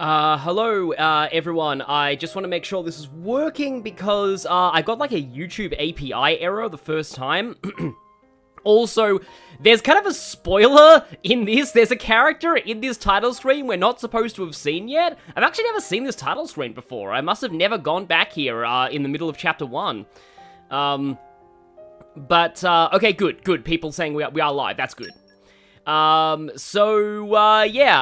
Hello, everyone. I just want to make sure this is working because, I got, like, a YouTube API error the first time. Also, there's kind of a spoiler in this. There's a character in this title screen we're not supposed to have seen yet. I've actually never seen this title screen before. I must have never gone back here, in the middle of Chapter 1. Okay, good. People saying we are live. That's good. Yeah,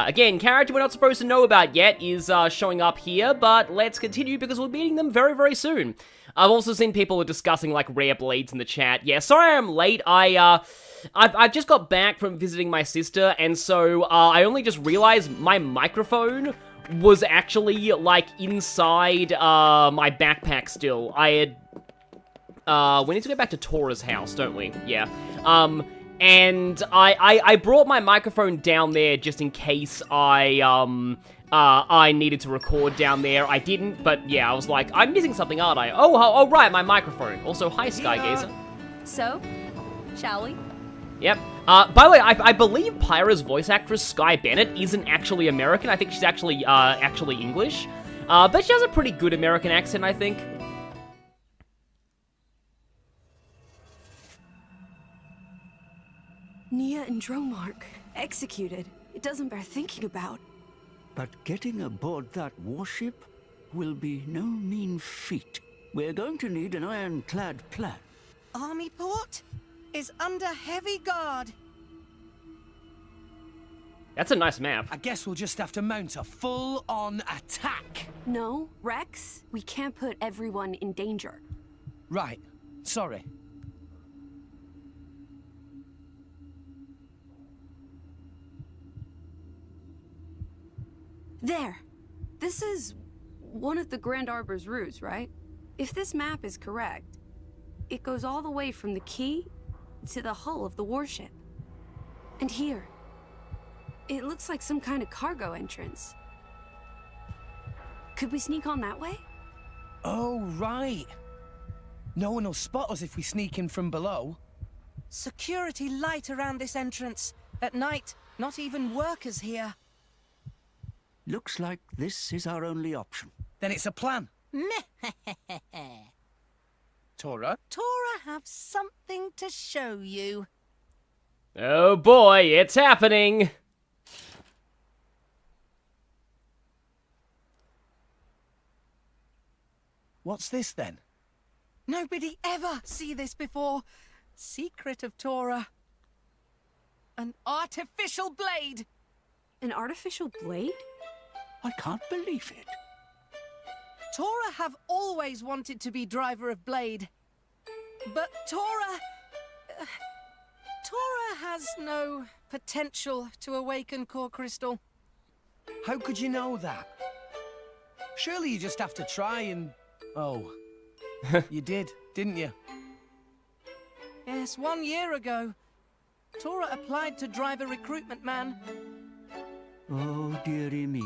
again, character we're not supposed to know about yet is, showing up here, but let's continue because we're meeting them very, very soon. I've also seen people discussing, like, rare blades in the chat. Yeah, sorry I'm late. I've just got back from visiting my sister, and so, I only just realized my microphone was actually, like, inside, my backpack still. We need to go back to Tora's house, don't we? Yeah. And I brought my microphone down there just in case I needed to record down there. I didn't, but yeah, I was like, I'm missing something, aren't I? Oh, right, my microphone. Also, hi, Skygazer. So, shall we? Yep. By the way, I believe Pyra's voice actress, Sky Bennett, isn't actually American. I think she's actually English. But she has a pretty good American accent, I think. Nia and Dromark, executed. It doesn't bear thinking about. But getting aboard that warship will be no mean feat. We're going to need an ironclad plan. Army port is under heavy guard. That's a nice map. I guess we'll just have to mount a full-on attack. No, Rex, we can't put everyone in danger. Right. Sorry. There. This is one of the Grand Arbor's routes, right? If this map is correct, it goes all the way from the quay to the hull of the warship. And here, it looks like some kind of cargo entrance. Could we sneak on that way? Oh, right. No one will spot us if we sneak in from below. Security light around this entrance. At night, not even workers here. Looks like this is our only option. Then it's a plan. Tora? Tora have something to show you. Oh boy, it's happening! What's this then? Nobody ever see this before. Secret of Tora. An artificial blade. An artificial blade? I can't believe it. Tora have always wanted to be driver of blade. But Tora has no potential to awaken core crystal. How could you know that? Surely you just have to try and... Oh. You did, didn't you? Yes, 1 year ago. Tora applied to driver recruitment man. Oh, dearie me.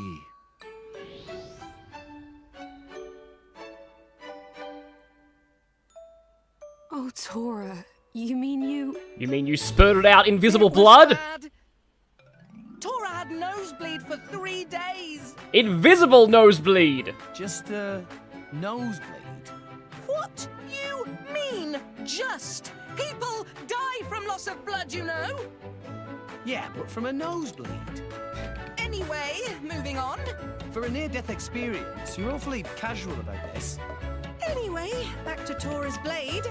Oh, Tora, you mean you... You mean you spurted out invisible blood? Bad. Tora had nosebleed for 3 days. Invisible nosebleed! Just a nosebleed. What you mean, just? People die from loss of blood, you know? Yeah, but from a nosebleed. Anyway, moving on. For a near-death experience, you're awfully casual about this. Anyway, back to Tora's blade.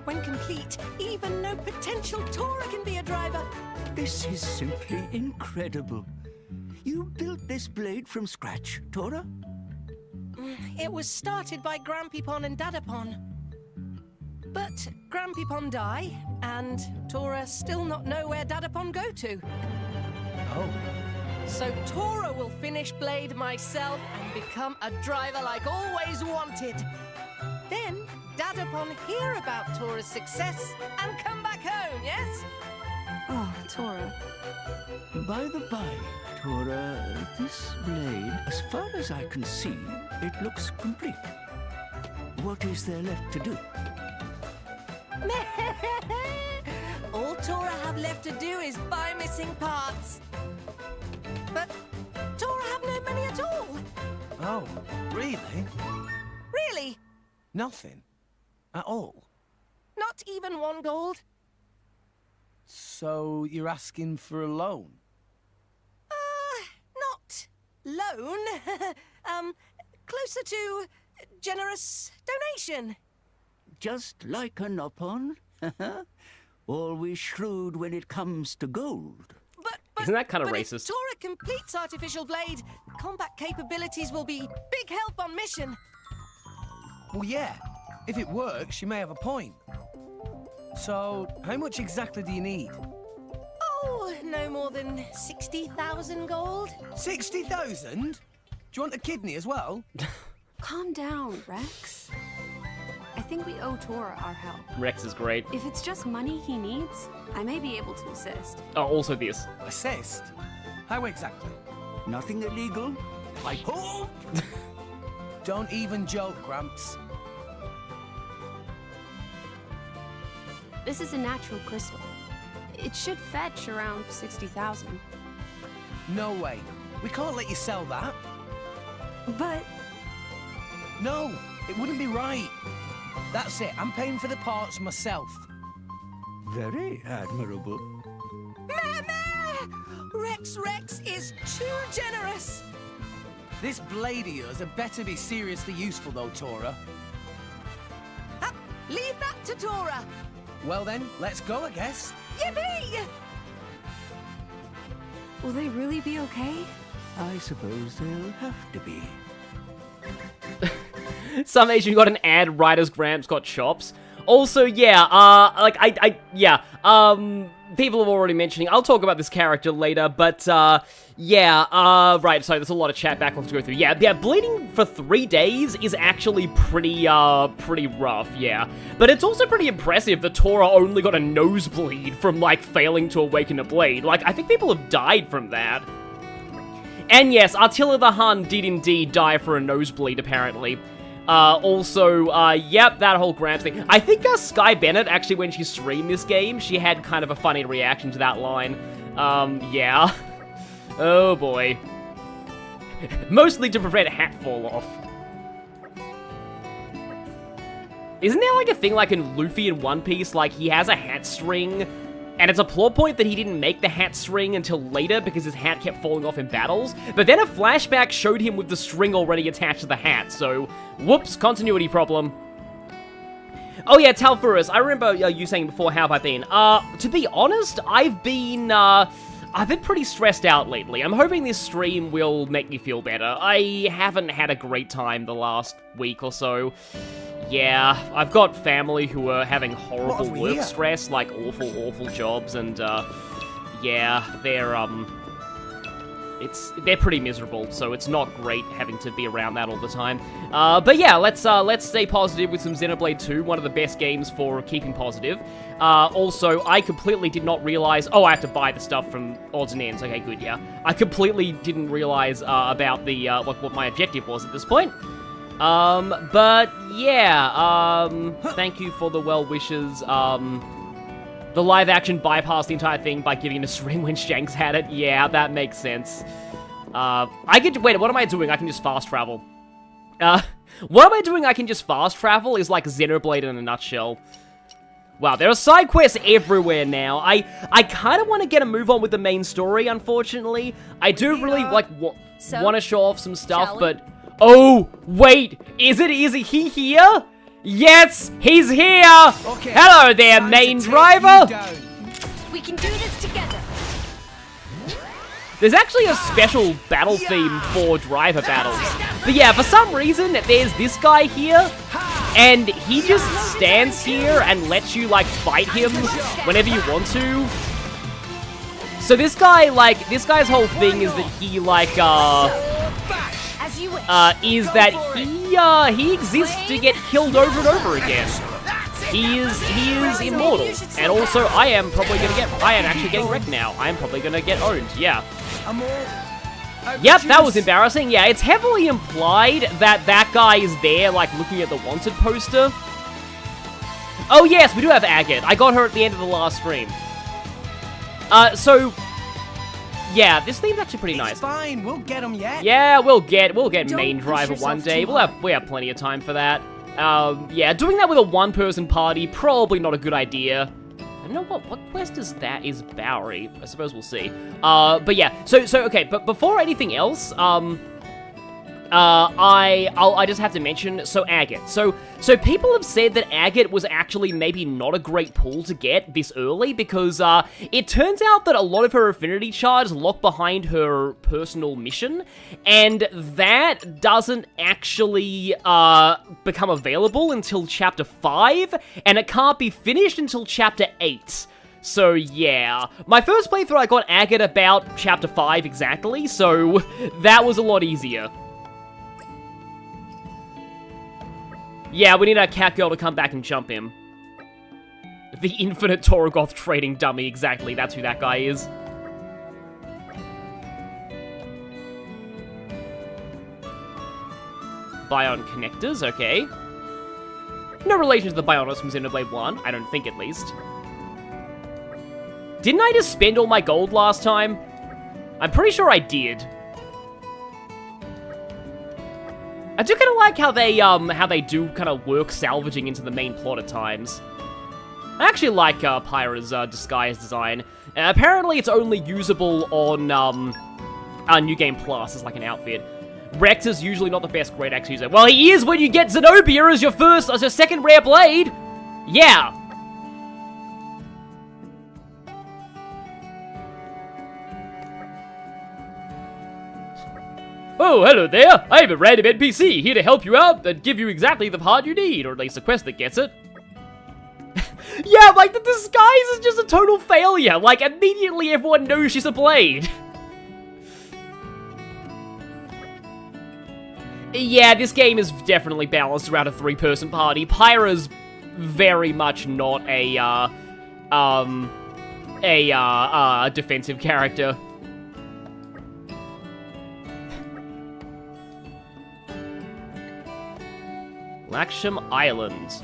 When complete, even no potential Tora can be a driver. This is simply incredible. You built this blade from scratch, Tora? It was started by Grampypon and Dadapon. But Grampypon die, and Tora still not know where Dadapon go to. Oh. So Tora will finish blade myself and become a driver like always wanted. Then Dadapon hear about Tora's success and come back home, yes? Oh, Tora. By the by, Tora, this blade, as far as I can see, it looks complete. What is there left to do? All Tora have left to do is buy missing parts. But Tora have no money at all. Oh, really? Really? Nothing? At all? Not even 1 gold? So you're asking for a loan? Not loan. Closer to generous donation. Just like an Opon. Always shrewd when it comes to gold. But Isn't that kind of but racist? If Tora completes Artificial Blade, combat capabilities will be big help on mission. Well, yeah. If it works, you may have a point. So, how much exactly do you need? Oh, no more than 60,000 gold. 60,000? Do you want a kidney as well? Calm down, Rex. I think we owe Tora our help. Rex is great. If it's just money he needs, I may be able to assist. Oh, also this. Assist? How exactly? Nothing illegal, I hope. Don't even joke, Gramps. This is a natural crystal. It should fetch around 60,000. No way. We can't let you sell that. But No, it wouldn't be right. That's it. I'm paying for the parts myself. Very admirable. Rex is too generous. This blade of yours had better be seriously useful, though, Tora. Leave that to Tora. Well then, let's go, I guess. Yippee! will they really be okay? I suppose they'll have to be. Some Asian got an ad right as Gramps got chops. Also, yeah, people have already mentioning, I'll talk about this character later, but, right, so there's a lot of chat backlogs to go through. Yeah, bleeding for 3 days is actually pretty rough, yeah. But it's also pretty impressive that Tora only got a nosebleed from, like, failing to awaken a blade. Like, I think people have died from that. And yes, Attila the Hun did indeed die for a nosebleed, apparently. Yep, that whole Gramps thing. I think Sky Bennett, actually, when she streamed this game, she had kind of a funny reaction to that line. Yeah. Oh, boy. Mostly to prevent a hat fall off. Isn't there, like, a thing like in Luffy in One Piece, like, he has a hat string, and it's a plot point that he didn't make the hat string until later because his hat kept falling off in battles, but then a flashback showed him with the string already attached to the hat, so, whoops, continuity problem. Oh yeah, Talfurus, I remember you saying before, how have I been? To be honest, I've been pretty stressed out lately. I'm hoping this stream will make me feel better. I haven't had a great time the last week or so. Yeah, I've got family who are having horrible work stress, like awful jobs, and, yeah, they're pretty miserable, so it's not great having to be around that all the time. But yeah, let's stay positive with some Xenoblade 2, one of the best games for keeping positive. Also, I completely did not realize, oh, I have to buy the stuff from odds and ends, okay, good, yeah. I completely didn't realize, about the, what my objective was at this point. But yeah, thank you for the well wishes. The live action bypassed the entire thing by giving it a string when Shanks had it. Yeah, that makes sense. Wait, what am I doing? I can just fast travel. What am I doing? I can just fast travel is like Xenoblade in a nutshell. Wow, there are side quests everywhere now. I kind of want to get a move on with the main story, unfortunately. I do really, like, want to show off some stuff, but... Oh, wait, is he here? Yes, he's here! Okay, hello there, main driver! We can do this together. There's actually a special battle theme for driver battles. But yeah, for some reason, there's this guy here, and he just stands here and lets you, like, fight him whenever you want to. So this guy's whole thing is that he, like, he exists to get killed over and over again. He is immortal. And also, I am actually getting wrecked now. I am probably gonna get owned, yeah. Yep, that was embarrassing. Yeah, it's heavily implied that guy is there, like, looking at the wanted poster. Oh yes, we do have Agate. I got her at the end of the last stream. Yeah, this theme's actually pretty nice. It's fine, we'll get them yet. Yeah, we'll get Don't main push driver one yourself day. too We have plenty of time for that. Yeah, doing that with a one-person party, probably not a good idea. I don't know what quest is that? Is Bowery? I suppose we'll see. But yeah, so okay, but before anything else, I just have to mention, so Agate. So people have said that Agate was actually maybe not a great pull to get this early because it turns out that a lot of her affinity shards lock behind her personal mission, and that doesn't actually become available until Chapter 5, and it can't be finished until Chapter 8. So yeah, my first playthrough I got Agate about Chapter 5 exactly, so that was a lot easier. Yeah, we need our Catgirl to come back and jump him. The infinite Torogoth trading dummy, exactly, that's who that guy is. Bion connectors, okay. No relation to the Bionos from Xenoblade 1, I don't think at least. Didn't I just spend all my gold last time? I'm pretty sure I did. I do kind of like how they do kind of work salvaging into the main plot at times. I actually like Pyra's disguise design. Apparently, it's only usable on New Game Plus as like an outfit. Rex is usually not the best Great Axe user. Well, he is when you get Zenobia as your second rare blade. Yeah. Oh, hello there! I'm a random NPC, here to help you out and give you exactly the part you need, or at least a quest that gets it. Yeah, like, the disguise is just a total failure. Like, immediately everyone knows she's a blade. Yeah, this game is definitely balanced around a three-person party. Pyra's very much not a defensive character. Laksham Island.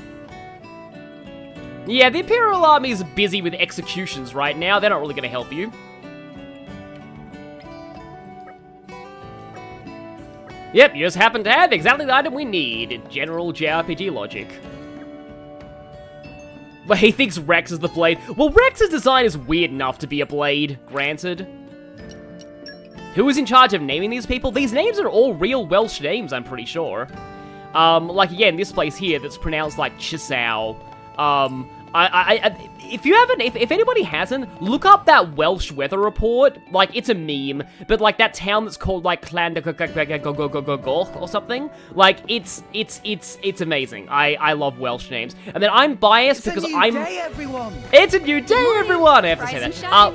Yeah, the Imperial Army is busy with executions right now. They're not really going to help you. Yep, you just happen to have exactly the item we need. General JRPG logic. Well, he thinks Rex is the blade. Well, Rex's design is weird enough to be a blade, granted. Who is in charge of naming these people? These names are all real Welsh names, I'm pretty sure. Like, again, this place here that's pronounced like Chisau. If anybody hasn't, look up that Welsh weather report. Like, it's a meme, but like that town that's called like Llandegorch or something. Like, it's amazing. I love Welsh names. And then I'm biased because I'm. It's a new day, everyone. It's a new day, everyone. I have to say that.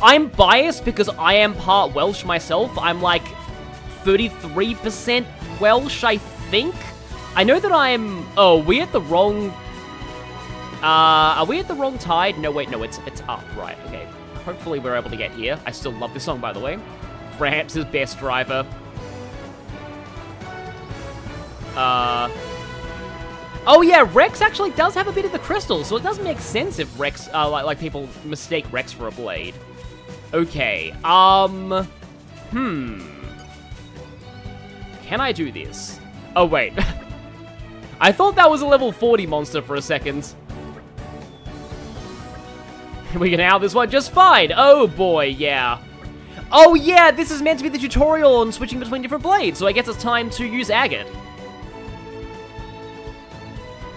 I'm biased because I am part Welsh myself. I'm like 33% Welsh, I think. I know that I'm... Oh, we at the wrong... are we at the wrong tide? No, wait, no, it's up. Right, okay. Hopefully we're able to get here. I still love this song, by the way. Perhaps his best driver. Oh yeah, Rex actually does have a bit of the crystal, so it does make sense if Rex, like people mistake Rex for a blade. Okay, Can I do this? Oh, wait. I thought that was a level 40 monster for a second. We can out this one just fine. Oh, boy, yeah. Oh, yeah, this is meant to be the tutorial on switching between different blades, so I guess it's time to use Agate.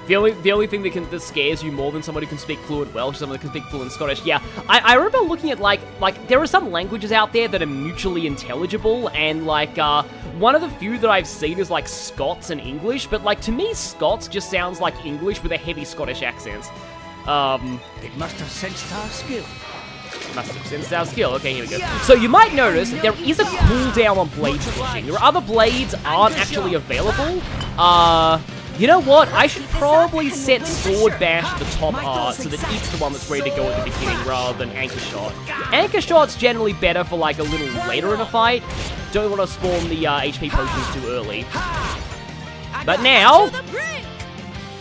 The only thing that scares you more than someone who can speak fluent Welsh, someone that can speak fluent Scottish, yeah. I remember looking at, like, there are some languages out there that are mutually intelligible, and, like, one of the few that I've seen is, like, Scots and English, but, like, to me, Scots just sounds like English with a heavy Scottish accent. It must have sensed our skill. Must have sensed our skill. Okay, here we go. So you might notice there is a cooldown on blade switching. Your other blades aren't actually available. You know what? I should probably set Sword Bash at the top art so that it's the one that's ready to go at the beginning rather than Anchor Shot. Anchor Shot's generally better for like a little later in a fight. Don't want to spawn the HP potions too early. But now,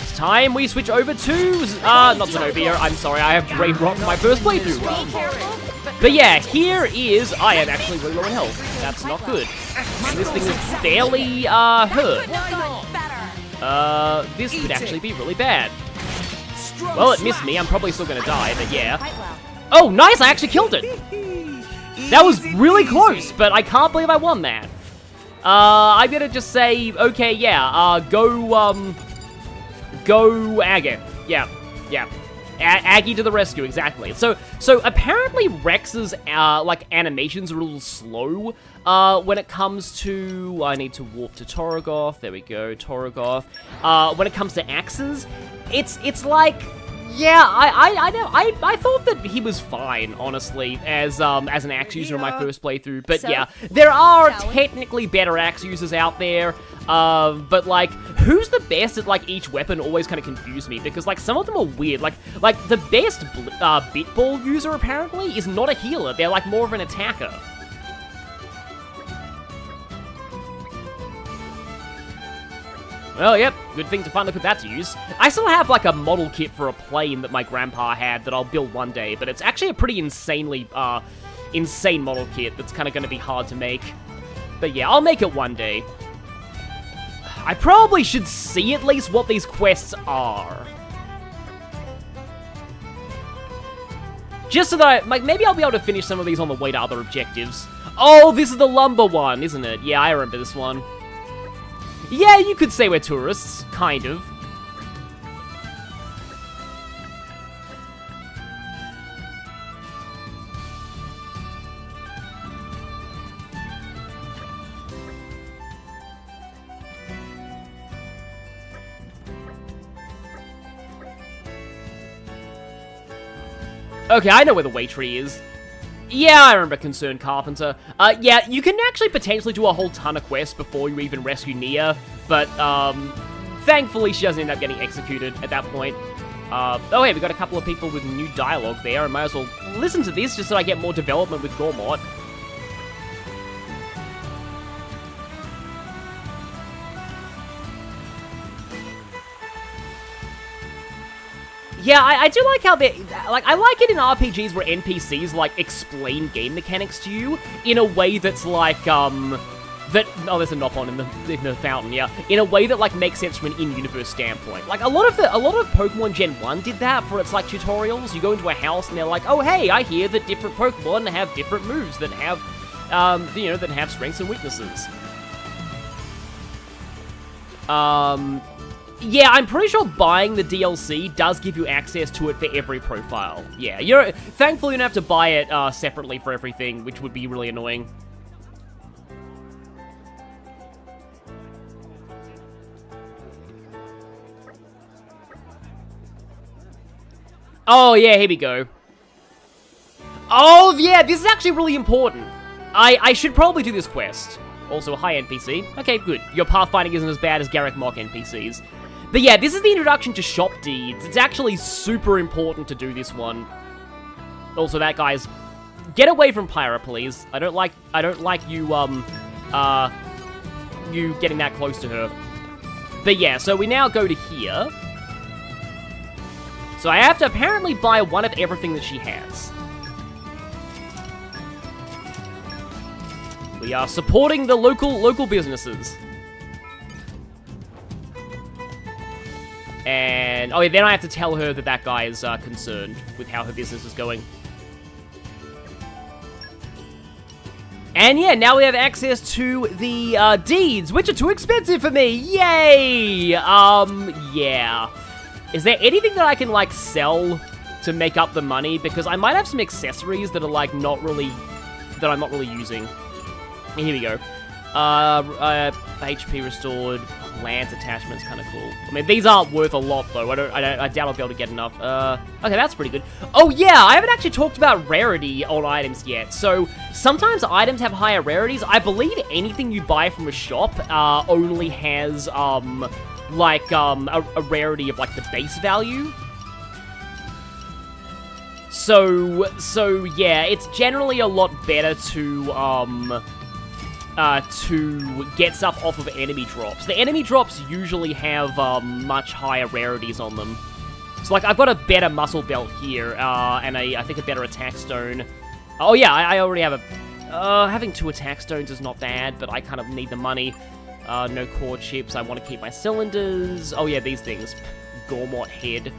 it's time we switch over to, not Zenobia, I'm sorry, I have brain rot for my first playthrough. Be careful, but But yeah, here is... I am actually really low in health. That's not good. And this thing is barely, hurt. This could actually be really bad. Well, it missed me. I'm probably still gonna die, but yeah. Oh, nice! I actually killed it! That was really close, but I can't believe I won that. I'm gonna just say, okay, yeah, go Aggie. Yeah. Aggie to the rescue, exactly. So apparently Rex's, like, animations are a little slow, when it comes to... I need to warp to Torgoth. There we go, Torgoth. When it comes to axes, it's like... Yeah, I thought that he was fine, honestly, as an axe user in my first playthrough. But yeah, there are technically better axe users out there. But like, who's the best at like each weapon always kind of confused me, because like some of them are weird. Like the best Bitball user apparently is not a healer. They're like more of an attacker. Well, yep, good thing to finally put that to use. I still have, like, a model kit for a plane that my grandpa had that I'll build one day, but it's actually a pretty insanely, insane model kit that's kind of going to be hard to make. But yeah, I'll make it one day. I probably should see at least what these quests are. Just so that like, maybe I'll be able to finish some of these on the way to other objectives. Oh, this is the lumber one, isn't it? Yeah, I remember this one. Yeah, you could say we're tourists, kind of. Okay, I know where the way tree is. Yeah, I remember Concerned Carpenter. Yeah, you can actually potentially do a whole ton of quests before you even rescue Nia, but, thankfully she doesn't end up getting executed at that point. Oh hey, we got a couple of people with new dialogue there. I might as well listen to this just so I get more development with Gormott. Yeah, I do like how they, like, I like it in RPGs where NPCs, like, explain game mechanics to you in a way that's, like, oh, there's a Nopon in the fountain, yeah. In a way that, like, makes sense from an in-universe standpoint. Like, a lot of Pokemon Gen 1 did that for its, like, tutorials. You go into a house and they're like, oh, hey, I hear that different Pokemon have different moves that have, you know, that have strengths and weaknesses. Yeah, I'm pretty sure buying the DLC does give you access to it for every profile. Yeah, thankfully you don't have to buy it separately for everything, which would be really annoying. Oh, yeah, here we go. Oh, yeah, this is actually really important. I should probably do this quest. Also, a high NPC. Okay, good. Your pathfinding isn't as bad as Garrick Mock NPCs. But yeah, this is the introduction to shop deeds. It's actually super important to do this one. Also, that guy's... Get away from Pyra, please. I don't like you, you getting that close to her. But yeah, so we now go to here. So I have to apparently buy one of everything that she has. We are supporting the local businesses. And, oh yeah, then I have to tell her that that guy is concerned with how her business is going. And yeah, now we have access to the deeds, which are too expensive for me. Yay! Yeah. Is there anything that I can, like, sell to make up the money? Because I might have some accessories that are, like, not really, that I'm not really using. Here we go. HP restored. Lance attachment's kind of cool. I mean, these aren't worth a lot, though. I doubt I'll be able to get enough. Okay, that's pretty good. Oh, yeah, I haven't actually talked about rarity on items yet. So, sometimes items have higher rarities. I believe anything you buy from a shop, only has, like, a rarity of, like, the base value. So, yeah, it's generally a lot better to get stuff off of enemy drops. The enemy drops usually have, much higher rarities on them. So, like, I've got a better muscle belt here, and I think a better attack stone. Oh yeah, I already have a... having 2 attack stones is not bad, but I kind of need the money. No core chips, I want to keep my cylinders. Oh yeah, these things. Gormott head.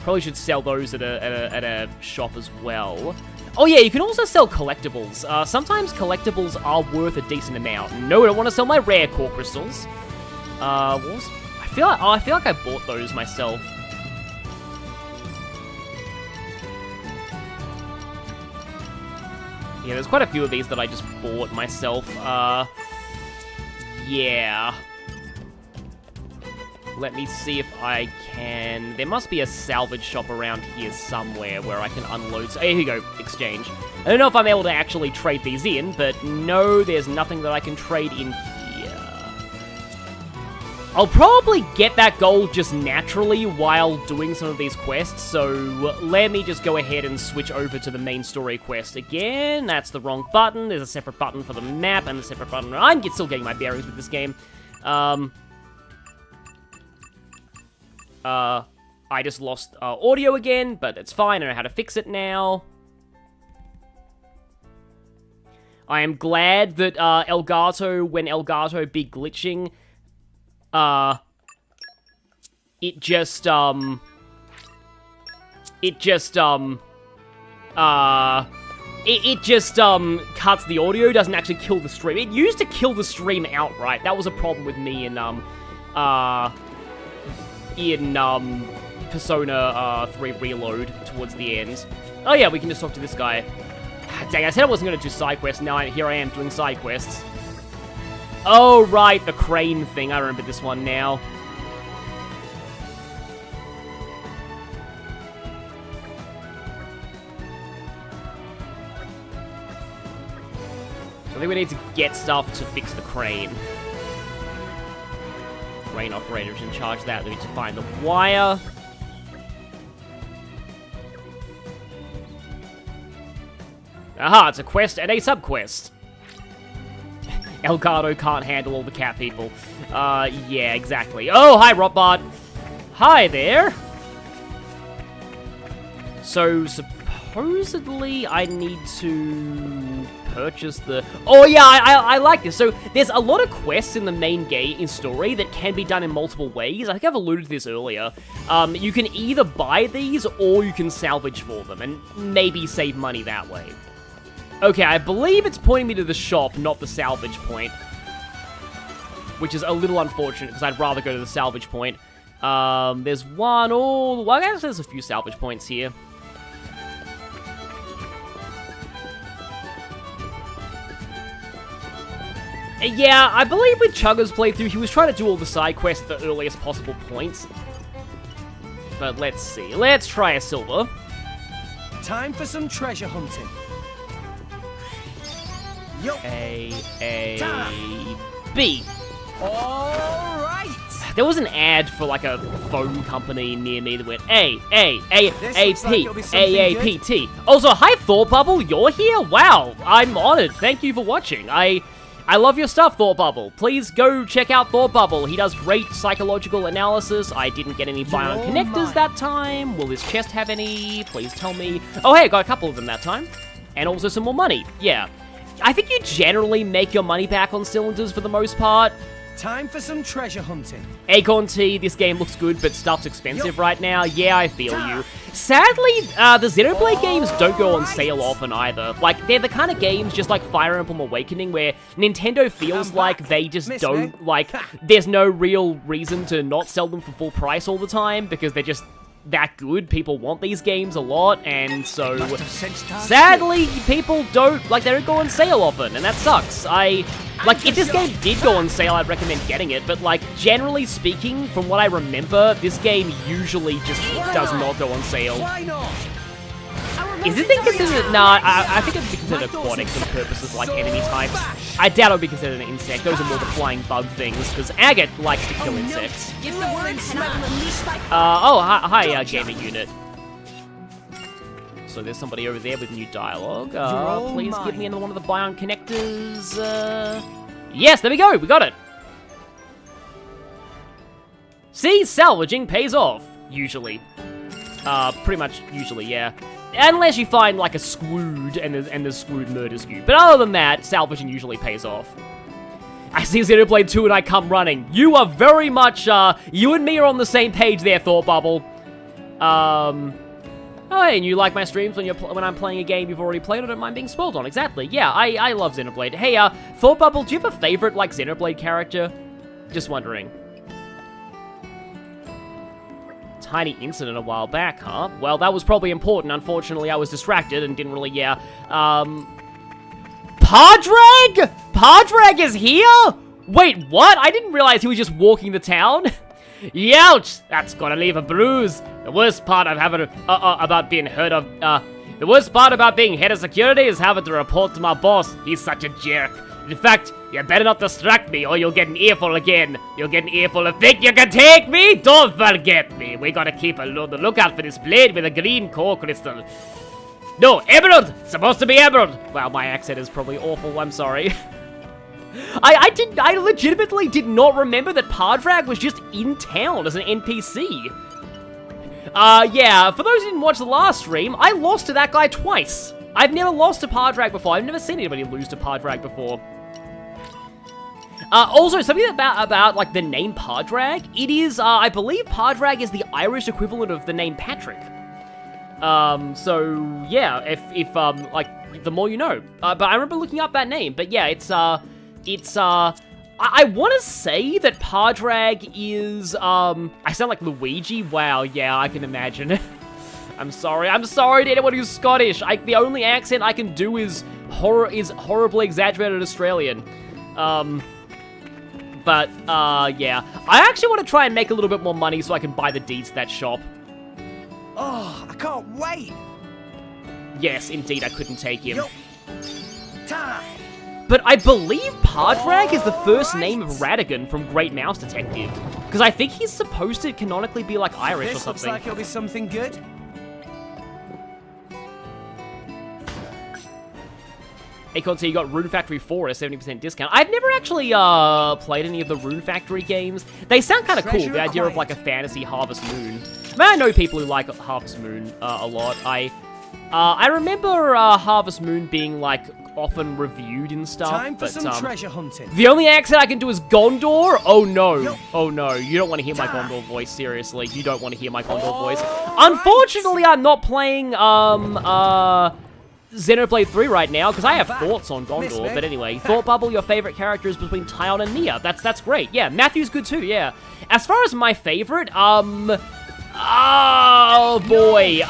Probably should sell those at a shop as well. Oh yeah, you can also sell collectibles. Sometimes collectibles are worth a decent amount. No, I don't want to sell my rare core crystals. What was... I feel like I bought those myself. Yeah, there's quite a few of these that I just bought myself. Yeah. Let me see if I can... There must be a salvage shop around here somewhere where I can unload... So, here you go, exchange. I don't know if I'm able to actually trade these in, but no, there's nothing that I can trade in here. I'll probably get that gold just naturally while doing some of these quests, so let me just go ahead and switch over to the main story quest. Again, that's the wrong button. There's a separate button for the map and a separate button. I'm still getting my bearings with this game. I just lost audio again, but it's fine. I know how to fix it now. I am glad that Elgato, when Elgato be glitching, it just cuts the audio, doesn't actually kill the stream. It used to kill the stream outright. That was a problem with me in Persona 3 Reload towards the end. Oh yeah, we can just talk to this guy. Dang, I said I wasn't going to do side quests, now here I am doing side quests. Oh right, the crane thing, I remember this one now. I think we need to get stuff to fix the crane. Crane operator's in charge of that. We need to find the wire. Aha, it's a quest and a sub-quest. Elgato can't handle all the cat people. Yeah, exactly. Oh, hi, Robot. Hi there. So, supposedly, I need to purchase the... Oh, yeah, I like this. So, there's a lot of quests in the main game, in story, that can be done in multiple ways. I think I've alluded to this earlier. You can either buy these, or you can salvage for them, and maybe save money that way. Okay, I believe it's pointing me to the shop, not the salvage point. Which is a little unfortunate, because I'd rather go to the salvage point. There's one, oh, well, I guess there's a few salvage points here. Yeah, I believe with Chugga's playthrough, he was trying to do all the side quests at the earliest possible points. But let's see. Let's try a silver. Time for some treasure hunting. Yo. A, B. All right. There was an ad for like a phone company near me that went A, P, P, T. Also, hi Thought Bubble, you're here? Wow, I'm honored. Thank you for watching. I love your stuff, Thought Bubble. Please go check out Thought Bubble. He does great psychological analysis. I didn't get any bion connectors that time. Will his chest have any? Please tell me. Oh, hey, I got a couple of them that time. And also some more money. Yeah. I think you generally make your money back on cylinders for the most part. Time for some treasure hunting. Acorn Tea, this game looks good, but stuff's expensive right now. Yeah, I feel you. Sadly, the Xenoblade games don't go on sale often either. Like, they're the kind of games, just like Fire Emblem Awakening, where Nintendo feels like they just don't, like, there's no real reason to not sell them for full price all the time, because they're just that good. People want these games a lot, and so sadly, people don't, like, they don't go on sale often, and that sucks. Like, if this game did go on sale, I'd recommend getting it, but, like, generally speaking, from what I remember, this game usually just does not go on sale. Why not? Is this thing considered... Nah, I think it'd be considered aquatic for the purposes of, like, enemy types. I doubt it would be considered an insect. Those are more the flying bug things, because Agate likes to kill insects. Oh, hi, gaming unit. So there's somebody over there with new dialogue. Please give me another one of the bion connectors. Yes, there we go. We got it. See, salvaging pays off. Usually. Pretty much usually, yeah. unless you find, like, a squood and the squood murders you. But other than that, salvaging usually pays off. I see Xenoblade 2 and I come running. You are very much, you and me are on the same page there, Thought Bubble. Oh, hey, and you like my streams when I'm playing a game you've already played? I don't mind being spoiled on. Exactly. Yeah, I love Xenoblade. Hey, Thought Bubble, do you have a favorite, like, Xenoblade character? Just wondering. Tiny incident a while back, huh? Well, that was probably important. Unfortunately, I was distracted and didn't really, Padraig? Padraig is here? Wait, what? I didn't realize he was just walking the town. Youch! That's gonna leave a bruise. The worst part of having about being heard of, the worst part about being head of security is having to report to my boss. He's such a jerk. In fact, you better not distract me or you'll get an earful again. You'll get an earful of think you can take me? Don't forget me. We gotta keep the lookout for this blade with a green core crystal. No, emerald! Supposed to be emerald! Wow, my accent is probably awful, I'm sorry. I legitimately did not remember that Padraig was just in town as an NPC. Yeah, for those who didn't watch the last stream, I lost to that guy twice. I've never lost to Padraig before. I've never seen anybody lose to Padraig before. Also, something about like, the name Padraig. It is, I believe Padraig is the Irish equivalent of the name Patrick. So, yeah, if like, the more you know. But I remember looking up that name. But yeah, I want to say that Padraig is, I sound like Luigi. Wow, yeah, I can imagine. I'm sorry to anyone who's Scottish. The only accent I can do is horribly exaggerated Australian. But, yeah. I actually want to try and make a little bit more money so I can buy the deeds to that shop. Oh, I can't wait. Yes, indeed, I couldn't take him. Yo. Time. But I believe Padraig is the first name of Radigan from Great Mouse Detective. Because I think he's supposed to canonically be, like, Irish or This looks something. like it'll be something good. Akon, so you got Rune Factory 4 at a 70% discount. I've never actually played any of the Rune Factory games. They sound kind of cool, the idea of like a fantasy Harvest Moon. I mean, I know people who like Harvest Moon a lot. I remember Harvest Moon being like often reviewed and stuff. Time for but, some treasure hunting. The only accent I can do is Gondor? Oh no. Oh no, you don't want to hear my Gondor voice, seriously. You don't want to hear my Gondor voice. Unfortunately, I'm not playing Xenoblade 3 right now, because I have thoughts on Gondor, but anyway. Thought Bubble, your favorite character is between Tyon and Nia. That's great. Yeah, Matthew's good too, yeah. As far as my favorite, oh boy,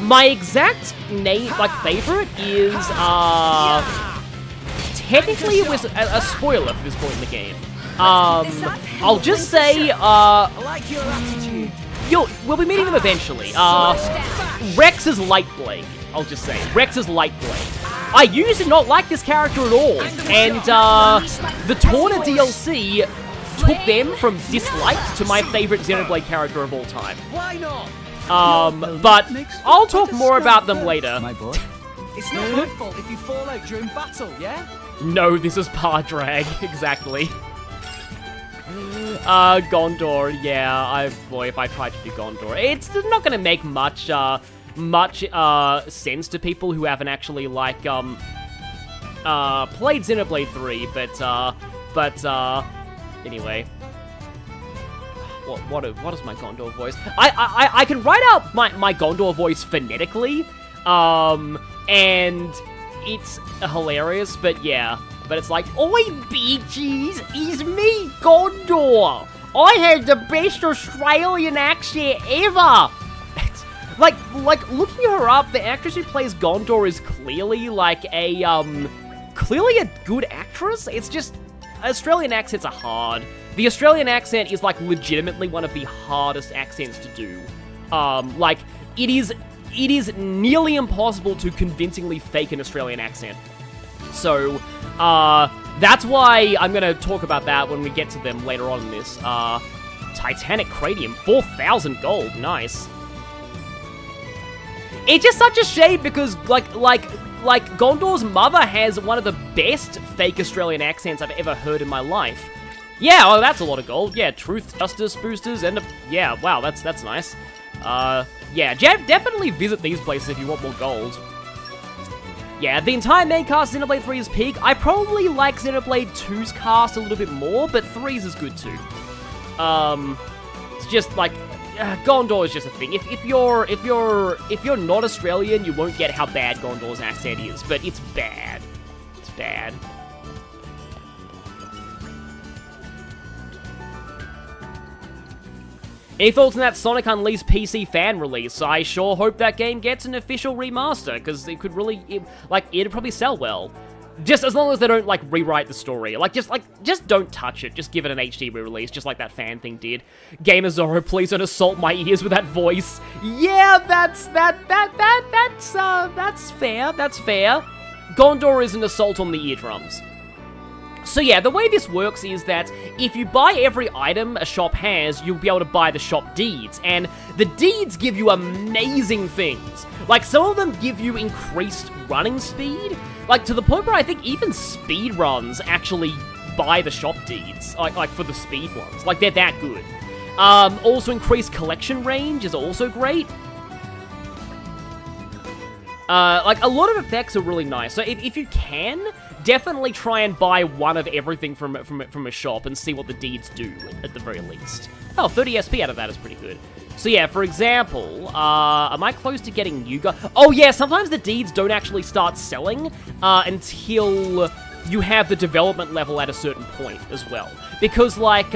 my exact name, like, favorite is, technically it was a spoiler for this point in the game. I'll just say, I like your attitude. we'll be meeting them eventually. Rex's Lightblade. I'll just say, Rex's Lightblade. I used to not like this character at all, and the Torna DLC took them from dislike to my favorite Xenoblade character of all time. Why not? But I'll talk more about them later. My boy. It's not my fault if you fall out during battle, yeah? No, this is Padraig, exactly. Gondor, yeah, boy, if I tried to do Gondor, it's not gonna make much sense to people who haven't actually, like, played Xenoblade 3, but, anyway. What is my Gondor voice? I can write out my Gondor voice phonetically, and it's hilarious, but yeah. But it's like, oi, bitches, it's me, Gondor! I have the best Australian accent ever! Like, looking her up, the actress who plays Gondor is clearly, like, clearly a good actress. It's just, Australian accents are hard. The Australian accent is, like, legitimately one of the hardest accents to do. Like, it is nearly impossible to convincingly fake an Australian accent. So, that's why I'm gonna talk about that when we get to them later on in this. Titanic Cranium, 4,000 gold, nice. It's just such a shame because, like Gondor's mother has one of the best fake Australian accents I've ever heard in my life. Yeah, oh, that's a lot of gold. Yeah, truth, justice, boosters, and yeah, wow, that's nice. Yeah, definitely visit these places if you want more gold. Yeah, the entire main cast of Xenoblade 3 is peak. I probably like Xenoblade 2's cast a little bit more, but 3's is good too. It's just like Gondor is just a thing. If you're not Australian, you won't get how bad Gondor's accent is, but it's bad. It's bad. Any thoughts on that Sonic Unleashed PC fan release? I sure hope that game gets an official remaster, because it could really, it'd probably sell well. Just as long as they don't, like, rewrite the story. Just don't touch it. Just give it an HD re-release, just like that fan thing did. Gamer Zorro, please don't assault my ears with that voice. Yeah, that's fair. That's fair. Gondor is an assault on the eardrums. So yeah, the way this works is that if you buy every item a shop has, you'll be able to buy the shop deeds, and the deeds give you amazing things. Like, some of them give you increased running speed, like, to the point where I think even speedruns actually buy the shop deeds, like for the speed ones. Like, they're that good. Also increased collection range is also great. Like, a lot of effects are really nice, so if you can, definitely try and buy one of everything from a shop and see what the deeds do, at the very least. Oh, 30 SP out of that is pretty good. So yeah, for example, am I close to getting new guys? Oh yeah, sometimes the deeds don't actually start selling until you have the development level at a certain point as well. Because, like,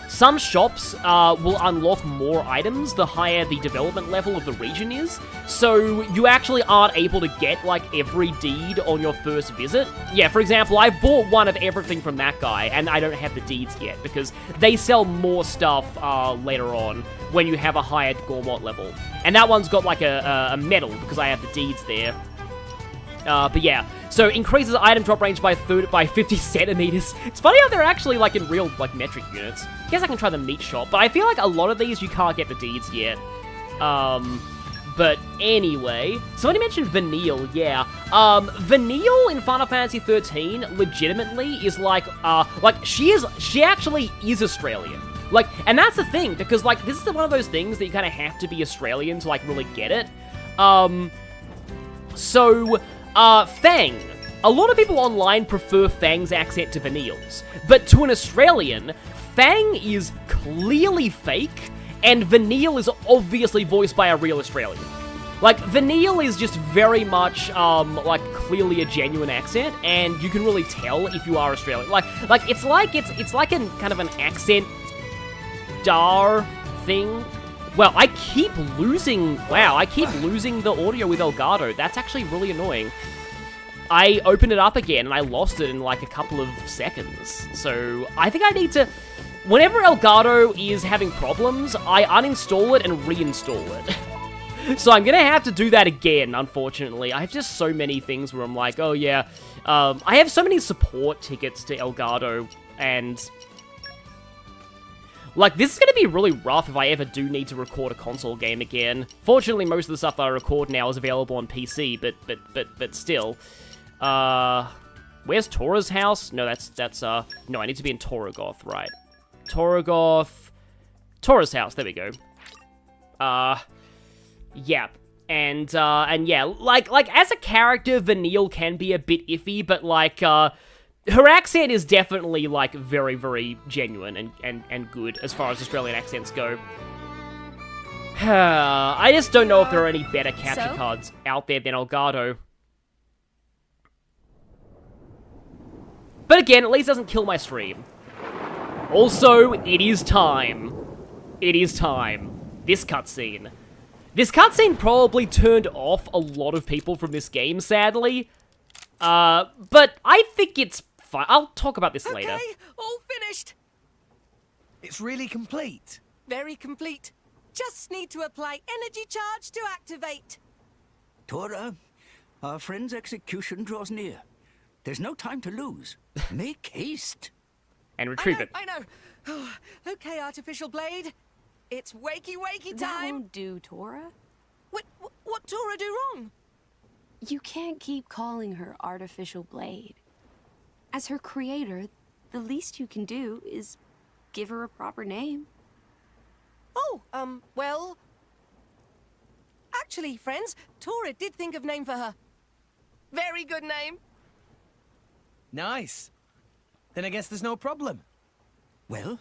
some shops will unlock more items the higher the development level of the region is, so you actually aren't able to get, like, every deed on your first visit. Yeah, for example, I bought one of everything from that guy, and I don't have the deeds yet, because they sell more stuff later on when you have a higher Gormott level. And that one's got, like, a medal, because I have the deeds there. But yeah, so increases item drop range by 50 centimeters. It's funny how they're actually, like, in real, like, metric units. I guess I can try the meat shop, but I feel like a lot of these you can't get the deeds yet. But anyway, somebody mentioned Vanille, yeah. Vanille in Final Fantasy 13 legitimately is like she actually is Australian. Like, and that's the thing, because, like, this is one of those things that you kind of have to be Australian to, like, really get it. Fang. A lot of people online prefer Fang's accent to Vanille's, but to an Australian, Fang is clearly fake, and Vanille is obviously voiced by a real Australian. Like, Vanille is just very much, like, clearly a genuine accent, and you can really tell if you are Australian. It's like an kind of an accent dar thing. Well, I keep losing the audio with Elgato. That's actually really annoying. I opened it up again, and I lost it in, like, a couple of seconds. So, I think I need to... Whenever Elgato is having problems, I uninstall it and reinstall it. So I'm gonna have to do that again, unfortunately. I have just so many things where I'm like, oh yeah, I have so many support tickets to Elgato, and... Like, this is gonna be really rough if I ever do need to record a console game again. Fortunately, most of the stuff that I record now is available on PC, but still. Where's Tora's house? No, no, I need to be in Torgoth, right. Torgoth... Tora's house, there we go. Yeah. And yeah, like, as a character, Vanille can be a bit iffy, but, like, her accent is definitely, like, very, very genuine and good as far as Australian accents go. I just don't know if there are any better capture cards out there than Elgato. But again, at least it doesn't kill my stream. Also, it is time. It is time. This cutscene. This cutscene probably turned off a lot of people from this game, sadly. But I think it's fine. I'll talk about this later. Okay, all finished. It's really complete. Very complete. Just need to apply energy charge to activate. Tora, our friend's execution draws near. There's no time to lose. Make haste. And retrieve it. I know. Oh, okay, Artificial Blade. It's wakey time. That won't do, Tora. What Tora do wrong? You can't keep calling her Artificial Blade. As her creator, the least you can do is give her a proper name. Oh, well... Actually, friends, Tora did think of name for her. Very good name. Nice. Then I guess there's no problem. Well,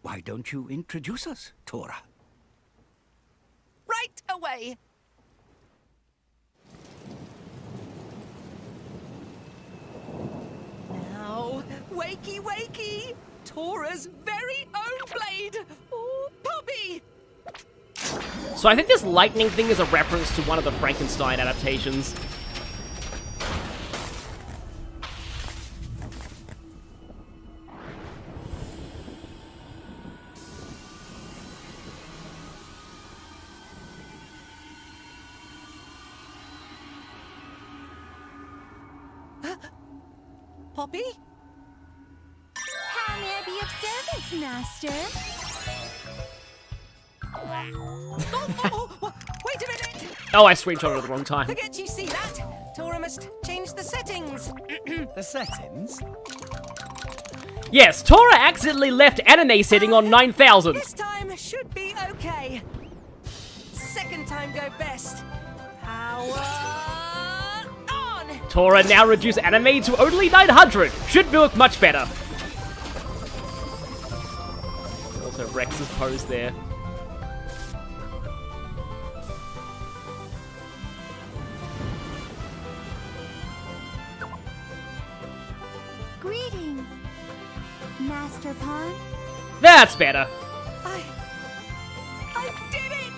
why don't you introduce us, Tora? Right away. Now, wakey wakey! Tora's very own blade! Oh, Poppy! So I think this lightning thing is a reference to one of the Frankenstein adaptations. Poppy? How may I be of service, Master? Wait a minute! Oh, I screenshotted at the wrong time. Forget you see that. Tora must change the settings. The settings? Yes, Tora accidentally left anime setting on 9000. This time should be okay. Second time go best. Power on! Tora now reduced anime to only 900. Should look much better. Also, Rex's pose there. Greetings, Master Pawn. That's better. I did it!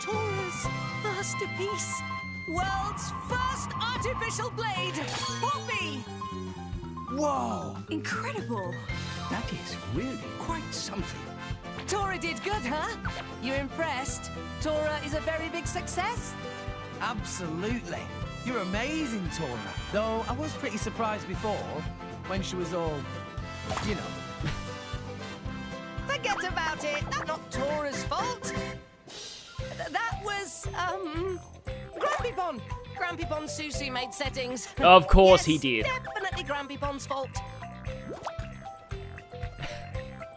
Tora's masterpiece. World's first artificial blade. Poppy! Whoa! Incredible. That is really quite something. Tora did good, huh? You're impressed? Tora is a very big success? Absolutely. You're amazing, Tora. Though I was pretty surprised before, when she was all, you know. Forget about it. That's not Tora's fault. That was, Grampy Grampy Susu made settings. Of course Yes, he did. Definitely Grampy fault.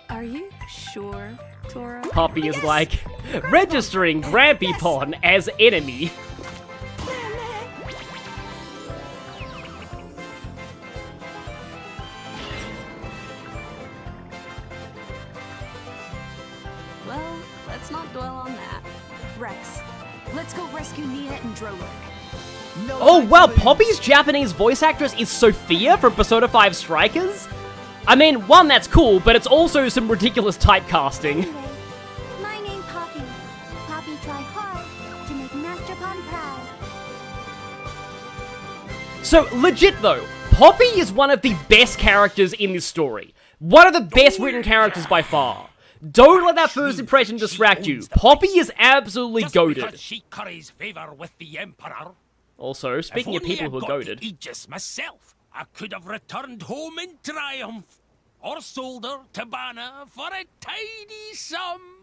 Are you sure, Tora? Poppy is Yes! like, registering Grampy Pon as enemy. Well, let's not dwell on that. Rex, let's go rescue Nia and Drolek. No Oh time wow, to lose. Poppy's Japanese voice actress is Sophia from Persona 5 Strikers? I mean, one, that's cool, but it's also some ridiculous typecasting. Anyway, my name Poppy. Poppy try hard to make Master Pawn proud. So, legit though, Poppy is one of the best characters in this story. One of the best written characters by far. Don't let that first impression distract you. Poppy is absolutely goated. Because she curries favor with the Emperor. Also, speaking of people who are If only I got goated, the Aegis myself, I could have returned home in triumph. Or sold her to Banner for a tidy sum.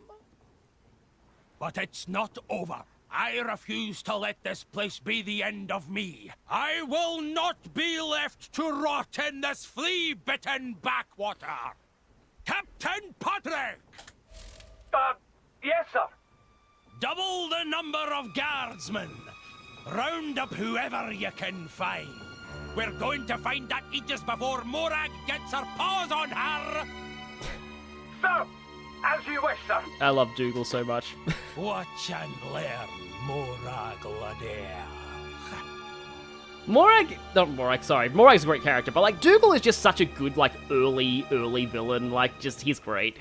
But it's not over. I refuse to let this place be the end of me. I will not be left to rot in this flea-bitten backwater. Captain Patrick! Yes, sir. Double the number of guardsmen. Round up whoever you can find. We're going to find that Aegis before Morag gets her paws on her! Sir, as you wish, sir. I love Dougal so much. Watch and learn, Morag Ladair. Morag's a great character, but like, Dougal is just such a good, like, early villain, like, just, he's great.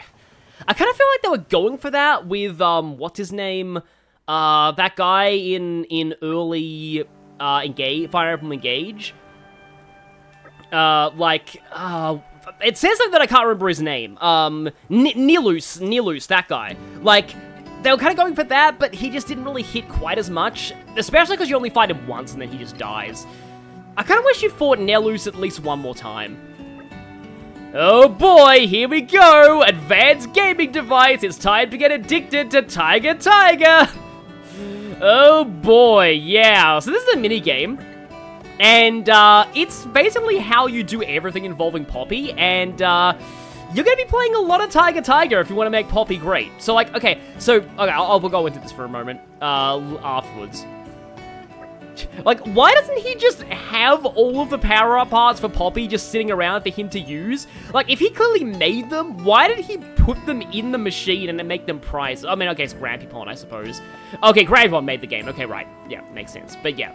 I kind of feel like they were going for that with, what's his name? That guy in early, Fire Emblem Engage. It says something that I can't remember his name. Nilus, that guy. Like, they were kind of going for that, but he just didn't really hit quite as much. Especially because you only fight him once and then he just dies. I kind of wish you fought Nilus at least one more time. Oh boy, here we go! Advanced gaming device, it's time to get addicted to Tiger! Oh boy, yeah. So this is a mini-game. And, it's basically how you do everything involving Poppy, and, you're gonna be playing a lot of Tiger if you want to make Poppy great. So, like, okay, we'll go into this for a moment, afterwards. Like, why doesn't he just have all of the power-up parts for Poppy just sitting around for him to use? Like, if he clearly made them, why did he put them in the machine and then make them prizes? I mean, okay, it's Grampypon, I suppose. Okay, Grampypon made the game. Okay, right. Yeah, makes sense. But yeah.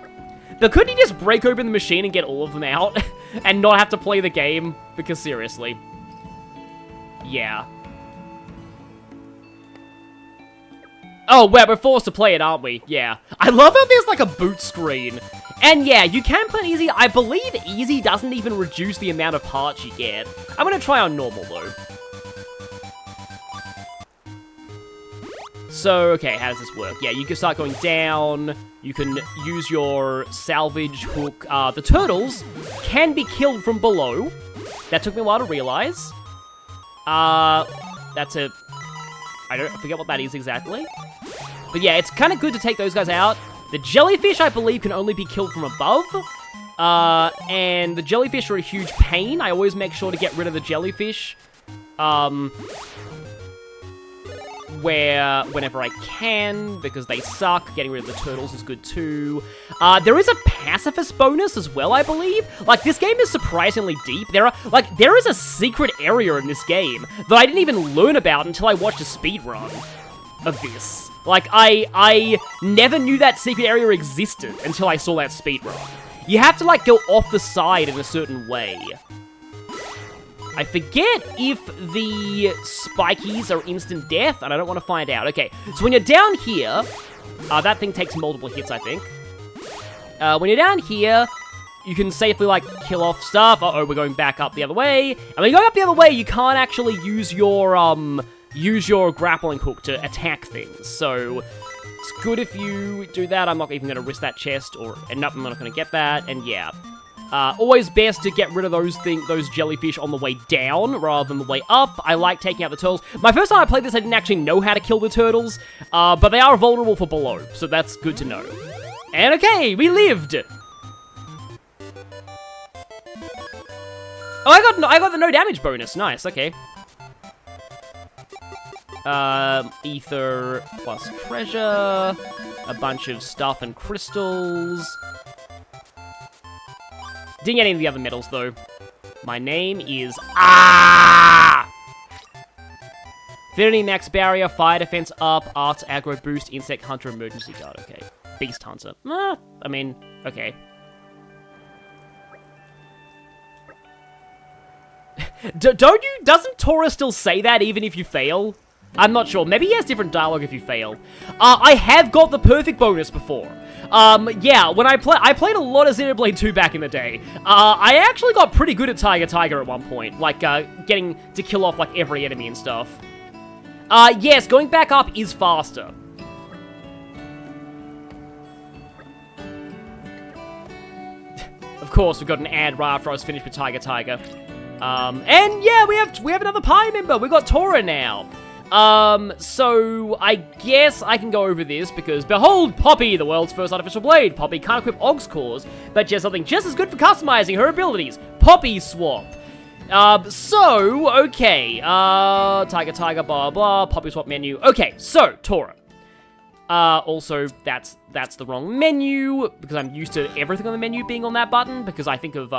But couldn't he just break open the machine and get all of them out? And not have to play the game? Because seriously. Yeah. Oh, well, we're forced to play it, aren't we? Yeah. I love how there's, like, a boot screen. And, yeah, you can play easy. I believe easy doesn't even reduce the amount of parts you get. I'm gonna try on normal, though. So, okay, how does this work? Yeah, you can start going down. You can use your salvage hook. The turtles can be killed from below. That took me a while to realize. That's a... I forget what that is exactly. But yeah, it's kind of good to take those guys out. The jellyfish, I believe, can only be killed from above. And the jellyfish are a huge pain. I always make sure to get rid of the jellyfish. Whenever I can, because they suck. Getting rid of the turtles is good too. There is a pacifist bonus as well, I believe. Like, this game is surprisingly deep. There is a secret area in this game that I didn't even learn about until I watched a speedrun of this. Like, I never knew that secret area existed until I saw that speedrun. You have to, like, go off the side in a certain way. I forget if the spikies are instant death, and I don't want to find out. Okay, so when you're down here, that thing takes multiple hits, I think. When you're down here, you can safely, like, kill off stuff. Uh-oh, we're going back up the other way. And when you go up the other way, you can't actually use your grappling hook to attack things. So, it's good if you do that. I'm not even going to risk that chest, nope, I'm not going to get that, and yeah. Always best to get rid of those jellyfish on the way down rather than the way up. I like taking out the turtles. My first time I played this, I didn't actually know how to kill the turtles, but they are vulnerable for below, so that's good to know. And okay, we lived! Oh, I got the no damage bonus. Nice, okay. Ether plus treasure, a bunch of stuff and crystals. Didn't get any of the other medals, though. My name is... Affinity max barrier, fire defense up, arts aggro boost, insect hunter, emergency guard. Okay. Beast hunter. I mean, okay. Doesn't Tora still say that even if you fail? I'm not sure. Maybe he has different dialogue if you fail. I have got the perfect bonus before. Yeah, when I played a lot of Xenoblade 2 back in the day. I actually got pretty good at Tiger at one point. Like, getting to kill off, like, every enemy and stuff. Yes, going back up is faster. Of course, we got an ad right after I was finished with Tiger. And yeah, we have another Pi member. We got Tora now. So I guess I can go over this because behold Poppy, the world's first artificial blade. Poppy can't equip Og's cores, but she has something just as good for customizing her abilities. Poppy swap. So, okay. Tiger, blah, blah, Poppy swap menu. Okay, so, Tora. Also, that's the wrong menu, because I'm used to everything on the menu being on that button, because I think of,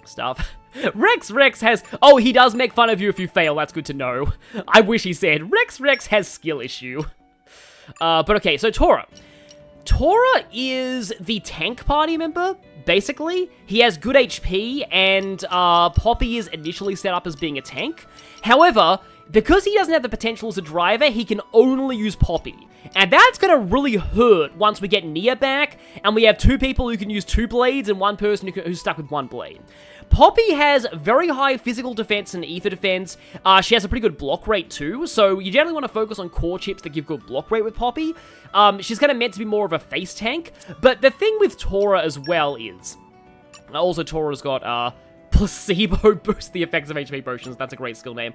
stuff. Rex has... Oh, he does make fun of you if you fail. That's good to know. I wish he said, Rex has skill issue. But okay, so Tora. Tora is the tank party member, basically. He has good HP, and Poppy is initially set up as being a tank. However, because he doesn't have the potential as a driver, he can only use Poppy. And that's gonna really hurt once we get Nia back, and we have two people who can use two blades, and one person who's stuck with one blade. Poppy has very high physical defense and ether defense. She has a pretty good block rate too, so you generally want to focus on core chips that give good block rate with Poppy. She's kind of meant to be more of a face tank, but the thing with Tora as well is... Also, Tora's got, placebo boost the effects of HP potions. That's a great skill name.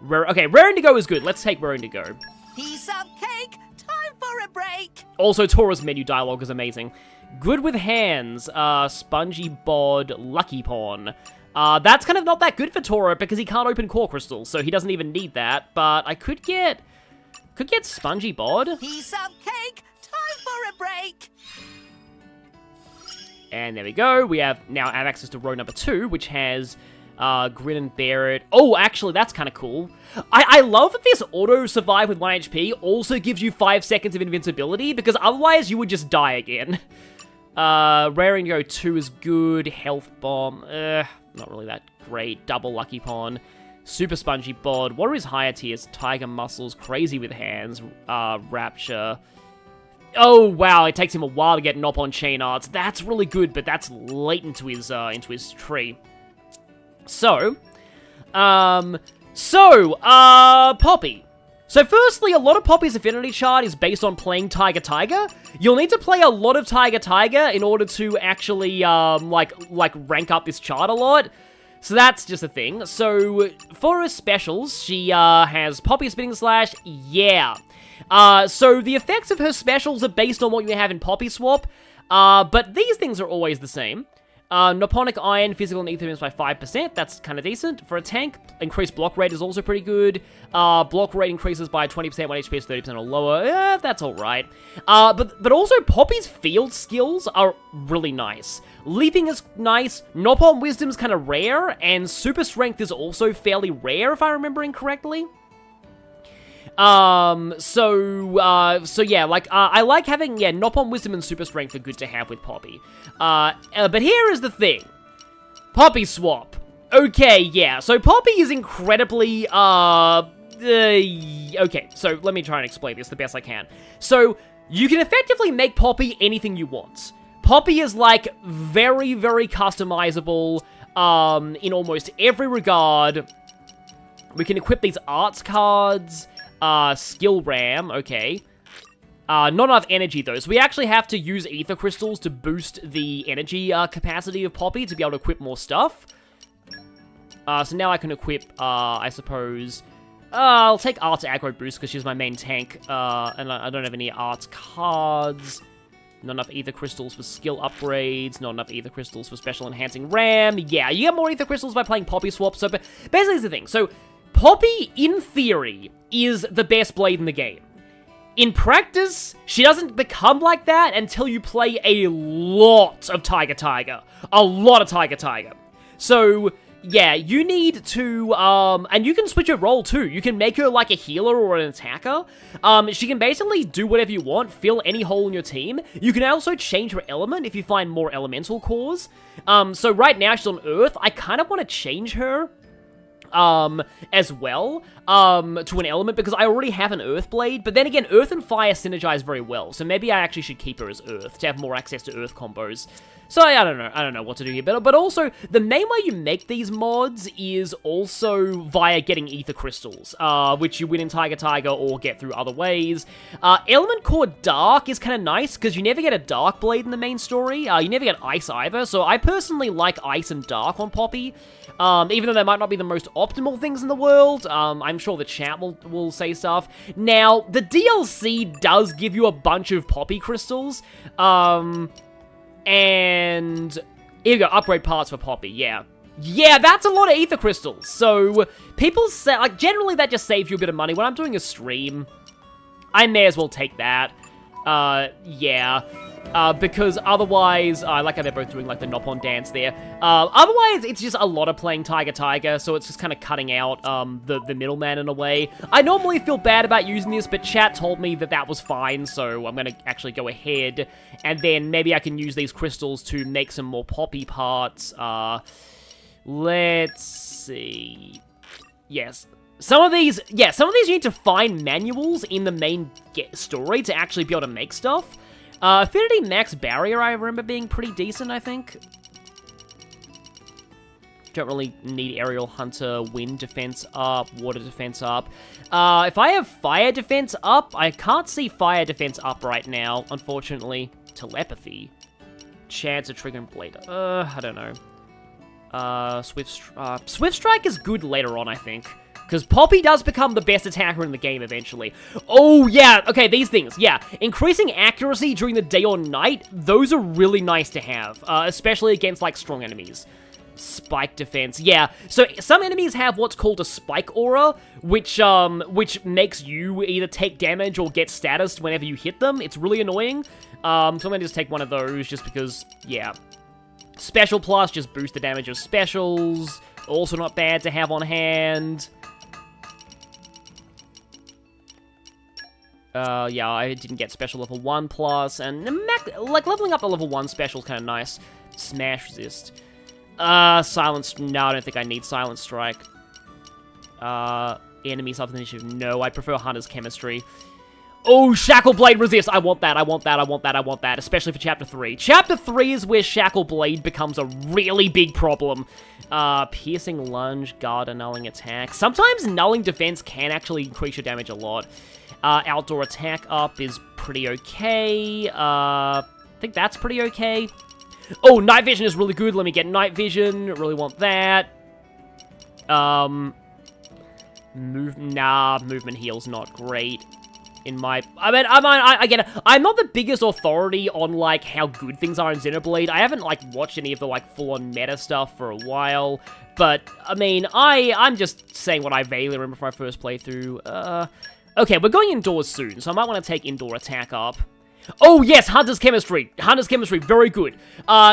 Okay, Rare Indigo is good. Let's take Rare Indigo. Piece of cake! Time for a break! Also, Tora's menu dialogue is amazing. Good with hands, Spongy Bod, Lucky Pawn. That's kind of not that good for Tora because he can't open core crystals, so he doesn't even need that. But I could get Spongy Bod. Piece of cake. Time for a break. And there we go. We now have access to row number 2, which has Grin and Bear It. Oh, actually, that's kind of cool. I love that this auto-survive with 1 HP also gives you 5 seconds of invincibility, because otherwise you would just die again. Rare and Go 2 is good. Health Bomb, not really that great. Double Lucky Pon. Super Spongy Bod. What are his higher tiers? Tiger Muscles, Crazy with Hands, Rapture. Oh, wow, it takes him a while to get Nop on Chain Arts. That's really good, but that's late into his tree. So, Poppy. So firstly, a lot of Poppy's affinity chart is based on playing Tiger. You'll need to play a lot of Tiger in order to actually, like rank up this chart a lot. So that's just a thing. So, for her specials, she, has Poppy Spinning Slash, yeah. So the effects of her specials are based on what you have in Poppy Swap, but these things are always the same. Noponic Iron, Physical and Ether by 5%, that's kind of decent. For a tank, increased block rate is also pretty good. Block rate increases by 20%, 1 HP is 30% or lower, that's alright. But also Poppy's field skills are really nice. Leaping is nice, Nopon Wisdom's kind of rare, and Super Strength is also fairly rare if I'm remembering correctly. So yeah, like, I like having, yeah, Nopon Wisdom and Super Strength are good to have with Poppy. But here is the thing. Poppy Swap. Okay, yeah, so Poppy is incredibly, okay, so let me try and explain this the best I can. So, you can effectively make Poppy anything you want. Poppy is, like, very, very customizable, in almost every regard. We can equip these arts cards. Skill RAM, okay. Not enough energy, though, so we actually have to use ether crystals to boost the energy, capacity of Poppy to be able to equip more stuff. So now I can equip, I suppose, I'll take Arts Aggro Boost, because she's my main tank, and I don't have any Arts cards. Not enough ether crystals for skill upgrades, not enough ether crystals for special enhancing RAM. Yeah, you get more ether crystals by playing Poppy Swap, so basically it's the thing. So, Poppy, in theory, is the best blade in the game. In practice, she doesn't become like that until you play a lot of Tiger. A lot of Tiger. So, yeah, you need to, and you can switch her role too. You can make her like a healer or an attacker. She can basically do whatever you want, fill any hole in your team. You can also change her element if you find more elemental cores. So right now she's on Earth. I kind of want to change her as well, to an element, because I already have an Earth Blade, but then again, Earth and Fire synergize very well, so maybe I actually should keep her as Earth, to have more access to Earth combos. So, I don't know what to do here, but also, the main way you make these mods is also via getting Ether Crystals, which you win in Tiger or get through other ways. Element Core Dark is kind of nice, because you never get a Dark Blade in the main story, you never get Ice either, so I personally like Ice and Dark on Poppy, even though they might not be the most optimal things in the world. I'm sure the chat will say stuff. Now, the DLC does give you a bunch of Poppy crystals, and here we go, upgrade parts for Poppy, yeah. Yeah, that's a lot of ether crystals. So, people say, like, generally that just saves you a bit of money. When I'm doing a stream, I may as well take that. Yeah. Because otherwise, I like how they're both doing, like, the Nopon dance there. Otherwise, it's just a lot of playing Tiger, so it's just kind of cutting out, the middleman in a way. I normally feel bad about using this, but chat told me that that was fine, so I'm gonna actually go ahead, and then maybe I can use these crystals to make some more Poppy parts. Let's see. Yes. Some of these you need to find manuals in the main story to actually be able to make stuff. Affinity Max Barrier, I remember being pretty decent, I think. Don't really need Aerial Hunter, Wind Defense up, Water Defense up. If I have Fire Defense up, I can't see Fire Defense up right now, unfortunately. Telepathy. Chance of triggering Blade. I don't know. Swift Strike is good later on, I think. Because Poppy does become the best attacker in the game eventually. Oh, yeah. Okay, these things. Yeah. Increasing accuracy during the day or night, those are really nice to have. Especially against, like, strong enemies. Spike defense. Yeah, so some enemies have what's called a spike aura, which makes you either take damage or get status whenever you hit them. It's really annoying. So I'm gonna just take one of those just because, yeah. Special plus, just boost the damage of specials. Also not bad to have on hand. Yeah, I didn't get special level 1 plus, and like leveling up the level 1 special is kind of nice. Smash resist. Silence. No, I don't think I need Silent Strike. Enemies of initiative. No, I prefer Hunter's Chemistry. Oh, Shackle Blade resist. I want that. I want that. I want that. I want that. Especially for Chapter 3. Chapter 3 is where Shackle Blade becomes a really big problem. Piercing Lunge, Guard, Annulling Attack. Sometimes Nulling Defense can actually increase your damage a lot. Outdoor Attack up is pretty okay. I think that's pretty okay. Oh, Night Vision is really good. Let me get Night Vision. Really want that. Movement heal's not great. In my, again, I'm not the biggest authority on, like, how good things are in Xenoblade. I haven't, like, watched any of the, like, full-on meta stuff for a while. But, I mean, I'm just saying what I vaguely remember from my first playthrough. Okay, we're going indoors soon, so I might want to take Indoor Attack up. Oh, yes, Hunter's Chemistry. Hunter's Chemistry, very good.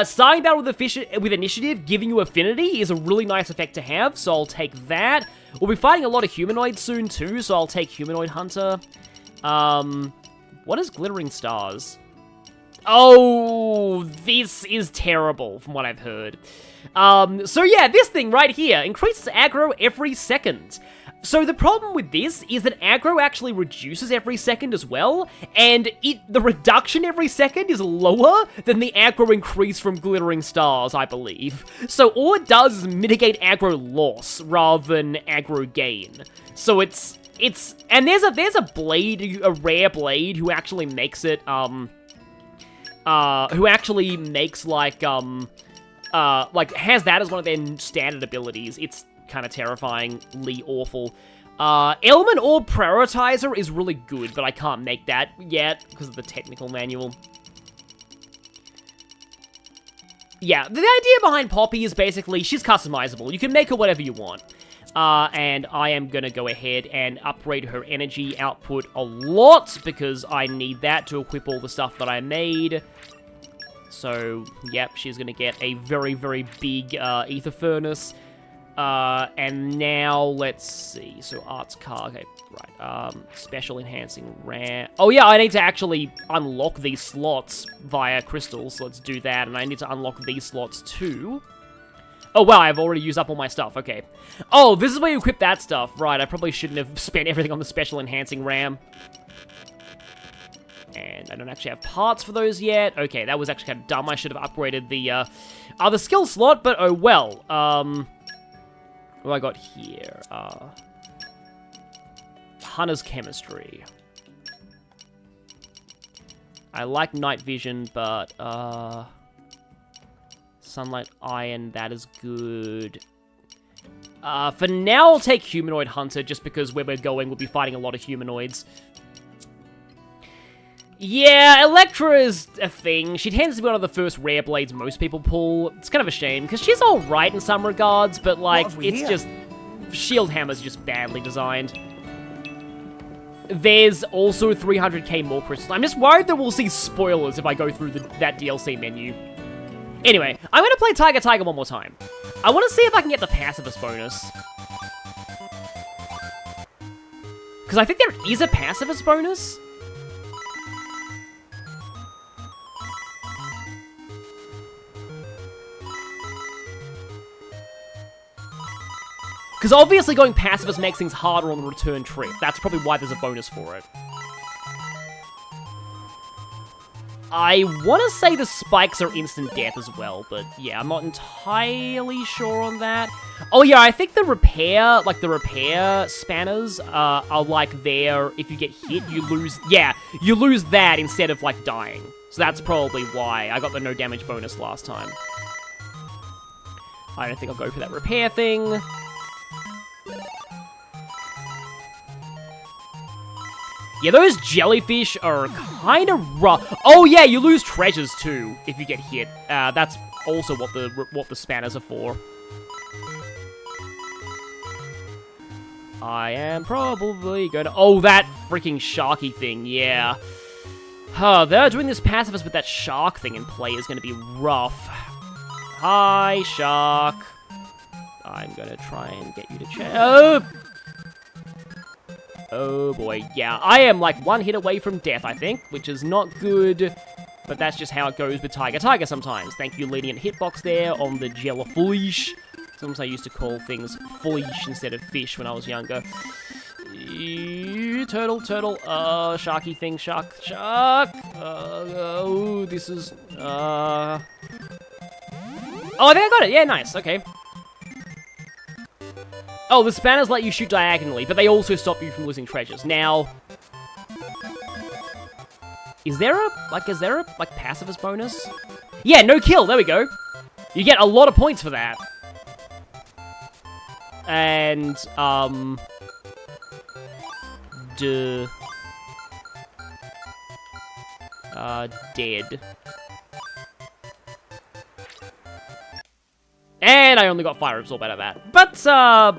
Starting battle with Initiative, giving you Affinity is a really nice effect to have, so I'll take that. We'll be fighting a lot of Humanoids soon, too, so I'll take Humanoid Hunter. What is Glittering Stars? Oh, this is terrible, from what I've heard. So yeah, this thing right here increases aggro every second. So the problem with this is that aggro actually reduces every second as well, and the reduction every second is lower than the aggro increase from Glittering Stars, I believe. So all it does is mitigate aggro loss rather than aggro gain. So and there's a blade, a rare blade who actually makes it, who actually makes like has that as one of their standard abilities. It's kind of terrifyingly awful. Element Orb Prioritizer is really good, but I can't make that yet because of the technical manual. Yeah, the idea behind Poppy is basically she's customizable. You can make her whatever you want. And I am gonna go ahead and upgrade her energy output a lot because I need that to equip all the stuff that I made. So, yep, she's gonna get a very, very big Ether Furnace. And now, let's see. So, Arts Card, okay, right. Special Enhancing Rare. Oh, yeah, I need to actually unlock these slots via crystals. So let's do that. And I need to unlock these slots too. Oh, wow, I've already used up all my stuff. Okay. Oh, this is where you equip that stuff. Right, I probably shouldn't have spent everything on the Special Enhancing RAM. And I don't actually have parts for those yet. Okay, that was actually kind of dumb. I should have upgraded the other skill slot, but oh well. What have I got here? Hunter's Chemistry. I like Night Vision, but Sunlight Iron, that is good. For now, I'll take Humanoid Hunter, just because where we're going, we'll be fighting a lot of humanoids. Yeah, Electra is a thing. She tends to be one of the first rare blades most people pull. It's kind of a shame, because she's alright in some regards, but, like, it's just... Shield Hammer's just badly designed. There's also 300k more crystals. I'm just worried that we'll see spoilers if I go through that DLC menu. Anyway, I'm gonna play Tiger Tiger one more time. I want to see if I can get the pacifist bonus. Because I think there is a pacifist bonus. Because obviously going pacifist makes things harder on the return trip. That's probably why there's a bonus for it. I want to say the spikes are instant death as well, but yeah, I'm not entirely sure on that. Oh yeah, I think the repair spanners are like there, if you get hit, you lose, yeah, you lose that instead of like dying. So that's probably why I got the no damage bonus last time. I don't think I'll go for that repair thing. Yeah, those jellyfish are kind of rough. Oh yeah, you lose treasures too if you get hit. That's also what the spanners are for. I am probably gonna... Oh, that freaking sharky thing, yeah. They're doing this pacifist with that shark thing in play is gonna be rough. Hi, shark. I'm gonna try and get you to check. Oh boy, yeah. I am like one hit away from death, I think, which is not good. But that's just how it goes with Tiger sometimes. Thank you, lenient hitbox there on the jellyfish. Sometimes I used to call things fish instead of fish when I was younger. Turtle, sharky thing, shark. Oh, this is, Oh, I think I got it. Yeah, nice. Okay. Oh, the spanners let you shoot diagonally, but they also stop you from losing treasures. Now, is there a pacifist bonus? Yeah, no kill. There we go. You get a lot of points for that. And, dead. And I only got fire absorb out of that.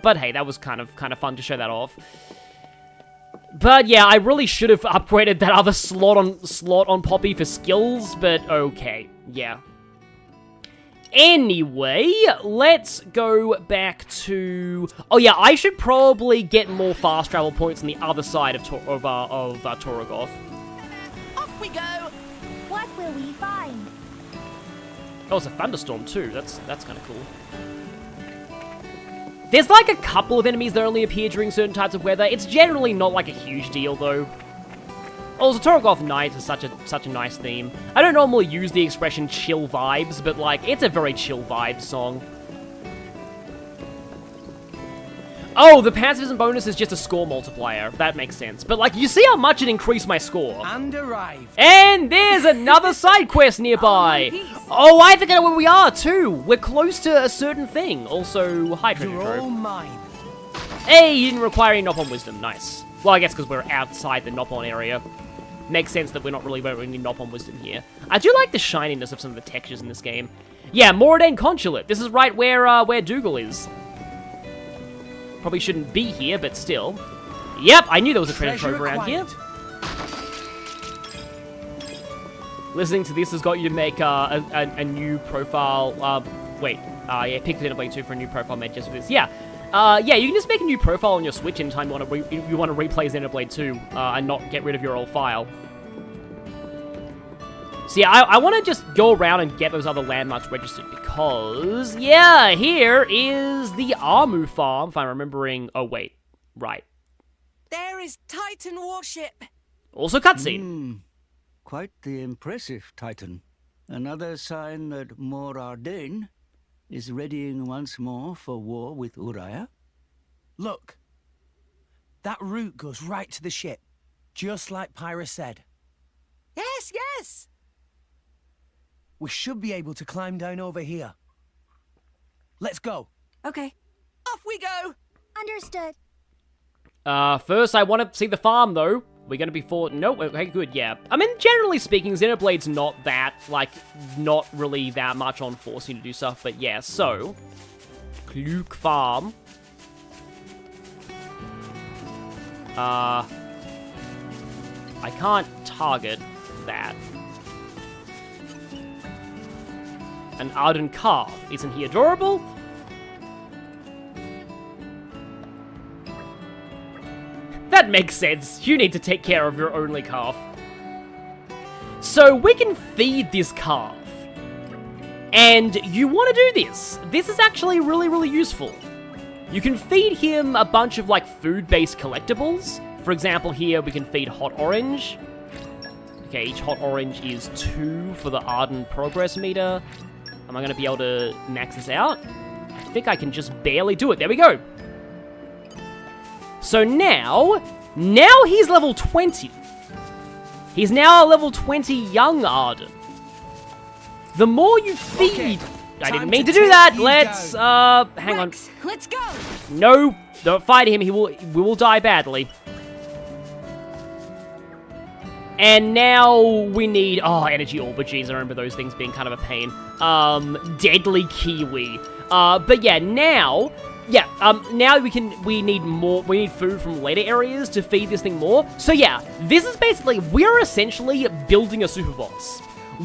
But hey, that was kind of fun to show that off. But yeah, I really should have upgraded that other slot on Poppy for skills, but okay, yeah. Anyway, let's go back to... Oh yeah, I should probably get more fast travel points on the other side of Torgoth. Off we go! What will we find? Oh, it's a thunderstorm too. That's kind of cool. There's like a couple of enemies that only appear during certain types of weather. It's generally not like a huge deal though. Also, Torgoth Night is such a nice theme. I don't normally use the expression chill vibes, but like it's a very chill vibes song. Oh, the pacifism bonus is just a score multiplier. That makes sense. But like, you see how much it increased my score. And arrived. And there's another side quest nearby. Oh, I think I know where we are too. We're close to a certain thing. Also, hi, treasure You're all trove. mine. Hey, you didn't require any Nopon wisdom. Nice. Well, I guess because we're outside the Nopon area. Makes sense that we're not really wearing any Nopon wisdom here. I do like the shininess of some of the textures in this game. Yeah, Moradane Consulate. This is right where Dougal is. Probably shouldn't be here, but still. Yep, I knew there was a treasure trove around here. Listening to this has got you to make a new profile. Yeah, pick Xenoblade 2 for a new profile made just for this. Yeah. Yeah, you can just make a new profile on your Switch anytime you want to replay Xenoblade 2 and not get rid of your old file. So yeah, I want to just go around and get those other landmarks registered because, yeah, here is the Armu farm, if I'm remembering. Oh, wait. Right. There is Titan warship. Also cutscene. Quite the impressive Titan. Another sign that Moradane is readying once more for war with Uraya. Look. That route goes right to the ship, just like Pyra said. Yes, yes. We should be able to climb down over here. Let's go. Okay. Off we go. Understood. First I want to see the farm, though. We're going to be Nope, okay, good, yeah. I mean, generally speaking, Xenoblade's not that, like, not really that much on forcing you to do stuff, but yeah, so... Kluk Farm. I can't target that. An Arden Calf. Isn't he adorable? That makes sense. You need to take care of your only calf. So we can feed this calf. And you want to do this. This is actually really, really useful. You can feed him a bunch of like food-based collectibles. For example, here we can feed hot orange. Okay, each hot orange is 2 for the Arden progress meter. Am I going to be able to max this out? I think I can just barely do it. There we go. So now he's level 20. He's now a level 20 young Arden. The more you feed... Okay. I didn't mean to do that. Let's, hang on. Let's go. No, don't fight him. We will die badly. And now we need... Oh, energy aubergines. I remember those things being kind of a pain. Deadly kiwi. But yeah, now yeah, now we need food from later areas to feed this thing more. So yeah, this is basically, we're essentially building a super boss.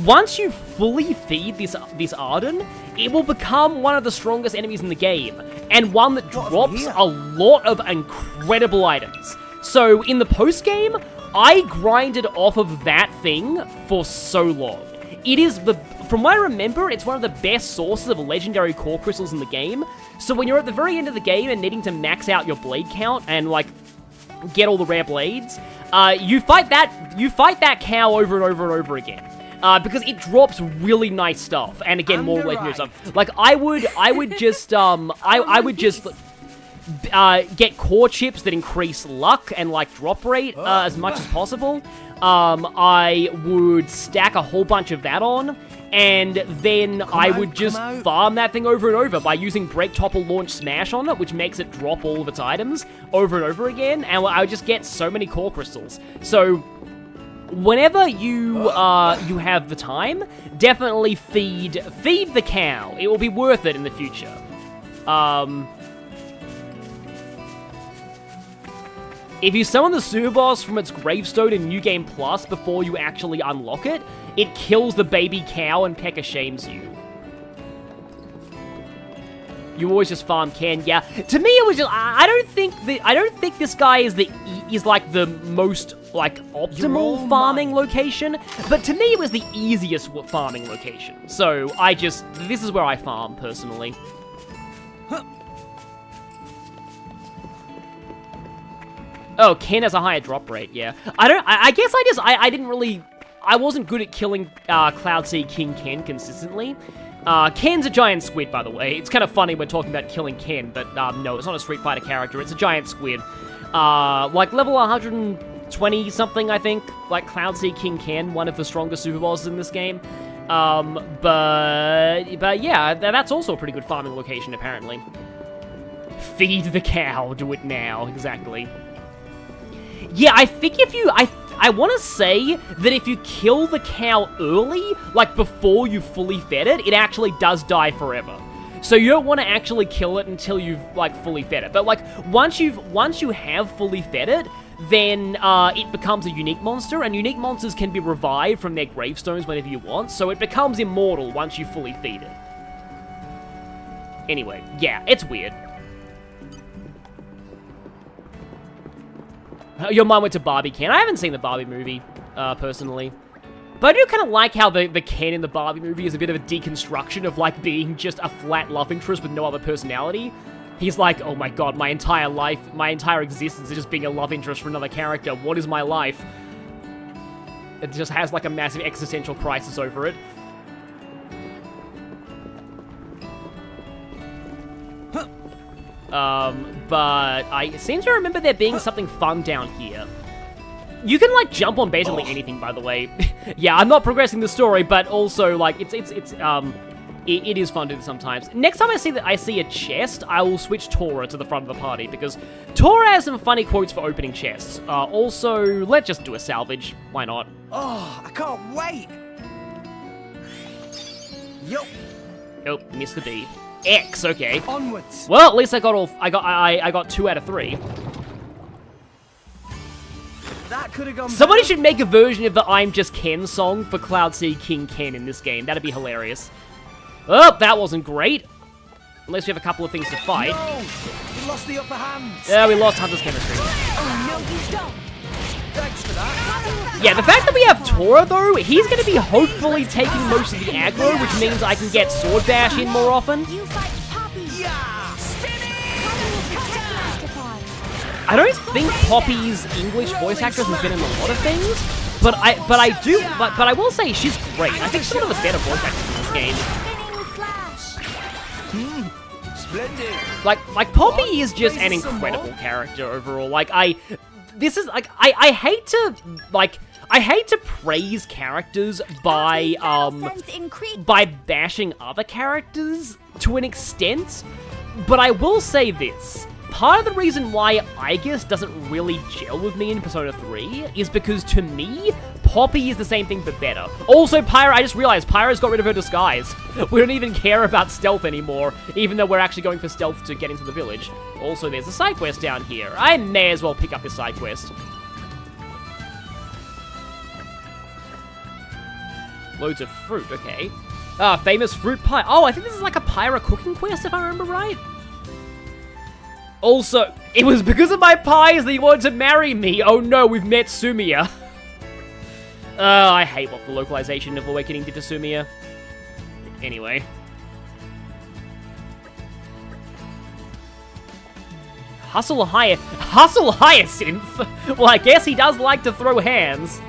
Once you fully feed this Arden, it will become one of the strongest enemies in the game, and one that drops a lot of incredible items. So in the post-game, I grinded off of that thing for so long. It is from what I remember, it's one of the best sources of legendary core crystals in the game. So when you're at the very end of the game and needing to max out your blade count and like get all the rare blades, you fight that cow over and over and over again. Because it drops really nice stuff, and again, more legendary stuff. Like, I would just get core chips that increase luck and, like, drop rate, as much as possible. I would stack a whole bunch of that on, and then I would just farm that thing over and over by using Break, Topple, Launch, Smash on it, which makes it drop all of its items over and over again, and I would just get so many core crystals. So whenever you have the time, definitely feed the cow. It will be worth it in the future. If you summon the super boss from its gravestone in New Game Plus before you actually unlock it, it kills the baby cow and Pekka shames you. You always just farm Ken. Yeah, to me it was just I don't think this guy is like the most like optimal farming location, but to me it was the easiest farming location. So this is where I farm personally. Oh, Ken has a higher drop rate. Yeah, I guess I wasn't good at killing Cloud Sea King Ken consistently. Ken's a giant squid, by the way. It's kind of funny we're talking about killing Ken, but no, it's not a Street Fighter character. It's a giant squid. Like level 120 something, I think. Like Cloud Sea King Ken, one of the strongest super bosses in this game. But yeah, that's also a pretty good farming location apparently. Feed the cow. Do it now. Exactly. Yeah, I think I want to say that if you kill the cow early, like before you fully fed it, it actually does die forever. So you don't want to actually kill it until you've like fully fed it. But like once you have fully fed it, then it becomes a unique monster, and unique monsters can be revived from their gravestones whenever you want. So it becomes immortal once you fully feed it. Anyway, yeah, it's weird. Your mind went to Barbie Ken. I haven't seen the Barbie movie, personally. But I do kind of like how the Ken in the Barbie movie is a bit of a deconstruction of, like, being just a flat love interest with no other personality. He's like, oh my god, my entire life, my entire existence is just being a love interest for another character. What is my life? It just has, like, a massive existential crisis over it. But I seem to remember there being something fun down here. You can, like, jump on basically anything, by the way. Yeah, I'm not progressing the story, but also, like, it is fun to do sometimes. Next time I see a chest, I will switch Tora to the front of the party, because Tora has some funny quotes for opening chests. Also, let's just do a salvage. Why not? Oh, I can't wait! Yup. Oh, missed the B. X, okay. Onwards. Well, at least I got 2 out of 3. That could have gone Somebody better. should make a version of the I'm Just Ken song for Cloud Sea King Ken in this game. That'd be hilarious. Oh, that wasn't great. Unless we have a couple of things to fight. No! We lost the upper hand. Yeah, we lost Hunter's chemistry. Oh, no, you don't. Thanks for that. Yeah, the fact that we have Tora, though, he's going to be hopefully taking most of the aggro, which means I can get Sword Bash in more often. You fight Poppy. Yeah! I don't think Poppy's English voice actress has been in a lot of things, but I will say she's great. I think she's one of the better voice actors in this game. Splendid. Like Poppy is just an incredible character overall. Like I hate to praise characters by bashing other characters to an extent, but I will say this. part of the reason why Aegis doesn't really gel with me in Persona 3 is because, to me, Poppy is the same thing but better. Also, Pyra, I just realized Pyra's got rid of her disguise. We don't even care about stealth anymore, even though we're actually going for stealth to get into the village. Also, there's a side quest down here. I may as well pick up this side quest. Loads of fruit, okay. Famous fruit pie. Oh, I think this is like a Pyra cooking quest, if I remember right. Also, it was because of my pies that he wanted to marry me. Oh no, we've met Sumia. I hate what the localization of Awakening did to Sumia. Anyway. Hustle Hyacinth? Well, I guess he does like to throw hands.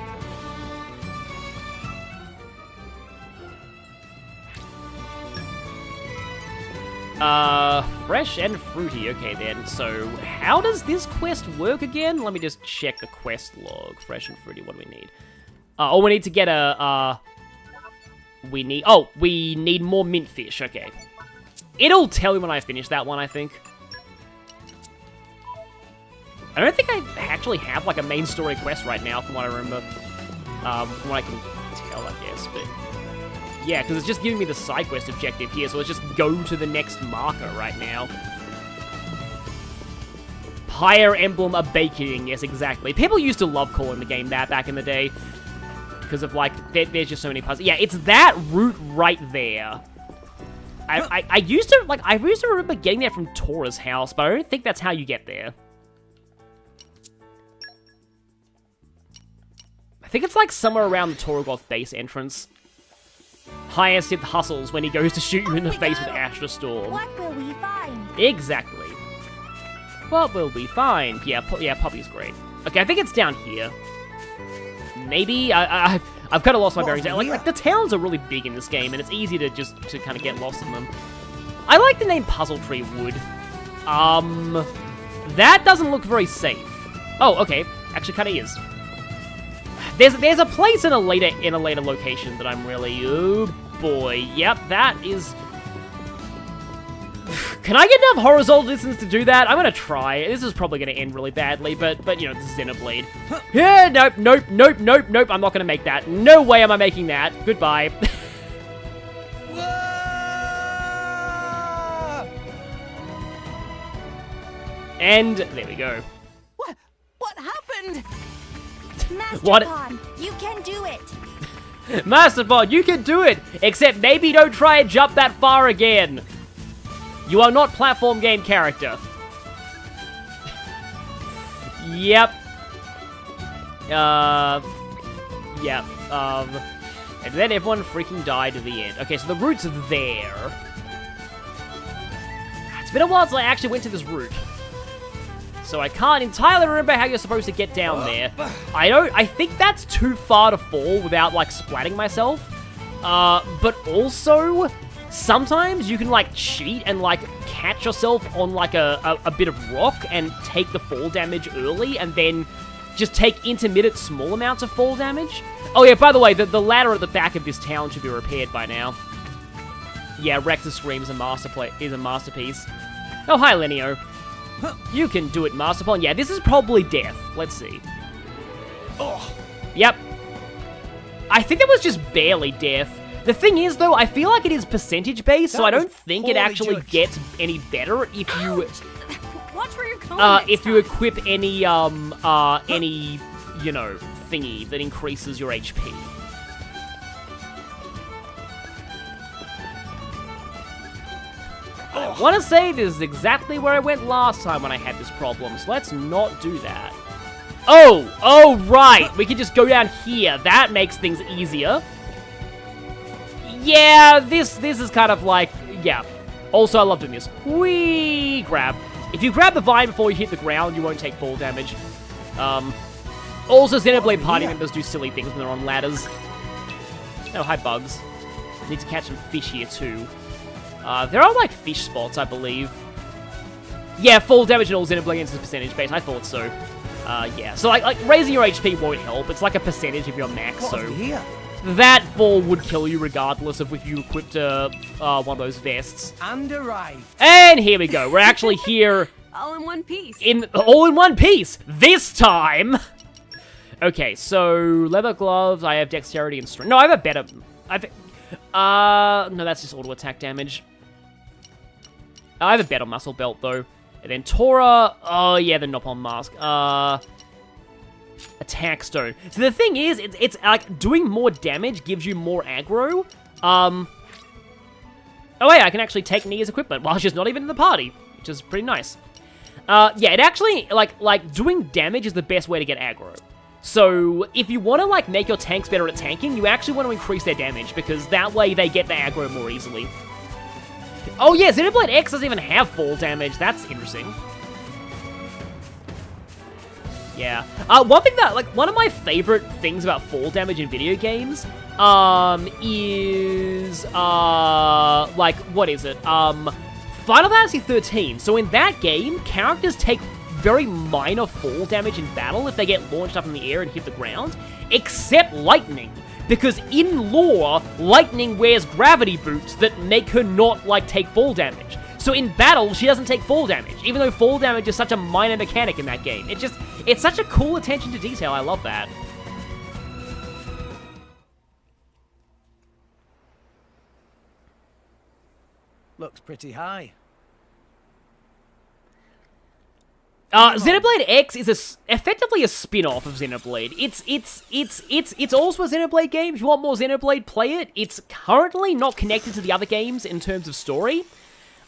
Fresh and fruity. Okay, then. So, how does this quest work again? Let me just check the quest log. Fresh and fruity, what do we need? We need to get we need more mint fish. Okay. It'll tell me when I finish that one, I think. I don't think I actually have, like, a main story quest right now, from what I remember. From what I can tell, I guess, but... Yeah, because it's just giving me the side quest objective here, so let's just go to the next marker right now. Pyre Emblem Awakening, yes, exactly. People used to love calling the game that back in the day. Because of, like, there's just so many puzzles. Yeah, it's that route right there. I used to remember getting there from Tora's house, but I don't think that's how you get there. I think it's, like, somewhere around the Torgoth base entrance. Hyacinth hustles when he goes to shoot you in the face with Astra Storm. What will we find? Exactly. What will we find? Yeah, Poppy's great. Okay, I think it's down here. Maybe? I've kind of lost my bearings. Like, the towns are really big in this game, and it's easy to just kind of get lost in them. I like the name Puzzle Tree Wood. That doesn't look very safe. Oh, okay. Actually, kind of is. There's a place in a later location that I'm really... Oh, boy. Yep, that is... Can I get enough horizontal distance to do that? I'm gonna try. This is probably gonna end really badly, but you know, this is Xenoblade. Yeah, nope. I'm not gonna make that. No way am I making that. Goodbye. And there we go. What happened? Master What? Pawn, you can do it. Master Pod, you can do it! Except maybe don't try and jump that far again. You are not platform game character. Yep. Yep. And then everyone freaking died at the end. Okay, so the route's there. It's been a while since I actually went to this route. So I can't entirely remember how you're supposed to get down there. I think that's too far to fall without, like, splatting myself. But also, sometimes you can, like, cheat and, like, catch yourself on, like, a bit of rock and take the fall damage early and then just take intermittent small amounts of fall damage. Oh, yeah, by the way, the ladder at the back of this town should be repaired by now. Yeah, Rex's Scream is a masterpiece. Oh, hi, Lenio. You can do it, Master Pawn. Yeah, this is probably death. Let's see. Oh, yep. I think that was just barely death. The thing is, though, I feel like it is percentage-based, so I don't think it actually gets any better if you... Watch where you're going if you equip any, you know, thingy that increases your HP. I want to say this is exactly where I went last time when I had this problem, so let's not do that. Oh, right, we can just go down here. That makes things easier. Yeah, this is kind of like, yeah. Also, I love doing this. Whee! Grab. If you grab the vine before you hit the ground, you won't take fall damage. Also, Xenoblade party members do silly things when they're on ladders. Oh, hi, bugs. Need to catch some fish here, too. There are, like, fish spots, I believe. Yeah, fall damage and all Xenoblade games is percentage based. I thought so. Yeah. So, like raising your HP won't help. It's like a percentage of your max, so... That fall would kill you regardless of if you equipped one of those vests. And arrived. And here we go. We're actually here All in one piece. All in one piece! This time! Okay, so leather gloves, I have dexterity and strength. No, I have a better... no, that's just auto attack damage. I have a better muscle belt, though. And then Tora, oh yeah, the Nopon mask. Attack stone. So the thing is, it's like, doing more damage gives you more aggro. Oh yeah, I can actually take Nia's equipment while she's not even in the party, which is pretty nice. Yeah, it actually, like, doing damage is the best way to get aggro. So, if you want to, like, make your tanks better at tanking, you actually want to increase their damage, because that way they get the aggro more easily. Oh yeah, Xenoblade X doesn't even have fall damage. That's interesting. Yeah. One thing that, like, one of my favorite things about fall damage in video games, is, like, what is it? Final Fantasy 13. So in that game, characters take very minor fall damage in battle if they get launched up in the air and hit the ground, except Lightning. Because in lore, Lightning wears gravity boots that make her not, like, take fall damage. So in battle, she doesn't take fall damage, even though fall damage is such a minor mechanic in that game. It's such a cool attention to detail, I love that. Looks pretty high. Xenoblade X is effectively a spin-off of Xenoblade. It's also a Xenoblade game. If you want more Xenoblade, play it. It's currently not connected to the other games in terms of story.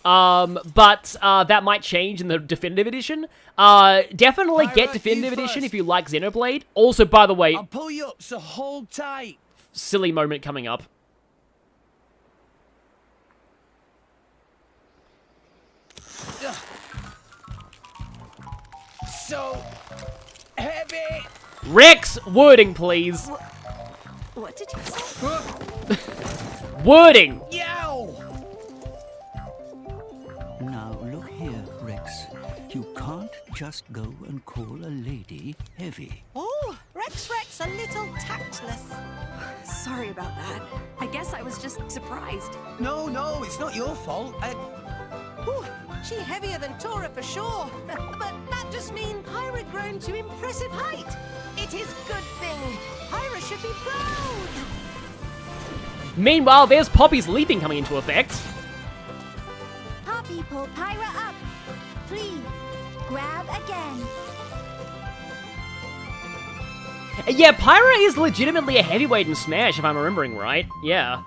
But that might change in the Definitive Edition. Definitely get Definitive Edition if you like Xenoblade. Also, by the way... I'll pull you up, so hold tight. Silly moment coming up. So heavy. Rex, wording, please. What did you say? Wording. Yow! Now, look here, Rex. You can't just go and call a lady heavy. Oh, Rex, a little tactless. Sorry about that. I guess I was just surprised. No, it's not your fault. Ooh, she heavier than Tora for sure. But that just means Pyra grown to impressive height. It is good thing. Pyra should be proud. Meanwhile, there's Poppy's leaping coming into effect. Poppy, pull Pyra up. Please, grab again. Yeah, Pyra is legitimately a heavyweight in Smash, if I'm remembering right. Yeah.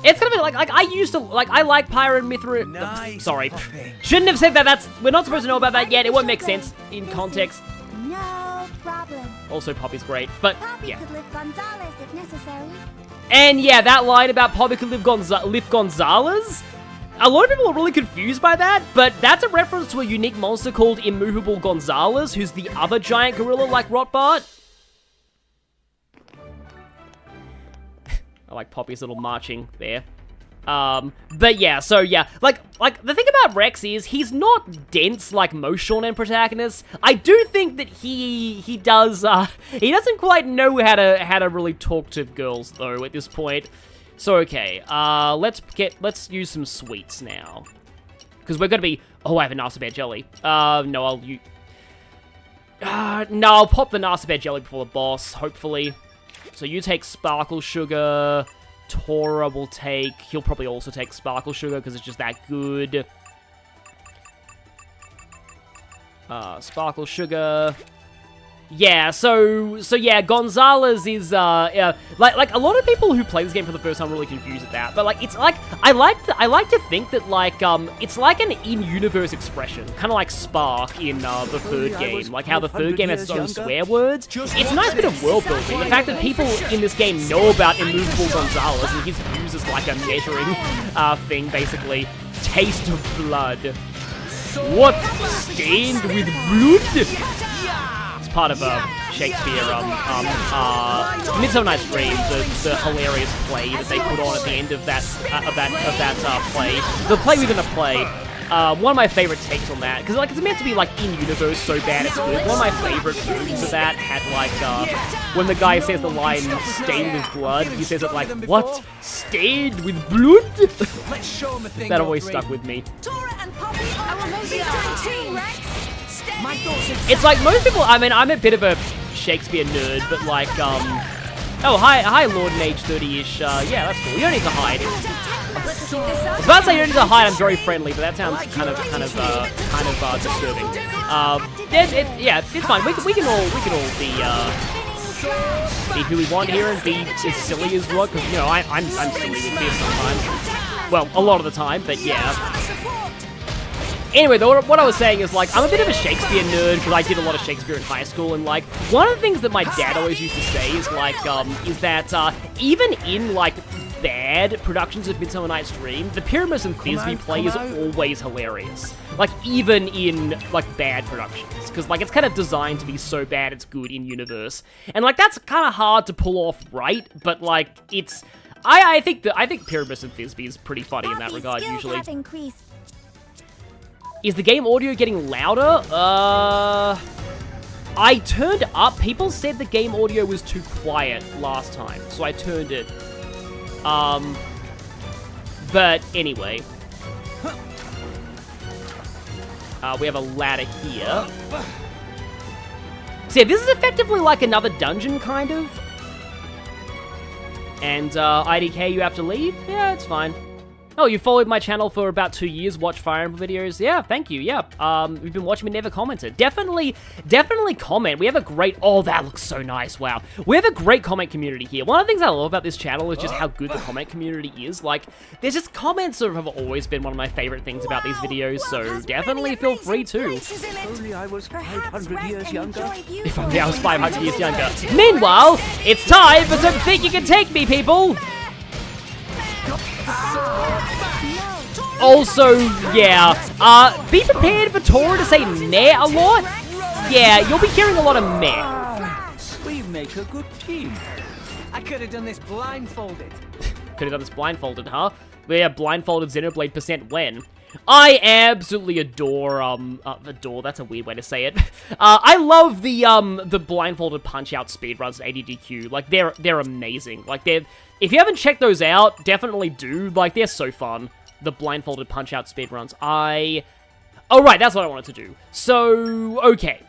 It's gonna be like I used to, like, I like Pyra and Mithra. Nice, sorry. Poppy. Shouldn't have said that. We're not supposed to know about that yet. It won't make sense in context. No problem. Also, Poppy's great, but Poppy yeah. could lift Gonzalez if necessary. And yeah, that line about Poppy could lift Gonzalez, a lot of people are really confused by that, but that's a reference to a unique monster called Immovable Gonzalez, who's the other giant gorilla like Rotbart. I like Poppy's little marching there. But yeah, so yeah, like the thing about Rex is he's not dense like most shonen protagonists. I do think that he doesn't quite know how to really talk to girls though at this point. So okay, let's use some sweets now, because we're gonna be. Oh, I have a Nasa Bear jelly. No, I'll pop the Nasa Bear jelly before the boss, hopefully. So you take Sparkle Sugar. Tora will take... He'll probably also take Sparkle Sugar because it's just that good. Sparkle Sugar. Yeah, so yeah, Gonzalez is, yeah, like a lot of people who play this game for the first time are really confused at that, but like, it's like, I like to think that like, it's like an in-universe expression, kind of like Spark in, the third game, like how the third game has its own swear words. It's a nice bit of world building, the fact that people in this game know about Immovable Gonzalez, and he's used as like a measuring, thing, basically. Taste of blood. What? Stained with blood? Part of Shakespeare, Midsummer Night's Dream, the hilarious play that they put on at the end of that play. The play within a play. One of my favorite takes on that, because like it's meant to be like in-universe so bad it's good. One of my favorite versions of that had like when the guy says the line "stained with blood," he says it like, "What? Stained with blood?" Let's show him a thing That or always three. stuck with me. Tora and Poppy are amazing too, Rex. My thoughts are It's like most people. I mean, I'm a bit of a Shakespeare nerd, but like oh hi Lord and age 30-ish. Yeah, that's cool. You don't need to hide. I was about to say you don't need to hide. I'm very friendly, but that sounds kind of disturbing. Yeah, it's fine. We can all be who we want here and be as silly as we want, because you know I'm silly with this sometimes. Well, a lot of the time, but yeah. Anyway, though, what I was saying is, like, I'm a bit of a Shakespeare nerd, because I did a lot of Shakespeare in high school, and, like, one of the things that my dad always used to say is, like, is that, even in, like, bad productions of Midsummer Night's Dream, the Pyramus and Thisbe play is always hilarious. Like, even in, like, bad productions. Because, like, it's kind of designed to be so bad it's good in-universe. And, like, that's kind of hard to pull off right, but, like, it's... I think Pyramus and Thisbe is pretty funny in that regard, usually. Is the game audio getting louder? I turned up. People said the game audio was too quiet last time, so I turned it. But anyway. We have a ladder here. So yeah, this is effectively like another dungeon, kind of. And, IDK, you have to leave? Yeah, it's fine. Oh, you followed my channel for about 2 years, watch Fire Emblem videos. Yeah, thank you, yeah. We've been watching but never commented. Definitely comment. We have a great... Oh, that looks so nice, wow. We have a great comment community here. One of the things I love about this channel is just how good the comment community is. Like, there's just comments that have always been one of my favorite things about these videos, so definitely feel free to. If only I was 500 years younger. If only I was 500 years younger. Meanwhile, it's time for some Think You Can Take Me, people! Also, yeah, be prepared for Tora to say meh a lot. Yeah, you'll be hearing a lot of meh. We make a good team. I could have done this blindfolded. Could have done this blindfolded, huh? Yeah, blindfolded Xenoblade percent when. I absolutely adore, adore, that's a weird way to say it. I love the blindfolded punch-out speedruns at ADDQ. Like, they're amazing. Like, if you haven't checked those out, definitely do. Like, they're so fun. The blindfolded punch-out speedruns. Oh, right, that's what I wanted to do. So, okay.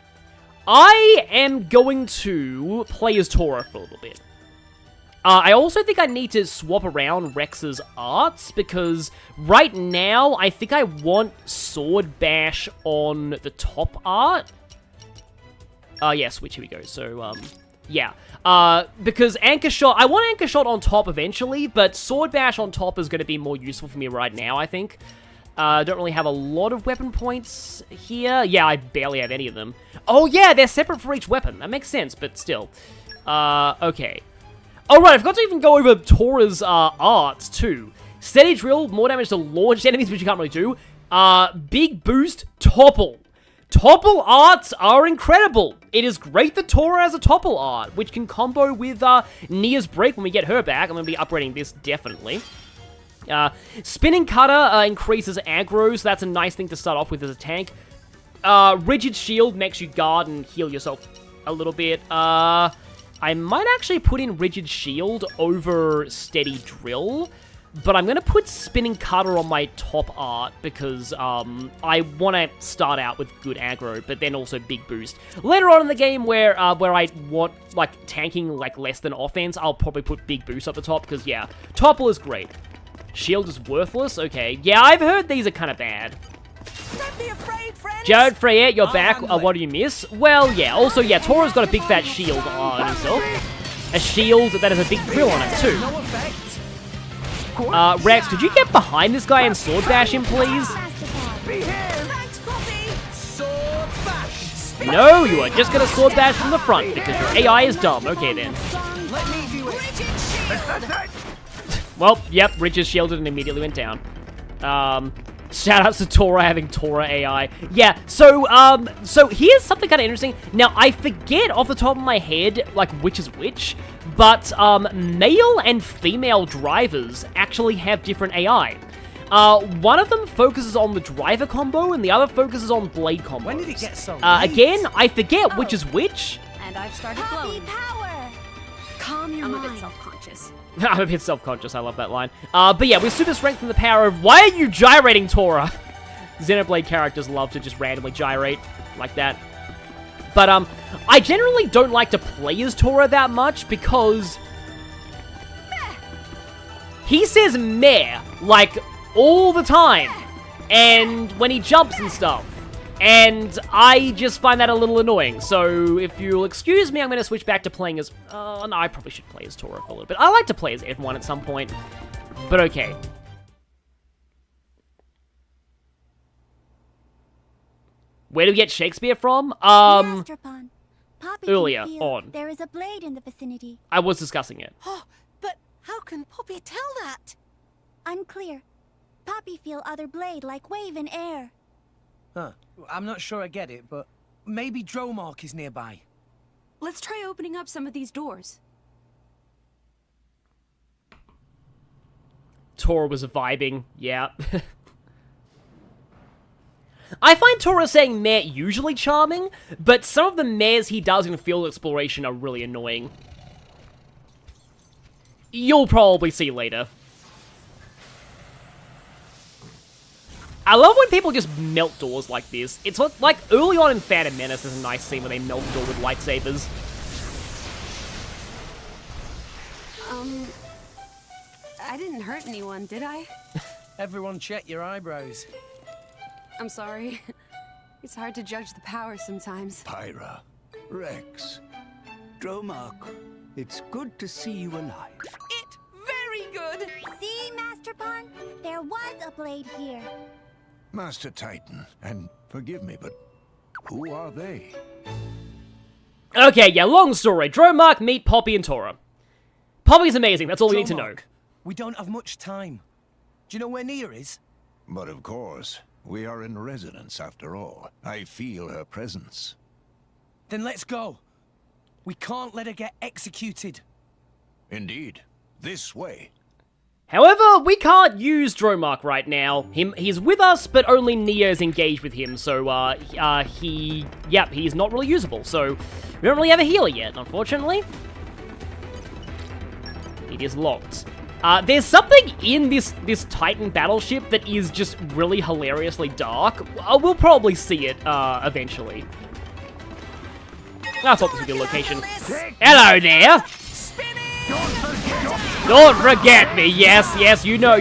I am going to play as Tora for a little bit. I also think I need to swap around Rex's arts, because right now, I think I want Sword Bash on the top art. Yeah, switch, here we go. So, yeah. Because Anchor Shot, I want Anchor Shot on top eventually, but Sword Bash on top is going to be more useful for me right now, I think. Don't really have a lot of weapon points here. Yeah, I barely have any of them. Oh yeah, they're separate for each weapon. That makes sense, but still. Okay. Oh right, I forgot to even go over Tora's, arts too. Steady Drill, more damage to launched enemies, which you can't really do. Big Boost, Topple. Topple arts are incredible. It is great that Tora has a Topple art, which can combo with Nia's Break when we get her back. I'm going to be upgrading this, definitely. Spinning Cutter increases aggro, so that's a nice thing to start off with as a tank. Rigid Shield makes you guard and heal yourself a little bit. I might actually put in Rigid Shield over Steady Drill, but I'm going to put Spinning Cutter on my top art because I want to start out with good aggro, but then also big boost. Later on in the game where I want like tanking like less than offense, I'll probably put big boost up the top because yeah, Topple is great. Shield is worthless? Okay. Yeah, I've heard these are kind of bad. Don't be afraid, friends. Jared Freyette, you're back. What do you miss? Well, yeah. Also, yeah, Tora's got a big fat shield on himself. A shield that has a big drill on it, too. Rex, could you get behind this guy and sword bash him, please? Thanks, Poppy. Sword bash. No, you are just gonna sword bash from the front because your AI is dumb. Okay, then. Let me do it. Rigid shield. Well, yep, Richard shielded and immediately went down. Shoutouts to Tora having Tora AI. Yeah, so here's something kind of interesting. Now, I forget off the top of my head, like, which is which, but, male and female drivers actually have different AI. One of them focuses on the driver combo, and the other focuses on blade combos. When did it get so late? Again, I forget which is which. And I've started Poppy glowing. power! Calm your mind. I'm a bit mind. self-conscious. I'm a bit self-conscious, I love that line. But yeah, with super strength and the power of, why are you gyrating, Tora? Xenoblade characters love to just randomly gyrate like that. But, I generally don't like to play as Tora that much because he says meh, like, all the time. And when he jumps and stuff. And I just find that a little annoying. So if you'll excuse me, I'm going to switch back to playing as... no, I probably should play as Tora for a little bit. I like to play as everyone at some point. But okay. Where do we get Shakespeare from? Master Pawn. Poppy earlier can feel on. there is a blade in the vicinity. I was discussing it. Oh, but how can Poppy tell that? Unclear. Poppy feel other blade like wave in air. Huh. I'm not sure I get it, but maybe Dromark is nearby. Let's try opening up some of these doors. Tora was vibing, yeah. I find Tora saying meh usually charming, but some of the mehs he does in field exploration are really annoying. You'll probably see later. I love when people just melt doors like this. It's like early on in Phantom Menace, there's a nice scene where they melt a door with lightsabers. I didn't hurt anyone, did I? Everyone check your eyebrows. I'm sorry. It's hard to judge the power sometimes. Pyra, Rex, Dromark, it's good to see you alive. It very good. See, Master Pawn? There was a blade here. Master Titan, and forgive me, but who are they? Okay, yeah, long story. Dromark, meet Poppy and Tora. Poppy's amazing, that's all we need to know. Dromark, we don't have much time. Do you know where Nia is? But of course, we are in residence after all. I feel her presence. Then let's go. We can't let her get executed. Indeed. This way. However, we can't use Dromark right now. He's with us, but only Nia's engaged with him, so, he's not really usable, so we don't really have a healer yet, unfortunately. It is locked. There's something in this Titan battleship that is just really hilariously dark. We'll probably see it, eventually. I thought this would be a location. Hello there! Don't forget me, yes, you know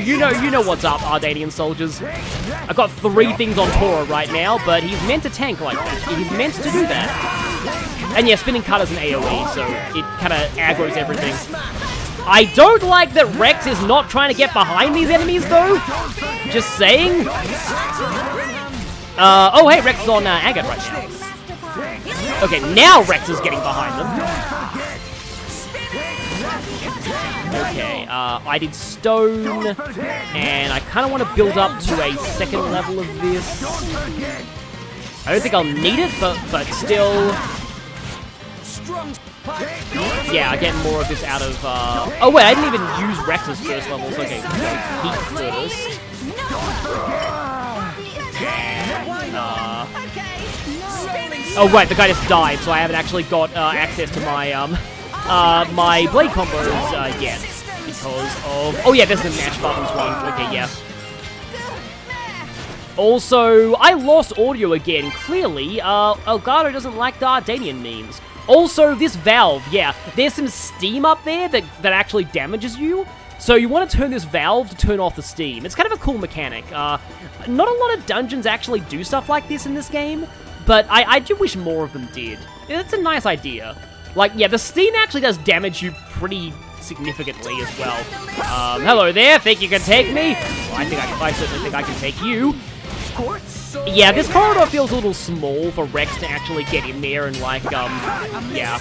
what's up, Ardanian soldiers. I've got 3 things on Tora right now, but he's meant to tank like that. He's meant to do that. And yeah, spinning cut is an AoE, so it kinda aggroes everything. I don't like that Rex is not trying to get behind these enemies, though. Just saying. Oh hey, Rex is on Agate right now. Okay, now Rex is getting behind them. Okay, I did stone, and I kind of want to build up to a 2nd level of this. I don't think I'll need it, but still. Yeah, I get more of this out of, oh wait, I didn't even use Rex's 1st level, so okay, heat first. Oh wait, the guy just died, so I haven't actually got, access to my, my blade combos, yet. Because of... Oh yeah, there's the mash buttons one. Okay, yeah. Also, I lost audio again. Clearly, Elgato doesn't like the Ardanian memes. Also, this valve, yeah. There's some steam up there that actually damages you. So you want to turn this valve to turn off the steam. It's kind of a cool mechanic. Not a lot of dungeons actually do stuff like this in this game. But I do wish more of them did. It's a nice idea. Like, yeah, the steam actually does damage you pretty significantly as well. Hello there, think you can take me? Well, I certainly think I can take you. Yeah, this corridor feels a little small for Rex to actually get in there and, like, yeah.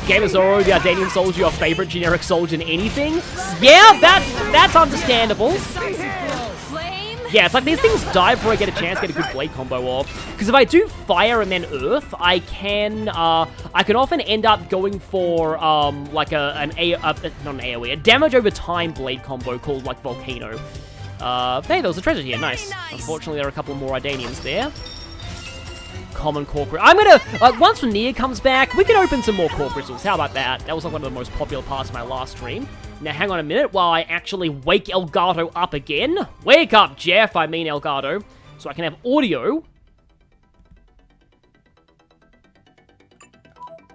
Game of Zorro, the Ardanian soldier, your favorite generic soldier in anything? Yeah, that's understandable. Yeah, it's like these things die before I get a chance to get a good blade combo off. Because if I do fire and then earth, I can often end up going for, like not an AoE, a damage over time blade combo called, like, Volcano. Hey, there was a treasure here. Nice. Unfortunately, there are a couple more Idanians there. Common core crystal. I'm gonna, once Nia comes back, we can open some more core crystals. How about that? That was like one of the most popular parts of my last stream. Now, hang on a minute while I actually wake Elgato up again. Wake up, Jeff. I mean Elgato. So I can have audio.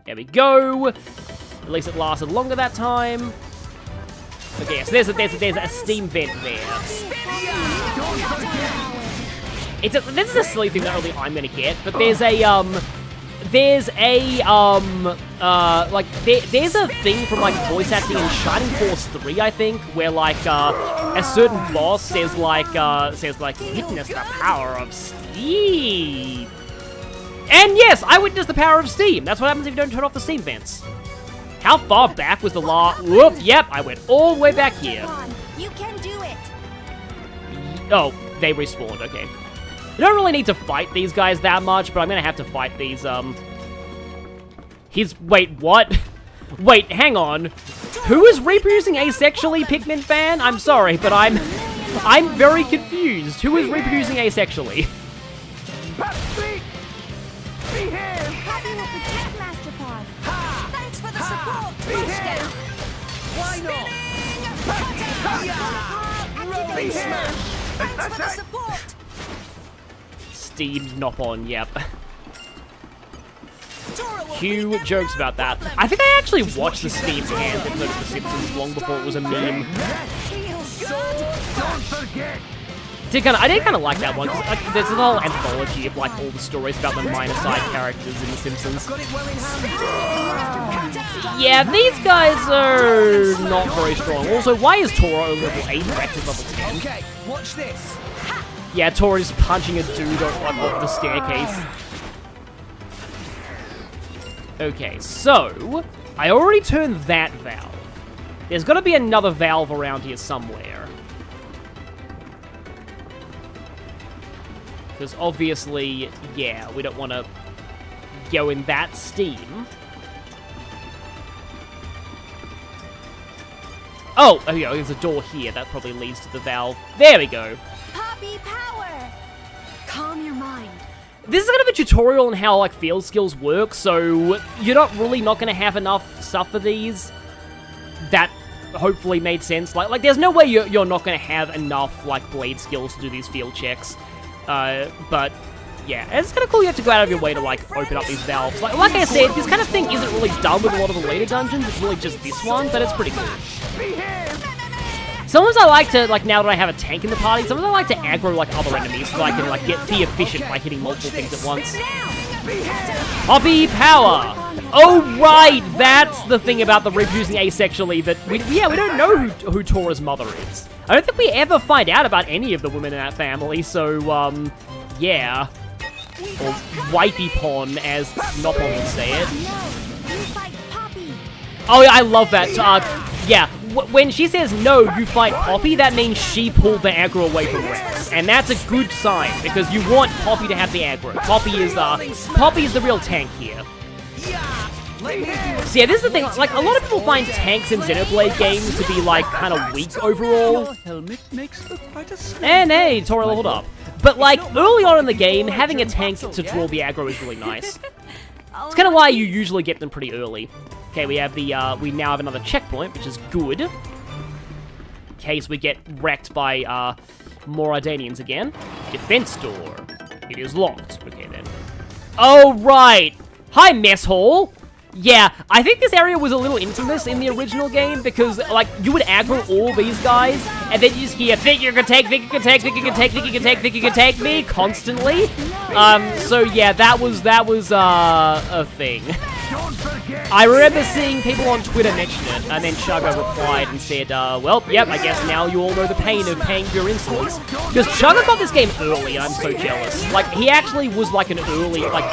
There we go. At least it lasted longer that time. Okay, so there's a steam vent there. This is a silly thing that only I'm gonna get, but there's a there's a thing from like voice acting in Shining Force 3, I think, where like a certain boss says like witness the power of steam. And yes, I witnessed the power of steam. That's what happens if you don't turn off the steam vents. How far back was the Whoop, yep, I went all the way back here. You can do it. Oh, they respawned, okay. You don't really need to fight these guys that much, but I'm gonna have to fight these, wait, what? Wait, hang on. Who is reproducing asexually, Pikmin fan? I'm sorry, but I'm very confused. Who is reproducing asexually? Poppy will protect Master Pod. Thanks for the support, Touchdown. Why not? Rolling smash. Thanks for the support. Steamed Nop-on, yep. Tora will Few beat jokes them about that. now. I think I actually watched the Steamed Hands episode of The Simpsons long before it was a meme. Don't forget. I did kind of like that one, because like, there's a whole anthology of like all the stories about the minor side characters in The Simpsons. Yeah, these guys are not very strong. Also, why is Tora only level 8 or active level 10? Okay, watch this. Yeah, Tora's punching a dude off the staircase. Okay, so I already turned that valve. There's got to be another valve around here somewhere. Because obviously, yeah, we don't want to go in that steam. Oh, there we go. There's a door here. That probably leads to the valve. There we go. Poppy power. Calm your mind. This is kind of a tutorial on how, like, field skills work, so you're not going to have enough stuff for these. That hopefully made sense. Like there's no way you're not going to have enough, like, blade skills to do these field checks. But, yeah, it's kind of cool you have to go out of your way to, like, open up these valves. Like I said, this kind of thing isn't really done with a lot of the later dungeons. It's really just this one, but it's pretty cool. Sometimes I like to, like, now that I have a tank in the party, sometimes I like to aggro, like, other enemies so I can, like, be efficient by hitting multiple things at once. Poppy power! Oh, right! That's the thing about the reproducing asexually that, we don't know who Tora's mother is. I don't think we ever find out about any of the women in that family, so, yeah. Or wifey pon, as Nopon would say it. No, you fight Poppy. Oh, yeah, I love that. Yeah, when she says, no, you fight Poppy, that means she pulled the aggro away from Rex. And that's a good sign, because you want Poppy to have the aggro. Poppy is the real tank here. So yeah, this is the thing, like, a lot of people find tanks in Xenoblade games to be, like, kind of weak overall. Your helmet makes for quite a And hey, Tora leveled up. But, like, early on in the game, having a tank to draw the aggro is really nice. It's kind of why you usually get them pretty early. Okay, we have we now have another checkpoint, which is good. In case we get wrecked by, more Idanians again. Defense door. It is locked. Okay, then. Oh, right! Hi, mess hall! Yeah, I think this area was a little infamous in the original game because, like, you would aggro all these guys, and then you just hear, think you can take, think you can take, think you can take, think you can take, think you can take me, constantly. So yeah, that was a thing. I remember seeing people on Twitter mention it, and then Chugga replied and said, well, yep, I guess now you all know the pain of paying for your insolence. Because Chugga got this game early, and I'm so jealous. Like, he actually was, like, an early, like,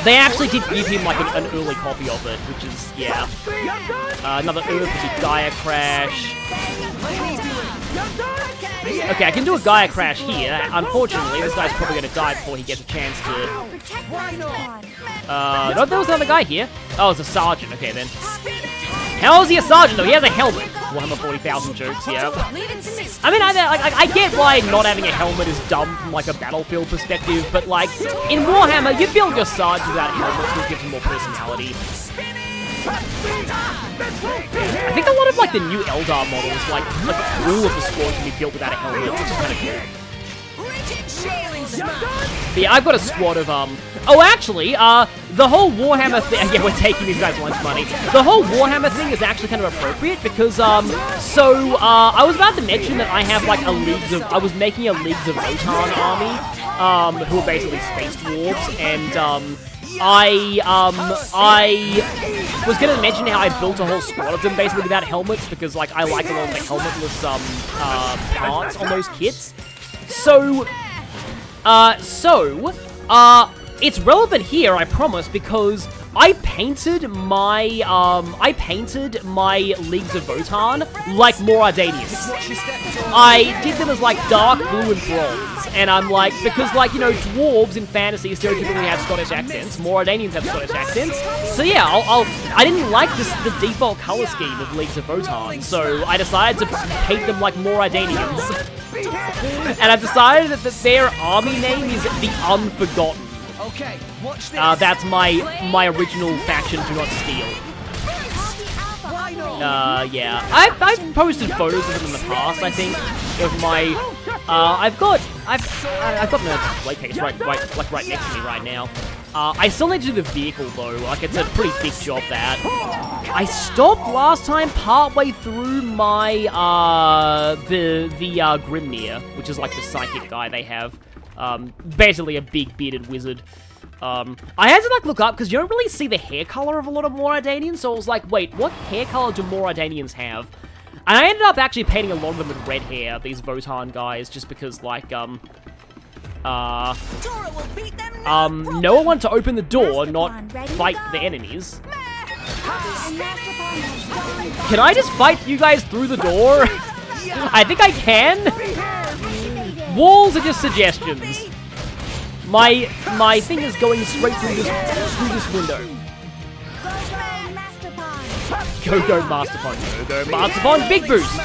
they actually did give him, like, an early copy of it, which is, yeah. Another Earth would be Gaia Crash. Okay, I can do a Gaia Crash here. Unfortunately, this guy's probably gonna die before he gets a chance to... Protect Master Pod. no, there was another guy here. Oh, it's a sergeant. Okay, then. How's he a sergeant though? He has a helmet. Warhammer 40,000 jokes, yeah. I mean, I get why not having a helmet is dumb from like a battlefield perspective, but like in Warhammer, you build your sergeant without a helmet, which gives them more personality. I think a lot of like the new Eldar models, like all of the squad can be built without a helmet, which is kind of cool. But yeah, I've got a squad of oh, actually, the whole Warhammer thing. Yeah, we're taking these guys' lunch money. The whole Warhammer thing is actually kind of appropriate because I was about to mention that I have like I was making a Leagues of Votan army, who are basically space dwarves, and I was gonna mention how I built a whole squad of them basically without helmets because like I like a lot of the helmetless parts on those kits. So it's relevant here, I promise, because I painted my Leagues of Votan like Moradanians. I did them as like dark blue and bronze, and I'm like, because like, you know, dwarves in fantasy stereotypically have Scottish accents, Moradanians have Scottish accents, so yeah, I didn't like the default color scheme of Leagues of Votan, so I decided to paint them like Moradanians. And I've decided that their army name is the Unforgotten. Okay, watch this. That's my original faction, Do Not Steal. Yeah. I've posted photos of them in the past, I think, of my, I've got the display case right next to me right now. I still need to do the vehicle though, like it's a pretty big job that. I stopped last time partway through my, the Grimnir, which is like the psychic guy they have. Basically a big bearded wizard. I had to like look up, because you don't really see the hair color of a lot of Moradanians, so I was like, wait, what hair color do Moradanians have? And I ended up actually painting a lot of them with red hair, these Votan guys, just because like, Noah wanted to open the door, not fight the enemies. Can I just fight you guys through the door? I think I can. Walls are just suggestions. My thing is going straight through this window. Go Masterpon. Go Masterpon. Big boost.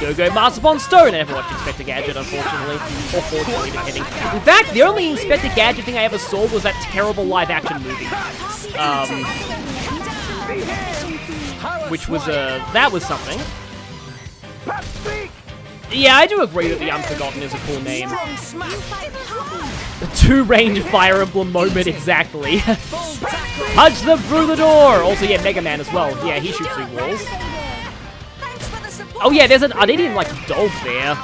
Go Masterpon Stone. I never watched Inspector Gadget, unfortunately. Or fortunately, depending. In fact, the only Inspector Gadget thing I ever saw was that terrible live-action movie. Which was, that was something. Yeah, I do agree that the Unforgotten is a cool name. The two-range Fire Emblem moment, exactly. Punch them through the door! Also, yeah, Mega Man as well. Yeah, he shoots through walls. Oh yeah, there's an Unedian, like, dog there.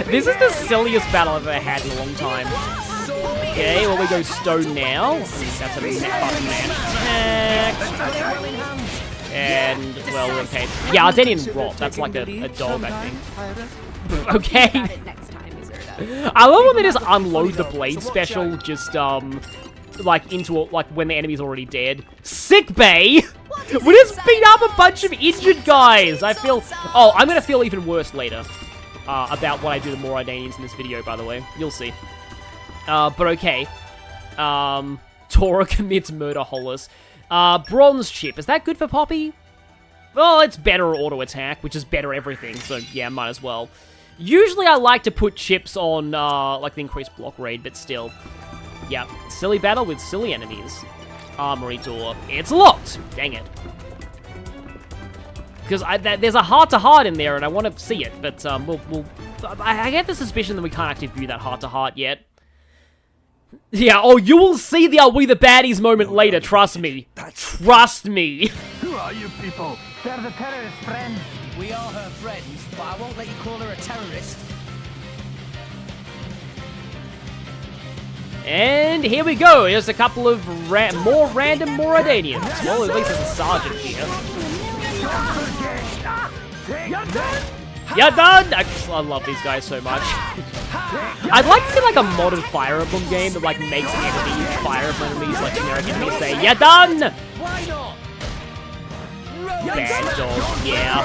This is the silliest battle I've ever had in a long time. Okay, well, we go Stone now. That's a button man attack. And, well, okay. Yeah, Ardenian Rot. That's like a dog, I think. Okay. I love when they just unload the blade special, just, like, like, when the enemy's already dead. Sick Bay! We just beat up a bunch of injured guys! I feel... Oh, I'm gonna feel even worse later. About what I do to more Ardenians in this video, by the way. You'll see. But okay. Tora commits murder Hollis. Bronze chip. Is that good for Poppy? Well, it's better auto attack, which is better everything, so yeah, might as well. Usually I like to put chips on, like the increased block rate, but still. Yeah, silly battle with silly enemies. Armory door. It's locked! Dang it. Because there's a heart-to-heart in there, and I want to see it, but, I get the suspicion that we can't actually view that heart-to-heart yet. Yeah, oh, you will see the We the Baddies moment later, trust me. Trust me. Who are you people? They're the terrorist friends. We are her friends, but I won't let you call her a terrorist. And here we go. Here's a couple of more random Moradanians. Well, at least there's a sergeant here. You're done! I love these guys so much. I'd like to see like a modern Fire Emblem game that like makes enemies, Fire Emblem enemies, like generic enemies say, "You're done!" Why not? Bad dog, yeah.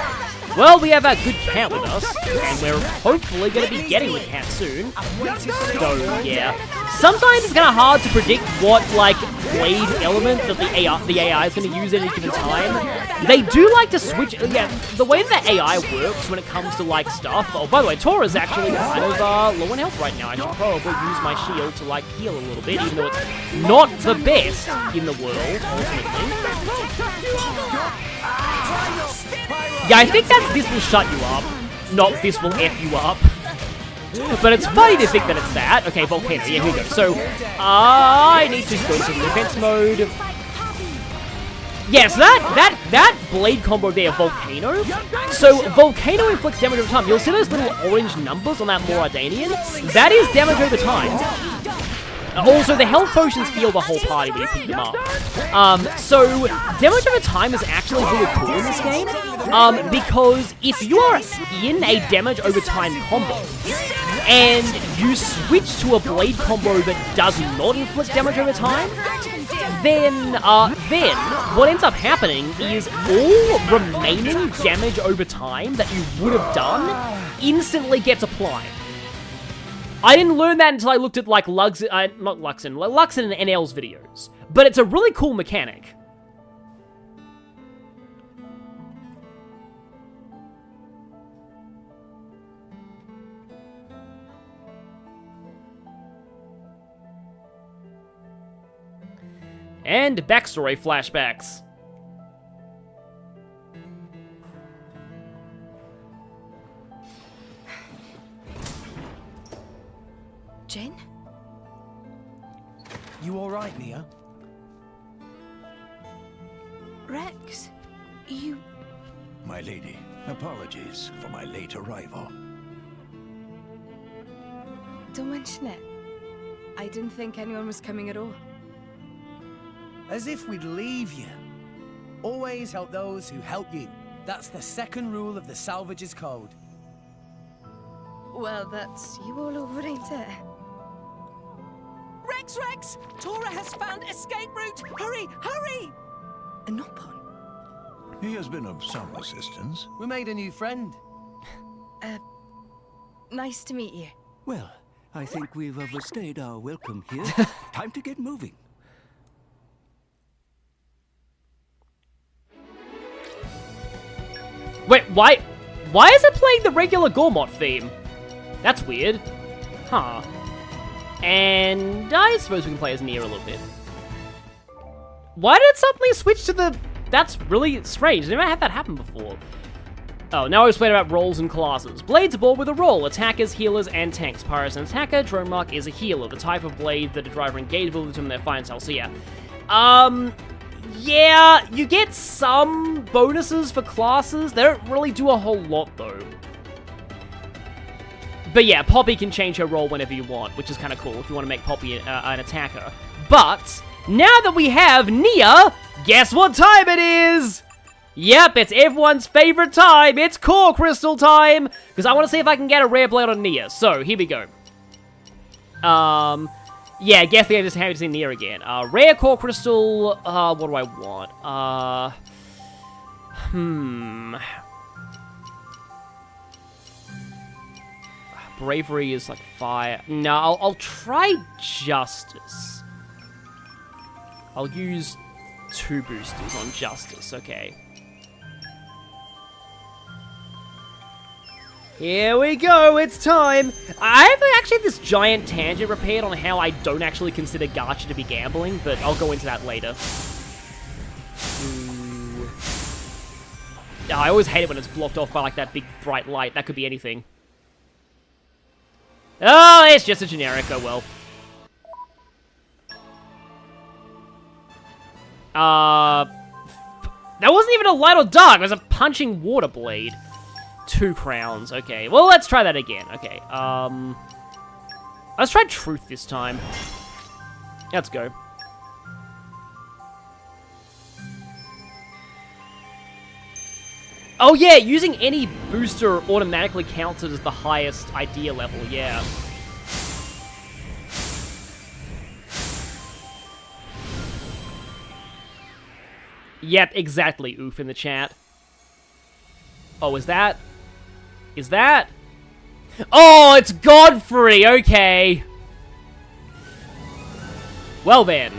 Well, we have our good cat with us, and we're hopefully going to be getting the cat soon. So, yeah. Sometimes it's kind of hard to predict what, like, blade element that the AI is going to use at any given time. They do like to switch, yeah, the way that the AI works when it comes to, like, stuff. Oh, by the way, Tora's actually kind of low on health right now. I should probably use my shield to, like, heal a little bit, even though it's not the best in the world, ultimately. Yeah, I think that's this will shut you up, not this will F you up. But it's funny to think that it's that. Okay, Volcano, yeah, here we go. So, I need to go into defense mode. Yes, that blade combo there, Volcano. So, Volcano inflicts damage over time. You'll see those little orange numbers on that Moradanian. That is damage over time. Also, the health potions heal the whole party when you pick them up. So, damage over time is actually really cool in this game, because if you are in a damage over time combo, and you switch to a blade combo that does not inflict damage over time, then what ends up happening is all remaining damage over time that you would have done instantly gets applied. I didn't learn that until I looked at, like, Luxon and NL's videos. But it's a really cool mechanic. And backstory flashbacks. Jen? You all right, Nia? Rex, you... My lady, apologies for my late arrival. Don't mention it. I didn't think anyone was coming at all. As if we'd leave you. Always help those who help you. That's the second rule of the Salvage's Code. Well, that's you all over, ain't it? Rex! Tora has found escape route! Hurry! Hurry! A Nopon? He has been of some assistance. We made a new friend. Nice to meet you. Well, I think we've overstayed our welcome here. Time to get moving. Wait, why is it playing the regular Gormott theme? That's weird. Huh. And I suppose we can play as Nia a little bit. Why did it suddenly switch to the... That's really strange. I never had that happen before. Oh, now I'll explain about roles and classes. Blades are bought with a role. Attackers, healers, and tanks. Pyro's an attacker. Drone Mark is a healer. The type of blade that a driver engages will determine their fine style. So yeah. Yeah, you get some bonuses for classes. They don't really do a whole lot, though. But yeah, Poppy can change her role whenever you want, which is kind of cool if you want to make Poppy an attacker. But, now that we have Nia, guess what time it is? Yep, it's everyone's favorite time. It's Core Crystal time. Because I want to see if I can get a rare blade on Nia. So, here we go. Yeah, guess the game just happy to see Nia again. Rare Core Crystal, what do I want? Bravery is like fire. No, I'll try Justice. I'll use 2 boosters on Justice, okay. Here we go, it's time! I have actually this giant tangent prepared on how I don't actually consider gacha to be gambling, but I'll go into that later. I always hate it when it's blocked off by like that big bright light. That could be anything. Oh, it's just a generic, oh well. That wasn't even a light or dark, it was a punching water blade. 2 crowns, okay. Well, let's try that again, okay. Let's try truth this time. Let's go. Oh yeah, using any booster automatically counts as the highest idea level, yeah. Yep, exactly, oof in the chat. Oh, is that? Oh, it's Godfrey, okay. Well then.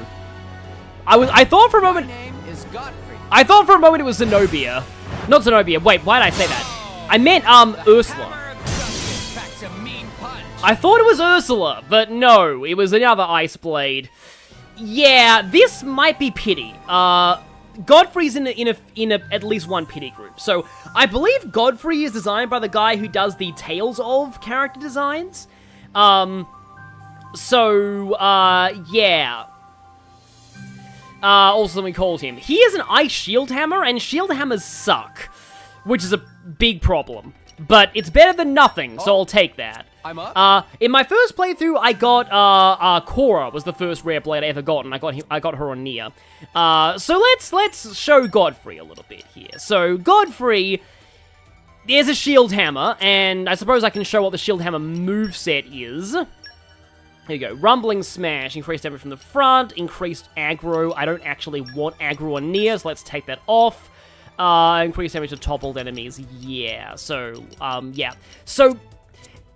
I thought for a moment... My name is Godfrey. I thought for a moment it was Zenobia. Not Zenobia, wait, why did I say that? I meant, Ursula. Hammer of justice packs a mean punch. I thought it was Ursula, but no, it was another Ice Blade. Yeah, this might be pity. Godfrey's in at least one pity group. So, I believe Godfrey is designed by the guy who does the Tales of character designs. Yeah. Also something called him. He has an Ice Shield Hammer, and Shield Hammers suck. Which is a big problem. But it's better than nothing, so I'll take that. I'm up. In my first playthrough, I got, Cora was the first rare blade I ever got, and I got her on Nia. So let's show Godfrey a little bit here. So, Godfrey, there's a Shield Hammer, and I suppose I can show what the Shield Hammer moveset is. Here you go. Rumbling Smash, increased damage from the front, increased aggro. I don't actually want aggro on Nia, so let's take that off. Increased damage to toppled enemies, yeah. So, yeah. So,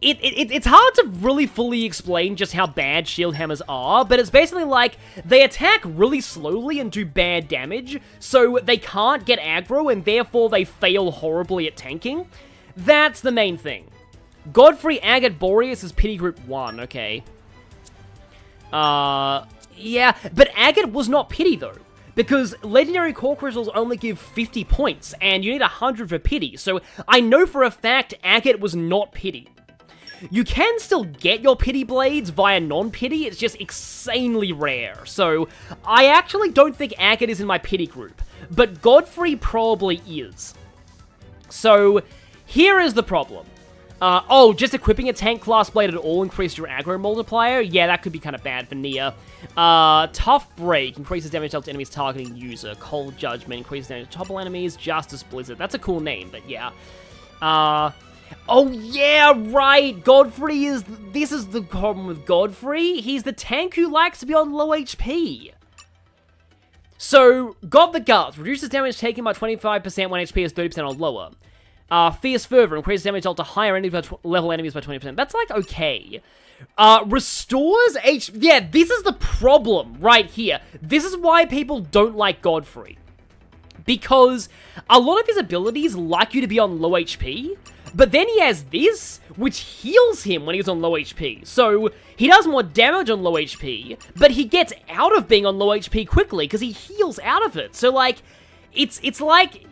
it's hard to really fully explain just how bad shield hammers are, but it's basically like, they attack really slowly and do bad damage, so they can't get aggro, and therefore they fail horribly at tanking. That's the main thing. Godfrey, Agate, Boreas is pity group 1, okay. Yeah, but Agate was not pity, though. Because legendary core crystals only give 50 points, and you need 100 for pity, so I know for a fact Agate was not pity. You can still get your pity blades via non-pity, it's just insanely rare, so I actually don't think Agate is in my pity group, but Godfrey probably is. So, here is the problem. Just equipping a tank class blade at all increased your aggro multiplier? Yeah, that could be kind of bad for Nia. Tough Break increases damage dealt to enemies targeting user. Cold Judgment increases damage to topple enemies. Justice Blizzard. That's a cool name, but yeah. Oh yeah, right! Godfrey is... This is the problem with Godfrey. He's the tank who likes to be on low HP. So, got the Guts. Reduces damage taken by 25% when HP is 30% or lower. Fierce Fervor, increases damage dealt to higher level enemies by 20%. That's, like, okay. Restores HP... Yeah, this is the problem right here. This is why people don't like Godfrey. Because a lot of his abilities like you to be on low HP, but then he has this, which heals him when he's on low HP. So, he does more damage on low HP, but he gets out of being on low HP quickly, because he heals out of it. So, like, it's like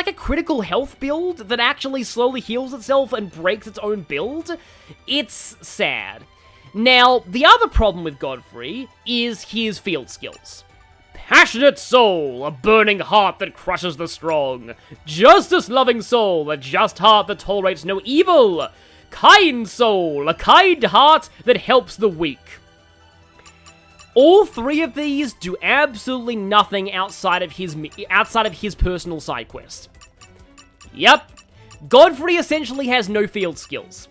a critical health build that actually slowly heals itself and breaks its own build. It's sad. Now, the other problem with Godfrey is his field skills. Passionate Soul, a burning heart that crushes the strong. Justice-loving soul, a just heart that tolerates no evil. Kind Soul, a kind heart that helps the weak. All three of these do absolutely nothing outside of his personal side quest. Yep, Godfrey essentially has no field skills.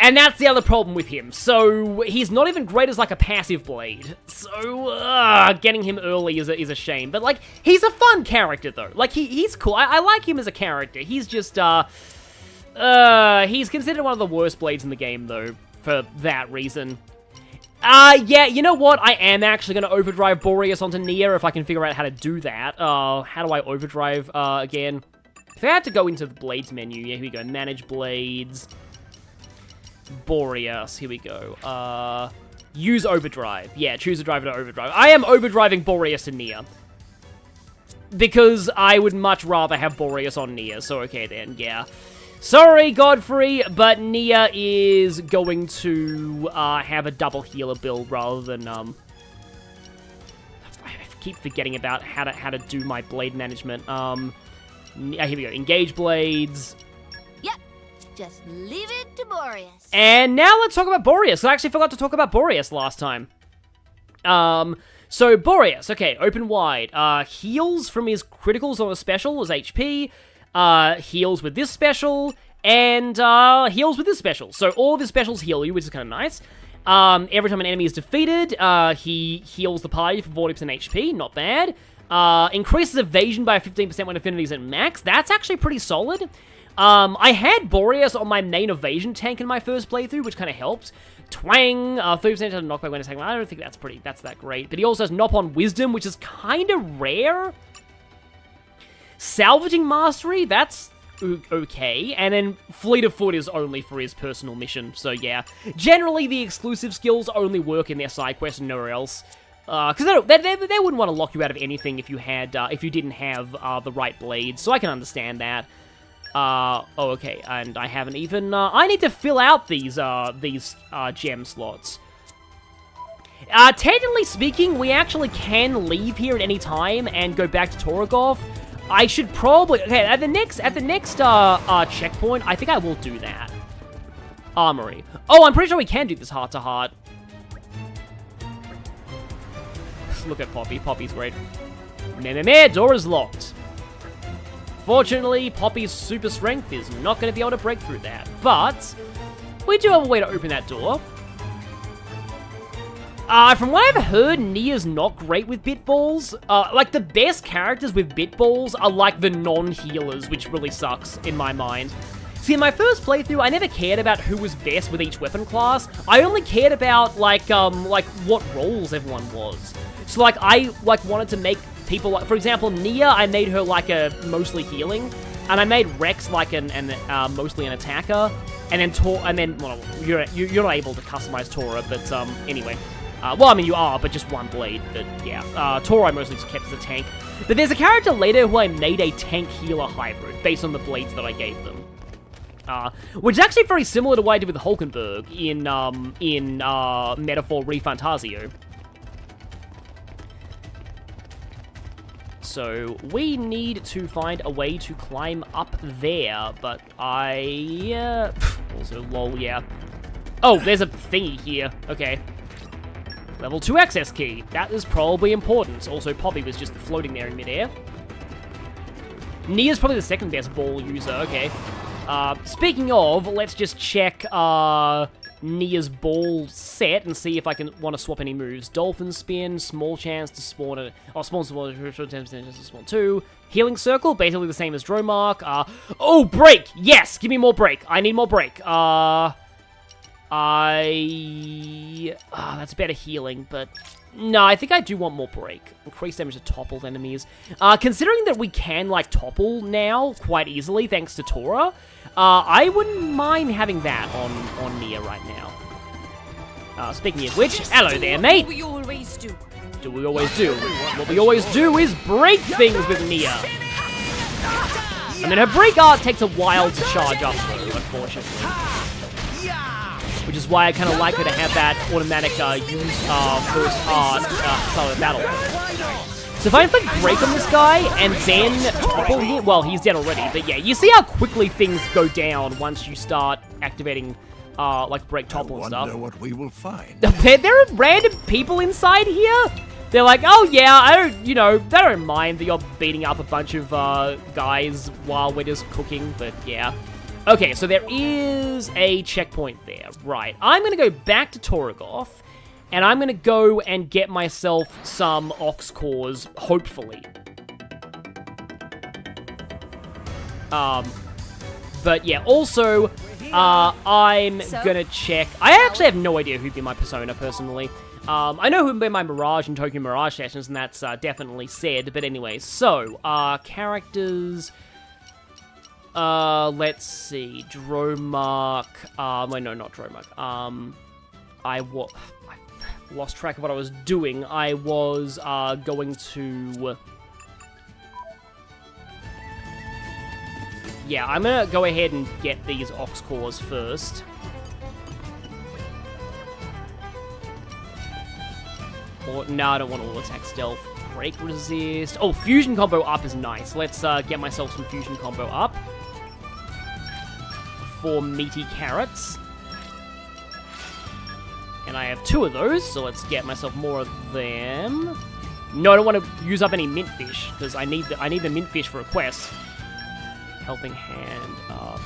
And that's the other problem with him. So, he's not even great as, like, a passive blade. So, getting him early is a shame. But, like, he's a fun character, though. Like, he's cool. I like him as a character. He's just, he's considered one of the worst blades in the game, though, for that reason. Yeah, you know what? I am actually going to overdrive Boreas onto Nia if I can figure out how to do that. How do I overdrive, again? If I had to go into the Blades menu, yeah, here we go. Manage Blades. Boreas, here we go. Use overdrive. Yeah, choose a driver to overdrive. I am overdriving Boreas to Nia. Because I would much rather have Boreas on Nia, so okay then, yeah. Sorry, Godfrey, but Nia is going to have a double healer build rather than, I keep forgetting about how to do my blade management. Here we go. Engage blades. Just leave it to Boreas. And now let's talk about Boreas. I actually forgot to talk about Boreas last time. So Boreas, okay, open wide. Heals from his criticals on a special is HP. Heals with this special, and heals with this special. So all of his specials heal you, which is kind of nice. Every time an enemy is defeated, he heals the party for 40% HP, not bad. Increases evasion by 15% when affinity's at max. That's actually pretty solid. I had Boreas on my main evasion tank in my first playthrough, which kind of helped. Twang, 30% of knockback when attacking. I don't think that's that great. But he also has Nop on Wisdom, which is kind of rare. Salvaging Mastery, that's okay. And then Fleet of Foot is only for his personal mission. So yeah, generally the exclusive skills only work in their side quest and nowhere else. Because they wouldn't want to lock you out of anything if you had if you didn't have the right blades. So I can understand that. Oh, okay, and I haven't even, I need to fill out these gem slots. Technically speaking, we actually can leave here at any time and go back to Torogov. I should probably, okay, at the next checkpoint, I think I will do that. Armory. Oh, I'm pretty sure we can do this heart-to-heart. Look at Poppy. Poppy's great. Door is locked. Fortunately, Poppy's super strength is not going to be able to break through that. But we do have a way to open that door. From what I've heard, Nia's not great with bitballs. Like, the best characters with bitballs are, like, the non-healers, which really sucks, in my mind. See, in my first playthrough, I never cared about who was best with each weapon class. I only cared about, like, what roles everyone was. So, like, I, like, wanted to make people, like, for example, Nia, I made her, like, a mostly healing. And I made Rex, like, mostly an attacker. And then, well, you're not able to customize Tora, but, anyway. Well, I mean, you are, but just one blade, but yeah. Tora I mostly just kept as a tank. But there's a character later who I made a tank-healer hybrid, based on the blades that I gave them. Which is actually very similar to what I did with Hulkenberg in Metaphor Refantasio. So, we need to find a way to climb up there, but also, lol, yeah. Oh, there's a thingy here. Okay. Level 2 access key. That is probably important. Also, Poppy was just floating there in midair. Nia's probably the second best ball user. Okay. Speaking of, let's just check Nia's ball set and see if I want to swap any moves. Dolphin Spin, small chance to spawn a... Oh, spawn 10% to spawn 2. Healing Circle, basically the same as Dromark. Oh, break! Yes! Give me more break. I need more break. That's better healing, but... No, I think I do want more break. Increase damage to toppled enemies. Considering that we can, like, topple now quite easily, thanks to Tora, I wouldn't mind having that on Nia right now. Speaking of which, hello there, mate! We always do. Do we always do? What we always do is break things with Nia. I mean, her break art takes a while to charge up, though, unfortunately. Which is why I kind of like her to have that automatic use first art start of the battle. So if I inflict break on this guy and then topple him, well, he's dead already, but yeah, you see how quickly things go down once you start activating like break, topple and stuff. I wonder what we will find. There are random people inside here. They're like, oh yeah, they don't mind that you're beating up a bunch of guys while we're just cooking, but yeah. Okay, so there is a checkpoint there. Right. I'm going to go back to Torogov, and I'm going to go and get myself some Ox Cores, hopefully. But yeah, also, I'm going to check... I actually have no idea who'd be my persona, personally. I know who'd be my Mirage and Tokyo Mirage sessions, and that's definitely said. But anyway, so, characters... let's see, Dromark, wait, no, not Dromark, I lost track of what I was doing. I was, going to, yeah, I'm gonna go ahead and get these Ox Cores first. Or, no, I don't want all attack stealth. Break resist. Oh, fusion combo up is nice. Let's, get myself some fusion combo up. 4 meaty carrots. And I have 2 of those, so let's get myself more of them. No, I don't want to use up any mint fish, because I need the mint fish for a quest. Helping hand,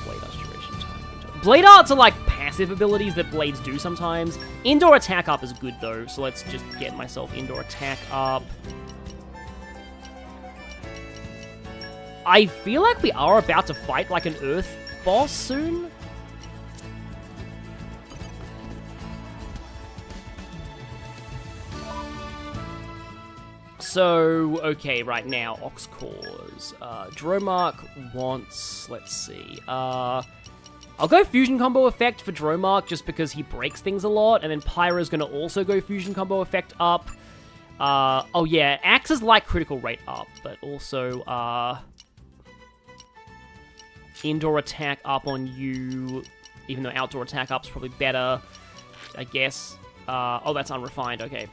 blade arts duration time. Blade arts are like passive abilities that blades do sometimes. Indoor attack up is good though, so let's just get myself indoor attack up. I feel like we are about to fight like an Earth boss soon. So, okay, right now, Ox Cores. Dromark wants, let's see, I'll go Fusion Combo Effect for Dromark just because he breaks things a lot, and then Pyra's gonna also go Fusion Combo Effect up. Oh yeah, Axe's like critical rate up, but also, indoor attack up on you, even though outdoor attack up's probably better, I guess. Oh, that's unrefined, okay.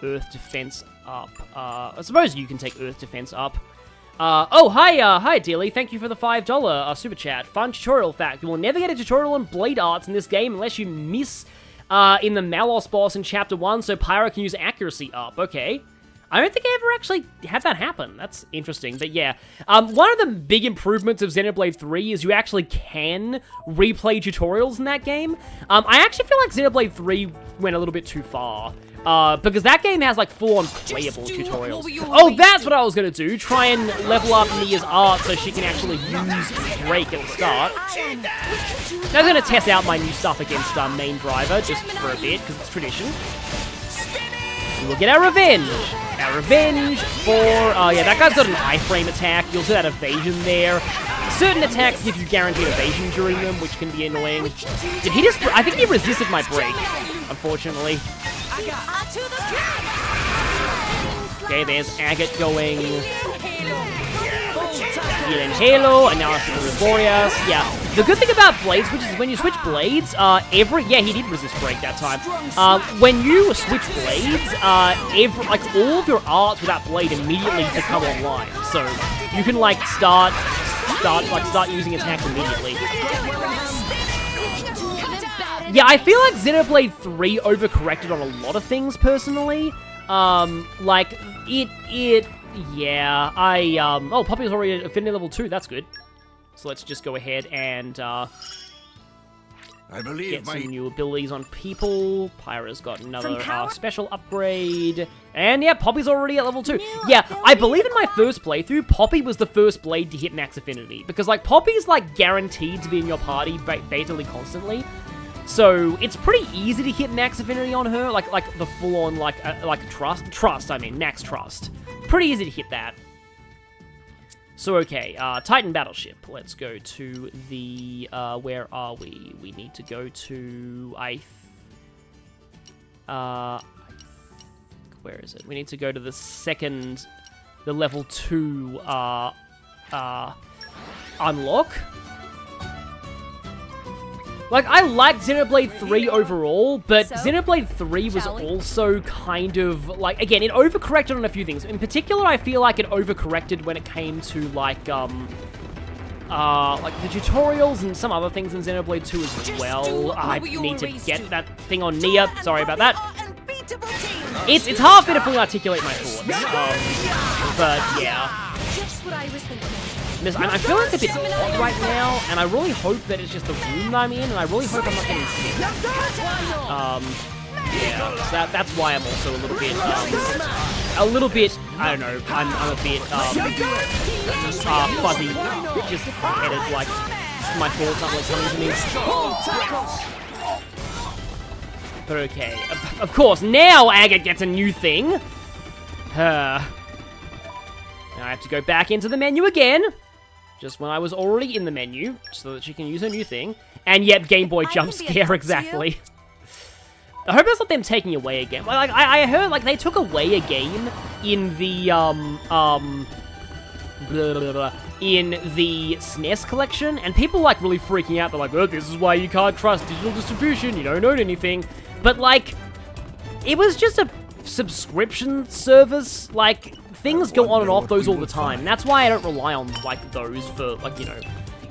Earth defense up. I suppose you can take Earth defense up. Oh, hi Dealy. Thank you for the $5 super chat. Fun tutorial fact. You will never get a tutorial on blade arts in this game unless you miss in the Malos boss in Chapter 1, so Pyra can use accuracy up. Okay. I don't think I ever actually had that happen. That's interesting, but yeah. One of the big improvements of Xenoblade 3 is you actually can replay tutorials in that game. I actually feel like Xenoblade 3 went a little bit too far. Because that game has, like, full-on playable tutorials. Oh, that's what I was gonna do! Try and level up Nia's art so she can actually use Break at the start. I was gonna test out my new stuff against Main Driver, just for a bit, because it's tradition. We'll get our revenge! Our revenge for... yeah, that guy's got an iframe attack. You'll see that evasion there. Certain attacks give you guaranteed evasion during them, which can be annoying. Did he just... I think he resisted my break, unfortunately. Okay, there's Agate going. Healing Halo, and now it's Reborius. Yeah, the good thing about blade switches is when you switch blades, yeah, he did resist break that time. When you switch blades, like all of your arts with that blade immediately become online. So you can like start using attacks immediately. Yeah, I feel like Xenoblade 3 overcorrected on a lot of things, personally. Like, yeah, oh, Poppy's already at Affinity level 2, that's good. So let's just go ahead and, I believe get some new abilities on people. Pyra's got another, special upgrade. And yeah, Poppy's already at level 2. Yeah, I believe in my first playthrough, Poppy was the first blade to hit max affinity. Because, like, Poppy's, like, guaranteed to be in your party basically constantly. So it's pretty easy to hit max affinity on her, like the full-on like trust. I mean max trust. Pretty easy to hit that. So okay, Titan battleship. Let's go to the where are we? We need to go to where is it? We need to go to the level 2 unlock. Like, I liked Xenoblade 3 overall, but Xenoblade 3 was also kind of, like, again, it overcorrected on a few things. In particular, I feel like it overcorrected when it came to, like the tutorials and some other things in Xenoblade 2 as well. I need to get that thing on Nia. Sorry about that. It's hard for me to fully articulate my thoughts. But, yeah. Just what I was thinking. I feel like a bit hot right now, and I really hope that it's just the room that I'm in, and I really hope I'm not getting sick. Yeah, so that's why I'm also a little bit, I don't know, I'm a bit, fuzzy, just headed, like, my thoughts aren't really coming to me. But okay, of course, now Agate gets a new thing. Now I have to go back into the menu again. Just when I was already in the menu, so that she can use her new thing. And yet, Game Boy jump scare, exactly. I hope that's not them taking away a game. Like, I heard, like, they took away a game in the, in the SNES collection, and people, like, really freaking out. They're like, oh, this is why you can't trust digital distribution, you don't own anything. But, like, it was just a subscription service, like... Things go on and off those all the time, and that's why I don't rely on, like, those for, like, you know...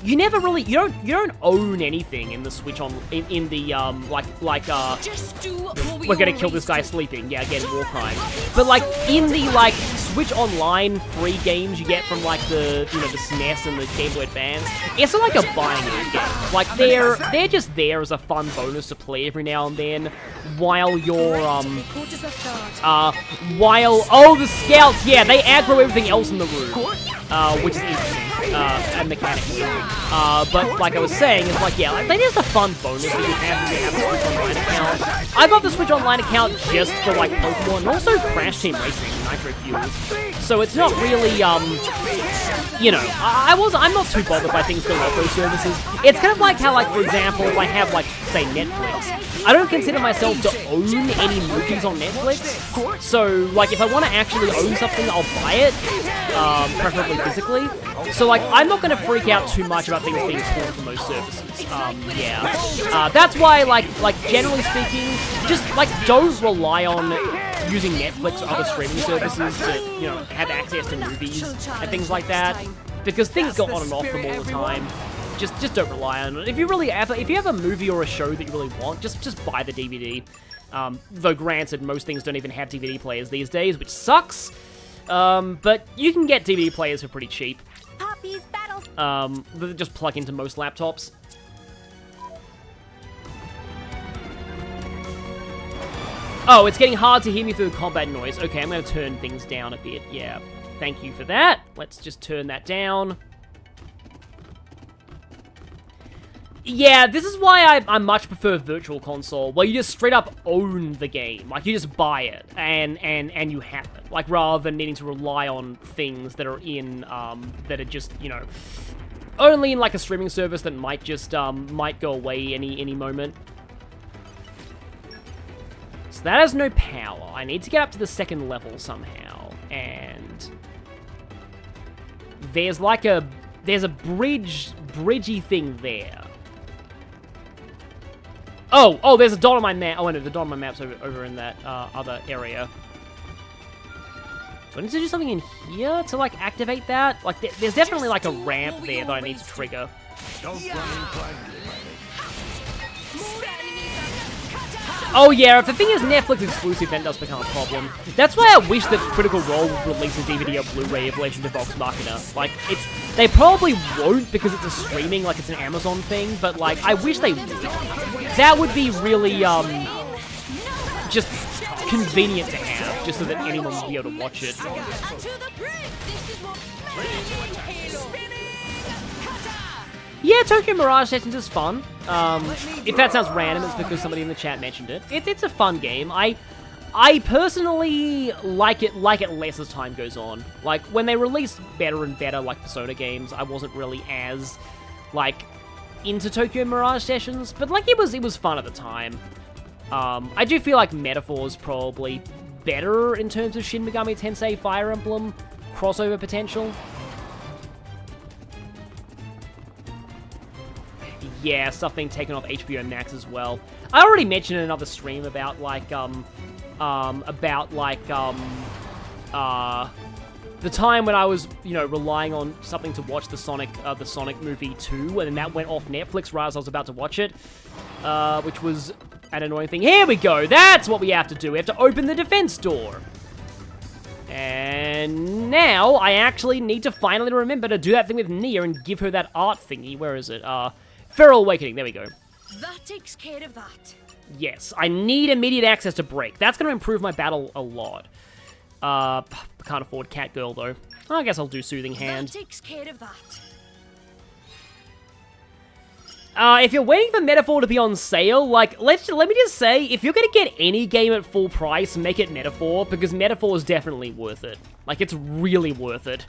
You never really... You don't own anything in the Switch on... In the, we're gonna kill this guy sleeping. Yeah, again, war crime. But, like, in the, like, Switch Online free games you get from, like, the, you know, the SNES and the Game Boy Advance, it's not like a buying those games. Like, they're just there as a fun bonus to play every now and then, while you're, oh, the scouts, yeah, they aggro everything else in the room, which is interesting, and mechanically. But, like I was saying, it's like, yeah, like, they're just a fun bonus that you have if you have a Switch Online account. I got the Switch Online account just for, like, Pokemon, and also Crash Team Racing and Nitro Fuels. So it's not really, you know, I'm not too bothered by things going off those services. It's kind of like how, like, for example, if I have, like, say, Netflix, I don't consider myself to own any movies on Netflix. So, like, if I want to actually own something, I'll buy it, preferably physically. So, like, I'm not going to freak out too much about things being pulled from those services. Yeah. That's why, like, generally speaking, just, like, don't rely on using Netflix or other streaming services to, you know, have access to movies and things like that, because things go on and off them all the time. Just don't rely on it. If you have a movie or a show that you really want, just buy the DVD. Though granted, most things don't even have DVD players these days, which sucks. But you can get DVD players for pretty cheap. That just plug into most laptops. Oh, it's getting hard to hear me through the combat noise. Okay, I'm going to turn things down a bit. Yeah, thank you for that. Let's just turn that down. Yeah, this is why I much prefer Virtual Console, where you just straight up own the game. Like, you just buy it, and you have it. Like, rather than needing to rely on things that are in, that are just, you know, only in, like, a streaming service that might just, might go away any moment. So that has no power. I need to get up to the second level somehow, and there's like there's a bridgey thing there. Oh, there's a dot on my map. Oh, no, the dot on my map's over in that other area. So I need to do something in here to, like, activate that. Like, there's definitely, like, a ramp there that I need to trigger. Oh, yeah, if the thing is Netflix exclusive, then it does become a problem. That's why I wish that Critical Role would release a DVD or Blu-ray of Legend of Vox Machina. Like, they probably won't because it's a streaming, like, it's an Amazon thing, but, like, I wish they would. That would be really, just convenient to have, just so that anyone would be able to watch it. Yeah, Tokyo Mirage Sessions is fun. If that sounds random, it's because somebody in the chat mentioned it. It's a fun game. I personally like it less as time goes on. Like, when they release better and better, like, Persona games, I wasn't really as, like, into Tokyo Mirage Sessions, but, like, it was fun at the time. I do feel like Metaphor is probably better in terms of Shin Megami Tensei Fire Emblem crossover potential. Yeah, stuff being taken off HBO Max as well. I already mentioned in another stream about, like, the time when I was, you know, relying on something to watch the Sonic movie 2, and then that went off Netflix right as I was about to watch it, which was an annoying thing. Here we go! That's what we have to do! We have to open the defense door! And now, I actually need to finally remember to do that thing with Nia and give her that art thingy. Where is it? Feral Awakening, there we go. That takes care of that. Yes, I need immediate access to Break. That's going to improve my battle a lot. Can't afford Catgirl, though. I guess I'll do Soothing Hand. That takes care of that. If you're waiting for Metaphor to be on sale, like, let me just say, if you're going to get any game at full price, make it Metaphor, because Metaphor is definitely worth it. Like, it's really worth it.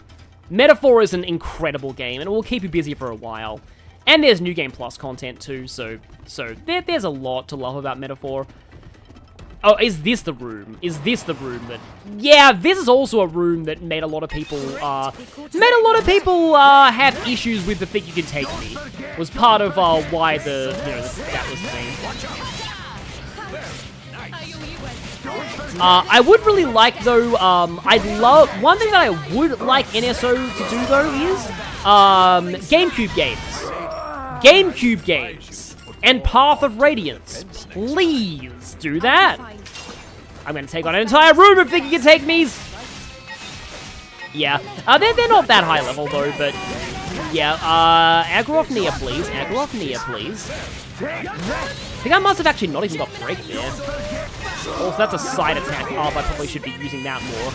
Metaphor is an incredible game, and it will keep you busy for a while. And there's New Game Plus content too, so there's a lot to love about Metaphor. Oh, is this the room? Is this the room that... Yeah, this is also a room that made a lot of people, have issues with the Think You Can Take Me. Was part of, why the, you know, that was the thing. I would really like, though, one thing that I would like NSO to do, though, is, GameCube games. GameCube games and Path of Radiance. Please do that. I'm going to take on an entire room of Think You Can Take Me's. Yeah, they're not that high level though, but yeah, aggro off Nia, please. Aggro off Nia, please. I think I must have actually not even got break there. Also, that's a side attack up. I probably should be using that more.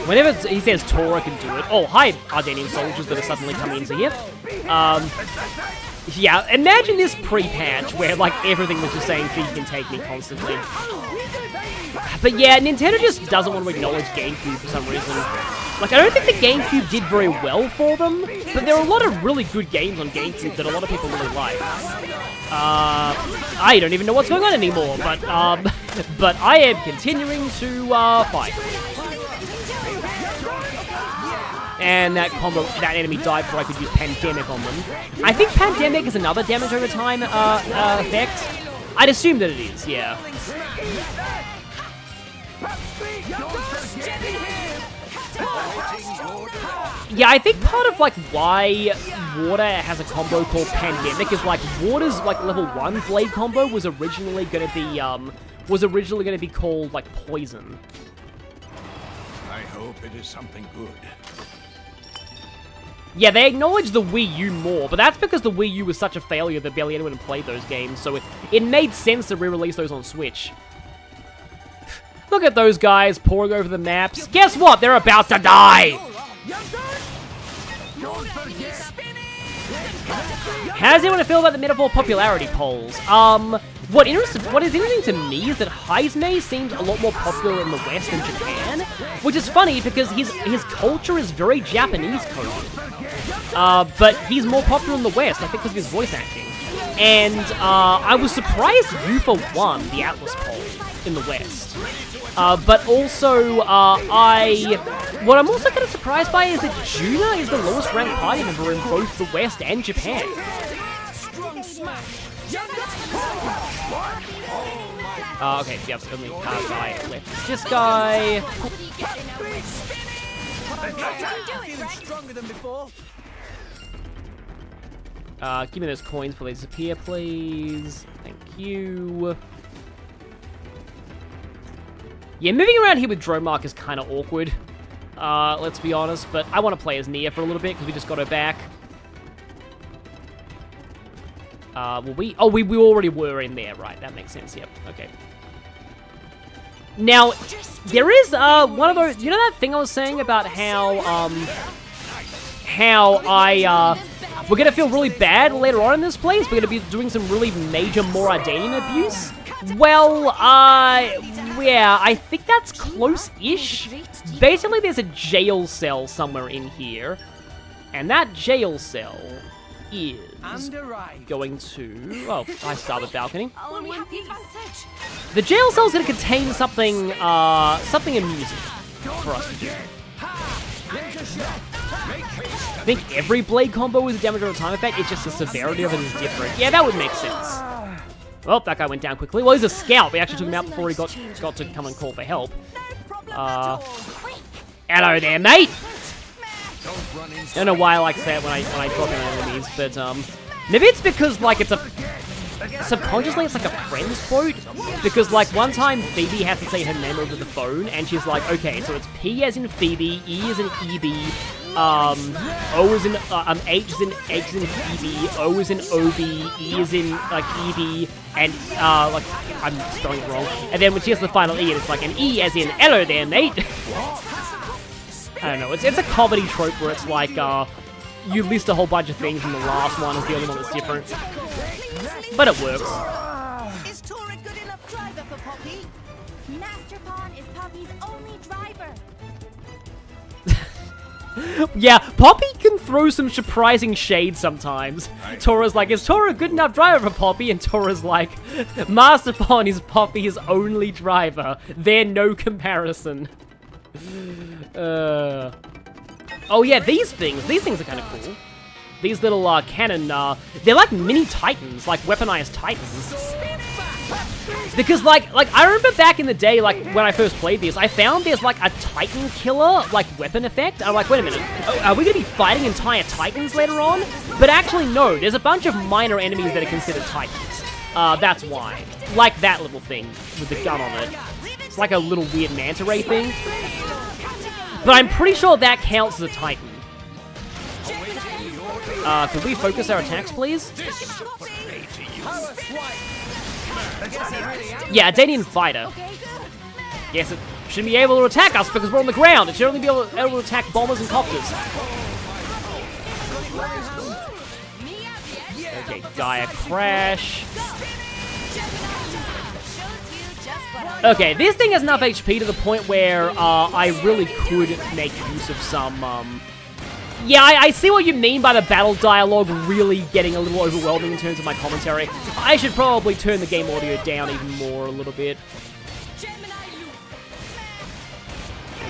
Whenever he says Tora can do it. Oh, hi, Ardenian soldiers that are suddenly coming into here. Yeah, imagine this pre-patch where, like, everything was just saying, you can take me constantly. But yeah, Nintendo just doesn't want to acknowledge GameCube for some reason. Like, I don't think the GameCube did very well for them, but there are a lot of really good games on GameCube that a lot of people really like. I don't even know what's going on anymore, but I am continuing to, fight. And that combo, that enemy died before I could use Pandemic on them. I think Pandemic is another damage over time effect. I'd assume that it is, yeah. Yeah, I think part of like why Water has a combo called Pandemic is like Water's like level 1 blade combo was originally gonna be called like Poison. I hope it is something good. Yeah, they acknowledge the Wii U more, but that's because the Wii U was such a failure that barely anyone played those games, so it made sense to re-release those on Switch. Look at those guys pouring over the maps. Guess what? They're about to die! How does anyone feel about the metaphor popularity polls? What is interesting to me is that Heizme seems a lot more popular in the West than Japan, which is funny because his culture is very Japanese coded. But he's more popular in the West, I think because of his voice acting. And I was surprised UFA won the Atlas poll in the West. But also, what I'm also kind of surprised by is that Juna is the lowest ranked party member in both the West and Japan. Okay, yep, only guy left. It's this guy. Give me those coins before they disappear, please. Thank you. Yeah, moving around here with Dromark is kind of awkward. Let's be honest, but I want to play as Nia for a little bit because we just got her back. We already were in there, right? That makes sense, yep, okay. Now, there is, one of those, you know that thing I was saying about how we're gonna feel really bad later on in this place? We're gonna be doing some really major Moradanian abuse? Well, yeah, I think that's close-ish. Basically, there's a jail cell somewhere in here, and that jail cell is going to... Oh, I start with balcony. The jail cell is going to contain something amusing for us to do. I think every blade combo is a damage over time effect, it's just the severity of it is different. Yeah, that would make sense. Oh, that guy went down quickly. Well, he's a scout. We actually took him out before he got to come and call for help. Hello there, mate! I don't know why I like to say it when I talk to enemies, but maybe it's because like subconsciously it's like a friend's quote, because like one time Phoebe has to say her name over the phone, and she's like, okay, so it's P as in Phoebe, E as in EB, O as in H as in eggs in Phoebe, O as in OB, E as in like EB, and like I'm spelling it wrong, and then when she has the final E, it's like an E as in hello there, mate. I don't know, it's a comedy trope where it's like, you list a whole bunch of things and the last one is the only one that's different. But it works. Is Tora good enough driver for Poppy? Master Pawn is Poppy's only driver. Yeah, Poppy can throw some surprising shade sometimes. Tora's like, is Tora a good enough driver for Poppy? And Tora's like, Master Pawn is Poppy's only driver. They're no comparison. Oh yeah, these things are kind of cool. These little cannon, they're like mini titans, like weaponized titans. Because, like, I remember back in the day, like, when I first played this, I found there's, like, a Titan Killer, like, weapon effect. I'm like, wait a minute, are we gonna be fighting entire Titans later on? But actually, no, there's a bunch of minor enemies that are considered Titans. That's why. Like that little thing with the gun on it. It's like a little weird manta ray thing. But I'm pretty sure that counts as a Titan. Could we focus our attacks, please? Yeah, a Danian fighter. Yes, it shouldn't be able to attack us because we're on the ground. It should only be able to attack bombers and copters. Okay, Gaia Crash. Okay, this thing has enough HP to the point where I really could make use of some... Yeah, I see what you mean by the battle dialogue really getting a little overwhelming in terms of my commentary. I should probably turn the game audio down even more a little bit.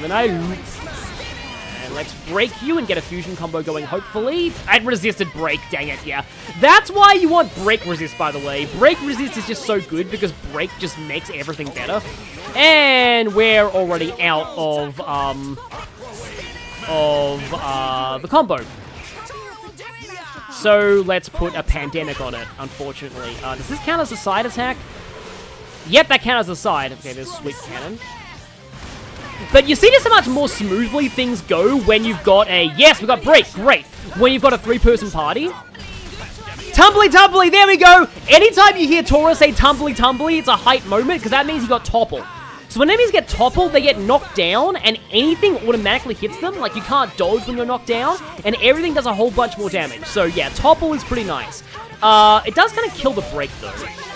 And let's break you and get a fusion combo going, hopefully. And resisted break, dang it, yeah. That's why you want break resist, by the way. Break resist is just so good because break just makes everything better. And we're already out of the combo. So let's put a pandemic on it, unfortunately. Does this count as a side attack? Yep, that counts as a side. Okay, there's sweep cannon. But you see just how much more smoothly things go when you've got a... Yes, we got break, great. When you've got a 3-person party. Tumbly tumbly, there we go. Anytime you hear Tora say tumbly tumbly, it's a hype moment because that means he got toppled. So when enemies get toppled, they get knocked down, and anything automatically hits them. Like, you can't dodge when you're knocked down, and everything does a whole bunch more damage. So, yeah, topple is pretty nice. It does kind of kill the break, though.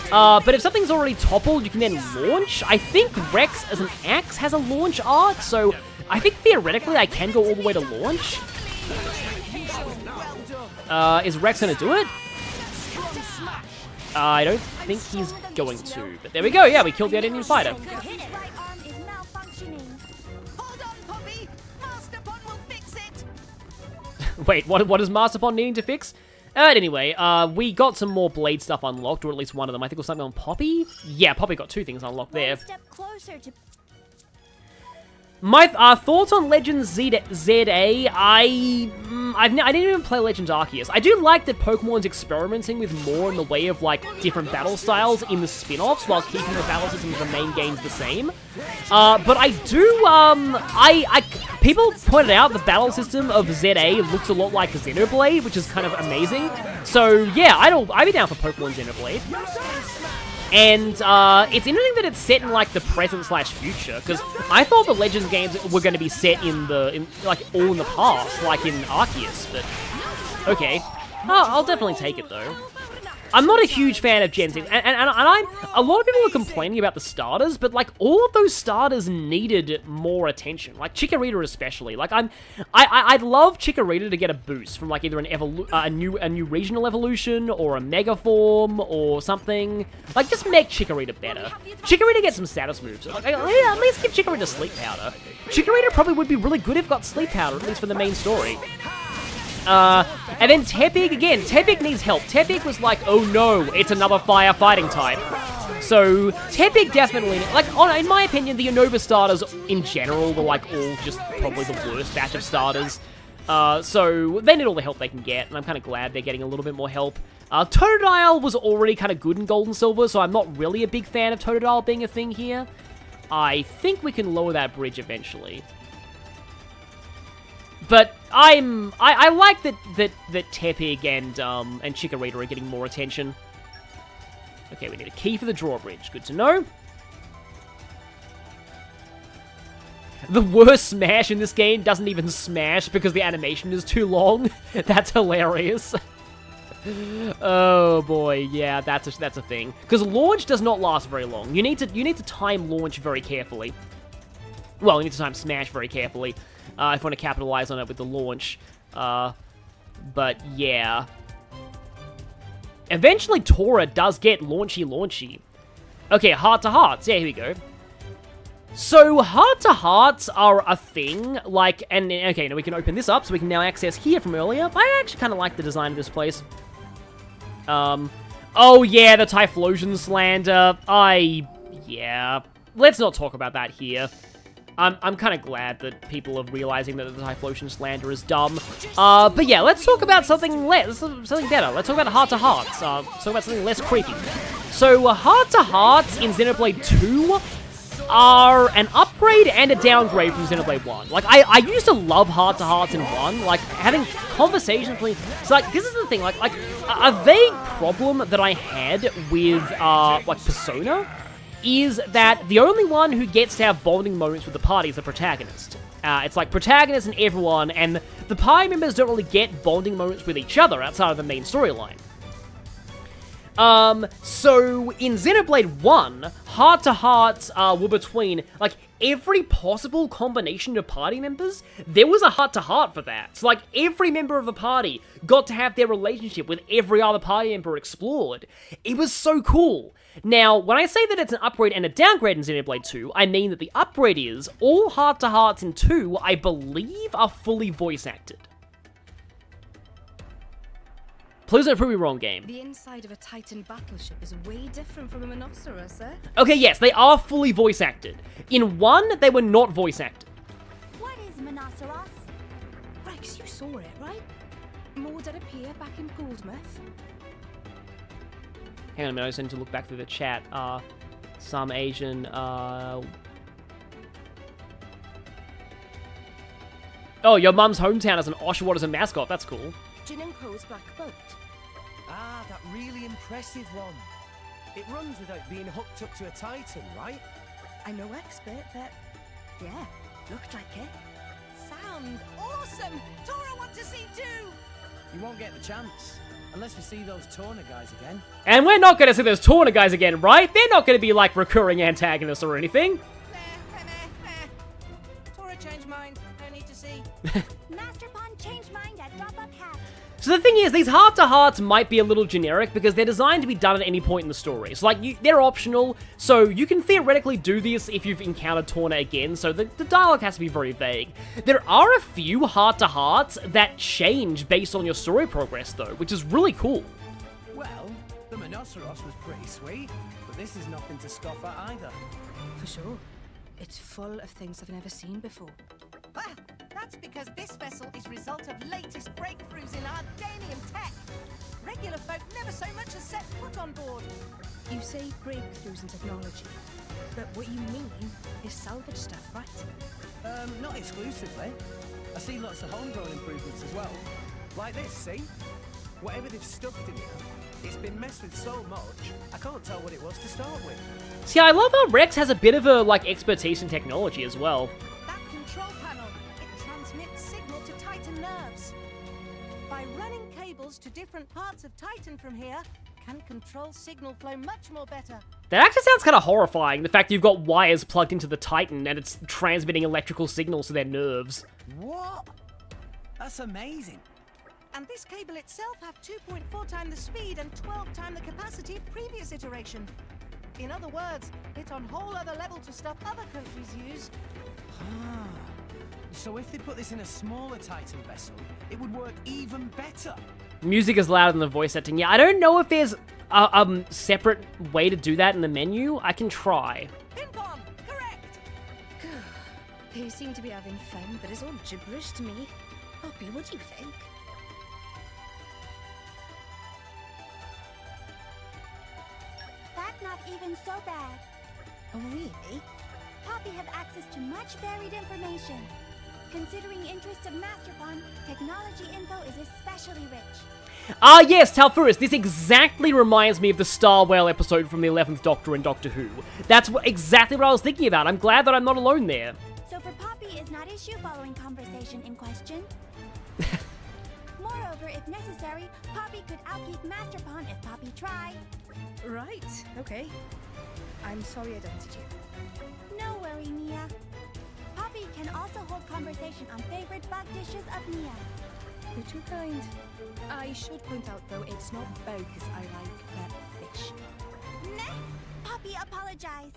But if something's already toppled, you can then launch. I think Rex, as an axe, has a launch art, so I think theoretically I can go all the way to launch. Is Rex going to do it? I don't think he's going to, but there we go. Yeah, we killed the Indian fighter. Wait, what is Masterpon needing to fix? Anyway, we got some more blade stuff unlocked, or at least one of them. I think it was something on Poppy? Yeah, Poppy got 2 things unlocked there. My thoughts on Legends ZA, I didn't even play Legends Arceus. I do like that Pokemon's experimenting with more in the way of, like, different battle styles in the spin-offs while keeping the battle system of the main games the same. But I do, people pointed out the battle system of ZA looks a lot like Xenoblade, which is kind of amazing. So, yeah, I'd be down for Pokemon Xenoblade. And it's interesting that it's set in, like, the present/future, because I thought the Legends games were going to be set in all in the past, like in Arceus, but okay. I'll definitely take it, though. I'm not a huge fan of Gen 6, and a lot of people are complaining about the starters, but, like, all of those starters needed more attention, like Chikorita especially. Like, I'd love Chikorita to get a boost from, like, either a new regional evolution or a mega form or something. Like, just make Chikorita better. Chikorita gets some status moves. Like, yeah, at least give Chikorita sleep powder. Chikorita probably would be really good if it got sleep powder, at least for the main story. And then Tepig, again, Tepig needs help. Tepig was like, oh no, it's another fire fighting type. So, Tepig definitely, like, in my opinion, the Unova starters in general were, like, all just probably the worst batch of starters. So, they need all the help they can get, and I'm kind of glad they're getting a little bit more help. Totodile was already kind of good in Gold and Silver, so I'm not really a big fan of Totodile being a thing here. I think we can lower that bridge eventually. But I like that Tepig and Chikorita are getting more attention. Okay, we need a key for the drawbridge. Good to know. The worst smash in this game doesn't even smash because the animation is too long. That's hilarious. Oh boy, yeah, that's a thing. Because launch does not last very long. You need to time launch very carefully. Well, you need to time smash very carefully. If you want to capitalize on it with the launch. But yeah. Eventually, Tora does get launchy. Okay, heart-to-hearts. Yeah, here we go. So, heart-to-hearts are a thing, like, and, okay, now we can open this up, so we can now access here from earlier. I actually kind of like the design of this place. Oh yeah, the Typhlosion slander. Yeah. Let's not talk about that here. I'm kind of glad that people are realizing that the Typhlosion slander is dumb. But yeah, let's talk about something better. Let's talk about heart-to-hearts. Talk about something less creepy. So, heart-to-hearts in Xenoblade 2 are an upgrade and a downgrade from Xenoblade 1. Like, I used to love heart-to-hearts in 1, like, having conversations between... So, like, this is the thing, like a vague problem that I had with, like, Persona is that the only one who gets to have bonding moments with the party is the protagonist. It's like protagonist and everyone, and the party members don't really get bonding moments with each other outside of the main storyline. So in Xenoblade 1, heart-to-hearts were between, like, every possible combination of party members. There was a heart-to-heart for that. So, like, every member of the party got to have their relationship with every other party member explored. It was so cool. Now, when I say that it's an upgrade and a downgrade in Xenoblade 2, I mean that the upgrade is all heart-to-hearts in 2, I believe, are fully voice-acted. Please don't prove me wrong, game. The inside of a Titan battleship is way different from a Monoceros, eh? Okay, yes, they are fully voice-acted. In 1, they were not voice-acted. What is Monoceros? Rex, you saw it, right? More did appear back in Goldmouth. Hang on a minute, I just need to look back through the chat. Some Asian, Oh, your mum's hometown has an Oshawott as a mascot. That's cool. Jin and Co's black boat. Ah, that really impressive one. It runs without being hooked up to a Titan, right? I'm no expert, but yeah, looked like it. Sound awesome! Tora wants to see too! You won't get the chance. Unless we see those Torna guys again. And we're not going to see those Torna guys again, right? They're not going to be, like, recurring antagonists or anything. Tora changed mind. No need to see. Master Pawn changed mind at drop of hat. So the thing is, these heart-to-hearts might be a little generic because they're designed to be done at any point in the story. So, like, they're optional, so you can theoretically do this if you've encountered Torna again, so the dialogue has to be very vague. There are a few heart-to-hearts that change based on your story progress, though, which is really cool. Well, the Monoceros was pretty sweet, but this is nothing to scoff at either. For sure. It's full of things I've never seen before. Well, that's because this vessel is result of latest breakthroughs in Ardanian tech. Regular folk never so much as set foot on board. You say breakthroughs in technology, but what you mean is salvage stuff, right? Not exclusively. I see lots of homegrown improvements as well. Like this, see? Whatever they've stuffed in here, it's been messed with so much, I can't tell what it was to start with. See, I love how Rex has a bit of a, like, expertise in technology as well. That control panel, it transmits signal to Titan nerves. By running cables to different parts of Titan from here, can control signal flow much more better. That actually sounds kind of horrifying, the fact that you've got wires plugged into the Titan and it's transmitting electrical signals to their nerves. What? That's amazing. And this cable itself have 2.4 times the speed and 12 times the capacity of previous iteration. In other words, it's on whole other level to stuff other countries use. Ah. So if they put this in a smaller Titan vessel, it would work even better. Music is louder than the voice acting. Yeah, I don't know if there's a separate way to do that in the menu. I can try. Ping-pong, correct! They seem to be having fun, but it's all gibberish to me. Poppy, what do you think? That's not even so bad. Oh, really? Poppy have access to much varied information. Considering interest of Master Pawn, technology info is especially rich. Ah, yes, Talfuris, this exactly reminds me of the Star Whale episode from the 11th Doctor in Doctor Who. That's exactly what I was thinking about. I'm glad that I'm not alone there. So for Poppy is not issue following conversation in question. Moreover, if necessary, Poppy could outgeek Master Pawn if Poppy tried. Right, okay. I'm sorry I doubted you. No worry, Mia. Poppy can also hold conversation on favorite bug dishes of Mia. You're too kind. I should point out, though, it's not bugs I like, but fish. Nah, Poppy apologize.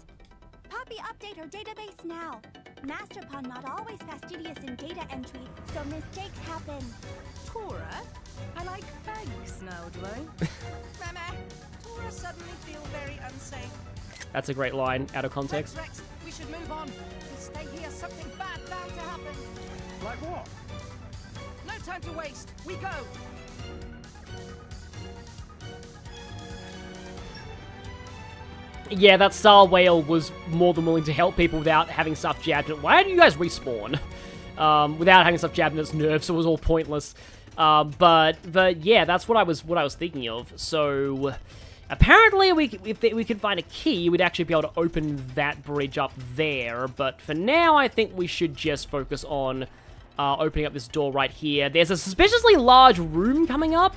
Poppy update her database now. Master Pawn not always fastidious in data entry, so mistakes happen. Tora? I like bugs now, do I? Mama, That's a great line out of Rex, context. Rex, we should move on. We stay here, something bad bound to happen. Like what? No time to waste. We go. Yeah, that Star Whale was more than willing to help people without having stuff jabbed in it. Why did you guys respawn? Without having stuff jabbed in its nerves, so it was all pointless. But yeah, that's what I was thinking of. So apparently, if we could find a key, we'd actually be able to open that bridge up there. But for now, I think we should just focus on opening up this door right here. There's a suspiciously large room coming up.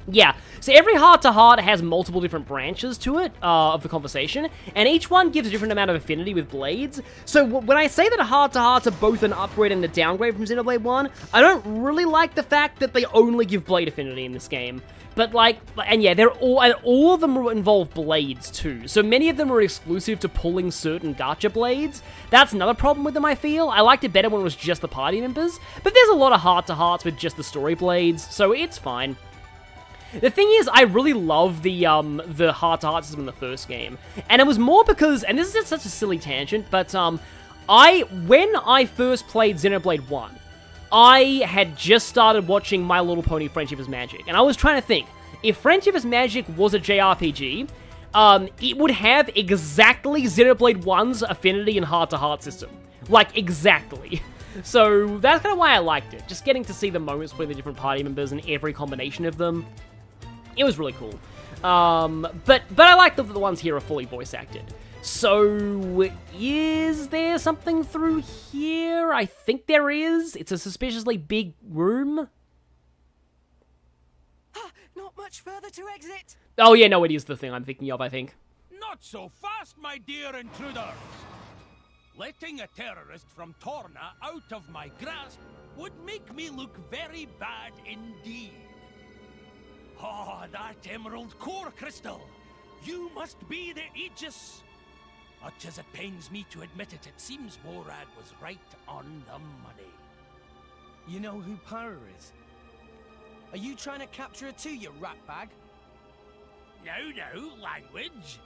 Yeah, so every heart-to-heart has multiple different branches to it, of the conversation, and each one gives a different amount of affinity with blades. So when I say that heart-to-hearts are both an upgrade and a downgrade from Xenoblade 1, I don't really like the fact that they only give blade affinity in this game. But like, and yeah, all of them involve blades too. So many of them are exclusive to pulling certain gacha blades. That's another problem with them, I feel. I liked it better when it was just the party members, but there's a lot of heart-to-hearts with just the story blades, so it's fine. The thing is, I really love the heart-to-heart system in the first game. And it was more because, and this is just such a silly tangent, but when I first played Xenoblade 1, I had just started watching My Little Pony Friendship is Magic. And I was trying to think, if Friendship is Magic was a JRPG, it would have exactly Xenoblade 1's affinity and heart-to-heart system. Like, exactly. So that's kind of why I liked it. Just getting to see the moments between the different party members and every combination of them. It was really cool. But I like that the ones here are fully voice acted. So, is there something through here? I think there is. It's a suspiciously big room. Not much further to exit. Oh yeah, no, it is the thing I'm thinking of, I think. Not so fast, my dear intruders! Letting a terrorist from Torna out of my grasp would make me look very bad indeed. Oh, that emerald core crystal! You must be the Aegis! Much as it pains me to admit it, it seems Morag was right on the money. You know who Pyra is? Are you trying to capture her too, you ratbag? No, language.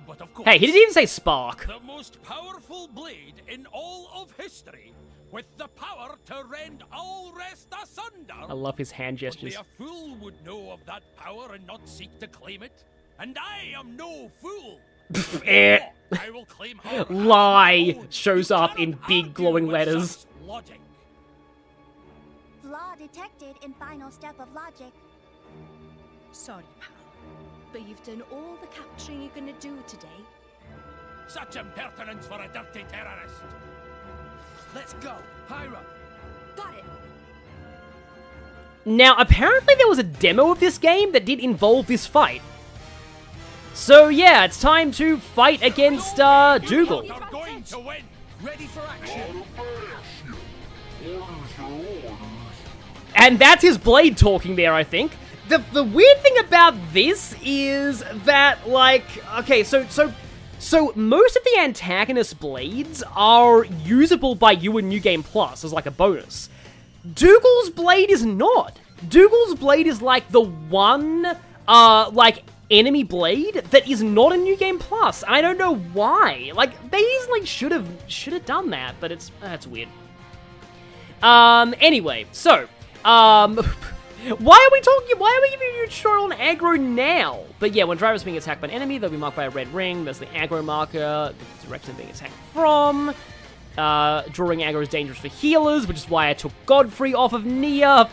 But of course... Hey, he didn't even say spark. The most powerful blade in all of history, with the power to rend all rest asunder. I love his hand gestures. Only a fool would know of that power and not seek to claim it. And I am no fool. I will claim her. Lie shows up in big glowing letters. Logic. Flaw detected in final step of logic. Sorry, pal, but you've done all the capturing you're gonna do today. Such impertinence for a dirty terrorist. Let's go, Pyra. Got it. Now, apparently there was a demo of this game that did involve this fight. So yeah, it's time to fight against Dougal. You're going to win. Ready for action. And that's his blade talking there, I think. The weird thing about this is that, like, okay, so most of the antagonist blades are usable by you in New Game Plus as like a bonus. Dougal's blade is not. Dougal's blade is like the one, like, enemy blade that is not in New Game Plus. I don't know why. Like, they easily should have done that, but that's weird. Anyway, so, why are we giving you a tutorial on aggro now? But yeah, when drivers being attacked by an enemy, they'll be marked by a red ring. There's the aggro marker, the direction being attacked from. Drawing aggro is dangerous for healers, which is why I took Godfrey off of Nia.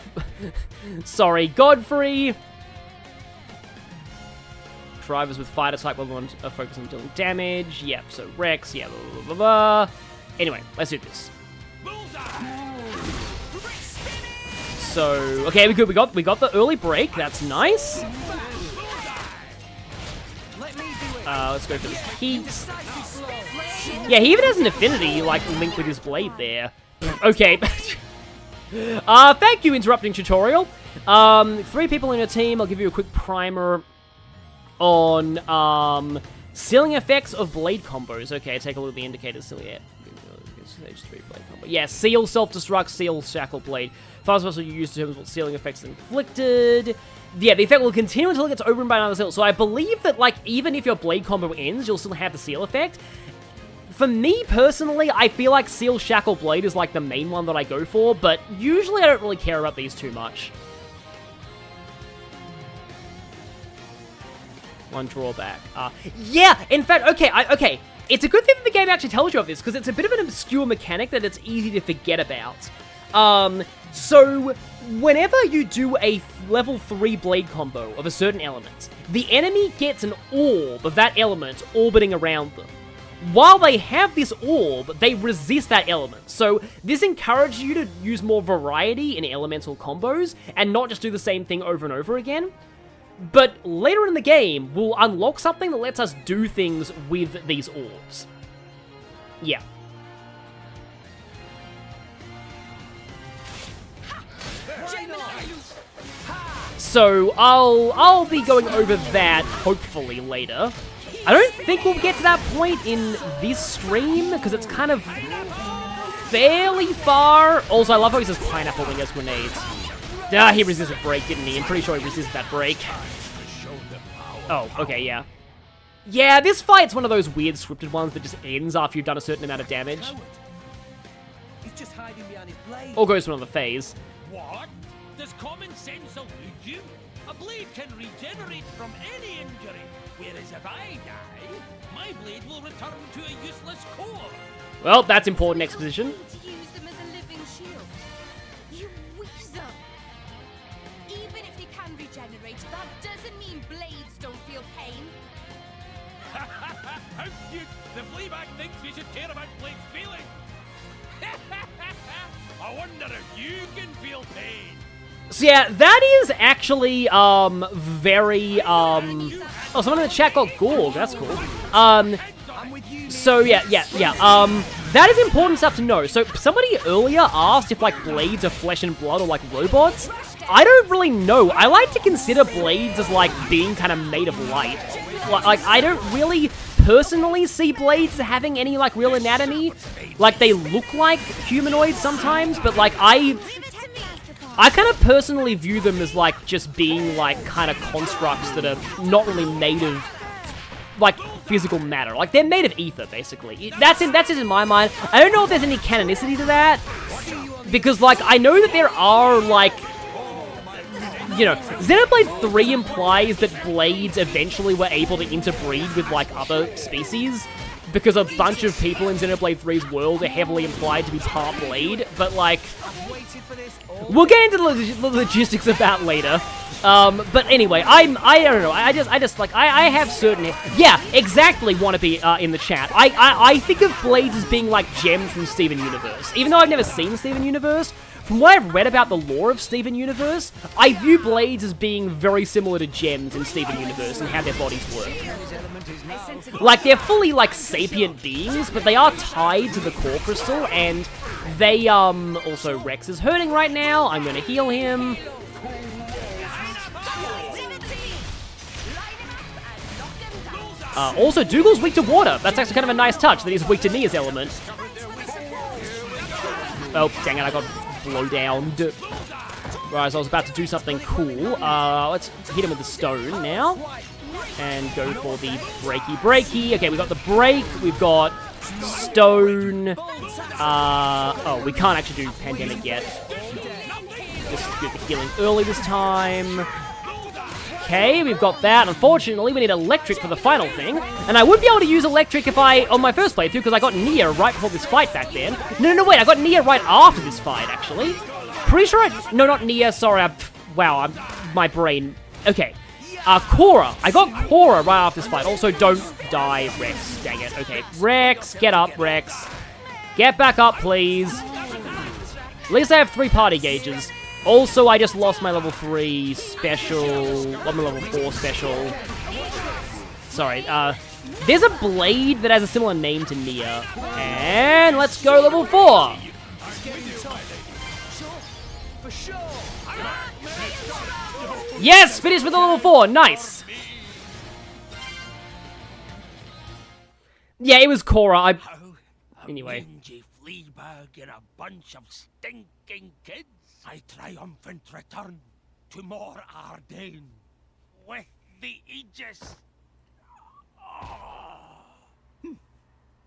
Sorry, Godfrey. Drivers with fighter type will want to focus on dealing damage. Yep, so Rex, yeah, blah, blah, blah, blah. Anyway, let's do this. So, okay, we got the early break. That's nice. Let's go for the heat. Yeah, he even has an affinity, like, linked with his blade there. Okay. Thank you, interrupting tutorial. 3 people in your team. I'll give you a quick primer on, ceiling effects of blade combos. Okay, take a look at the indicators. Stage 3 blade combo. Yeah, seal, self-destruct, seal, shackle blade. Fast special you use determines what sealing effects are inflicted. Yeah, the effect will continue until it gets overrun by another seal. So I believe that, like, even if your blade combo ends, you'll still have the seal effect. For me, personally, I feel like Seal Shackle Blade is, like, the main one that I go for, but usually I don't really care about these too much. One drawback. Yeah, in fact, okay. It's a good thing that the game actually tells you of this, because it's a bit of an obscure mechanic that it's easy to forget about. So, whenever you do a level 3 blade combo of a certain element, the enemy gets an orb of that element orbiting around them. While they have this orb, they resist that element. So, this encourages you to use more variety in elemental combos, and not just do the same thing over and over again. But later in the game, we'll unlock something that lets us do things with these orbs. Yeah. So, I'll be going over that, hopefully, later. I don't think we'll get to that point in this stream, because it's kind of fairly far. Also, I love how he says pineapple when he has grenades. Ah, he resisted break, didn't he? I'm pretty sure he resisted that break. Oh, okay, yeah. Yeah, this fight's one of those weird scripted ones that just ends after you've done a certain amount of damage. He's just hiding behind his blade. Or goes to another phase. What? Does common sense elude you? A blade can regenerate from any injury, whereas if I die, my blade will return to a useless core. Well, that's important exposition. To use them as a living shield. You weasel. Even if they can regenerate, that doesn't mean blades don't feel pain. How cute! The Fleabag thinks we should care about Blade's feelings. I wonder if you can feel pain. So yeah, that is actually, very, oh, someone in the chat got Gorg, that's cool. So yeah, that is important stuff to know. So somebody earlier asked if, like, blades are flesh and blood or, like, robots. I don't really know. I like to consider blades as, like, being kind of made of light. Like, I don't really personally see blades having any, like, real anatomy. Like, they look like humanoids sometimes, but, like, I kind of personally view them as, like, just being, like, kind of constructs that are not really made of, like, physical matter. Like, they're made of ether, basically. That's just in my mind. I don't know if there's any canonicity to that, because, like, I know that there are, like, you know, Xenoblade 3 implies that blades eventually were able to interbreed with, like, other species, because a bunch of people in Xenoblade 3's world are heavily implied to be part blade, but, like, we'll get into the logistics of that later. But anyway, I don't know, I just, like, I have certain, yeah, exactly, want to be, in the chat. I think of blades as being, like, gems from Steven Universe. Even though I've never seen Steven Universe, from what I've read about the lore of Steven Universe, I view blades as being very similar to gems in Steven Universe and how their bodies work. Like, they're fully, like, sapient beings, but they are tied to the core crystal, and they, also Rex is hurting right now. I'm gonna heal him. Also, Dougal's weak to water. That's actually kind of a nice touch, that he's weak to Nia's element. Oh, dang it, I got blowdowned. Right, so I was about to do something cool. Let's hit him with the stone now. And go for the breaky. Okay, we've got the break, we've got stone. Oh, we can't actually do pandemic yet. Just get the healing early this time. Okay, we've got that. Unfortunately, we need electric for the final thing. And I would be able to use electric if on my first playthrough, because I got Nia right before this fight back then. No, wait, I got Nia right after this fight, actually. Pretty sure no, not Nia, sorry, wow, my brain. Okay, Cora. I got Cora right after this fight. Also, don't die, Rex. Dang it. Okay, Rex, get up, Rex. Get back up, please. At least I have 3 party gauges. Also, I just lost my level 3 special, my level 4 special. Sorry, there's a blade that has a similar name to Nia. And let's go level 4. Yes, finish with the level 4, nice. Yeah, it was Cora, anyway. Fleabag and a bunch of stinking kids, I triumphant return to Mor Ardain with the Aegis.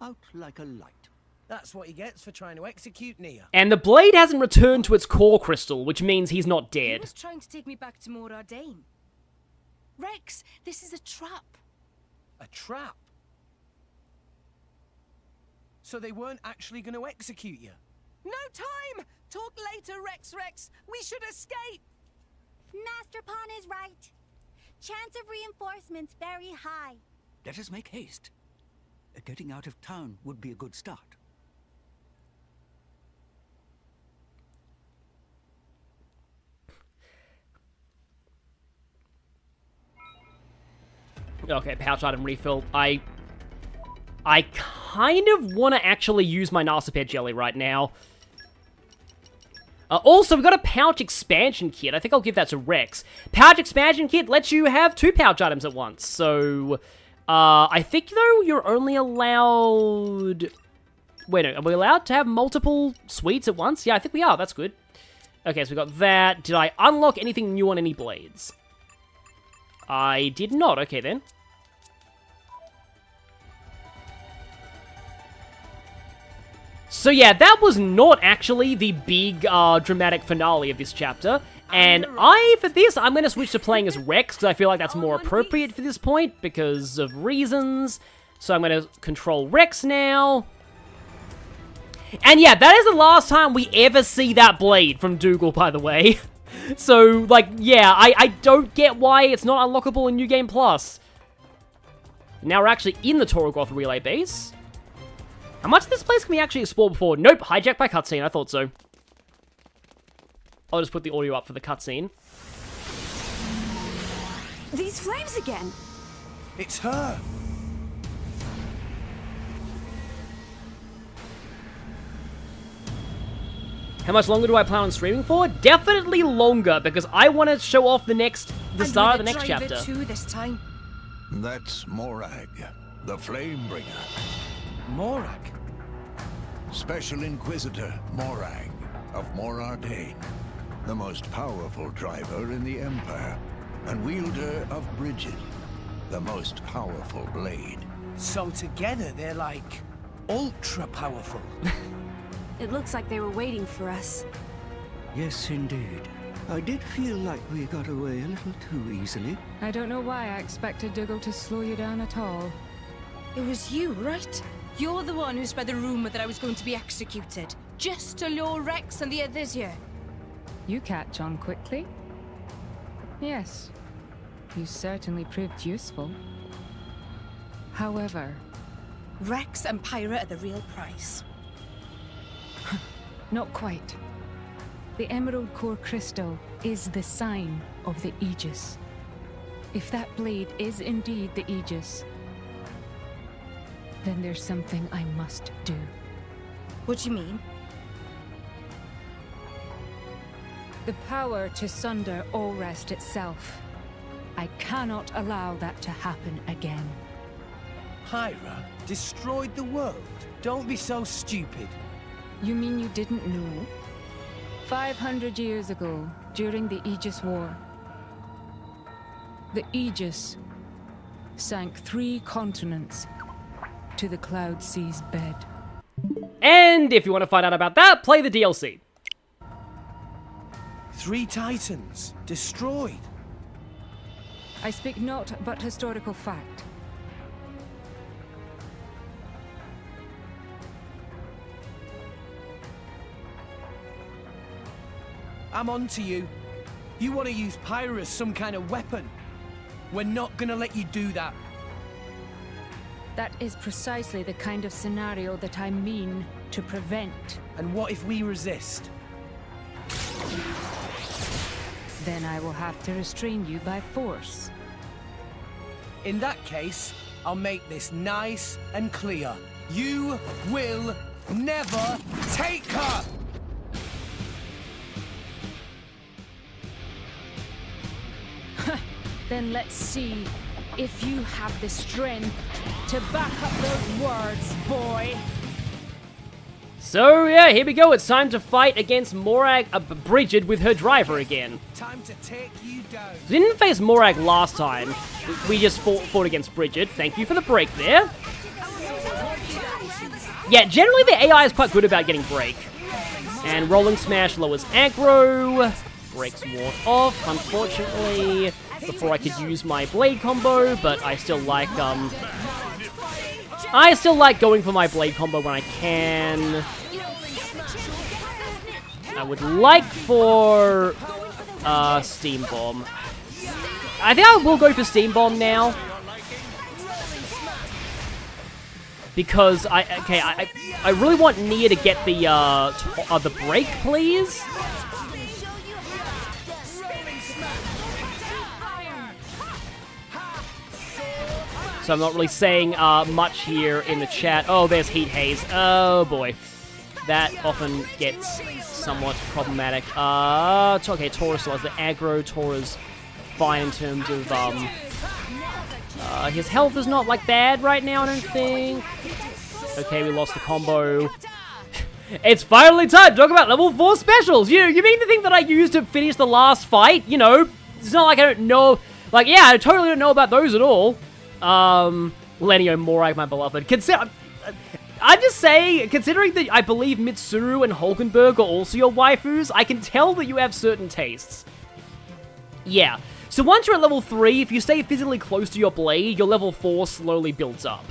Out like a light. That's what he gets for trying to execute Nia. And the blade hasn't returned to its core crystal, which means he's not He dead. was trying to take me back to Mor Ardain. Rex, this is a trap. A trap? So they weren't actually going to execute you? No time! Talk later, Rex. We should escape! Master Pawn is right. Chance of reinforcements very high. Let us make haste. Getting out of town would be a good start. Okay, pouch item refill. I kind of want to actually use my Narsiped jelly right now. Also, we got a pouch expansion kit. I think I'll give that to Rex. Pouch expansion kit lets you have 2 pouch items at once. So, I think, though, you're only allowed... Wait, no, are we allowed to have multiple sweets at once? Yeah, I think we are. That's good. Okay, so we got that. Did I unlock anything new on any blades? I did not. Okay, then. So yeah, that was not actually the big, dramatic finale of this chapter. And for this, I'm going to switch to playing as Rex, because I feel like that's more appropriate for this point, because of reasons. So I'm going to control Rex now. And yeah, that is the last time we ever see that blade from Dougal, by the way. So, like, yeah, I don't get why it's not unlockable in New Game Plus. Now we're actually in the Torgoth relay base. How much of this place can we actually explore before? Nope, hijacked by cutscene, I thought so. I'll just put the audio up for the cutscene. These flames again. It's her. How much longer do I plan on streaming for? Definitely longer, because I want to show off the start of the next chapter. Too this time. That's Morag, the Flamebringer. Morag? Special Inquisitor Morag of Mor Ardain, the most powerful driver in the Empire, and wielder of Bridget, the most powerful blade. So together they're like ultra powerful. It looks like they were waiting for us. Yes, indeed. I did feel like we got away a little too easily. I don't know why I expected Dougal to slow you down at all. It was you, right? You're the one who spread the rumor that I was going to be executed, just to lure Rex and the others here. You catch on quickly. Yes, you certainly proved useful. However... Rex and Pyra are the real prize. Not quite. The Emerald Core Crystal is the sign of the Aegis. If that blade is indeed the Aegis, then there's something I must do. What do you mean? The power to sunder Allrest itself. I cannot allow that to happen again. Pyra destroyed the world. Don't be so stupid. You mean you didn't know? 500 years ago, during the Aegis War, the Aegis sank 3 continents to the Cloud Sea's bed. And if you want to find out about that, play the DLC. 3 Titans destroyed. I speak not but historical fact. I'm on to you. You want to use Pyra as some kind of weapon. We're not gonna let you do that. That is precisely the kind of scenario that I mean to prevent. And what if we resist? Then I will have to restrain you by force. In that case, I'll make this nice and clear. You will never take her! Then let's see if you have the strength to back up those words, boy. So, yeah, here we go. It's time to fight against Bridget with her driver again. Time to take you down. We didn't face Morag last time. We just fought against Bridget. Thank you for the break there. Yeah, generally the AI is quite good about getting break. And Rolling Smash lowers aggro. Breaks ward off, unfortunately, before I could use my blade combo, but I still like going for my blade combo when I can. I would like for Steam Bomb. I think I will go for Steam Bomb now. Because I really want Nia to get the break, please. So I'm not really saying much here in the chat. Oh, there's Heat Haze. Oh boy, that often gets somewhat problematic. Okay, Taurus still has the aggro. Taurus fine in terms of his health is not like bad right now, I don't think. Okay, we lost the combo. It's finally time to talk about level 4 specials. You mean the thing that I used to finish the last fight? You know, it's not like I don't know. Like, yeah, I totally don't know about those at all. Lenio Morag, my beloved. I'm just saying, considering that I believe Mitsuru and Hulkenberg are also your waifus, I can tell that you have certain tastes. Yeah. So once you're at level 3, if you stay physically close to your blade, your level 4 slowly builds up.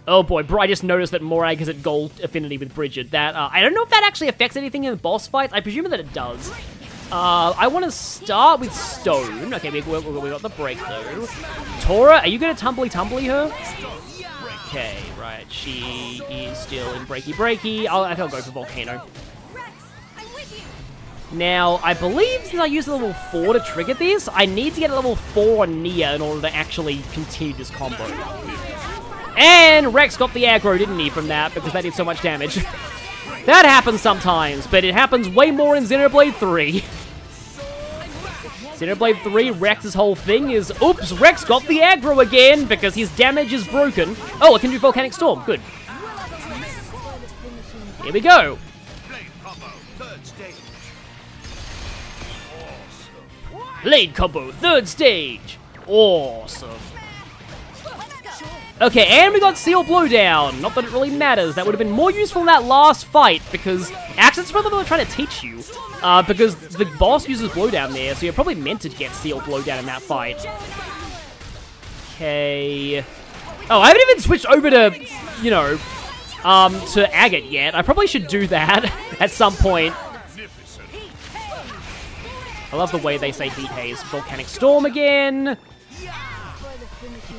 Oh boy, bro, I just noticed that Morag is at gold affinity with Bridget. That, I don't know if that actually affects anything in the boss fights. I presume that it does. I want to start with Stone. Okay, we got the break, though. Tora, are you going to tumbly her? Okay, right. She is still in breaky. I think I'll go for Volcano. Now, I believe since I used level 4 to trigger this, I need to get a level 4 on Nia in order to actually continue this combo. And Rex got the aggro, didn't he, from that, because that did so much damage. That happens sometimes, but it happens way more in Xenoblade 3. Xenoblade 3, Rex's whole thing is, oops, Rex got the aggro again because his damage is broken. Oh, I can do Volcanic Storm, good. Here we go. Blade combo, 3rd stage. Awesome. Okay, and we got Seal Blowdown. Not that it really matters. That would have been more useful in that last fight, because actually that's what they were trying to teach you. Because the boss uses Blowdown there, so you're probably meant to get Seal Blowdown in that fight. Okay. Oh, I haven't even switched over to, you know, to Agate yet. I probably should do that at some point. I love the way they say Heat Haze. Volcanic Storm again.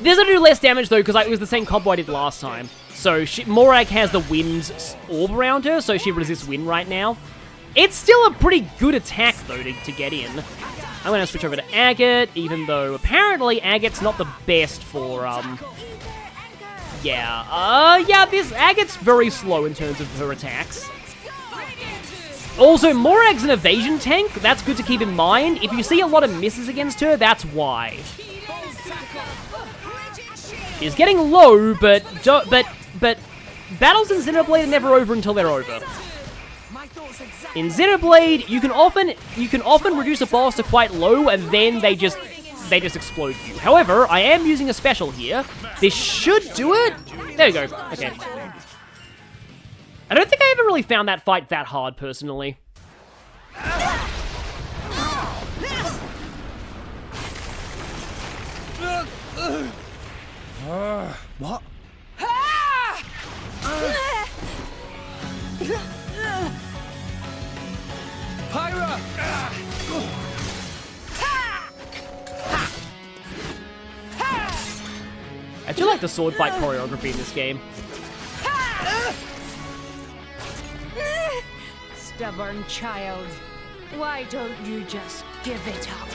This will do less damage, though, because it was the same combo I did last time. So, Morag has the wind orb around her, so she resists wind right now. It's still a pretty good attack, though, to get in. I'm going to switch over to Agate, even though apparently Agate's not the best for, yeah, this Agate's very slow in terms of her attacks. Also, Morag's an evasion tank. That's good to keep in mind. If you see a lot of misses against her, that's why. She's getting low, but battles in Xenoblade are never over until they're over. In Xenoblade, you can often reduce a boss to quite low, and then they just explode you. However, I am using a special here. This should do it. There we go. Okay. I don't think I ever really found that fight that hard, personally. What? Pyra! I do like the sword fight choreography in this game. Stubborn child. Why don't you just give it up?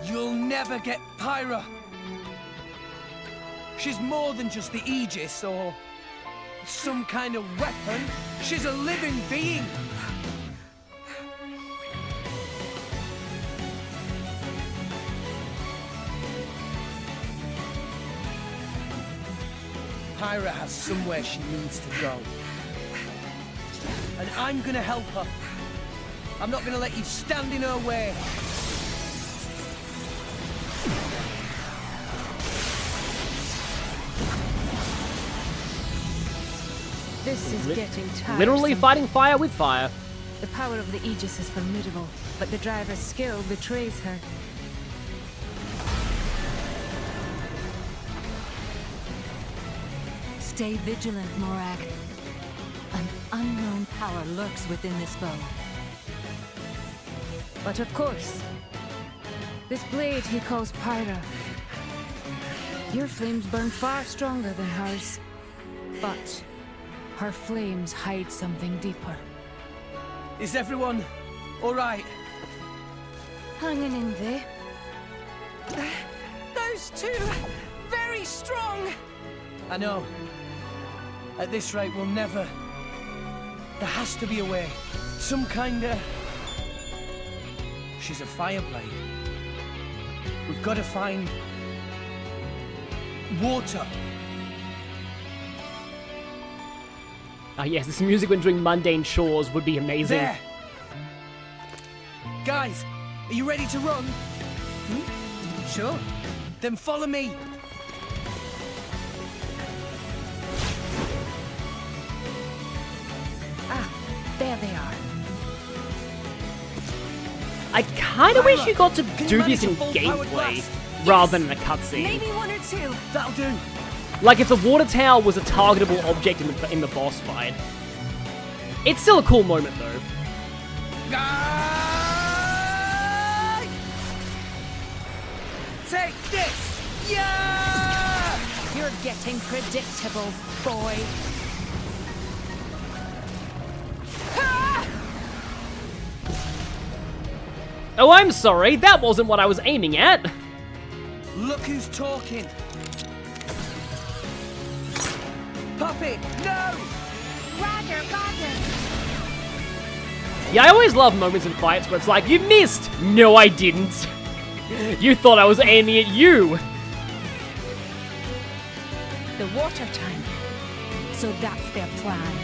You'll never get Pyra. She's more than just the Aegis or some kind of weapon. She's a living being. Pyra has somewhere she needs to go. And I'm gonna help her. I'm not gonna let you stand in her way. This is getting tiresome. Literally fighting fire with fire. The power of the Aegis is formidable, but the driver's skill betrays her. Stay vigilant, Morag. An unknown power lurks within this bow. But of course, this blade he calls Pyra. Your flames burn far stronger than hers, but her flames hide something deeper. Is everyone all right? Hanging in there. Those two, very strong. I know. At this rate, we'll never... There has to be a way. Some kind of... She's a fireblade. We've got to find... water. Ah, yes, this music when doing mundane chores would be amazing. There! Guys, are you ready to run? Hmm? Sure. Then follow me. There they are. I kind of wish you got to Can you do manage this in a full-powered gameplay blast? rather than in a cutscene. Maybe one or two. That'll do. Like if the water tower was a targetable object in the boss fight. It's still a cool moment though. Take this! Yeah! You're getting predictable, boy. Oh, I'm sorry, that wasn't what I was aiming at. Look who's talking. Puppy, no! Roger, Roger. Yeah, I always love moments in fights where it's like, you missed! No, I didn't. You thought I was aiming at you. The water tank. So that's their plan.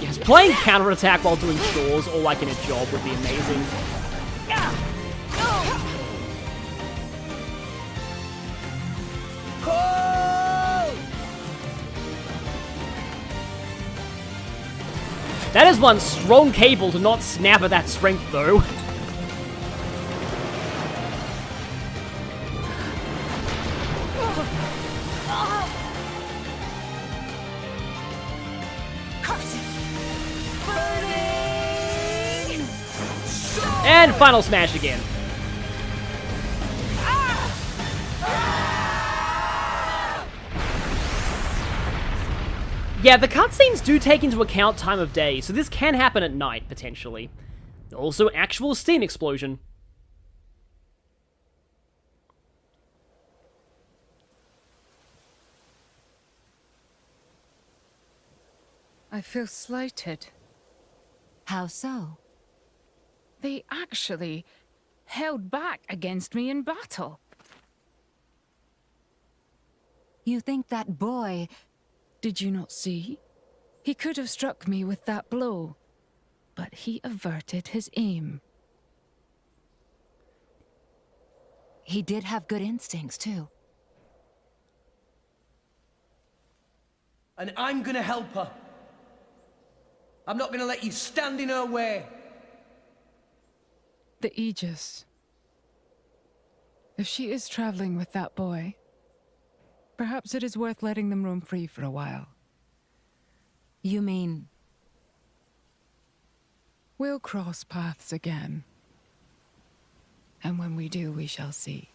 Yes, playing counterattack while doing chores or like in a job would be amazing. That is one strong cable to not snap at that strength though. And final smash again. Yeah, the cutscenes do take into account time of day, so this can happen at night, potentially. Also, actual steam explosion. I feel slighted. How so? They actually held back against me in battle. You think that boy... Did you not see? He could have struck me with that blow, but he averted his aim. He did have good instincts, too. And I'm gonna help her. I'm not gonna let you stand in her way. The Aegis. If she is traveling with that boy, perhaps it is worth letting them roam free for a while. You mean... We'll cross paths again. And when we do, we shall see.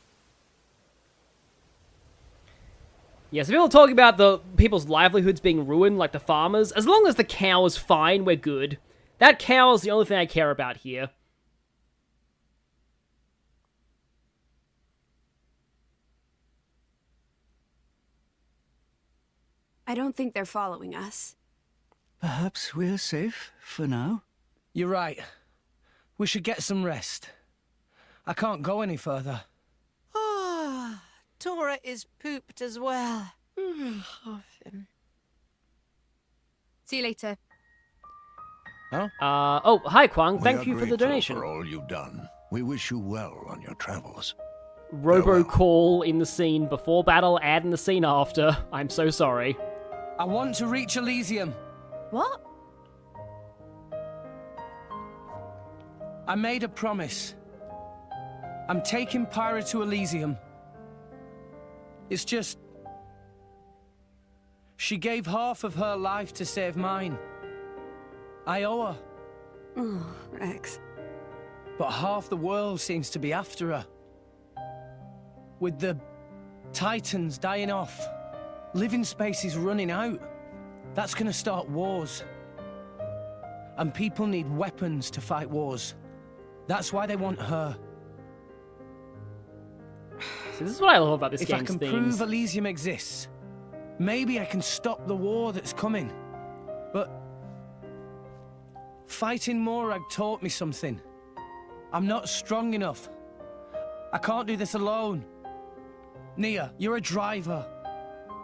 Yeah, so people are talking about the people's livelihoods being ruined, like the farmers. As long as the cow is fine, we're good. That cow is the only thing I care about here. I don't think they're following us. Perhaps we're safe for now? You're right. We should get some rest. I can't go any further. Ah, Tora is pooped as well. See you later. Oh, hi, Kwang. We Thank are you for the grateful donation. for all you've done. We wish you well on your travels. Robocall in the scene before battle and in the scene after. I'm so sorry. I want to reach Elysium. What? I made a promise. I'm taking Pyra to Elysium. It's just... she gave half of her life to save mine. I owe her. Oh, Rex. But half the world seems to be after her. With the Titans dying off, living space is running out. That's gonna start wars. And people need weapons to fight wars. That's why they want her. So this is what I love about this If game's I can themes. prove Elysium exists, maybe I can stop the war that's coming. But fighting Morag taught me something. I'm not strong enough. I can't do this alone. Nia, you're a driver.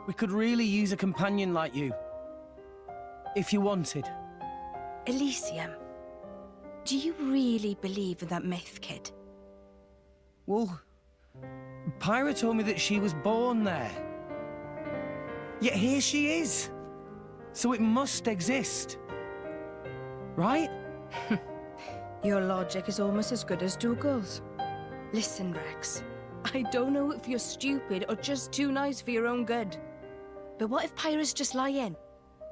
We could really use a companion like you. If you wanted. Elysium. Do you really believe in that myth, kid? Well, Pyra told me that she was born there. Yet here she is. So it must exist. Right? Your logic is almost as good as Dougal's. Listen, Rex. I don't know if you're stupid or just too nice for your own good. But what if Pyra's just lying?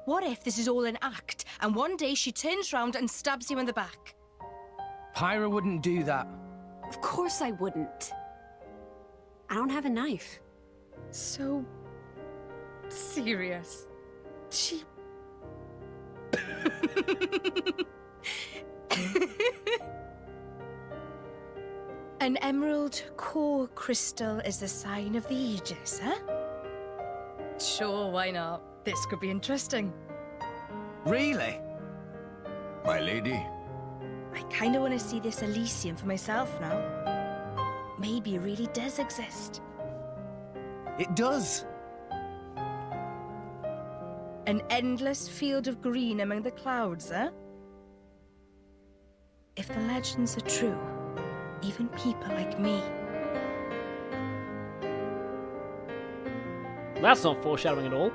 What if this is all an act, and one day she turns round and stabs you in the back? Pyra wouldn't do that. Of course I wouldn't. I don't have a knife. So... serious. She... An emerald core crystal is the sign of the Aegis, huh? Sure, why not? This could be interesting. Really? My lady? I kinda wanna see this Elysium for myself now. Maybe it really does exist. It does. An endless field of green among the clouds, huh? If the legends are true, even people like me. That's not foreshadowing at all.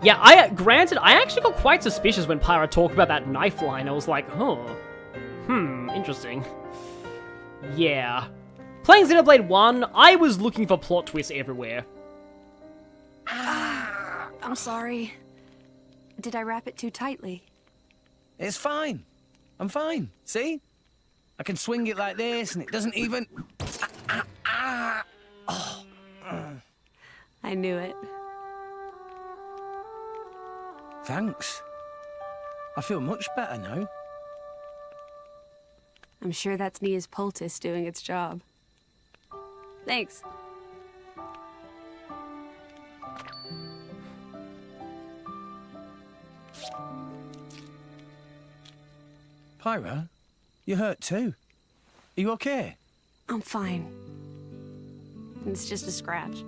Yeah, granted, I actually got quite suspicious when Pyra talked about that knife line. I was like, interesting. Yeah. Playing Xenoblade 1, I was looking for plot twists everywhere. I'm sorry. Did I wrap it too tightly? It's fine. I'm fine. See? I can swing it like this and it doesn't even... I knew it. Thanks. I feel much better now. I'm sure that's Nia's poultice doing its job. Thanks. Pyra, you hurt too. Are you okay? I'm fine. It's just a scratch.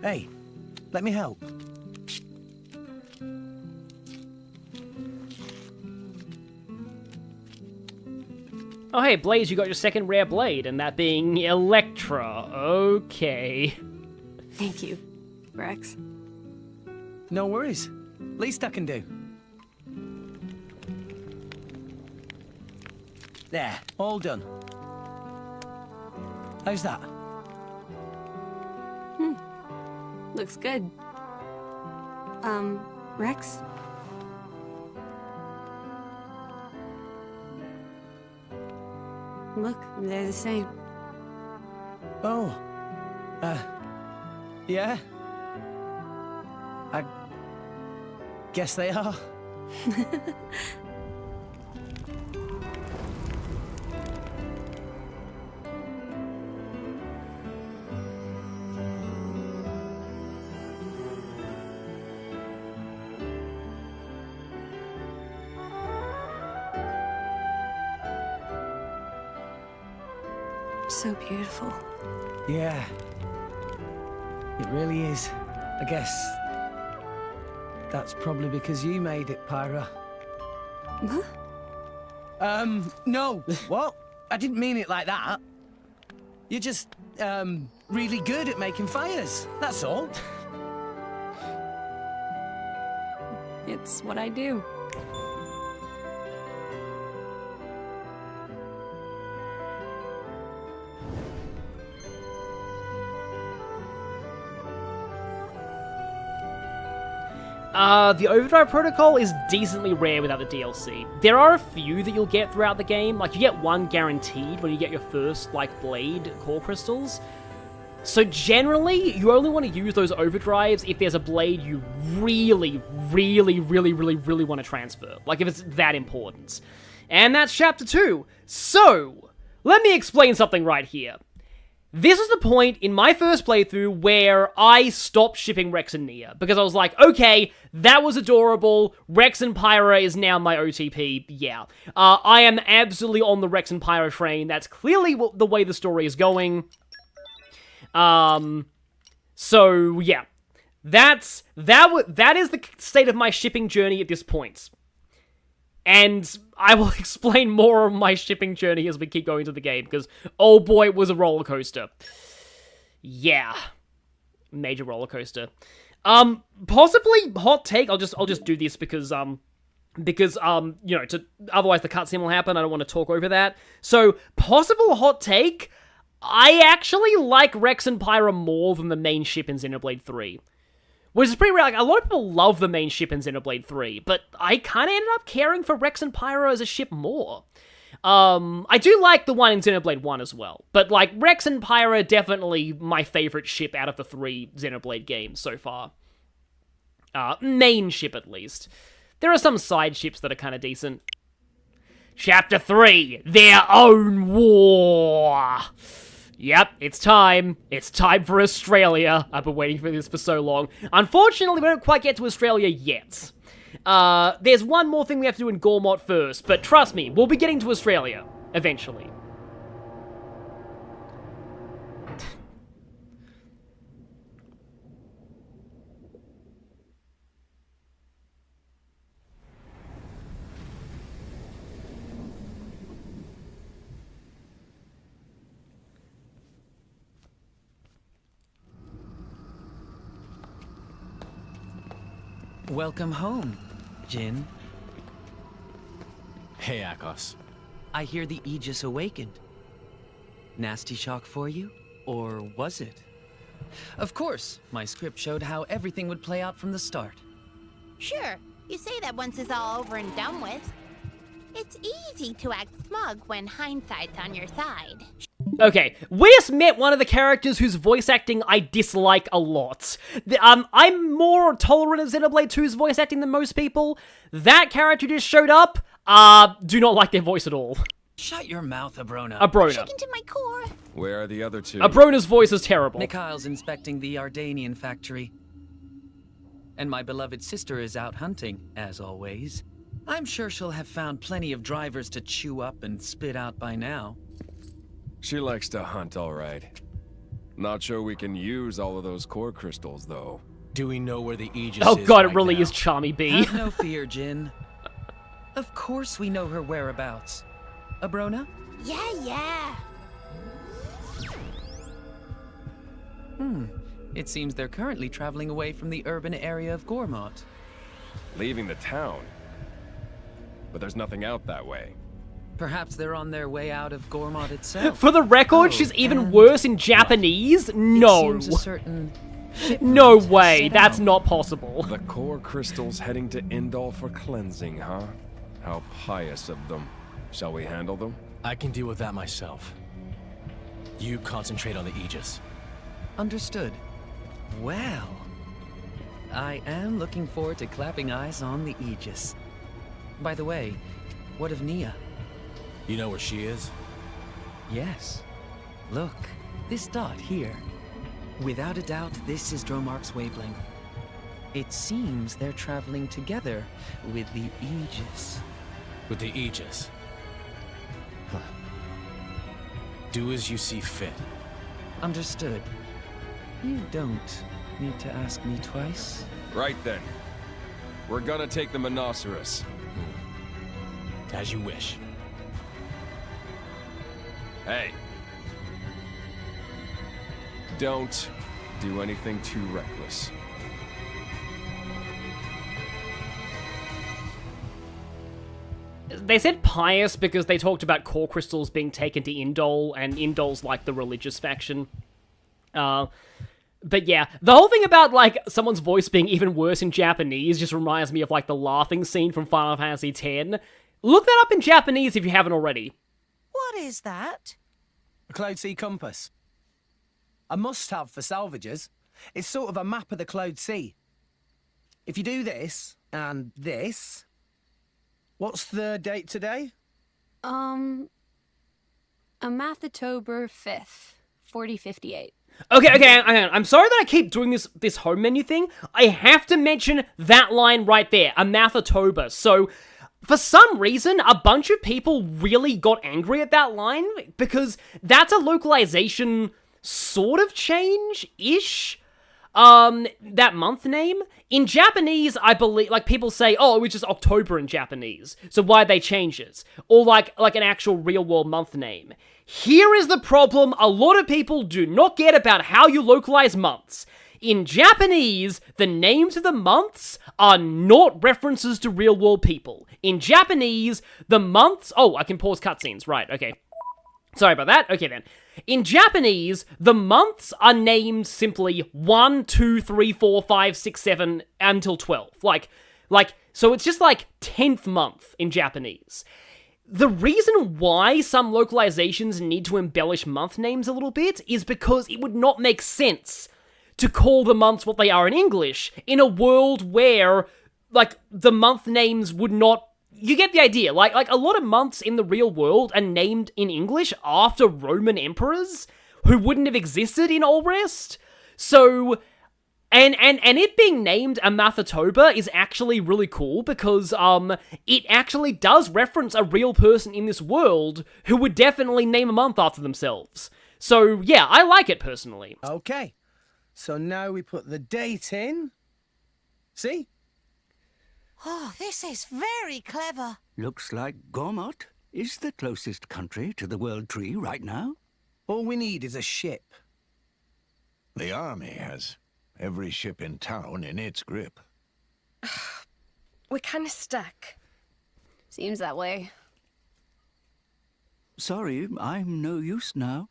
Hey, let me help. Oh hey, Blaze, you got your second rare blade, and that being Electra. Okay. Thank you, Rex. No worries. Least I can do. There, all done. How's that? Looks good. Rex? Look, they're the same. Oh. Yeah. I guess they are. So beautiful. Yeah. It really is. I guess that's probably because you made it, Pyra. Huh? No. What? I didn't mean it like that. You're just, really good at making fires. That's all. It's what I do. The Overdrive Protocol is decently rare without the DLC. There are a few that you'll get throughout the game, like you get one guaranteed when you get your first, like, Blade core crystals. So generally, you only want to use those overdrives if there's a blade you really want to transfer. Like, if it's that important. And that's Chapter 2. So, let me explain something right here. This is the point in my first playthrough where I stopped shipping Rex and Nia, because I was like, okay, that was adorable, Rex and Pyra is now my OTP, yeah. I am absolutely on the Rex and Pyra train, that's clearly the way the story is going. So, yeah. That is the state of my shipping journey at this point. And I will explain more of my shipping journey as we keep going to the game, because, oh boy, it was a roller coaster. Yeah. Major roller coaster. Possibly hot take, I'll just do this because, you know, otherwise the cutscene will happen, I don't want to talk over that. So, possible hot take, I actually like Rex and Pyra more than the main ship in Xenoblade 3. Which is pretty rare, like, a lot of people love the main ship in Xenoblade 3, but I kind of ended up caring for Rex and Pyra as a ship more. I do like the one in Xenoblade 1 as well, but, like, Rex and Pyra are definitely my favorite ship out of the 3 Xenoblade games so far. Main ship, at least. There are some side ships that are kind of decent. Chapter 3, Their Own War! Yep, it's time. It's time for Australia. I've been waiting for this for so long. Unfortunately, we don't quite get to Australia yet. There's one more thing we have to do in Gormott first, but trust me, we'll be getting to Australia eventually. Welcome home, Jin. Hey, Akos. I hear the Aegis awakened. Nasty shock for you? Or was it? Of course, my script showed how everything would play out from the start. Sure, you say that once it's all over and done with. It's easy to act smug when hindsight's on your side. Okay, we just met one of the characters whose voice acting I dislike a lot. I'm more tolerant of Xenoblade 2's voice acting than most people. That character just showed up, do not like their voice at all. Shut your mouth, Abrona. Abrona. Shaken to my core. Where are the other two? Abrona's voice is terrible. Mikhail's inspecting the Ardanian factory. And my beloved sister is out hunting, as always. I'm sure she'll have found plenty of drivers to chew up and spit out by now. She likes to hunt, all right. Not sure we can use all of those core crystals, though. Do we know where the Aegis Oh is god, right it really now? is Charmy B. Have no fear, Jin. Of course we know her whereabouts. Abrona? Yeah. It seems they're currently traveling away from the urban area of Gormott. Leaving the town. But there's nothing out that way. Perhaps they're on their way out of Gormott itself. For the record, she's even worse in Japanese? No. It seems a certain No way, that's not possible. The core crystals heading to Indal for cleansing, huh? How pious of them. Shall we handle them? I can deal with that myself. You concentrate on the Aegis. Understood. Well, I am looking forward to clapping eyes on the Aegis. By the way, what of Nia? You know where she is? Yes. Look, this dot here. Without a doubt, this is Dromark's wavelength. It seems they're traveling together with the Aegis. With the Aegis? Huh. Do as you see fit. Understood. You don't need to ask me twice. Right then. We're gonna take the Monoceros. As you wish. Hey. Don't do anything too reckless. They said pious because they talked about core crystals being taken to Indol, and Indol's like the religious faction. But yeah, the whole thing about, like, someone's voice being even worse in Japanese just reminds me of, like, the laughing scene from Final Fantasy X. Look that up in Japanese if you haven't already. What is that? A Cloud Sea compass. A must-have for salvagers. It's sort of a map of the Cloud Sea. If you do this, and this... What's the date today? Amathatober 5th, 4058. Okay, hang on. I'm sorry that I keep doing this home menu thing. I have to mention that line right there, Amathatober. So, for some reason, a bunch of people really got angry at that line, because that's a localization sort of change-ish. That month name. In Japanese, I believe, like, people say, oh, it was just October in Japanese, so why'd they change it? Or like an actual real-world month name. Here is the problem a lot of people do not get about how you localize months. In Japanese, the names of the months are not references to real-world people. In Japanese, the months... Oh, I can pause cutscenes. Right, okay. Sorry about that. Okay, then. In Japanese, the months are named simply 1, 2, 3, 4, 5, 6, 7, until 12. So it's just like 10th month in Japanese. The reason why some localizations need to embellish month names a little bit is because it would not make sense to call the months what they are in English in a world where, like, the month names would not... You get the idea. Like a lot of months in the real world are named in English after Roman emperors who wouldn't have existed in Olrest. So, and it being named Amathatober is actually really cool because it actually does reference a real person in this world who would definitely name a month after themselves. So yeah, I like it personally. Okay, so now we put the date in. See? Oh, this is very clever. Looks like Gormott is the closest country to the World Tree right now. All we need is a ship. The army has every ship in town in its grip. We're kind of stuck. Seems that way. Sorry, I'm no use now.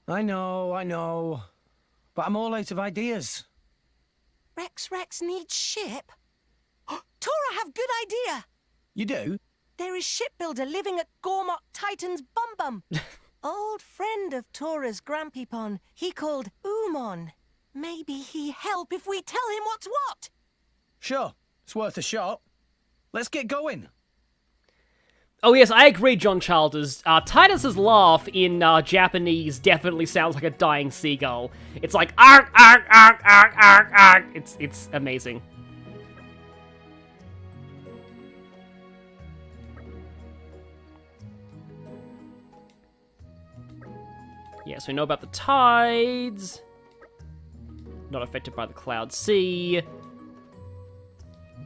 I know. But I'm all out of ideas. Rex needs ship? Tora have good idea. You do? There is shipbuilder living at Gormott Titan's Bum. Old friend of Tora's Grampypon, he called Umon. Maybe he help if we tell him what's what. Sure, it's worth a shot. Let's get going. Oh yes, I agree, John Childers. Titus's laugh in Japanese definitely sounds like a dying seagull. It's like ark, ark, ark, ark, ark, ark. It's amazing. Yes, we know about the tides. Not affected by the Cloud Sea.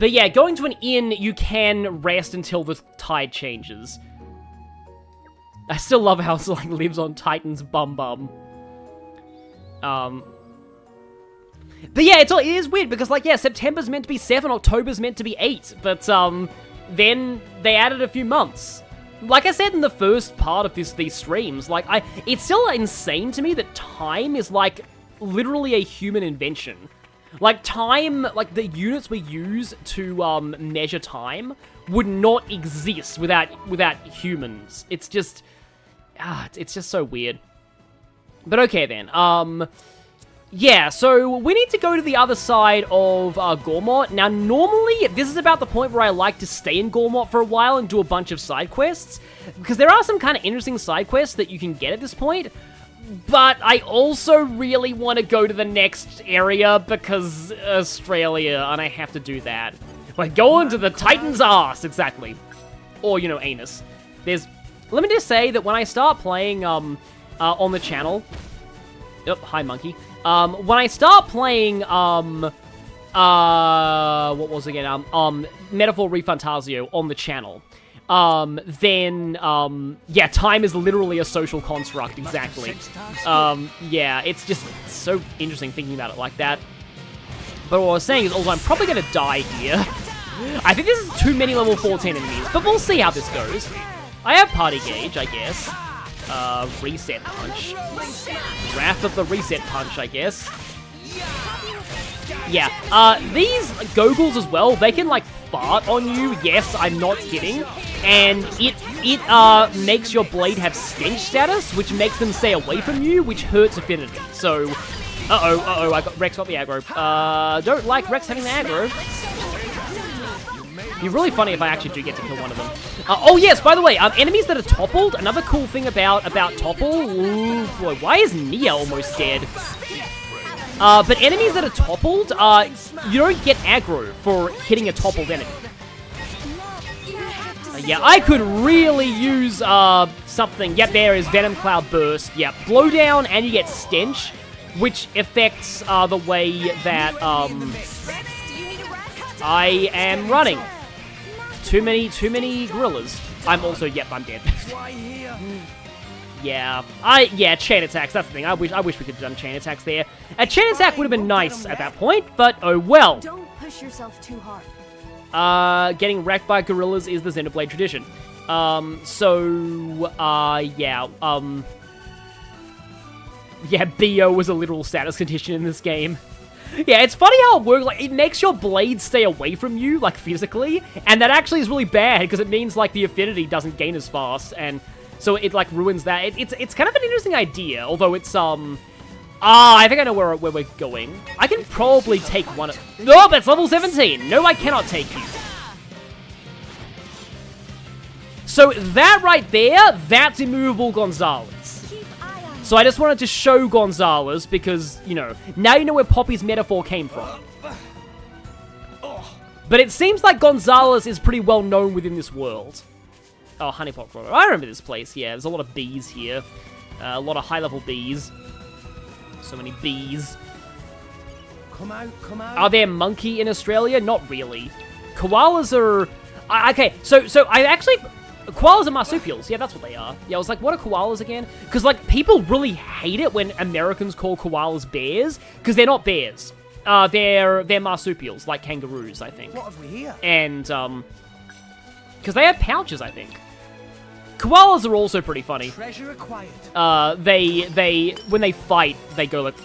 But yeah, going to an inn, you can rest until the tide changes. I still love how it like lives on Titan's bum. But yeah, it is weird because, like, yeah, September's meant to be 7, October's meant to be 8, but then they added a few months. Like I said in the first part of these streams, like, it's still insane to me that time is, like, literally a human invention. Like, time, like, the units we use to, measure time would not exist without humans. It's just, it's just so weird. But okay then, Yeah, so we need to go to the other side of Gormott. Now, normally, this is about the point where I like to stay in Gormott for a while and do a bunch of side quests, because there are some kind of interesting side quests that you can get at this point, but I also really want to go to the next area because Australia, and I have to do that. We're going to the Titan's arse, exactly. Or, you know, anus. Let me just say that when I start playing on the channel... Oh, hi, monkey. When I start playing, what was it again? Metaphor Refantasio on the channel, then, yeah, time is literally a social construct, exactly. Yeah, it's just so interesting thinking about it like that. But what I was saying is, also, I'm probably gonna die here. I think this is too many level 14 enemies, but we'll see how this goes. I have party gauge, I guess. Reset punch. Wrath of the reset punch, I guess. Yeah, these goggles as well, they can, like, fart on you. Yes, I'm not kidding. And it makes your blade have stench status, which makes them stay away from you, which hurts affinity. So, Rex got the aggro. Don't like Rex having the aggro. It'd be really funny if I actually do get to kill one of them. Oh yes, by the way, enemies that are toppled, another cool thing about topple, ooh boy, why is Nia almost dead? But enemies that are toppled, you don't get aggro for hitting a toppled enemy. Yeah, I could really use, something. Yep, there is Venom Cloud Burst. Yep, blow down and you get Stench, which affects, the way that, I am running. Too many gorillas. I'm also, yep, I'm dead. Yeah, chain attacks, that's the thing. I wish we could have done chain attacks there. A chain attack would have been nice at that point, but oh well. Don't push yourself too hard. Getting wrecked by gorillas is the Xenoblade tradition. Yeah, BO was a literal status condition in this game. Yeah, it's funny how it works, like, it makes your blade stay away from you, like, physically, and that actually is really bad, because it means, like, the affinity doesn't gain as fast, and so it, like, ruins that. It's kind of an interesting idea, although it's, I think I know where we're going. I can probably take one of... Oh, that's level 17! No, I cannot take you. So that right there, that's immovable Gonzalez. So I just wanted to show Gonzalez because, you know, now you know where Poppy's metaphor came from. But it seems like Gonzalez is pretty well known within this world. Oh, Honeypot Grotto. I remember this place, yeah. There's a lot of bees here. A lot of high-level bees. So many bees. Come out. Are there monkey in Australia? Not really. Koalas are... okay, so I actually... Koalas are marsupials. Yeah, that's what they are. Yeah, I was like, what are koalas again? Because, like, people really hate it when Americans call koalas bears, because they're not bears. They're marsupials, like kangaroos, I think. What have we here? And, because they have pouches, I think. Koalas are also pretty funny. Treasure acquired. When they fight, they go like...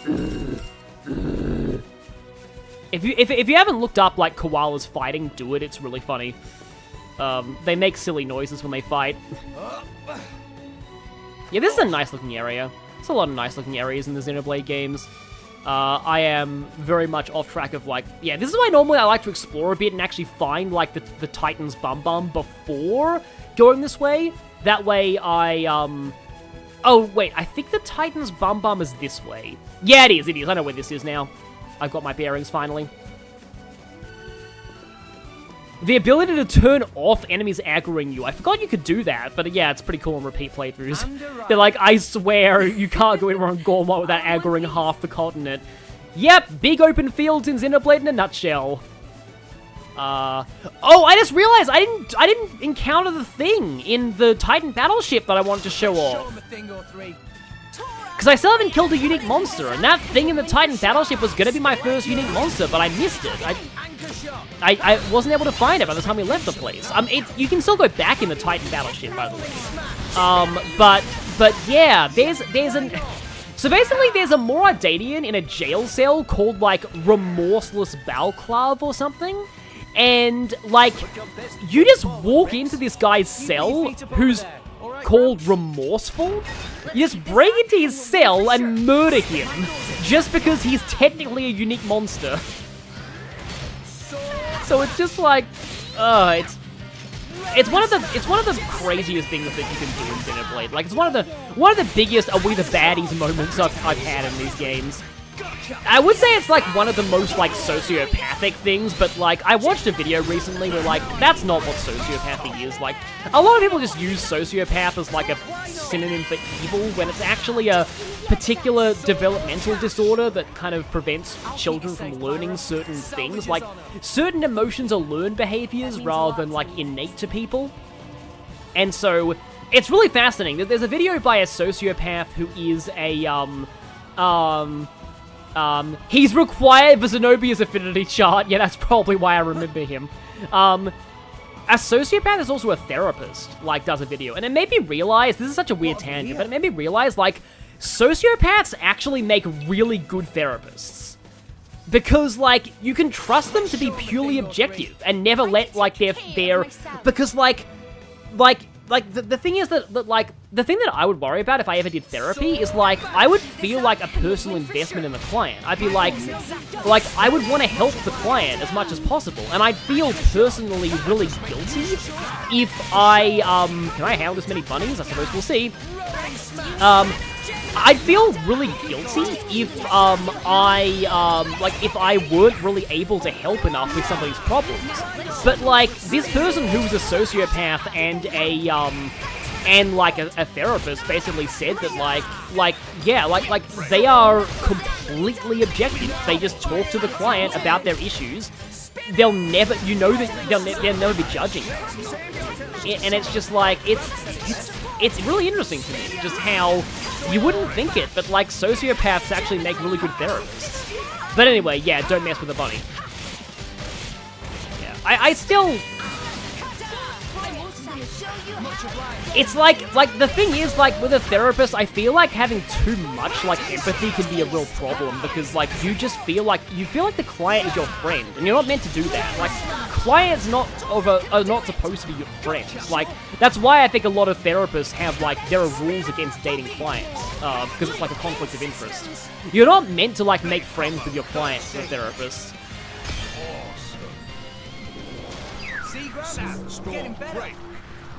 If you haven't looked up, like, koalas fighting, do it. It's really funny. They make silly noises when they fight. Yeah, this is a nice-looking area. There's a lot of nice-looking areas in the Xenoblade games. I am very much off track of, like... Yeah, this is why normally I like to explore a bit and actually find, like, the Titan's Bum before going this way. That way I, Oh, wait, I think the Titan's Bum is this way. Yeah, it is. I know where this is now. I've got my bearings, finally. The ability to turn off enemies aggroing you. I forgot you could do that, but yeah, it's pretty cool in repeat playthroughs. They're like, I swear, you can't go anywhere on Gormott without aggroing half the continent. Yep, big open fields in Xenoblade in a nutshell. Oh, I just realized I didn't encounter the thing in the Titan battleship that I wanted to show off. Because I still haven't killed a unique monster, and that thing in the Titan battleship was going to be my first unique monster, but I missed it. I wasn't able to find it by the time we left the place. You can still go back in the Titan battleship, by the way. But yeah, there's an... So basically, there's a Moradanian in a jail cell called, like, Remorseless Balclav or something. And, like, you just walk into this guy's cell, who's called Remorseful. You just break into his cell and murder him. just because he's technically a unique monster. So it's just like, it's one of the craziest things that you can do in Xenoblade. Like, it's one of the biggest "Are we the baddies" moments I've had in these games. I would say it's like one of the most like sociopathic things, but like I watched a video recently where like that's not what sociopathy is. Like a lot of people just use sociopath as like a synonym for evil when it's actually a particular developmental disorder that kind of prevents children from learning certain things. Like certain emotions are learned behaviors rather than like innate to people. And so it's really fascinating. There's a video by a sociopath who is a he's required for Zenobia's affinity chart. Yeah, that's probably why I remember him. A sociopath is also a therapist, like, does a video. And it made me realize, this is such a weird tangent, but it made me realize, like, sociopaths actually make really good therapists. Because, like, you can trust them to be purely objective and never let, like, their because, like, the thing is that, the thing that I would worry about if I ever did therapy is, like, I would feel like a personal investment in the client. I'd be like, I would want to help the client as much as possible, and I'd feel personally really guilty if I, can I handle this many bunnies? I suppose we'll see. I'd feel really guilty if, if I weren't really able to help enough with somebody's problems. But, like, this person who's a sociopath and a therapist basically said that, like, they are completely objective. They just talk to the client about their issues. They'll never, you know that they'll never be judging them. And it's just, like, it's really interesting to me, just how you wouldn't think it, but, like, sociopaths actually make really good therapists. But anyway, yeah, don't mess with the bunny. Yeah, I still... It's like, the thing is, like, with a therapist, I feel like having too much, like, empathy can be a real problem, because, like, you feel like the client is your friend, and you're not meant to do that. Like, clients are not supposed to be your friends. Like, that's why I think a lot of therapists have, like, there are rules against dating clients, because it's like a conflict of interest. You're not meant to, like, make friends with your clients as a therapist.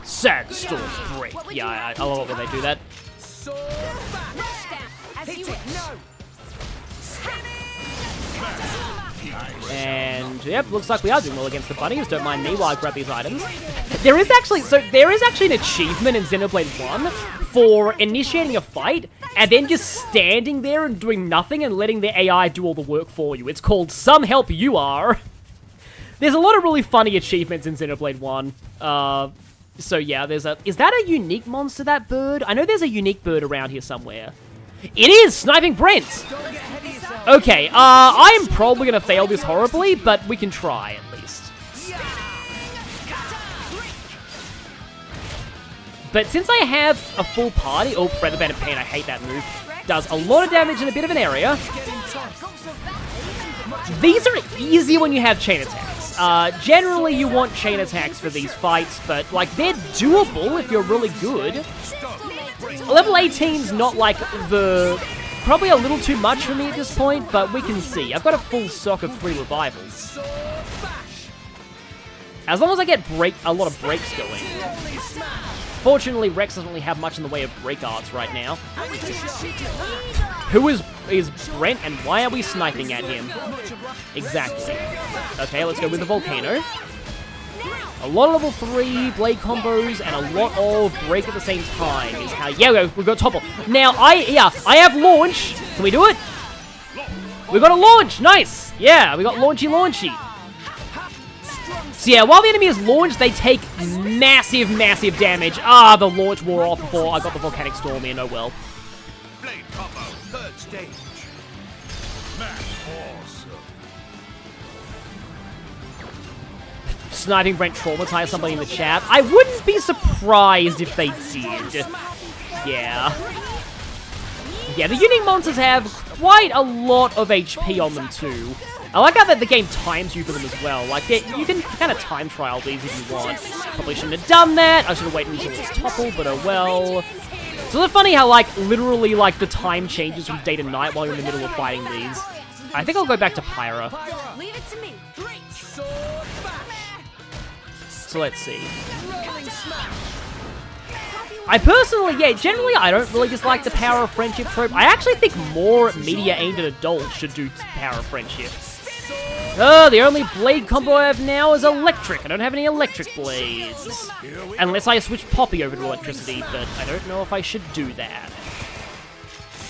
Sad storm break. Yeah, I love it when they do that. And yep, looks like we are doing well against the bunnies. Don't mind me while I grab these items. There is actually an achievement in Xenoblade 1 for initiating a fight and then just standing there and doing nothing and letting the AI do all the work for you. It's called Some Help You Are. There's a lot of really funny achievements in Xenoblade 1. So yeah, is that a unique monster, that bird? I know there's a unique bird around here somewhere. It is! Sniping Brent! Okay, I am probably gonna fail this horribly, but we can try, at least. But since I have a full party... Oh, Feather Band of Pain, I hate that move. Does a lot of damage in a bit of an area. These are easier when you have chain attacks. Generally you want chain attacks for these fights, but, like, they're doable if you're really good. Level 18's not, like, probably a little too much for me at this point, but we can see. I've got a full stock of 3 revivals. As long as I get a lot of breaks going. Fortunately, Rex doesn't really have much in the way of break arts right now. Who is Brent, and why are we sniping at him? Exactly. Okay, let's go with the Volcano. A lot of level 3 blade combos and a lot of break at the same time is how... Yeah, we've got Topple. Now, I have launch. Can we do it? We got a launch. Nice. Yeah, we got launchy. So yeah, while the enemy is launched, they take massive damage. Ah, the launch wore off before I got the Volcanic Storm in. Oh well. Blade combo, third stage. Awesome. Sniping Brent traumatized somebody in the chat. I wouldn't be surprised if they did. Yeah. Yeah, the unique monsters have quite a lot of HP on them too. I like how that the game times you for them as well. Like, you can kind of time trial these if you want. Probably shouldn't have done that. I should have waited until it was toppled, but oh well. So it's funny how, like, literally, like, the time changes from day to night while you're in the middle of fighting these. I think I'll go back to Pyra. Leave it to me. So let's see. I personally, yeah, generally I don't really dislike the power of friendship trope. I actually think more media aimed at adults should do power of friendship. The only blade combo I have now is electric. I don't have any electric blades. Unless I switch Poppy over to electricity, but I don't know if I should do that.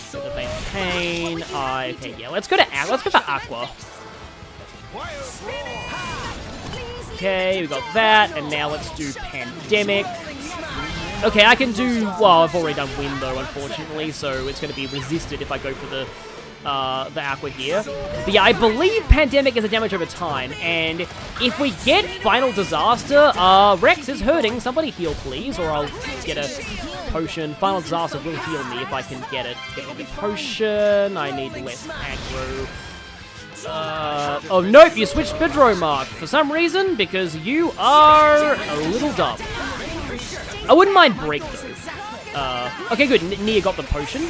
So the Vein of Pain, okay, yeah, let's go for Aqua. Okay, we got that, and now let's do Pandemic. Okay, I can do, well, I've already done Wind though, unfortunately, so it's going to be resisted if I go for the Aqua here. But yeah, I believe Pandemic is a damage over time, and if we get Final Disaster, Rex is hurting. Somebody heal, please, or I'll get a potion. Final Disaster will heal me if I can get it. Get me the potion. I need less aggro. Oh, nope, you switched Pedro, Mark, for some reason, because you are a little dumb. I wouldn't mind Break, though. Okay, good, Nia got the potion.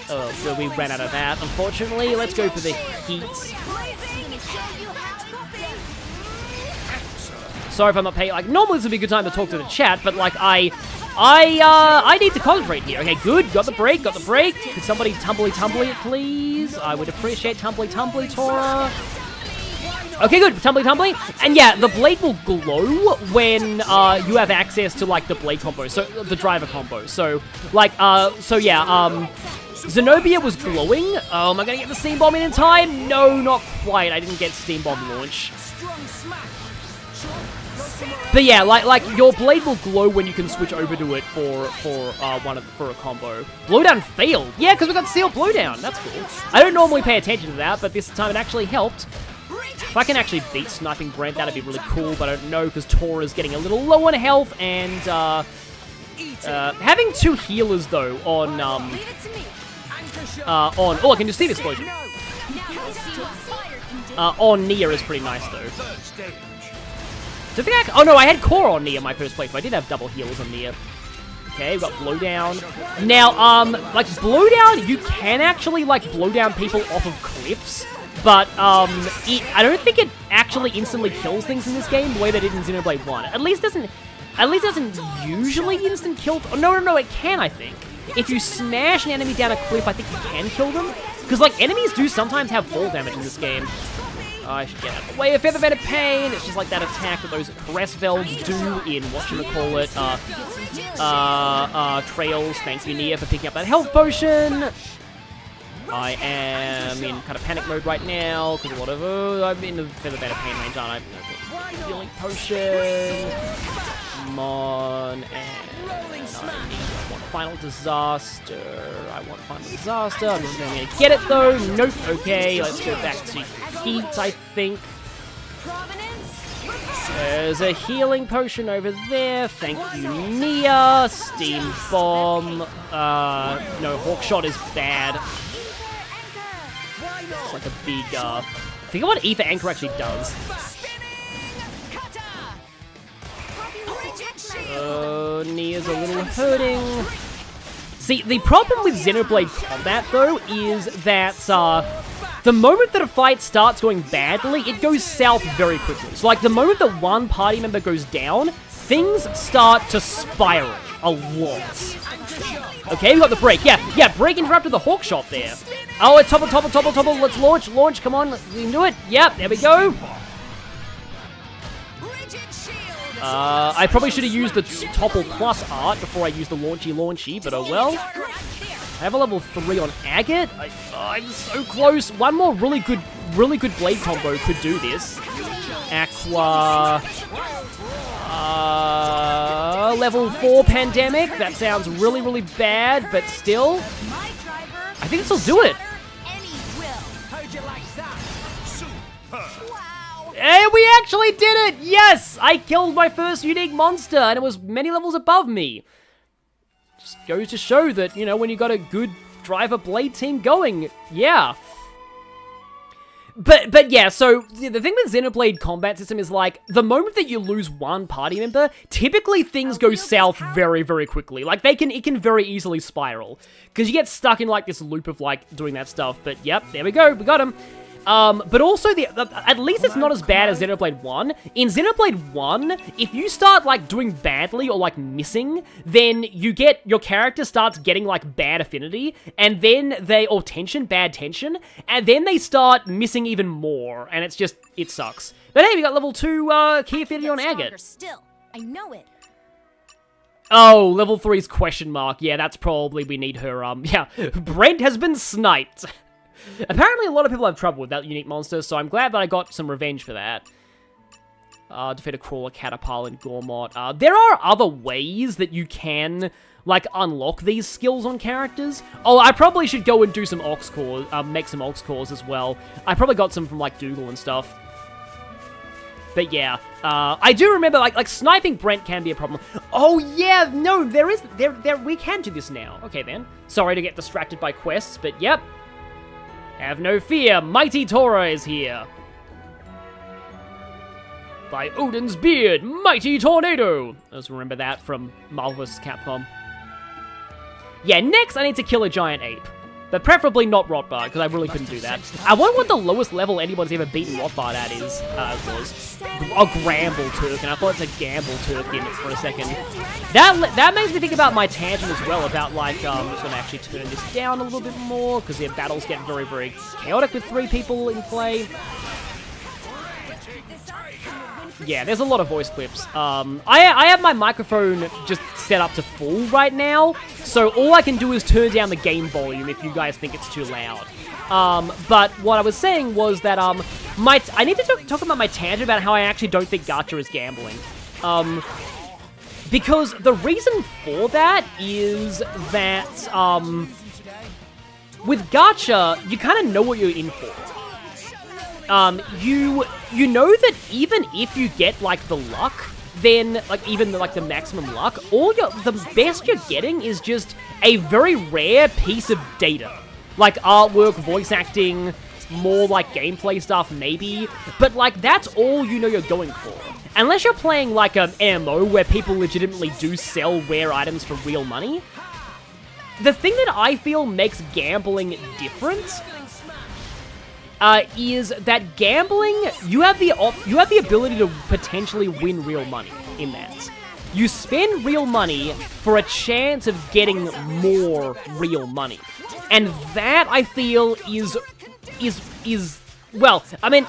Oh, so we ran out of that, unfortunately. Let's go for the heat. Sorry if I'm not paying, like, normally this would be a good time to talk to the chat, but, like, I need to concentrate here. Okay, good, got the break. Could somebody tumbly it, please? I would appreciate tumbly, Tora. Okay, good, tumbly. And yeah, the blade will glow when you have access to, like, the blade combo, so the driver combo. So, like, Zenobia was glowing. Oh, am I gonna get the Steam Bomb in time? No, not quite. I didn't get Steam Bomb launch. But yeah, like your blade will glow when you can switch over to it for a combo. Blowdown failed. Yeah, because we got Sealed Blowdown. That's cool. I don't normally pay attention to that, but this time it actually helped. If I can actually beat Sniping Brent, that'd be really cool, but I don't know because Tora's getting a little low on health, and having two healers though on oh, I can just see the explosion. On Nia is pretty nice though. Oh no, I had Core on Nia my first playthrough. I did have double heals on Nia. Okay, we got Blowdown. Now, like, Blowdown, you can actually, like, blow down people off of cliffs, but, I don't think it actually instantly kills things in this game the way they did in Xenoblade 1. At least it doesn't usually instant kill. Oh, no, it can, I think. If you smash an enemy down a cliff, I think you can kill them. Because, like, enemies do sometimes have fall damage in this game. I should get out of the way. A Feather Bed of Pain. It's just like that attack that those Caress Velds do in whatchamacallit. Trails. Thank you, Nia, for picking up that health potion. I am in kind of panic mode right now because whatever. I'm in the Feather Bed of Pain range, aren't I? Healing potion. Come on, and I want Final Disaster. I'm not going to get it though. Nope. Okay, let's go back to Heat, I think. There's a healing potion over there. Thank you, Nia. Steam Bomb. No, Hawkshot is bad. It's like a big, I forget what Ether Anchor actually does. Nia's a little hurting. See, the problem with Xenoblade combat, though, is that, the moment that a fight starts going badly, it goes south very quickly. So, like, the moment that one party member goes down, things start to spiral a lot. Okay, we got the break. Yeah, break interrupted the Hawkshot there. Oh, it's topple. Let's launch. Come on, we can do it. Yep, there we go. I probably should have used the Topple Plus art before I used the launchy, but oh well. I have a level 3 on Agate. I'm so close. One more really good blade combo could do this. Aqua. Level 4 Pandemic. That sounds really bad, but still. I think this will do it. And we actually did it! Yes! I killed my first unique monster, and it was many levels above me. Just goes to show that, you know, when you got a good driver blade team going, yeah. But yeah, so the thing with Xenoblade combat system is like, the moment that you lose one party member, typically things go south very, very quickly. Like, it can very easily spiral. Because you get stuck in like this loop of like doing that stuff. But yep, there we go, we got him. But also, at least it's not as bad as Xenoblade 1. In Xenoblade 1, if you start, like, doing badly or, like, missing, then your character starts getting, like, bad affinity, and then or tension, bad tension, and then they start missing even more, and it's just, it sucks. But hey, we got level 2 key affinity on Agate. Still, I know it. Oh, level 3's question mark. Yeah, that's probably, we need her, yeah. Brent has been sniped. Apparently, a lot of people have trouble with that unique monster, so I'm glad that I got some revenge for that. Defeat a crawler, caterpillar, and Gormot. There are other ways that you can, like, unlock these skills on characters. Oh, I probably should go and do some Ox cores, make some Ox cores as well. I probably got some from, like, Dougal and stuff. But yeah, I do remember, like sniping Brent can be a problem. Oh yeah, no, we can do this now. Okay then. Sorry to get distracted by quests, but yep. Have no fear, mighty Tora is here. By Odin's beard, mighty tornado. Let's remember that from Marvel vs. Capcom. Yeah, next I need to kill a giant ape. But preferably not Rotbard, because I really couldn't do that. I wonder what the lowest level anyone's ever beaten Rotbard at is, was. A Gramble Turk, and I thought it's a Gamble Turk in it for a second. That makes me think about my tangent as well, about like, I'm just gonna actually turn this down a little bit more, because their battles get very, very chaotic with 3 people in play. Yeah, there's a lot of voice clips. I have my microphone just set up to full right now, so all I can do is turn down the game volume if you guys think it's too loud. But what I was saying was that, I need to talk about my tangent about how I actually don't think gacha is gambling. Because the reason for that is that, with gacha, you kind of know what you're in for. You know that even if you get, like, the luck, then, like, even, like, the maximum luck, the best you're getting is just a very rare piece of data. Like, artwork, voice acting, more, like, gameplay stuff, maybe, but, like, that's all you know you're going for. Unless you're playing, like, an MMO where people legitimately do sell rare items for real money, the thing that I feel makes gambling different is that gambling, you have the ability to potentially win real money in that. You spend real money for a chance of getting more real money. And that, I feel, is well, I mean,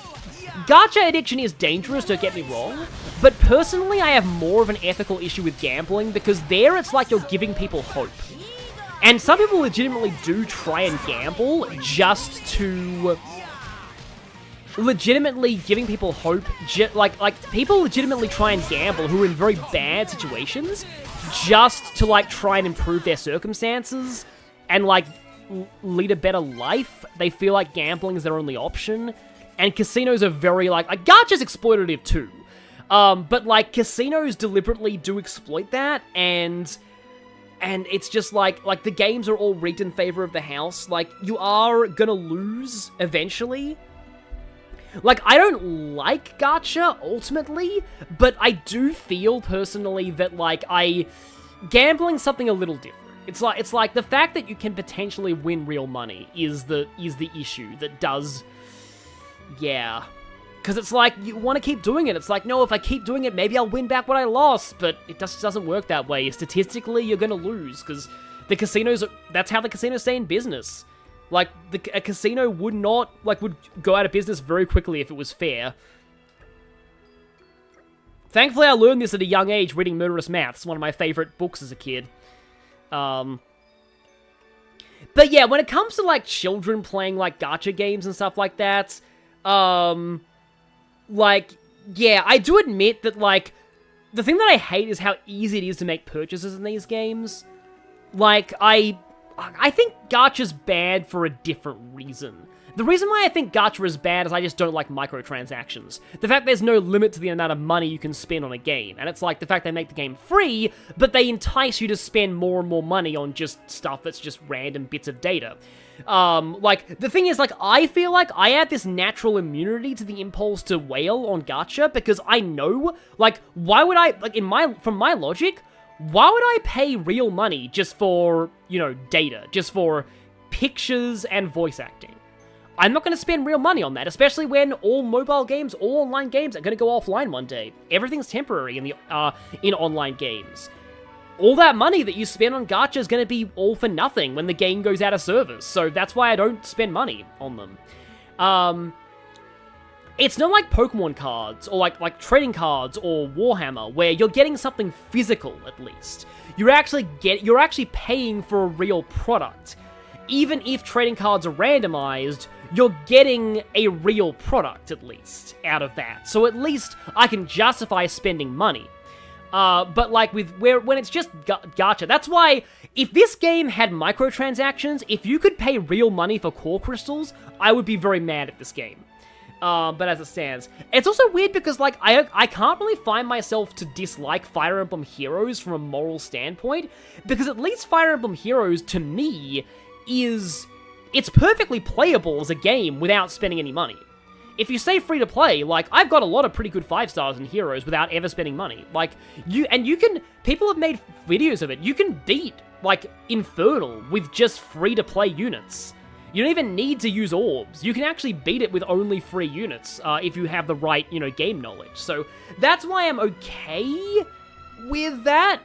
gacha addiction is dangerous, don't get me wrong, but personally I have more of an ethical issue with gambling, because there it's like you're giving people hope. And some people legitimately do try and gamble just to legitimately giving people hope, like people legitimately try and gamble who are in very bad situations just to, like, try and improve their circumstances and, like, lead a better life. They feel like gambling is their only option, and casinos are very, like gacha's exploitative too, but, like, casinos deliberately do exploit that, and it's just like the games are all rigged in favor of the house. Like, you are gonna lose eventually. Like, I don't like gacha, ultimately, but I do feel, personally, that, like, gambling's something a little different. It's like the fact that you can potentially win real money is the issue that does, yeah. Because it's like, you want to keep doing it. It's like, no, if I keep doing it, maybe I'll win back what I lost, but it just doesn't work that way. Statistically, you're gonna lose, because the casinos, that's how the casinos stay in business. Like, a casino would not, like, would go out of business very quickly if it was fair. Thankfully, I learned this at a young age reading Murderous Maths, one of my favorite books as a kid. But yeah, when it comes to, like, children playing, like, gacha games and stuff like that, like, yeah, I do admit that, like, the thing that I hate is how easy it is to make purchases in these games. Like, I think gacha's bad for a different reason. The reason why I think gacha is bad is I just don't like microtransactions. The fact there's no limit to the amount of money you can spend on a game, and it's like the fact they make the game free, but they entice you to spend more and more money on just stuff that's just random bits of data. Like, the thing is, like, I feel like I have this natural immunity to the impulse to wail on gacha, because I know, like, why would I, like, from my logic, why would I pay real money just for, you know, data, just for pictures and voice acting? I'm not going to spend real money on that, especially when all mobile games, all online games are going to go offline one day. Everything's temporary in online games. All that money that you spend on gacha is going to be all for nothing when the game goes out of service, so that's why I don't spend money on them. It's not like Pokemon cards, or like trading cards, or Warhammer, where you're getting something physical, at least. You're actually paying for a real product. Even if trading cards are randomized, you're getting a real product, at least, out of that. So at least I can justify spending money. But like when it's just gacha, that's why if this game had microtransactions, if you could pay real money for core crystals, I would be very mad at this game. But as it stands, it's also weird because like I can't really find myself to dislike Fire Emblem Heroes from a moral standpoint, because at least Fire Emblem Heroes to me it's perfectly playable as a game without spending any money. If you stay free to play, like, I've got a lot of pretty good 5 stars in Heroes without ever spending money. Like, people have made videos of it. You can beat, like, Infernal with just free-to-play units. You don't even need to use orbs. You can actually beat it with only free units, if you have the right, you know, game knowledge. So, that's why I'm okay with that.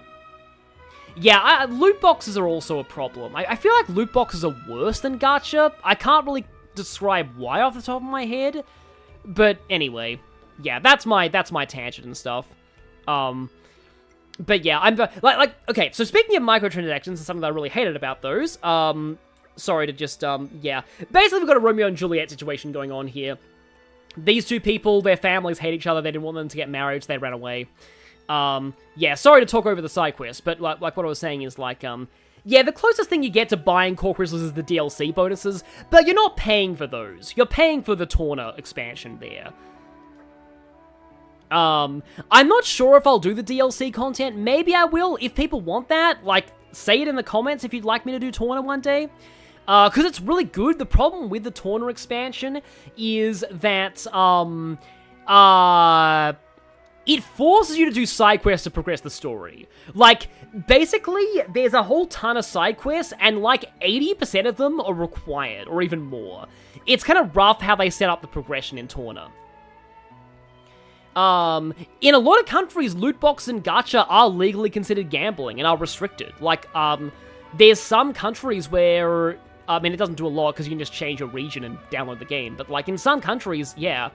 Yeah, loot boxes are also a problem. I feel like loot boxes are worse than gacha. I can't really describe why off the top of my head. But anyway, yeah, that's my tangent and stuff. But yeah, I'm okay. So speaking of microtransactions, and something that I really hated about those. Sorry to just yeah. Basically, we've got a Romeo and Juliet situation going on here. These two people, their families hate each other. They didn't want them to get married, so they ran away. Yeah, sorry to talk over the side quest, but like what I was saying is like yeah, the closest thing you get to buying core crystals is the DLC bonuses, but you're not paying for those. You're paying for the Torna expansion there. I'm not sure if I'll do the DLC content. Maybe I will. If people want that, like, say it in the comments if you'd like me to do Torna one day. Because it's really good. The problem with the Torna expansion is that, it forces you to do side quests to progress the story. Like, basically, there's a whole ton of side quests, and like 80% of them are required, or even more. It's kind of rough how they set up the progression in Torna. In a lot of countries, loot boxes and gacha are legally considered gambling and are restricted. Like, there's some countries where, I mean, it doesn't do a lot because you can just change your region and download the game, but like in some countries, yeah.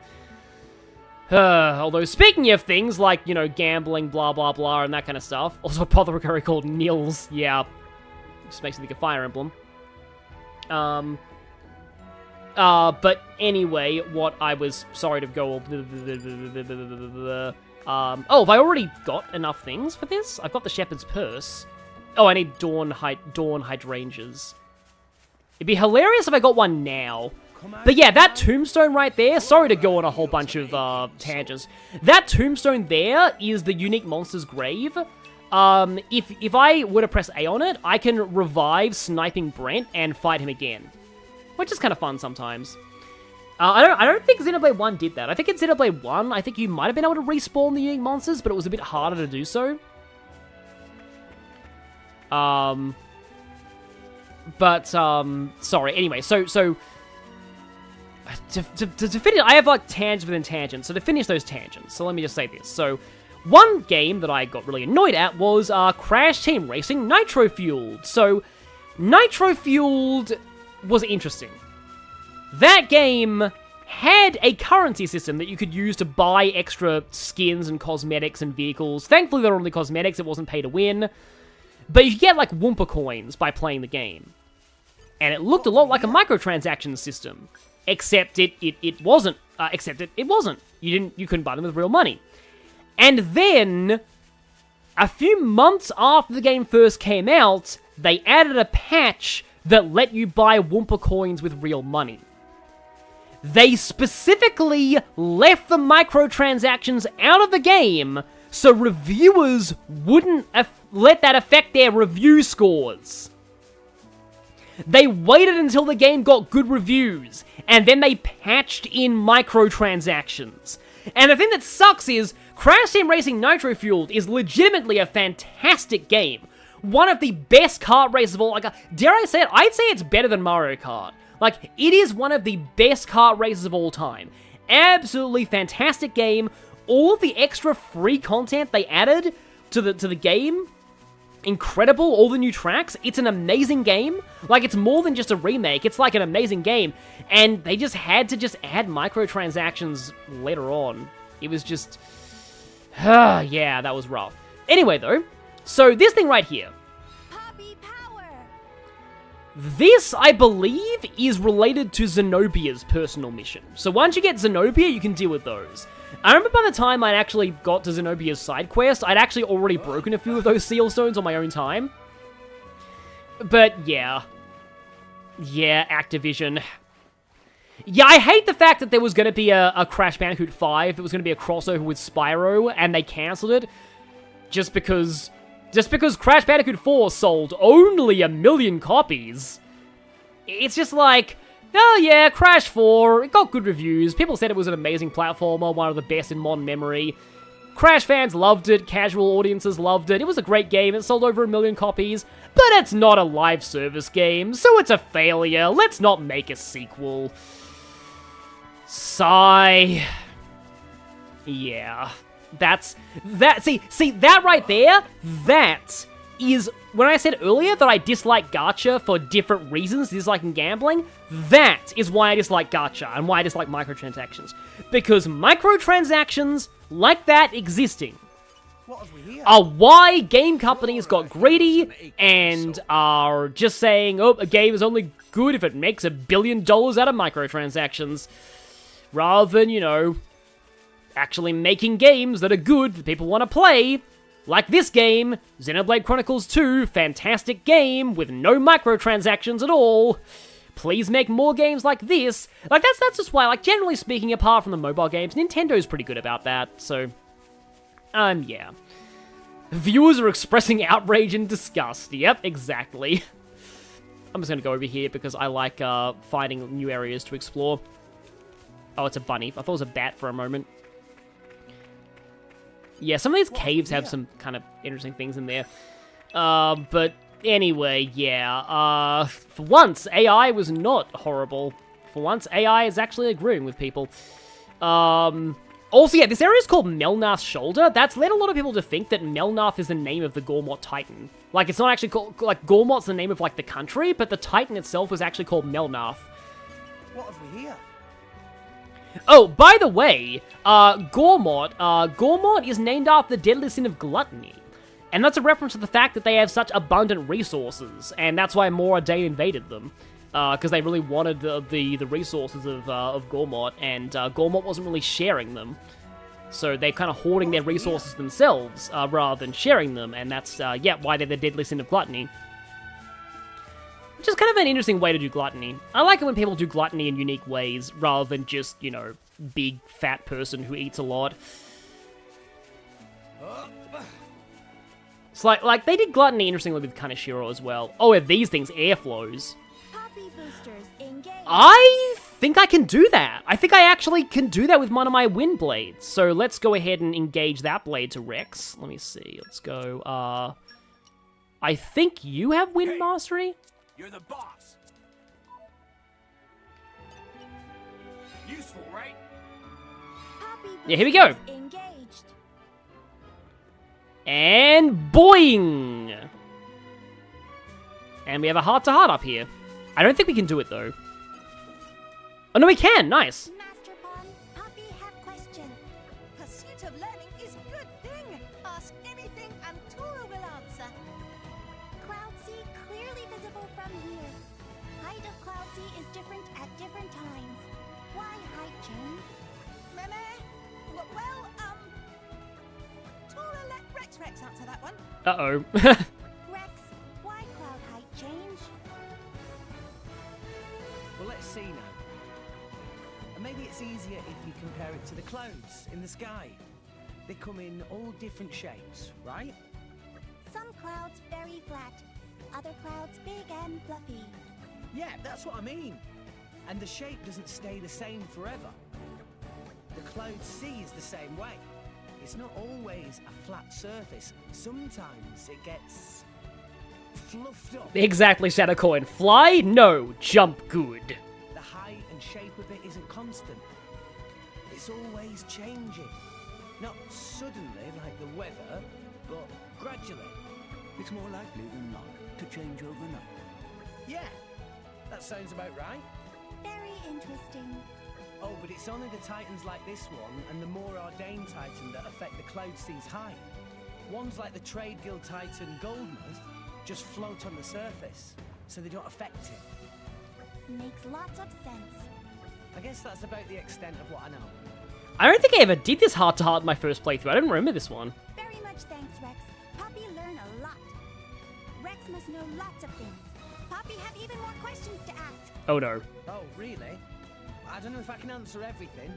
Although, speaking of things like, you know, gambling, blah, blah, blah, and that kind of stuff. Also, a apothecary called Nils, yeah. Just makes me think of Fire Emblem. But anyway, what I was sorry to go... oh, have I already got enough things for this? I've got the Shepherd's Purse. Oh, I need Dawn Hydrangeas. It'd be hilarious if I got one now. But yeah, that tombstone right there, sorry to go on a whole bunch of tangents. That tombstone there is the unique monster's grave. If I were to press A on it, I can revive Sniping Brent and fight him again. Which is kind of fun sometimes. I don't think Xenoblade 1 did that. I think in Xenoblade 1, I think you might have been able to respawn the unique monsters, but it was a bit harder to do so. Sorry, anyway, so to finish, I have like tangents within tangents, so to finish those tangents, so let me just say this. So, one game that I got really annoyed at was Crash Team Racing Nitro Fueled. So, Nitro Fueled was interesting. That game had a currency system that you could use to buy extra skins and cosmetics and vehicles. Thankfully, they were only cosmetics, it wasn't pay to win. But you could get like Wumpa coins by playing the game. And it looked a lot like a microtransaction system. Except it wasn't. It wasn't. You couldn't buy them with real money. And then, a few months after the game first came out, they added a patch that let you buy Wumpa coins with real money. they specifically left the microtransactions out of the game so reviewers wouldn't let that affect their review scores. They waited until the game got good reviews, and then they patched in microtransactions. And the thing that sucks is, Crash Team Racing Nitro Fueled is legitimately a fantastic game. One of the best kart races of all, like, dare I say it, I'd say it's better than Mario Kart. Like, it is one of the best kart races of all time. Absolutely fantastic game. All of the extra free content they added to the game, incredible. All the new tracks, it's an amazing game. Like, it's more than just a remake, it's like an amazing game. And they just had to add microtransactions later on. It was just... yeah, that was rough. Anyway, though, so this thing right here. This, I believe, is related to Zenobia's personal mission. So once you get Zenobia, you can deal with those. I remember by the time I'd actually got to Zenobia's side quest, I'd actually already broken a few of those seal stones on my own time. But yeah. Yeah, Activision. Yeah, I hate the fact that there was going to be a Crash Bandicoot 5 that was going to be a crossover with Spyro, and they cancelled it just because Crash Bandicoot 4 sold only 1 million copies. It's just like, oh yeah, Crash 4, it got good reviews, people said it was an amazing platformer, one of the best in modern memory. Crash fans loved it, casual audiences loved it, it was a great game, it sold over 1 million copies, but it's not a live service game, so it's a failure, let's not make a sequel. Sigh. Yeah. See, that right there, that is, when I said earlier that I dislike gacha for different reasons, disliking gambling, that is why I dislike gacha, and why I dislike microtransactions. Because microtransactions, like that existing, are why game companies got greedy, and are just saying, oh, a game is only good if it makes $1 billion out of microtransactions, rather than, you know, actually making games that are good that people want to play. Like this game, Xenoblade Chronicles 2, fantastic game with no microtransactions at all. Please make more games like this. Like, that's just why, like, generally speaking, apart from the mobile games, Nintendo's pretty good about that, so... yeah. Viewers are expressing outrage and disgust. Yep, exactly. I'm just gonna go over here because I like, finding new areas to explore. Oh, it's a bunny. I thought it was a bat for a moment. Yeah, some of these caves have some kind of interesting things in there. But anyway, yeah. For once, AI was not horrible. For once, AI is actually agreeing with people. Also, yeah, this area is called Melnath's Shoulder. That's led a lot of people to think that Melnath is the name of the Gormott Titan. Like, it's not actually called... Like, Gormott's the name of, like, the country, but the Titan itself was actually called Melnath. What have we here? Oh, by the way, Gormott is named after the deadly sin of gluttony. And that's a reference to the fact that they have such abundant resources, and that's why Mora Dane invaded them. Because they really wanted the resources of Gormott, and Gormott wasn't really sharing them. So they're kind of hoarding their resources themselves, rather than sharing them, and that's, yeah, why they're the deadly sin of gluttony. Which is kind of an interesting way to do gluttony. I like it when people do gluttony in unique ways, rather than just, you know, big, fat person who eats a lot. It's like they did gluttony interestingly with Kaneshiro as well. Oh, are these things airflows? I think I can do that. I think I actually can do that with one of my wind blades. So let's go ahead and engage that blade to Rex. Let me see. Let's go, I think you have wind mastery? You're the boss. Useful, right? Yeah, here we go. And boing! And we have a heart-to-heart up here. I don't think we can do it, though. Oh, no, we can! Nice! Master Pom, Poppy have question. Pursuit of learning is a good thing. Ask anything and Tora will answer. Cloud Sea clearly visible from here. Height of Cloud Sea is different at different times. Why height change? Tora let Rex answer that one. Uh-oh. Rex, why cloud height change? Well, let's see now. The clouds in the sky. They come in all different shapes, right? Some clouds very flat, other clouds big and fluffy. Yeah, that's what I mean. And the shape doesn't stay the same forever. The cloud sees the same way. It's not always a flat surface. Sometimes it gets fluffed up. Exactly, Shadowcoin. Fly? No. Jump good. The height and shape of it isn't constant. It's always changing. Not suddenly like the weather, but gradually. It's more likely than not to change overnight. Yeah, that sounds about right. Very interesting. Oh, but it's only the titans like this one and the more ordained titan that affect the cloud seas high. Ones like the Trade Guild titan Goldmouth just float on the surface, so they don't affect it. Makes lots of sense. I guess that's about the extent of what I know. I don't think I ever did this heart-to-heart in my first playthrough. I don't remember this one. Very much thanks, Rex. Poppy learn a lot. Rex must know lots of things. Poppy have even more questions to ask. Oh no. Oh, really? I don't know if I can answer everything.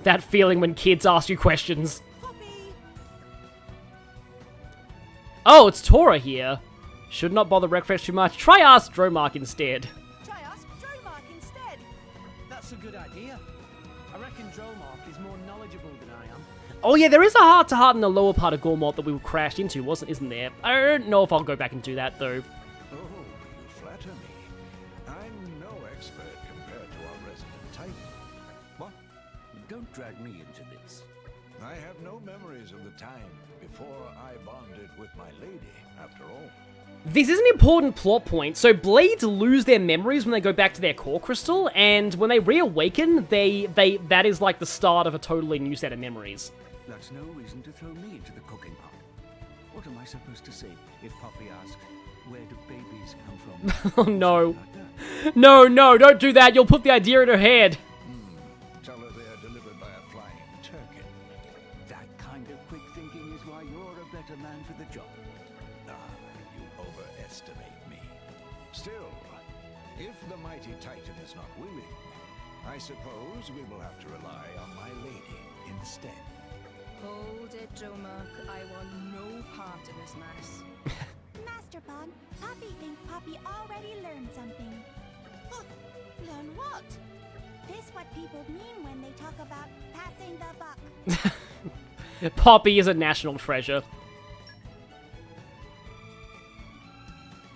That feeling when kids ask you questions. Poppy! Oh, it's Tora here. Should not bother Breakfast too much. Try ask Dromark instead. Try ask Dromark instead. That's a good idea. I reckon Dromark is more knowledgeable than I am. Oh yeah, there is a heart-to-heart in the lower part of Gormott that we crashed into, isn't there? I don't know if I'll go back and do that, though. Oh, you flatter me. I'm no expert compared to our resident Titan. What? Don't drag me into this. I have no memories of the time before I bonded with my lady, after all. This is an important plot point. So Blades lose their memories when they go back to their core crystal, and when they reawaken, that is like the start of a totally new set of memories. That's no reason to throw me into the cooking pot. What am I supposed to say if Poppy asks, where do babies come from? Oh no. No, don't do that. You'll put the idea in her head. Tell her they are delivered by a flying turkey. That kind of quick thinking is why you're a better man for the job. You overestimate me. Still, if the mighty Titan is not willing, I suppose we will have to rely on my lady instead. Hold it, Dromark. I want no part in this mess. Master Pond, Poppy think Poppy already learned something. Learn what? This what people mean when they talk about passing the buck. Poppy is a national treasure.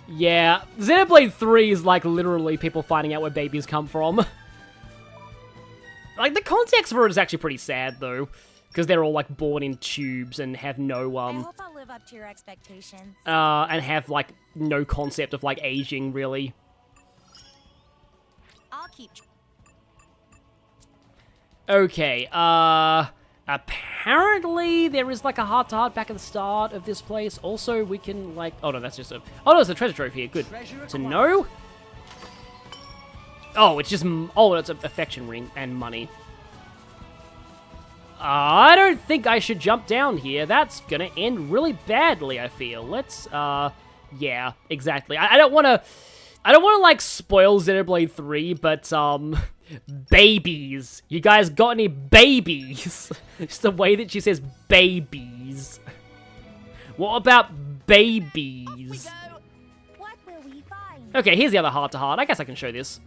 Yeah, Xenoblade 3 is like literally people finding out where babies come from. Like, the context for it is actually pretty sad, though. Because they're all, like, born in tubes and have no, I hope I'll live up to your expectations. and have, like, no concept of, like, aging, really. I'll keep... Okay, apparently there is, like, a heart-to-heart back at the start of this place. Also, we can, like... Oh, no, that's just a... Oh, no, it's a treasure trove here. Good. To know? Oh, it's just... Oh, it's an affection ring and money. I don't think I should jump down here. That's gonna end really badly, I feel. Let's, yeah, exactly. I don't wanna, like, spoil Xenoblade 3, but, babies. You guys got any babies? Just the way that she says babies. What about babies? What will we find? Okay, here's the other heart-to-heart. I guess I can show this.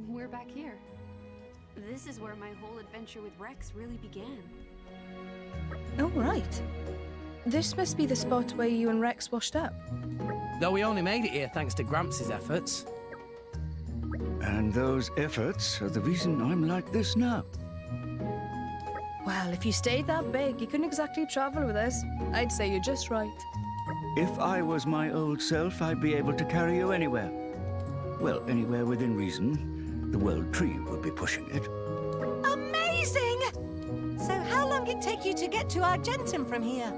We're back here. This is where my whole adventure with Rex really began. Oh, right. This must be the spot where you and Rex washed up. Though we only made it here thanks to Gramps' efforts. And those efforts are the reason I'm like this now. Well, if you stayed that big, you couldn't exactly travel with us. I'd say you're just right. If I was my old self, I'd be able to carry you anywhere. Well, anywhere within reason. The World Tree would be pushing it. Amazing! So how long it take you to get to Argentum from here?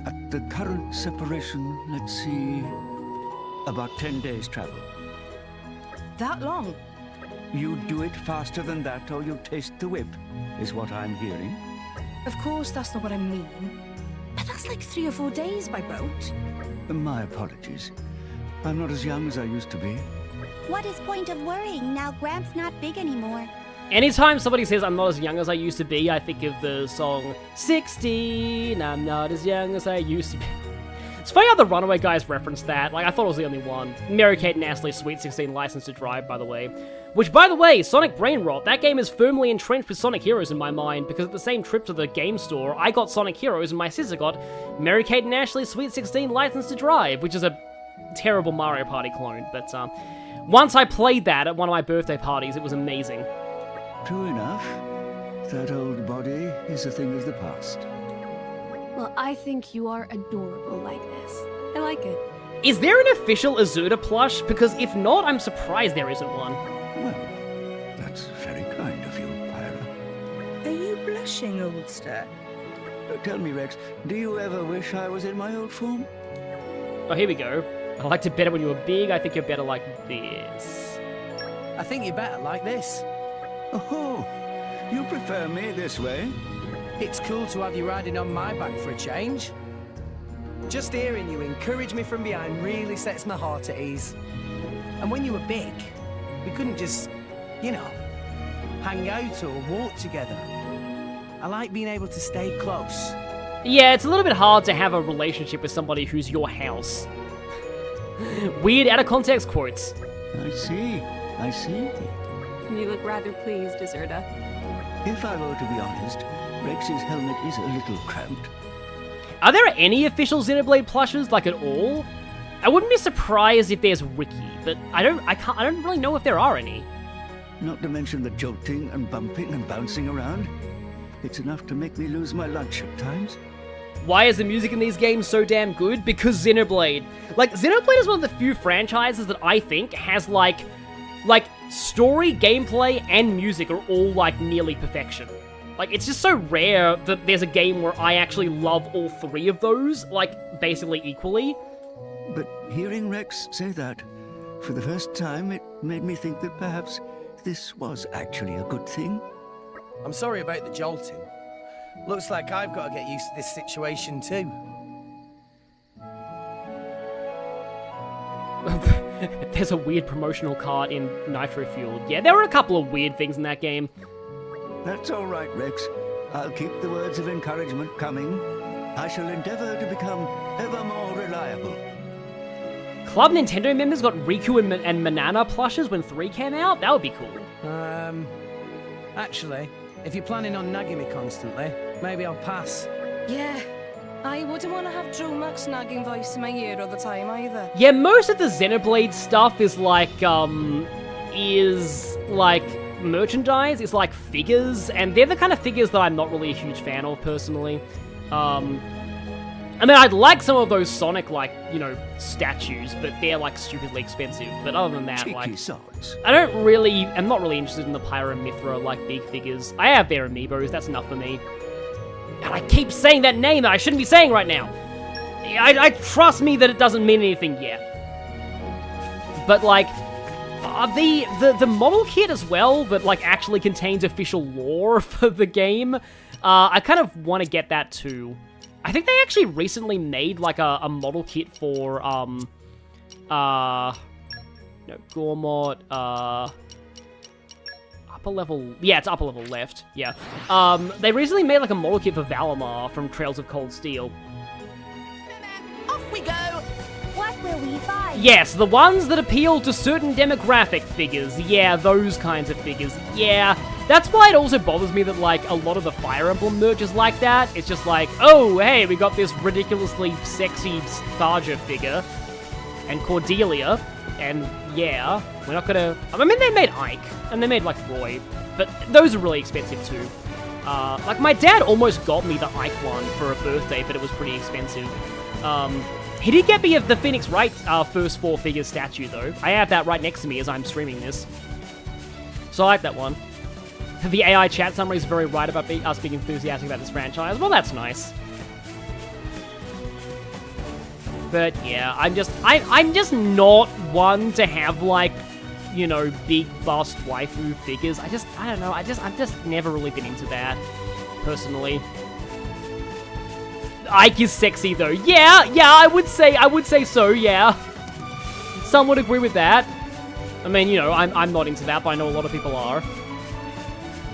At the current separation, let's see, about 10 days' travel. That long? You do it faster than that or you'll taste the whip, is what I'm hearing. Of course, that's not what I mean. But that's like 3 or 4 days by boat. My apologies. I'm not as young as I used to be. What is point of worrying now Gramps not big anymore? Anytime somebody says I'm not as young as I used to be, I think of the song 16, I'm not as young as I used to be. It's funny how the Runaway guys referenced that. Like, I thought it was the only one. Mary-Kate and Ashley's Sweet 16 License to Drive, by the way. Which, by the way, Sonic Brain Rot, that game is firmly entrenched with Sonic Heroes in my mind, because at the same trip to the game store, I got Sonic Heroes and my sister got Mary-Kate and Ashley's Sweet 16 License to Drive, which is a terrible Mario Party clone. But once I played that at one of my birthday parties, it was amazing. True enough. That old body is a thing of the past. Well, I think you are adorable like this. I like it. Is there an official Azuda plush? Because if not, I'm surprised there isn't one. Well, that's very kind of you, Pyra. Are you blushing, oldster? Tell me, Rex, do you ever wish I was in my old form? Oh, here we go. I liked it better when you were big. I think you're better like this. I think you're better like this. Oh, you prefer me this way? It's cool to have you riding on my back for a change. Just hearing you encourage me from behind really sets my heart at ease. And when you were big, we couldn't just, you know, hang out or walk together. I like being able to stay close. Yeah, it's a little bit hard to have a relationship with somebody who's your house. Weird out of context quotes. I see. I see. You look rather pleased, Azuda. If I were to be honest, Rex's helmet is a little cramped. Are there any official Xenoblade plushes, like, at all? I wouldn't be surprised if there's Ricky, but I don't really know if there are any. Not to mention the jolting and bumping and bouncing around. It's enough to make me lose my lunch at times. Why is the music in these games so damn good? Because Xenoblade. Like, Xenoblade is one of the few franchises that I think has, like, story, gameplay, and music are all, like, nearly perfection. Like, it's just so rare that there's a game where I actually love all three of those, like, basically equally. But hearing Rex say that, for the first time, it made me think that perhaps this was actually a good thing. I'm sorry about the jolting. Looks like I've got to get used to this situation too. There's a weird promotional card in Nitro Fueled. Yeah, there were a couple of weird things in that game. That's all right, Rex. I'll keep the words of encouragement coming. I shall endeavor to become ever more reliable. Club Nintendo members got Riku and Manana plushes when 3 came out? That would be cool. Actually, if you're planning on nagging me constantly, maybe I'll pass. Yeah, I wouldn't want to have Dromack's nagging voice in my ear all the time either. Yeah, most of the Xenoblade stuff is like merchandise, it's like figures, and they're the kind of figures that I'm not really a huge fan of personally. I mean, I'd like some of those Sonic, like, you know, statues, but they're, like, stupidly expensive. But other than that, cheeky like, sods. I'm not really interested in the Pyra Mithra, like, big figures. I have their amiibos, that's enough for me. And I keep saying that name that I shouldn't be saying right now. I trust me that it doesn't mean anything yet. But, like, the model kit as well, that, like, actually contains official lore for the game, I kind of want to get that too. I think they actually recently made, like, a model kit for, Gormott, upper level, yeah, it's upper level left, yeah. They recently made, like, a model kit for Valimar from Trails of Cold Steel. Off we go! What will we find? Yes, the ones that appeal to certain demographic figures. Yeah, those kinds of figures. Yeah, that's why it also bothers me that, like, a lot of the Fire Emblem merch is like that. It's just like, oh, hey, we got this ridiculously sexy Tharja figure and Cordelia, and yeah, we're not gonna... I mean, they made Ike, and they made, like, Roy, but those are really expensive too. Like, my dad almost got me the Ike one for a birthday, but it was pretty expensive. He did get me the Phoenix Wright first 4 figures statue, though. I have that right next to me as I'm streaming this. So I like that one. The AI chat summary is very right about us being enthusiastic about this franchise. Well, that's nice. But yeah, I'm just not one to have, like, you know, big bust waifu figures. I don't know. I've just never really been into that, personally. Ike is sexy though. Yeah, I would say so, yeah. Some would agree with that. I mean, you know, I'm not into that, but I know a lot of people are.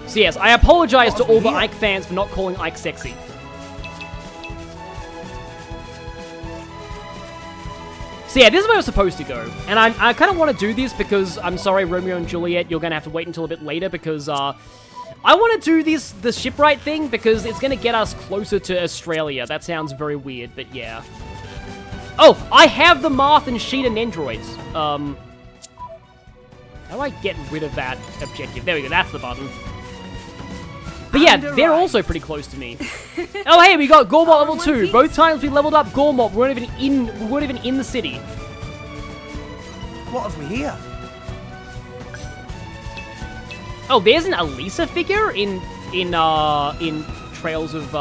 So yes, I apologize to all the Ike fans for not calling Ike sexy. So yeah, this is where we're supposed to go. And I kind of want to do this because, I'm sorry, Romeo and Juliet, you're going to have to wait until a bit later because, I want to do the shipwright thing because it's going to get us closer to Australia. That sounds very weird, but yeah. Oh, I have the Marth and Sheet and Androids. How do I get rid of that objective? There we go, that's the button. But yeah, they're also pretty close to me. Oh hey, we got Gormot level 2. Both times we leveled up Gormot, we weren't even in the city. What have we here? Oh, there's an Elisa figure in Trails of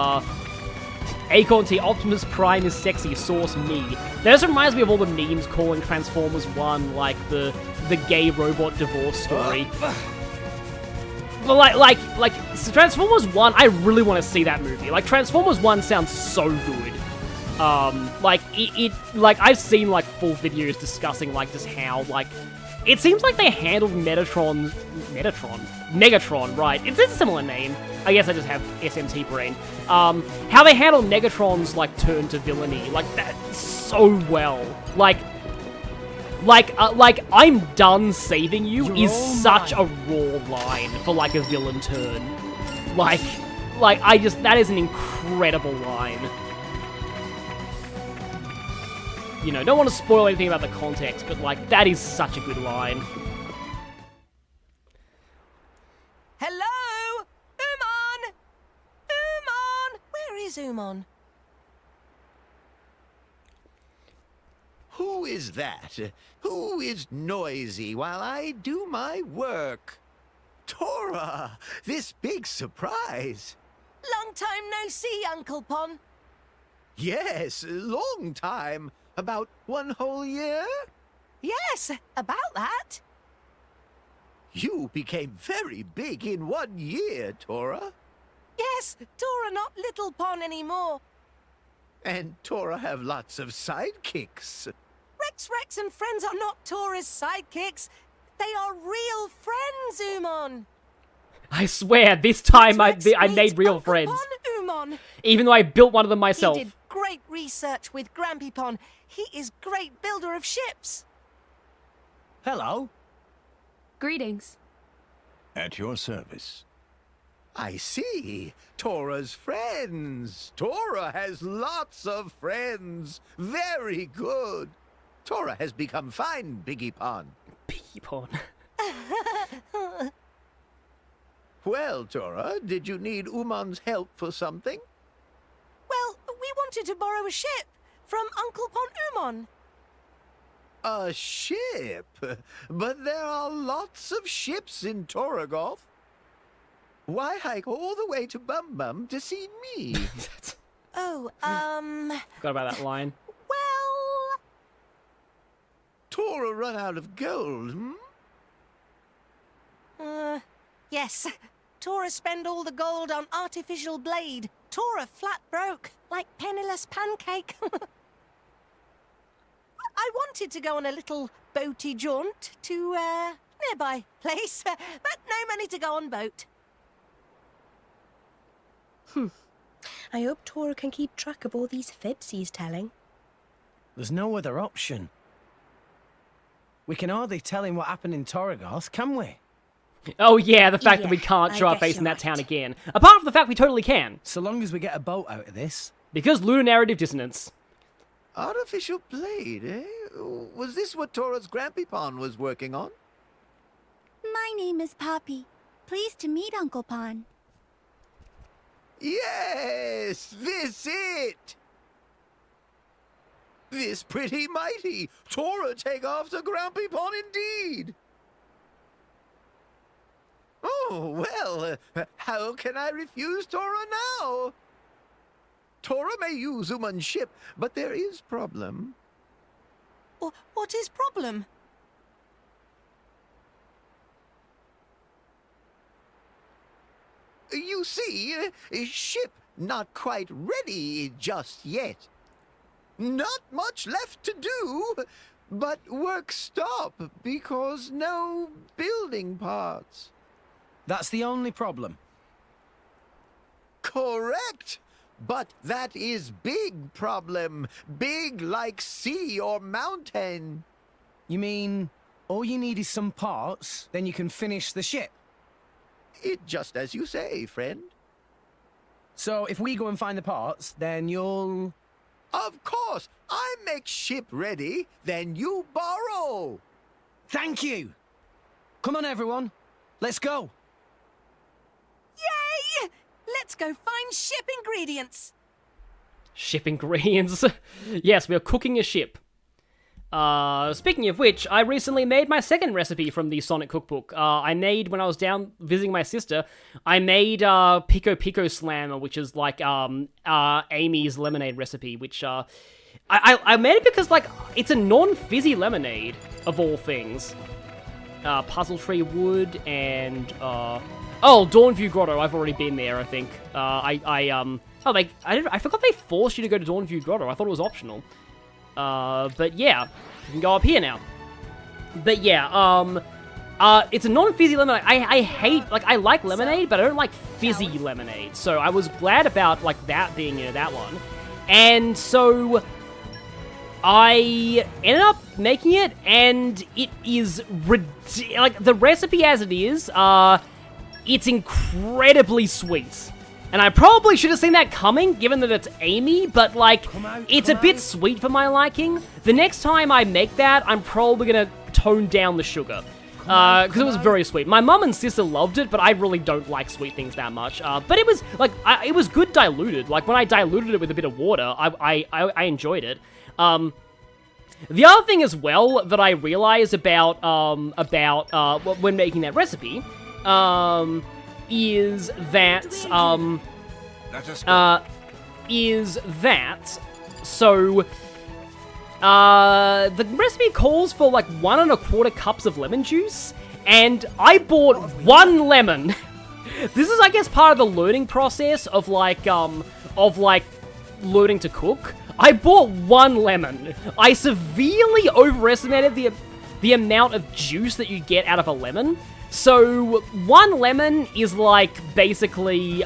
Acorn T. Optimus Prime is sexy, source me. That just reminds me of all the memes calling Transformers 1 like the gay robot divorce story. But like Transformers 1, I really want to see that movie. Like Transformers 1 sounds so good. Like I've seen like full videos discussing like just how like it seems like they handled Megatron, right? It's a similar name. I guess I just have SMT brain. How they handle Megatron's like turn to villainy, like that so well. Like I'm done saving you is such a raw line for like a villain turn. Like that is an incredible line. You know, don't want to spoil anything about the context, but like that is such a good line. Hello? Umon! Umon! Where is Umon? Who is that? Who is noisy while I do my work? Tora! This big surprise! Long time no see, Uncle Pon. Yes, long time. About 1 whole year? Yes, about that. You became very big in 1 year, Tora. Yes, Tora not Little Pon anymore. And Tora have lots of sidekicks. Rex and friends are not Tora's sidekicks. They are real friends, Umon. I swear, this time I made real friends. Umon. Even though I built one of them myself. He did great research with Grampy Pon. He is great builder of ships. Hello. Greetings. At your service. I see. Tora's friends. Tora has lots of friends. Very good. Tora has become fine, Biggie Pon. Biggie Pon. Well, Tora, did you need Umon's help for something? Well, we wanted to borrow a ship from Uncle Pon Umon. A ship? But there are lots of ships in Toragoth. Why hike all the way to Bum Bum to see me? Oh, Forgot about that line. Well... Tora run out of gold, Yes. Tora spend all the gold on artificial blade. Tora flat broke, like penniless pancake. I wanted to go on a little boaty jaunt to, nearby place, but no money to go on boat. I hope Tora can keep track of all these fibs he's telling. There's no other option. We can hardly tell him what happened in Toragoth, can we? Oh yeah, the fact that we can't show our face in that town again. Apart from the fact we totally can. So long as we get a boat out of this. Because lunar narrative dissonance. Artificial blade, eh? Was this what Tora's Grampy Pon was working on? My name is Poppy. Pleased to meet Uncle Pon. Yes, this it! This pretty mighty! Tora take after Grampy Pon indeed! Oh, well, how can I refuse Tora now? Tora may use Uman's ship, but there is problem. What is problem? You see, ship not quite ready just yet. Not much left to do, but work stop because no building parts. That's the only problem. Correct! But that is big problem. Big like sea or mountain. You mean, all you need is some parts, then you can finish the ship? It just as you say, friend. So if we go and find the parts, then you'll... Of course! I make ship ready, then you borrow! Thank you! Come on, everyone. Let's go. Yay! Let's go find ship ingredients. Ship ingredients. Yes, we are cooking a ship. Speaking of which, I recently made my second recipe from the Sonic cookbook. I made, when I was down visiting my sister, I made Pico Pico Slammer, which is like Amy's lemonade recipe, which I made it because like it's a non-fizzy lemonade of all things. Puzzle Tree Wood and oh, Dawnview Grotto. I've already been there, I think. I forgot they forced you to go to Dawnview Grotto. I thought it was optional. But yeah, you can go up here now. But yeah, it's a non-fizzy lemonade. I hate, like, I like lemonade, but I don't like fizzy lemonade. So I was glad about, like, that being, you know, that one. And so I ended up making it, and it is, like, the recipe as it is, it's incredibly sweet. And I probably should have seen that coming, given that it's Amy, but, like, it's a bit sweet for my liking. The next time I make that, I'm probably gonna tone down the sugar. Because it was very sweet. My mum and sister loved it, but I really don't like sweet things that much. But it was, like, it was good diluted. Like, when I diluted it with a bit of water, I enjoyed it. The other thing as well that I realized about when making that recipe, is that, so, the recipe calls for, like, 1 1/4 cups of lemon juice, and I bought 1 lemon. This is, I guess, part of the learning process of, like, learning to cook. I bought 1 lemon. I severely overestimated the amount of juice that you get out of a lemon. So, 1 lemon is, like, basically,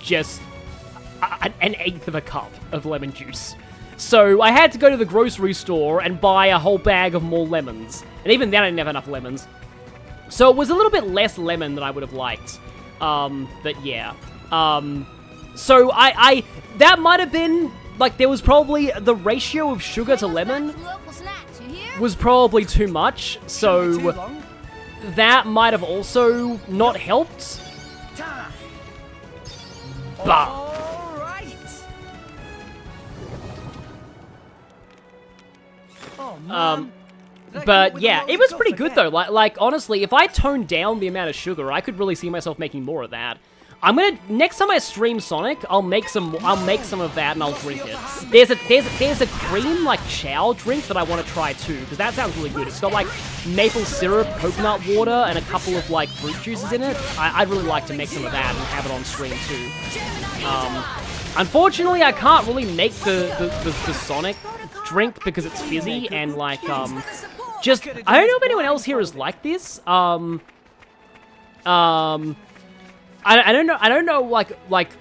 just an 1/8 of a cup of lemon juice. So, I had to go to the grocery store and buy a whole bag of more lemons. And even then, I didn't have enough lemons. So, it was a little bit less lemon than I would have liked. But yeah. So, that might have been, like, there was probably, the ratio of sugar to lemon was probably too much. So, that might have also not helped. But but yeah, it was pretty good though. Like honestly, if I toned down the amount of sugar, I could really see myself making more of that. I'm gonna, next time I stream Sonic, I'll make some of that and I'll drink it. There's a cream, like, chow drink that I want to try too, because that sounds really good. It's got, like, maple syrup, coconut water, and a couple of, like, fruit juices in it. I'd really like to make some of that and have it on stream too. Unfortunately, I can't really make the Sonic drink because it's fizzy and, like, just, I don't know if anyone else here is like this. I don't know, like,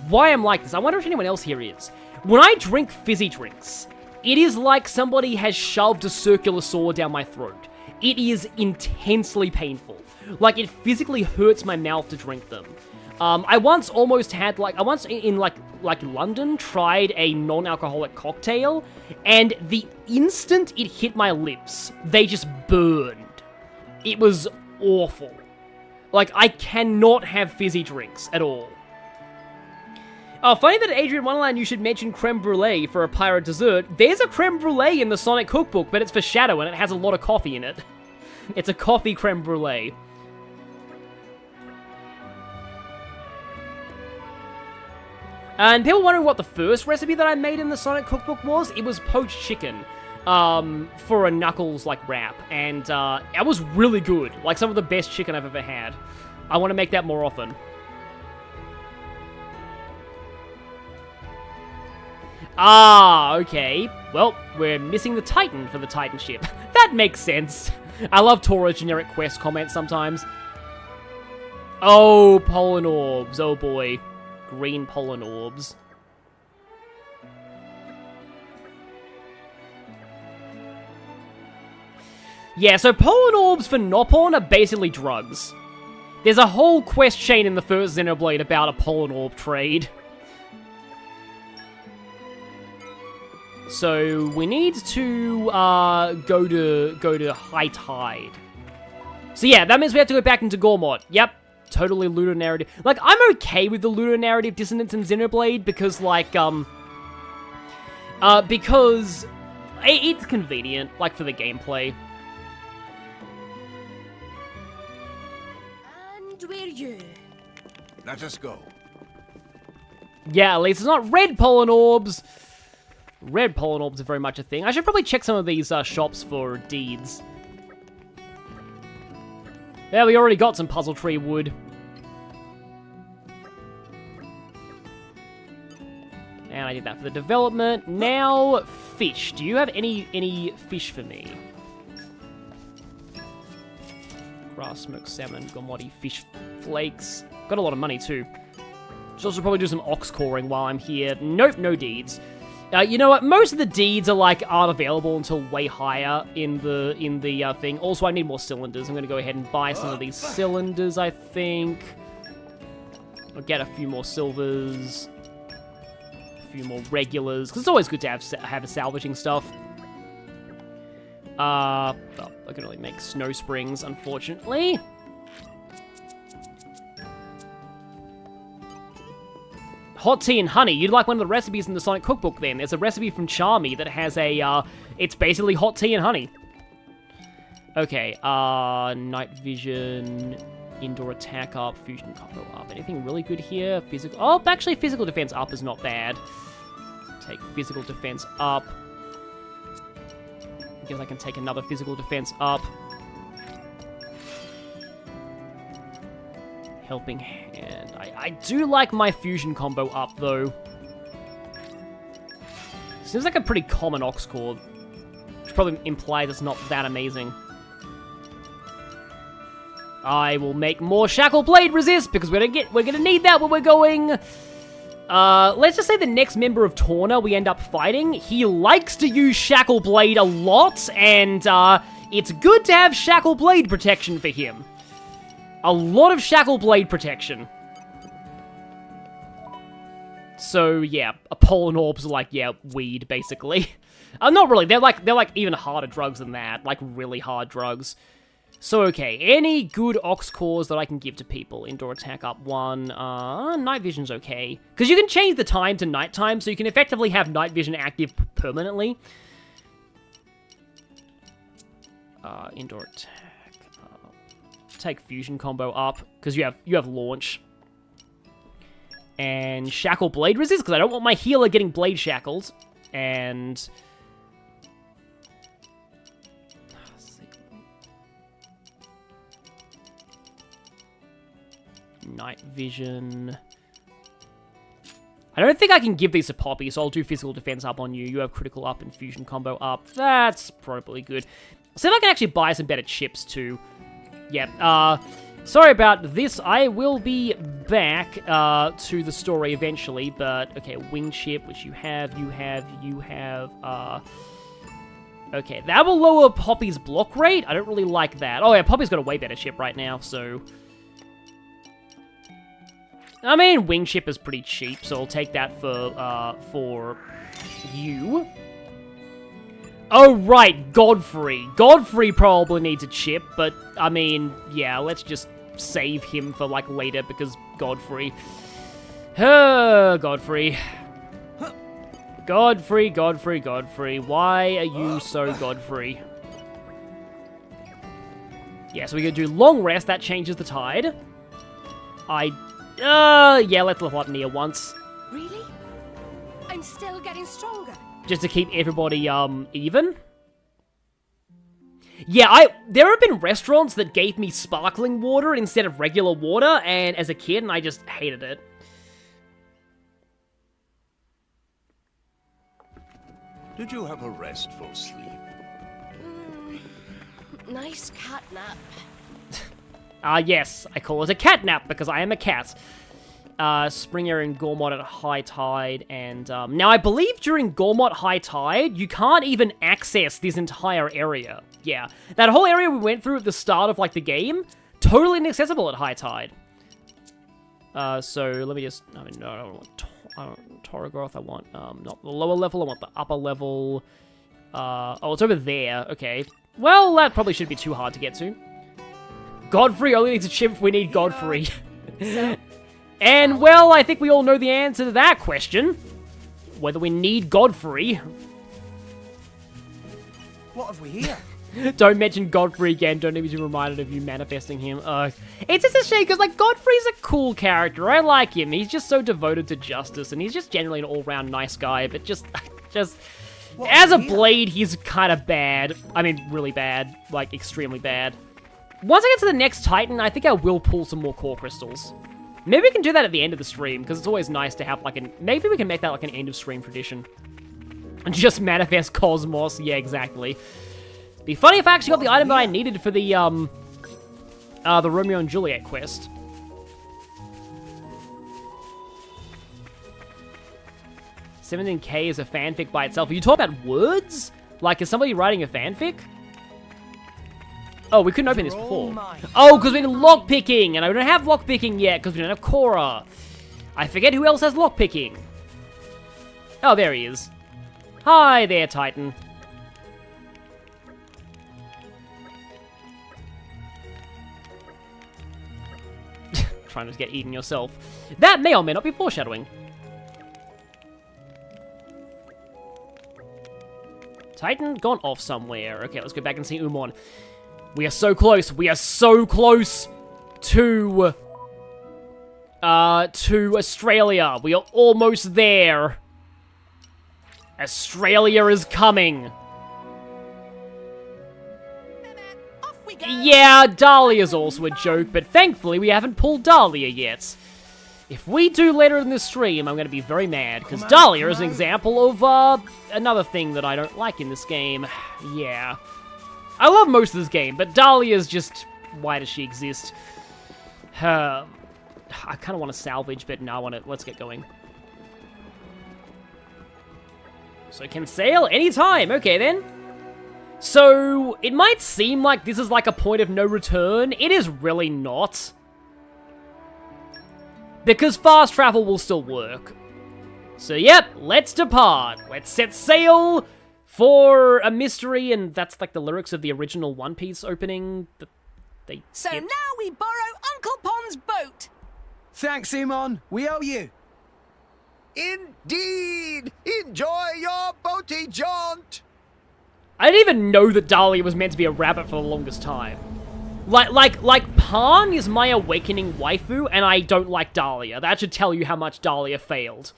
why I'm like this. I wonder if anyone else here is. When I drink fizzy drinks, it is like somebody has shoved a circular saw down my throat. It is intensely painful. Like, it physically hurts my mouth to drink them. I once almost had, like, I once in London tried a non-alcoholic cocktail, and the instant it hit my lips, they just burned. It was awful. Like, I cannot have fizzy drinks at all. Oh, funny that Adrian Wonderland, you should mention creme brulee for a pirate dessert. There's a creme brulee in the Sonic cookbook, but it's for Shadow and it has a lot of coffee in it. It's a coffee creme brulee. And people wondering what the first recipe that I made in the Sonic cookbook was? It was poached chicken. For a Knuckles, like, wrap, and, it was really good, like, some of the best chicken I've ever had. I want to make that more often. Ah, okay. Well, we're missing the Titan for the Titan ship. That makes sense. I love Tora's generic quest comments sometimes. Oh, pollen orbs. Oh boy. Green pollen orbs. Yeah, so pollen orbs for Nopon are basically drugs. There's a whole quest chain in the first Xenoblade about a pollen orb trade. So we need to go to High Tide. So yeah, that means we have to go back into Gormott. Yep, totally lunar narrative. Like, I'm okay with the lunar narrative dissonance in Xenoblade because, like, because it's convenient, like, for the gameplay. And we're you. Let us go. Yeah, at least it's not red pollen orbs. Red pollen orbs are very much a thing. I should probably check some of these shops for deeds. Yeah, we already got some puzzle tree wood. And I did that for the development. Now, fish. Do you have any fish for me? Grass, smoked salmon, gomoti, fish flakes. Got a lot of money too. Should also probably do some ox coring while I'm here. Nope, no deeds. You know what? Most of the deeds are aren't available until way higher in the thing. Also, I need more cylinders. I'm gonna go ahead and buy some of these cylinders. I think I'll get a few more silvers, a few more regulars, because it's always good to have a salvaging stuff. Well, I can only make snow springs, unfortunately. Hot tea and honey. You'd like one of the recipes in the Sonic Cookbook then. There's a recipe from Charmy that has a, it's basically hot tea and honey. Okay, night vision, indoor attack up, fusion combo up. Anything really good here? Physical, oh, actually physical defense up is not bad. Take physical defense up. I guess I can take another physical defense up. Helping hand. I do like my fusion combo up, though. Seems like a pretty common ox core, which probably implies it's not that amazing. I will make more Shackle Blade resist, because we're gonna need that when we're going... let's just say the next member of Torna we end up fighting, he likes to use Shackle Blade a lot, and it's good to have Shackle Blade protection for him. A lot of Shackle Blade protection. So, yeah, pollen orbs are like, yeah, weed, basically. Not really, they're like even harder drugs than that, like really hard drugs. So, okay, any good ox cores that I can give to people? Indoor attack up 1, night vision's okay. Because you can change the time to nighttime, so you can effectively have night vision active permanently. Indoor attack. Take fusion combo up, because you have launch. And shackle blade resist, because I don't want my healer getting blade shackled. And... night vision. I don't think I can give these to Poppy, so I'll do physical defense up on you. You have critical up and fusion combo up. That's probably good. See if I can actually buy some better chips too. Yeah, sorry about this. I will be back to the story eventually, but okay, wing chip, which you have. Okay, that will lower Poppy's block rate. I don't really like that. Oh yeah, Poppy's got a way better chip right now, so... I mean, wing chip is pretty cheap, so I'll take that for you. Oh, right, Godfrey. Godfrey probably needs a chip, but, I mean, yeah, let's just save him for, like, later, because Godfrey. Godfrey. Godfrey. Why are you so Godfrey? Yeah, so we're gonna do long rest. That changes the tide. Yeah, let's level up Nia once. Really? I'm still getting stronger. Just to keep everybody, even. Yeah, there have been restaurants that gave me sparkling water instead of regular water, and as a kid, and I just hated it. Did you have a restful sleep? Nice cat nap. Yes, I call it a catnap because I am a cat. Springer and Gormott at high tide, and now I believe during Gormott high tide, you can't even access this entire area. Yeah, that whole area we went through at the start of, like, the game, totally inaccessible at high tide. So let me just, I mean, no, I don't want Torogrowth, I want, not the lower level, I want the upper level. Oh, it's over there, okay. Well, that probably shouldn't be too hard to get to. Godfrey only needs a chimp if we need Godfrey. And, well, I think we all know the answer to that question. Whether we need Godfrey. What have we here? Don't mention Godfrey again. Don't need to be reminded of you manifesting him. It's just a shame, because, like, Godfrey's a cool character. I like him. He's just so devoted to justice, and he's just generally an all-round nice guy, but just as a blade, he's kind of bad. I mean, really bad. Like, extremely bad. Once I get to the next Titan, I think I will pull some more core crystals. Maybe we can do that at the end of the stream, because it's always nice to have, like, maybe we can make that, like, an end-of-stream tradition. And just manifest Cosmos. Yeah, exactly. It'd be funny if I actually got the item that I needed for the Romeo and Juliet quest. $17K is a fanfic by itself. Are you talking about words? Like, is somebody writing a fanfic? Oh, we couldn't open this before. Oh, because we're lockpicking, and I don't have lockpicking yet, because we don't have Cora. I forget who else has lockpicking. Oh, there he is. Hi there, Titan. Trying to get eaten yourself. That may or may not be foreshadowing. Titan gone off somewhere. Okay, let's go back and see Umon. We are so close. We are so close to Australia. We are almost there. Australia is coming. Yeah, Dahlia's also a joke, but thankfully we haven't pulled Dahlia yet. If we do later in this stream, I'm going to be very mad, because Dahlia is an example of another thing that I don't like in this game. Yeah. I love most of this game, but Dahlia's just... why does she exist? I kind of want to salvage, but no, I want to... let's get going. So can sail anytime. Okay, then. So, it might seem like this is like a point of no return. It is really not. Because fast travel will still work. So, yep, let's depart. Let's set sail for a mystery, and that's like the lyrics of the original One Piece opening that they skipped. Now we borrow Uncle Pond's boat. Thanks, Simon. We owe you. Indeed! Enjoy your boaty jaunt! I didn't even know that Dahlia was meant to be a rabbit for the longest time. Like, Pan is my awakening waifu, and I don't like Dahlia. That should tell you how much Dahlia failed.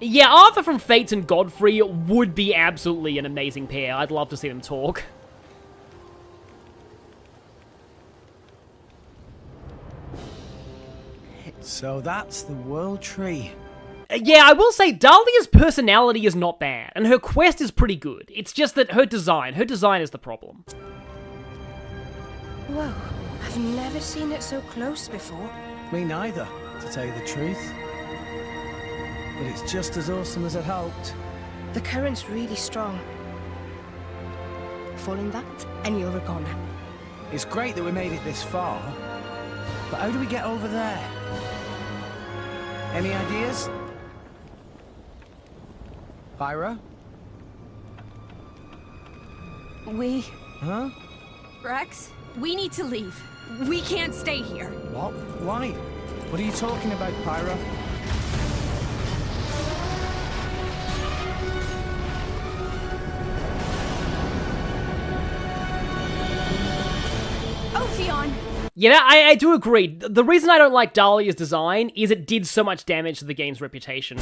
Yeah, Arthur from Fates and Godfrey would be absolutely an amazing pair. I'd love to see them talk. So that's the World Tree. Yeah, I will say Dahlia's personality is not bad, and her quest is pretty good. It's just that her design is the problem. Whoa, I've never seen it so close before. Me neither, to tell you the truth. But it's just as awesome as I'd hoped. The current's really strong. Fall in that, and you're a goner. It's great that we made it this far, but how do we get over there? Any ideas? Pyra? Huh? Rex, we need to leave. We can't stay here. What? Why? What are you talking about, Pyra? Ophion! Yeah, I do agree. The reason I don't like Dahlia's design is it did so much damage to the game's reputation.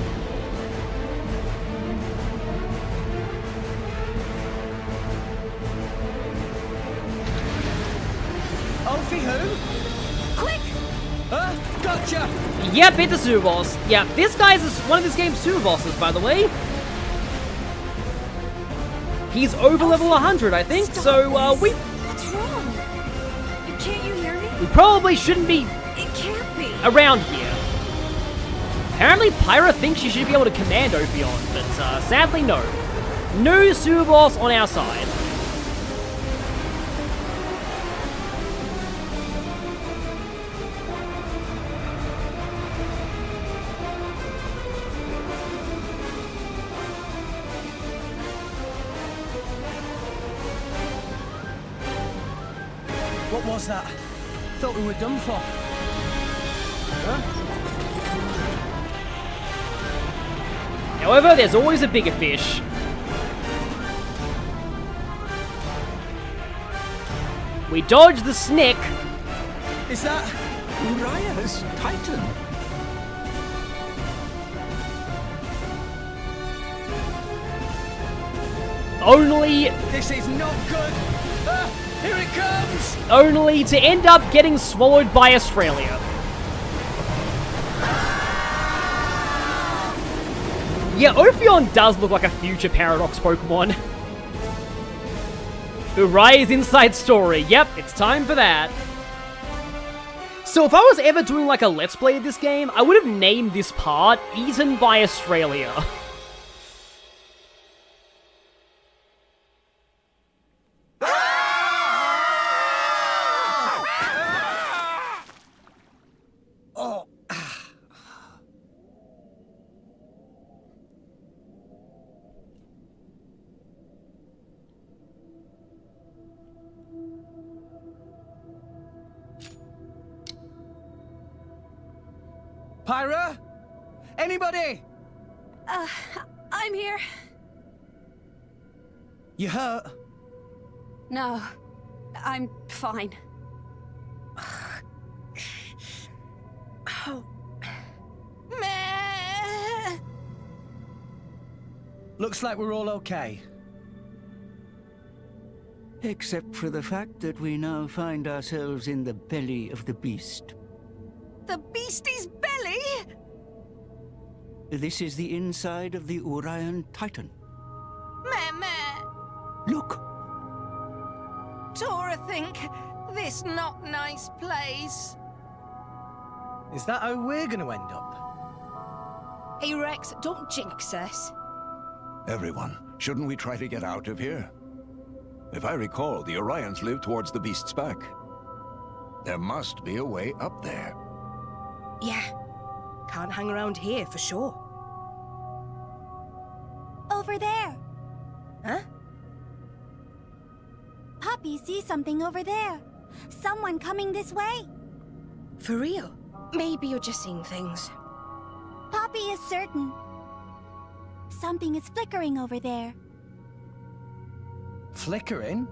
Ophi who? Quick! Go! creature! Yep, it's a super boss. Yeah, this guy's one of this game's super bosses, by the way. He's over level 100, I think, so, we... What's wrong? Can't you hear me? We probably shouldn't be... It can't be. around here. Apparently, Pyra thinks she should be able to command Ophion, but, sadly, no. No super boss on our side. What was that? Thought we were done for. Huh? However, there's always a bigger fish. We dodge the snick. Is that Uraya's Titan? Only... This is not good! Here it comes! Only to end up getting swallowed by Australia. Yeah, Ophion does look like a future Paradox Pokemon. Uraya's inside story. Yep, it's time for that. So if I was ever doing like a Let's Play of this game, I would have named this part Eaten by Australia. Pyra? Anybody? I'm here. You hurt? No, I'm fine. Oh. Meh. Looks like we're all okay. Except for the fact that we now find ourselves in the belly of the beast. The beastie's belly? This is the inside of the Urayan Titan. Meh. Look! Tora think this not nice place. Is that how we're gonna end up? Hey, Rex, don't jinx us. Everyone, shouldn't we try to get out of here? If I recall, the Orions live towards the beast's back. There must be a way up there. Yeah. Can't hang around here for sure. Over there. Huh? Poppy sees something over there. Someone coming this way. For real? Maybe you're just seeing things. Poppy is certain. Something is flickering over there. Flickering?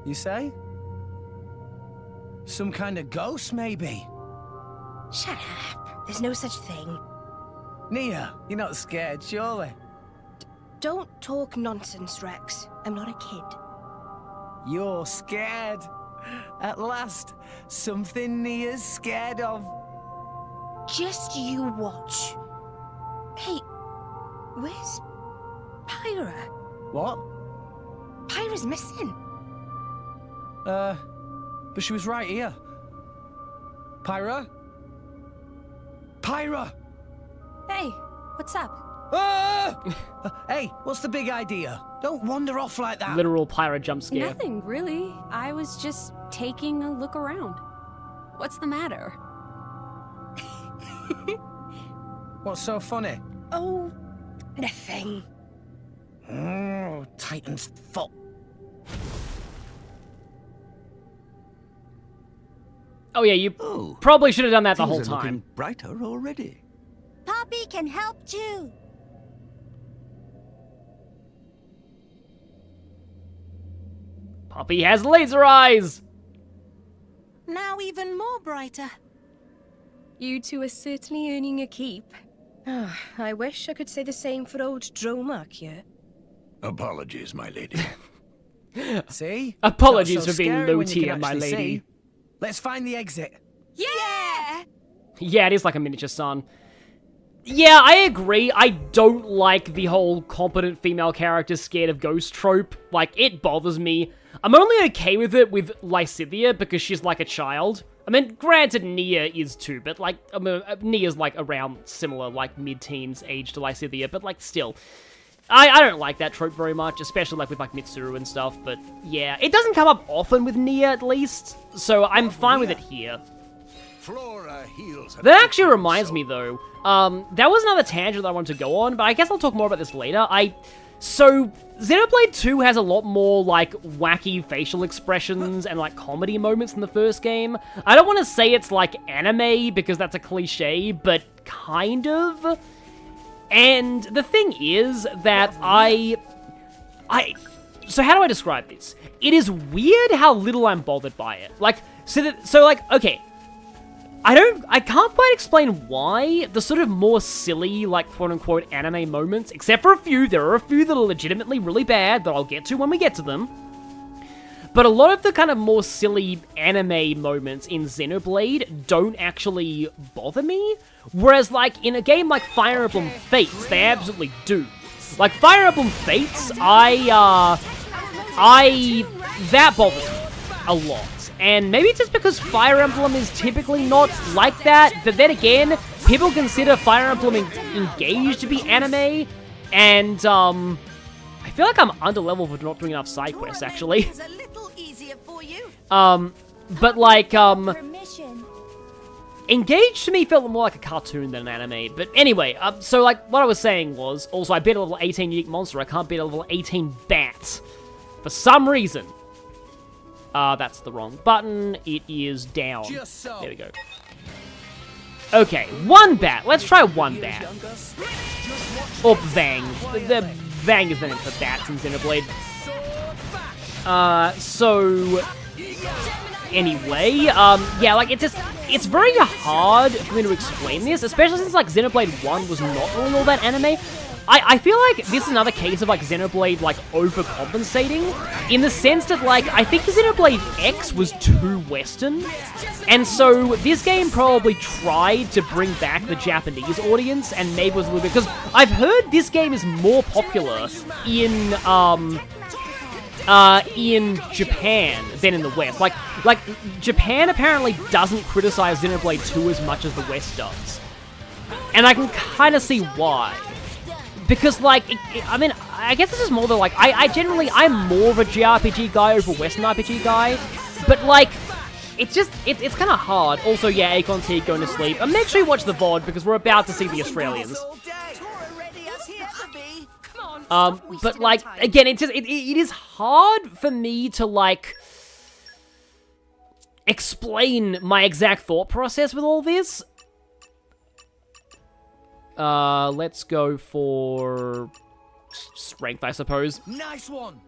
You say? Some kind of ghost, maybe? Shut up. There's no such thing. Nia, you're not scared, surely? Don't talk nonsense, Rex. I'm not a kid. You're scared. At last, something Nia's scared of. Just you watch. Hey, where's Pyra? What? Pyra's missing. But she was right here. Pyra? Pyra! Hey, what's up? Ah! Hey, what's the big idea? Don't wander off like that. Literal Pyra jump scare. Nothing, really. I was just taking a look around. What's the matter? What's so funny? Oh, nothing. Oh, Titan's fault. Oh yeah, you probably should have done that the whole Things are time. looking brighter already. Poppy can help too. Poppy has laser eyes! Now even more brighter. You two are certainly earning a keep. I wish I could say the same for old Dromark here. Apologies, my lady. See? Apologies Not so for being scary low when you can tier, my actually lady. see. Let's find the exit. Yeah! Yeah, it is like a miniature sun. Yeah, I agree. I don't like the whole competent female character scared of ghost trope. Like, it bothers me. I'm only okay with it with Lysithea because she's like a child. I mean, granted, Nia is too, but like, Nia's like around similar, like mid-teens age to Lysithea, but like still. I don't like that trope very much, especially like with like Mitsuru and stuff, but yeah. It doesn't come up often with Nia at least, so I'm fine with it here. That actually reminds me though, that was another tangent that I wanted to go on, but I guess I'll talk more about this later. So, Xenoblade 2 has a lot more, like, wacky facial expressions and, like, comedy moments in the first game. I don't want to say it's, like, anime, because that's a cliche, but kind of. And the thing is that so how do I describe this? It is weird how little I'm bothered by it. Like, okay. I can't quite explain why the sort of more silly, like, quote-unquote anime moments, except for a few, there are a few that are legitimately really bad that I'll get to when we get to them. But a lot of the kind of more silly anime moments in Xenoblade don't actually bother me, whereas, like, in a game like Fire Emblem Fates, they absolutely do. Like, Fire Emblem Fates, that bothers me a lot. And maybe it's just because Fire Emblem is typically not like that, but then again, people consider Fire Emblem Engaged to be anime, and, I feel like I'm under-leveled for not doing enough side quests, actually. But like, Engaged to me felt more like a cartoon than an anime, but anyway, so like, what I was saying was, also, I beat a level 18 unique monster, I can't beat a level 18 bat. For some reason. That's the wrong button. It is down. There we go. Okay, one bat. Let's try one bat. Or Vang. The Vang is meant for bats in Xenoblade. So... Anyway, yeah, like, it's very hard for me to explain this, especially since, like, Xenoblade 1 was not really all that anime. I feel like this is another case of, like, Xenoblade, like, overcompensating, in the sense that, like, I think Xenoblade X was too Western, and so this game probably tried to bring back the Japanese audience, and maybe was a little bit, because I've heard this game is more popular in Japan than in the West. Like, Japan apparently doesn't criticize Xenoblade 2 as much as the West does. And I can kind of see why. Because, like, I mean, I guess this is more than, like, I'm more of a JRPG guy over a Western RPG guy, but, like, it's kind of hard. Also, yeah, Akon's here going to sleep. And make sure you watch the VOD, because we're about to see the Australians. But, like, again, it is hard for me to, like, explain my exact thought process with all this. Let's go for strength, I suppose. Nice one.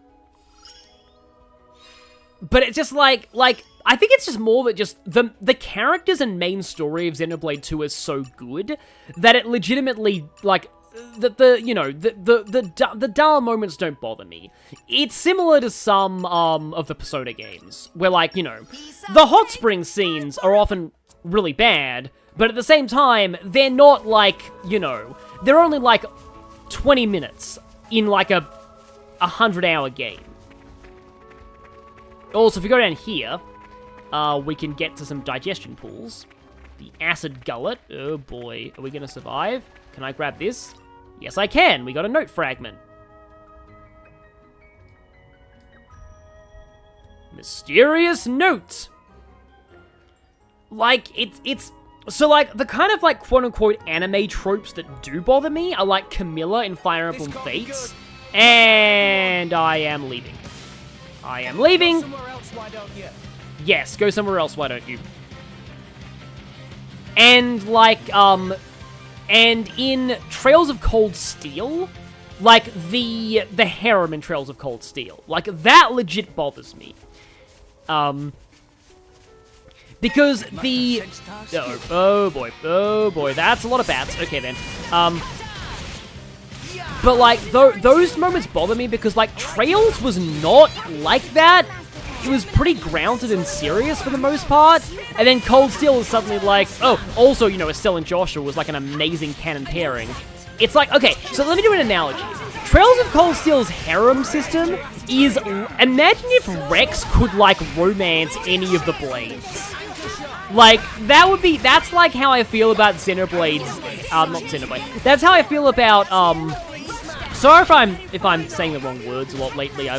But it's just like, I think it's just more that just the characters and main story of Xenoblade 2 is so good that it legitimately, like, the dull moments don't bother me. It's similar to some, of the Persona games, where, like, you know, the hot spring scenes are often really bad, but at the same time, they're not, like, you know, they're only, like, 20 minutes in, like, a 100-hour game. Also, if we go down here, we can get to some digestion pools. The acid gullet. Oh boy, are we gonna survive? Can I grab this? Yes, I can. We got a note fragment. Mysterious note. Like, it's... So, like, the kind of, like, quote-unquote anime tropes that do bother me are, like, Camilla in Fire Emblem Fates. And I am leaving. I am leaving. Somewhere else, why don't you? Yes, go somewhere else, why don't you? And, like, and in Trails of Cold Steel, like, the harem in Trails of Cold Steel, like, that legit bothers me. Because the... Oh boy, that's a lot of bats. Okay, then. But, like, those moments bother me because, like, Trails was not like that. it was pretty grounded and serious for the most part, and then Cold Steel was suddenly like, oh, also, you know, Estelle and Joshua was like an amazing canon pairing. It's like, okay, so let me do an analogy. Trails of Cold Steel's harem system is, imagine if Rex could, like, romance any of the Blades. Like, that's like how I feel about Xenoblade's, not Xenoblade. That's how I feel about, sorry if I'm saying the wrong words a lot lately. I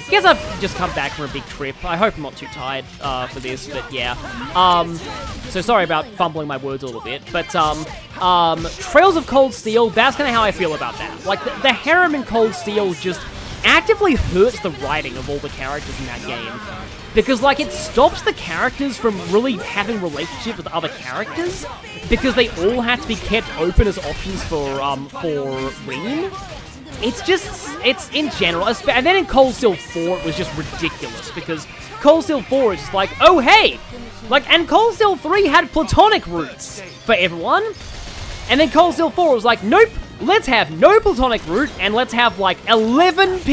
guess I've just come back from a big trip. I hope I'm not too tired, for this, but yeah. So sorry about fumbling my words a little bit, but, Trails of Cold Steel, that's kind of how I feel about that. Like, the harem in Cold Steel just actively hurts the writing of all the characters in that game. Because, like, it stops the characters from really having relationships with other characters, because they all have to be kept open as options for Reen. It's just, it's in general, and then in Cold Steel 4, it was just ridiculous, because Cold Steel 4 is just like, oh, hey! Like, and Cold Steel 3 had platonic roots for everyone, and then Cold Steel 4 was like, nope, let's have no platonic route, and let's have, like, 11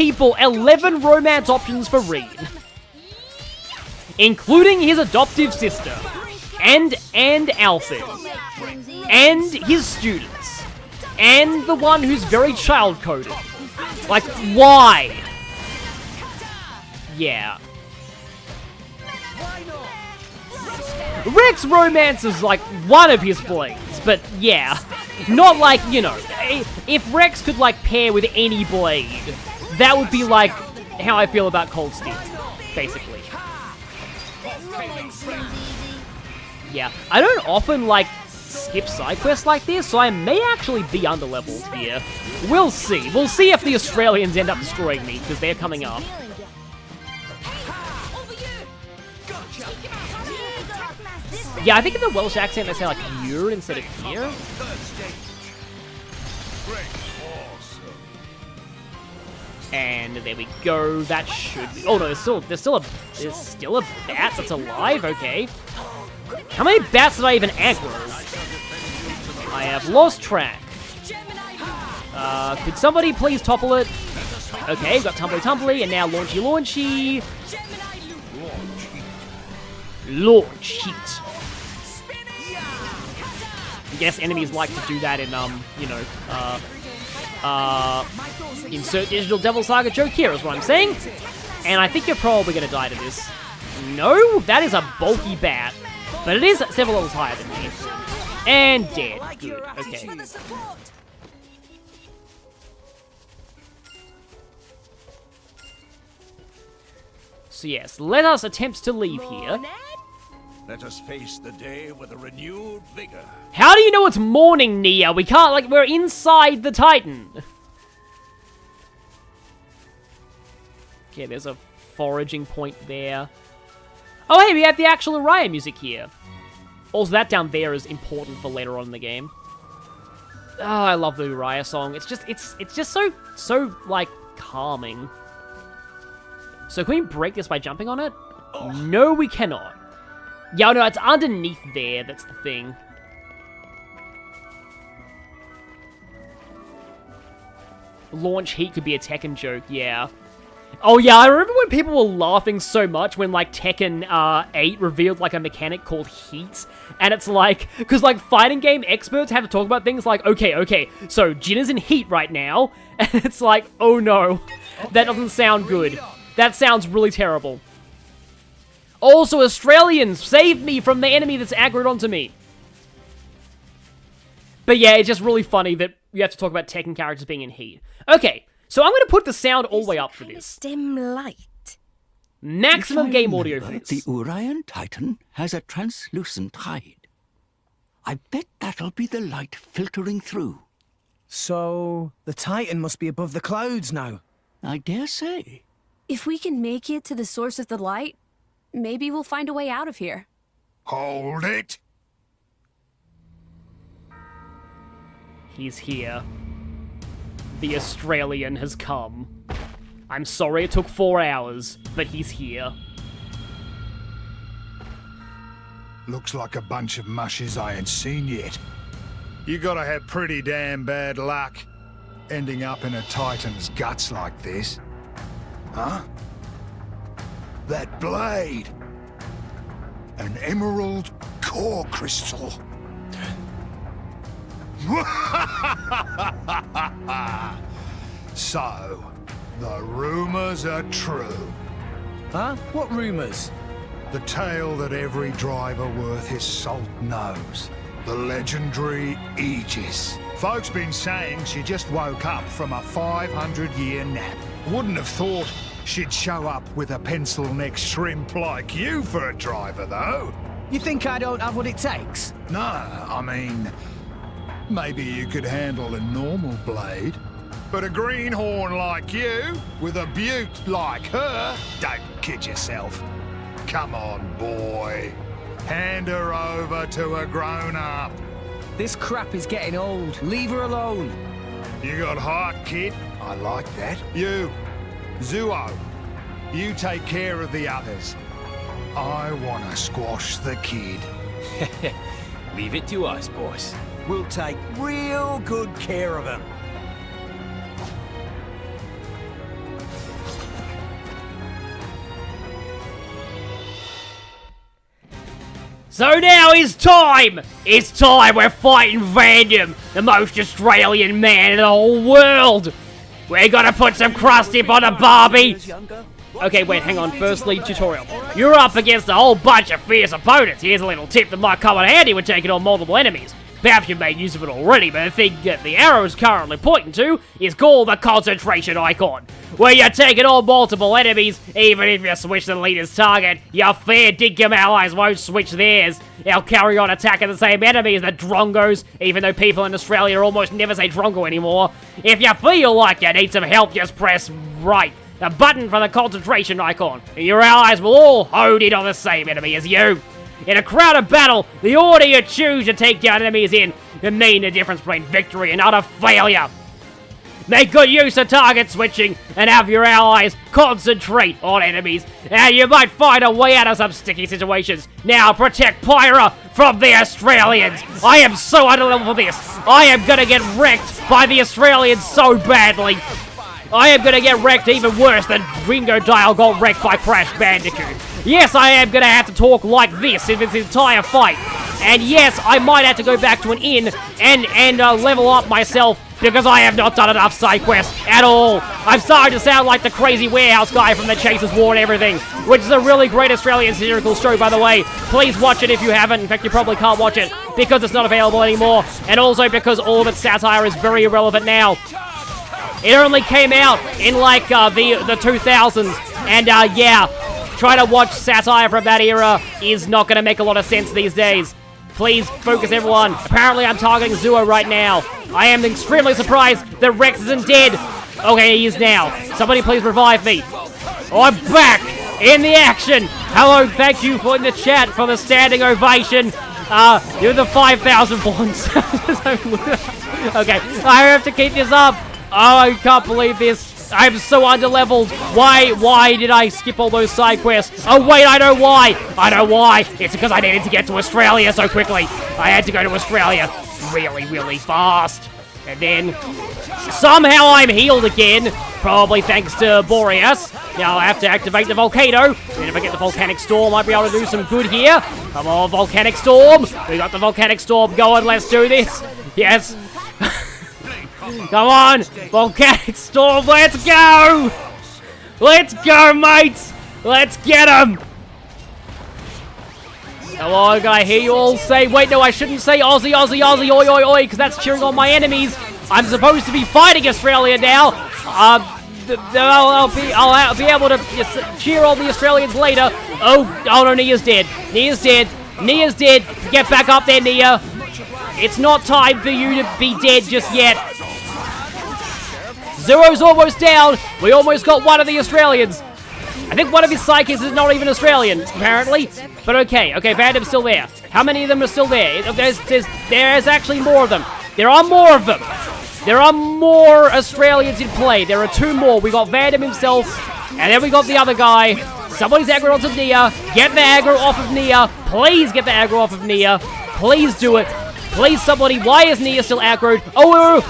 romance options for Reen. Including his adoptive sister, and Alfred, and his students, and the one who's very child-coded. Like, why? Yeah. Rex romance is, like, one of his blades, but yeah. Not like, you know, if Rex could, like, pair with any blade, that would be, like, how I feel about Cold Steel, basically. Yeah, I don't often, like, skip side quests like this, so I may actually be underleveled here. We'll see. We'll see if the Australians end up destroying me, because they're coming up. Yeah, I think in the Welsh accent they say, like, "you're" instead of "here." And there we go. That should be. Oh no, there's still a bat that's alive. Okay. How many bats did I even aggro? I have lost track. Could somebody please topple it? Okay, got Tumbly, and now Launchy. Launch heat. I guess enemies like to do that in, you know, insert digital Devil Saga joke here is what I'm saying. And I think you're probably going to die to this. No, that is a bulky bat. But it is several levels higher than me. And dead. Good, okay. So yes, let us attempt to leave here. Let us face the day with a renewed vigor. How do you know it's morning, Nia? We can't, like, we're inside the Titan. Okay, there's a foraging point there. Oh, hey, we have the actual Uraya music here. Also, that down there is important for later on in the game. Oh, I love the Uraya song. It's just so, like, calming. So can we break this by jumping on it? Oh. No, we cannot. Yeah, no, it's underneath there. That's the thing. Launch heat could be a Tekken joke, yeah. Oh yeah, I remember when people were laughing so much when, like, Tekken 8 revealed, like, a mechanic called heat. And it's like, because, like, fighting game experts have to talk about things like, okay, so Jin is in heat right now. And it's like, oh no, that doesn't sound good. That sounds really terrible. Also, Australians, save me from the enemy that's aggroed onto me. But yeah, it's just really funny that you have to talk about Tekken characters being in heat. Okay, so I'm going to put the sound all the way up for this. Dim light. Maximum game audio for this. The Urayan Titan has a translucent hide. I bet that'll be the light filtering through. So, the Titan must be above the clouds now. I dare say. If we can make it to the source of the light, maybe we'll find a way out of here. Hold it! He's here. The Australian has come. I'm sorry it took 4 hours, but he's here. Looks like a bunch of mushes I ain't seen yet. You gotta have pretty damn bad luck, ending up in a Titan's guts like this. Huh? That blade. An emerald core crystal. So, the rumors are true. Huh? What rumors? The tale that every driver worth his salt knows. The legendary Aegis. Folks been saying she just woke up from a 500-year nap. Wouldn't have thought she'd show up with a pencil-neck shrimp like you for a driver, though. You think I don't have what it takes? No, I mean, maybe you could handle a normal blade. But a greenhorn like you, with a beaut like her, don't kid yourself. Come on, boy. Hand her over to a grown-up. This crap is getting old. Leave her alone. You got heart, kid. I like that. You, Zuo, you take care of the others. I want to squash the kid. Leave it to us, boss. We'll take real good care of him. So now it's time! It's time we're fighting Vandom, the most Australian man in the whole world! We're gonna put some CRUSTIP on a Barbie! Okay, wait, hang on. Firstly, tutorial. You're up against a whole bunch of fierce opponents. Here's a little tip that might come in handy when taking on multiple enemies. Perhaps you've made use of it already, but the thing that the arrow is currently pointing to is called the concentration icon, where you're taking on multiple enemies. Even if you switch the leader's target, your fair dinkum allies won't switch theirs. They'll carry on attacking the same enemy as the Drongos, even though people in Australia almost never say Drongo anymore. If you feel like you need some help, just press right, the button for the concentration icon, and your allies will all hone in on the same enemy as you. In a crowded battle, the order you choose to take down enemies in can mean the difference between victory and utter failure. Make good use of target switching and have your allies concentrate on enemies, and you might find a way out of some sticky situations. Now protect Pyra from the Australians. I am so underleveled for this. I am gonna get wrecked by the Australians so badly. I am gonna get wrecked even worse than Ringo Dial got wrecked by Crash Bandicoot. Yes, I am gonna have to talk like this in this entire fight. And yes, I might have to go back to an inn and level up myself because I have not done enough side quests at all. I'm starting to sound like the crazy warehouse guy from the Chasers War and everything, which is a really great Australian satirical show, by the way. Please watch it if you haven't. In fact, you probably can't watch it because it's not available anymore, and also because all of its satire is very irrelevant now. It only came out in like the 2000s, and yeah, trying to watch satire from that era is not going to make a lot of sense these days. Please focus, everyone. Apparently, I'm targeting Zuo right now. I am extremely surprised that Rex isn't dead. Okay, he is now. Somebody please revive me. Oh, I'm back in the action. Hello, thank you for in the chat for the standing ovation. You're the 5,000 ones. Okay, I have to keep this up. Oh, I can't believe this. I'm so underleveled. Why did I skip all those side quests? Oh, wait, I know why. I know why. It's because I needed to get to Australia so quickly. I had to go to Australia really, really fast. And then somehow I'm healed again, probably thanks to Boreas. Now I have to activate the volcano. And if I get the volcanic storm, I might be able to do some good here. Come on, volcanic storm. We got the volcanic storm going. Let's do this. Yes. Come on, volcanic storm, let's go! Let's go, mates! Let's get him! Come on, I hear you all say, wait, no, I shouldn't say Aussie, Aussie, Aussie, oi, oi, oi, because that's cheering on my enemies. I'm supposed to be fighting Australia now. I'll be able to cheer on the Australians later. Oh no, Nia's dead. Nia's dead. Nia's dead. Get back up there, Nia. It's not time for you to be dead just yet. Zero's almost down. We almost got one of the Australians. I think one of his sidekicks is not even Australian, apparently. But okay, Vandom's still there. How many of them are still there? There's actually more of them. There are more of them. There are more Australians in play. There are two more. We got Vandom himself, and then we got the other guy. Somebody's aggro onto Nia. Get the aggro off of Nia. Please get the aggro off of Nia. Please do it. Please, somebody. Why is Nia still aggroed? Oh,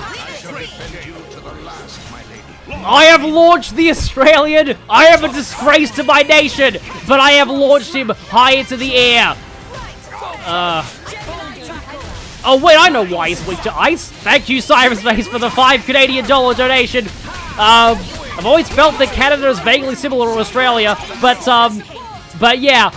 I have launched the Australian. I am a disgrace to my nation, but I have launched him high into the air. Oh wait, I know why he's weak to ice. Thank you, Cyberspace, for the $5 Canadian donation. I've always felt that Canada is vaguely similar to Australia, but yeah,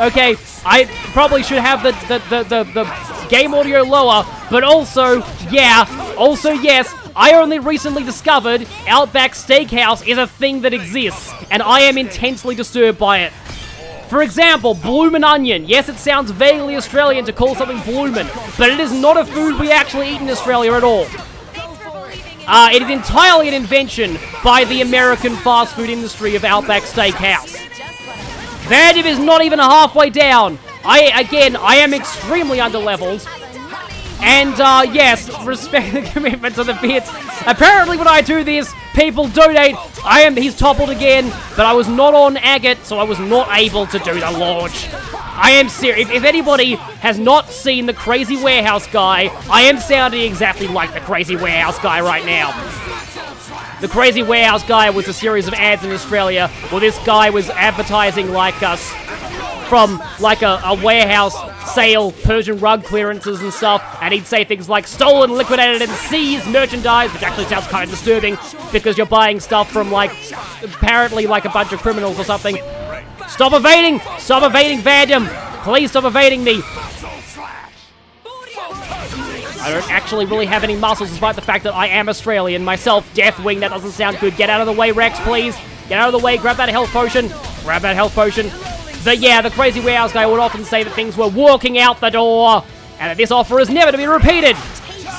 okay, I probably should have the game audio lower, but also, yes, I only recently discovered Outback Steakhouse is a thing that exists, and I am intensely disturbed by it. For example, bloomin' onion. Yes, it sounds vaguely Australian to call something bloomin', but it is not a food we actually eat in Australia at all. It is entirely an invention by the American fast food industry of Outback Steakhouse. Vandiv is not even halfway down. I am extremely underleveled. And, yes, respect the commitment to the bits. Apparently when I do this, people donate. He's toppled again, but I was not on agate, so I was not able to do the launch. I am serious. If anybody has not seen the Crazy Warehouse guy, I am sounding exactly like the Crazy Warehouse guy right now. The Crazy Warehouse guy was a series of ads in Australia where this guy was advertising like us from like a warehouse sale, Persian rug clearances and stuff, and he'd say things like stolen, liquidated, and seized merchandise, which actually sounds kind of disturbing because you're buying stuff from like apparently like a bunch of criminals or something. Stop evading! Stop evading, Vandam! Please stop evading me! I don't actually really have any muscles despite the fact that I am Australian. Myself, Deathwing, that doesn't sound good. Get out of the way, Rex, please. Get out of the way, grab that health potion. Grab that health potion. But yeah, the Crazy Warehouse guy would often say that things were walking out the door, and that this offer is never to be repeated.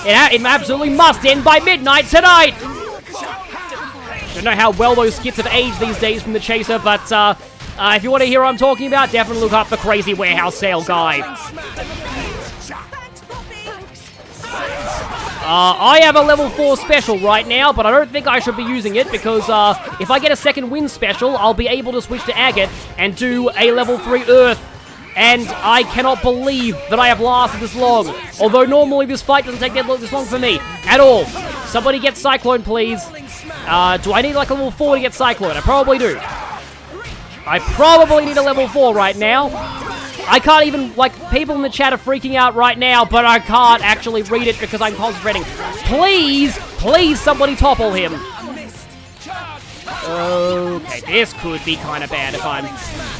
It absolutely must end by midnight tonight! Don't know how well those skits have aged these days from the Chaser, but if you want to hear what I'm talking about, definitely look up the Crazy Warehouse sale guy. I have a level 4 special right now, but I don't think I should be using it because if I get a second win special, I'll be able to switch to agate and do a level 3 Earth. And I cannot believe that I have lasted this long. Although normally this fight doesn't take this long for me at all. Somebody get Cyclone, please. Do I need like a level 4 to get Cyclone? I probably do. I probably need a level 4 right now. I can't even, like, people in the chat are freaking out right now, but I can't actually read it because I'm concentrating. Please, please somebody topple him. Okay, this could be kind of bad if I'm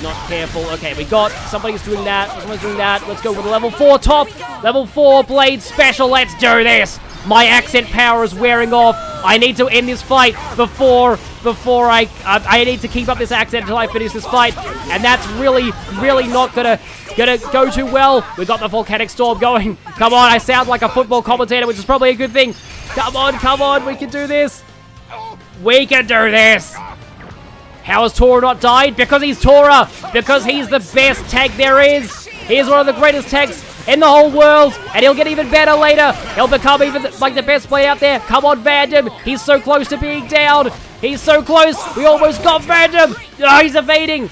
not careful. Okay, we got, somebody's doing that, someone's doing that. Let's go with a level 4 top, level 4 blade special. Let's do this. My accent power is wearing off. I need to end this fight before I need to keep up this accent until I finish this fight, and that's really not gonna go too well. We got the volcanic storm going. Come on, I sound like a football commentator, which is probably a good thing. Come on, we can do this. We can do this. How has Tora not died? Because he's Tora. Because he's the best tag there is. He's one of the greatest tags in the whole world, and he'll get even better later. He'll become even like the best player out there. Come on, Vandam. He's so close to being down. He's so close. We almost got Vandam. Oh, he's evading.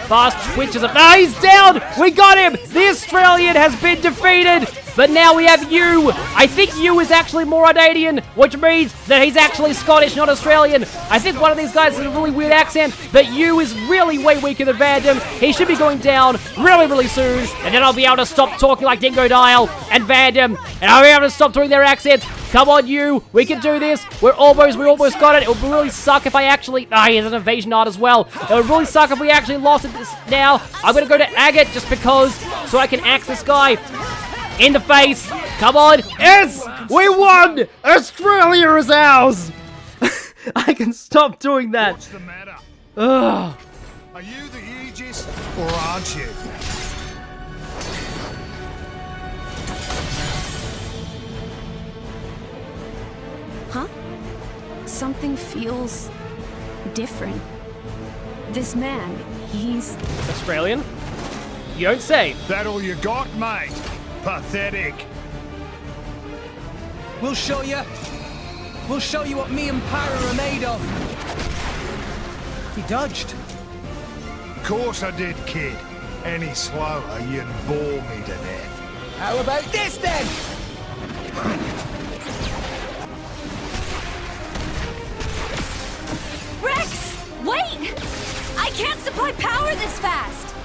Fast twitches. Oh, he's down. We got him. The Australian has been defeated. But now we have you. I think you is actually more Canadian, which means that he's actually Scottish, not Australian. I think one of these guys has a really weird accent, but you is really way weaker than Vandam. He should be going down really soon, and then I'll be able to stop talking like Dingo Dial and Vandam, and I'll be able to stop doing their accents. Come on, you. We can do this. We almost got it. It would really suck if I actually... Ah, he has an evasion art as well. It would really suck if we actually lost it now. I'm going to go to agate just because, so I can axe this guy in the face. Come on. Yes! We won! Australia is ours! I can stop doing that. What's the matter? Ugh. Are you the Aegis, or aren't you? Huh? Something feels different. This man, he's... Australian? You don't say. That all you got, mate? Pathetic. We'll show you. We'll show you what me and Pyra are made of. He dodged. Of course I did, kid. Any slower, you'd bore me to death. How about this then? can't supply power this fast!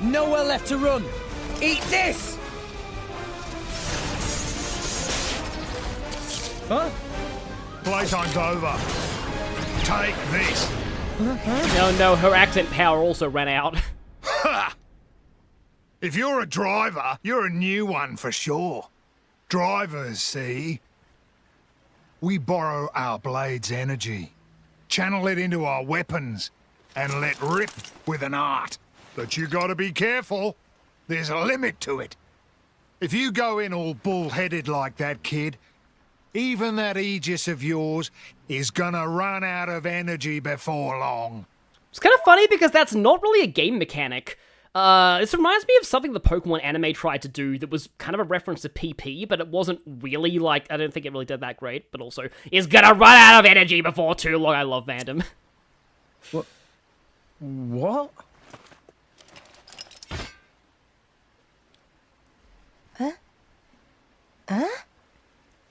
Nowhere left to run. Eat this! Huh? Playtime's over. Take this. No, her accent power also ran out. Ha! If you're a driver, you're a new one for sure. Drivers, see? We borrow our blade's energy, channel it into our weapons, and let rip with an art. But you gotta be careful. There's a limit to it. If you go in all bull-headed like that, kid, even that Aegis of yours is gonna run out of energy before long. It's kind of funny because that's not really a game mechanic. This reminds me of something the Pokemon anime tried to do that was kind of a reference to PP, but it wasn't really, like, I don't think it really did that great, but also, is gonna run out of energy before too long. I love Vandom. What? Huh? Huh?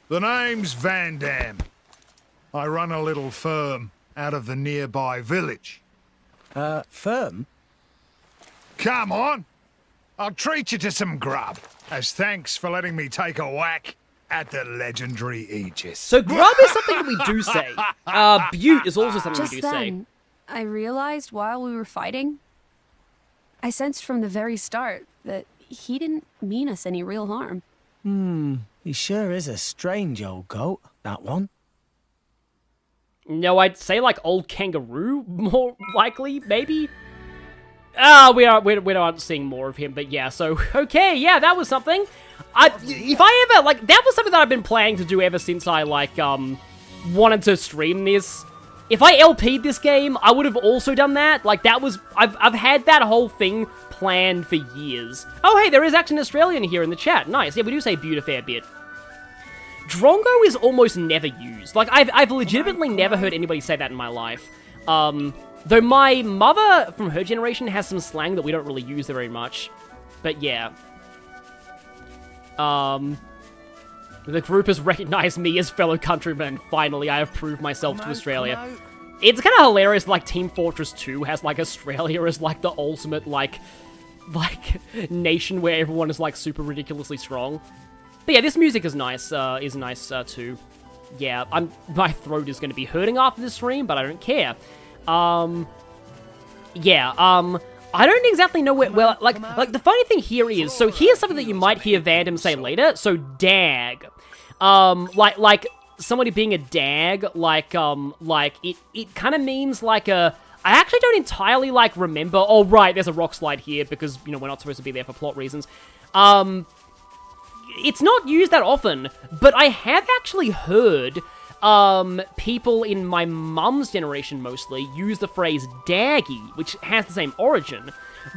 The name's Van Dam. I run a little firm out of the nearby village. Firm? Come on. I'll treat you to some grub, as thanks for letting me take a whack at the legendary Aegis. So grub is something that we do say. Butte is also something we do say. I realized while we were fighting, I sensed from the very start that he didn't mean us any real harm. He sure is a strange old goat, that one. No, I'd say like old kangaroo, more likely, maybe? We aren't seeing more of him, but yeah, so, okay, yeah, that was something. If I ever, like, that was something that I've been planning to do ever since I, like, wanted to stream this. If I LP'd this game, I would have also done that. Like, that was, I've had that whole thing planned for years. Oh, hey, there is actually an Australian here in the chat. Nice, yeah, we do say Butte a fair bit. Drongo is almost never used. Like, I've legitimately never heard anybody say that in my life. Though my mother, from her generation, has some slang that we don't really use very much. But yeah. The group has recognized me as fellow countrymen. Finally, I have proved myself to Australia. It's kind of hilarious, like, Team Fortress 2 has, like, Australia as, like, the ultimate, like, nation where everyone is, like, super ridiculously strong. But yeah, this music is nice, too. Yeah, my throat is going to be hurting after this stream, but I don't care. I don't exactly know where, well, like, the funny thing here is, so here's something that you might hear Vandom say later, so dag. Like, somebody being a dag, it kind of means, like, I actually don't entirely, like, remember, oh, right, there's a rock slide here, because, you know, we're not supposed to be there for plot reasons. It's not used that often, but I have actually heard people in my mum's generation mostly use the phrase daggy, which has the same origin,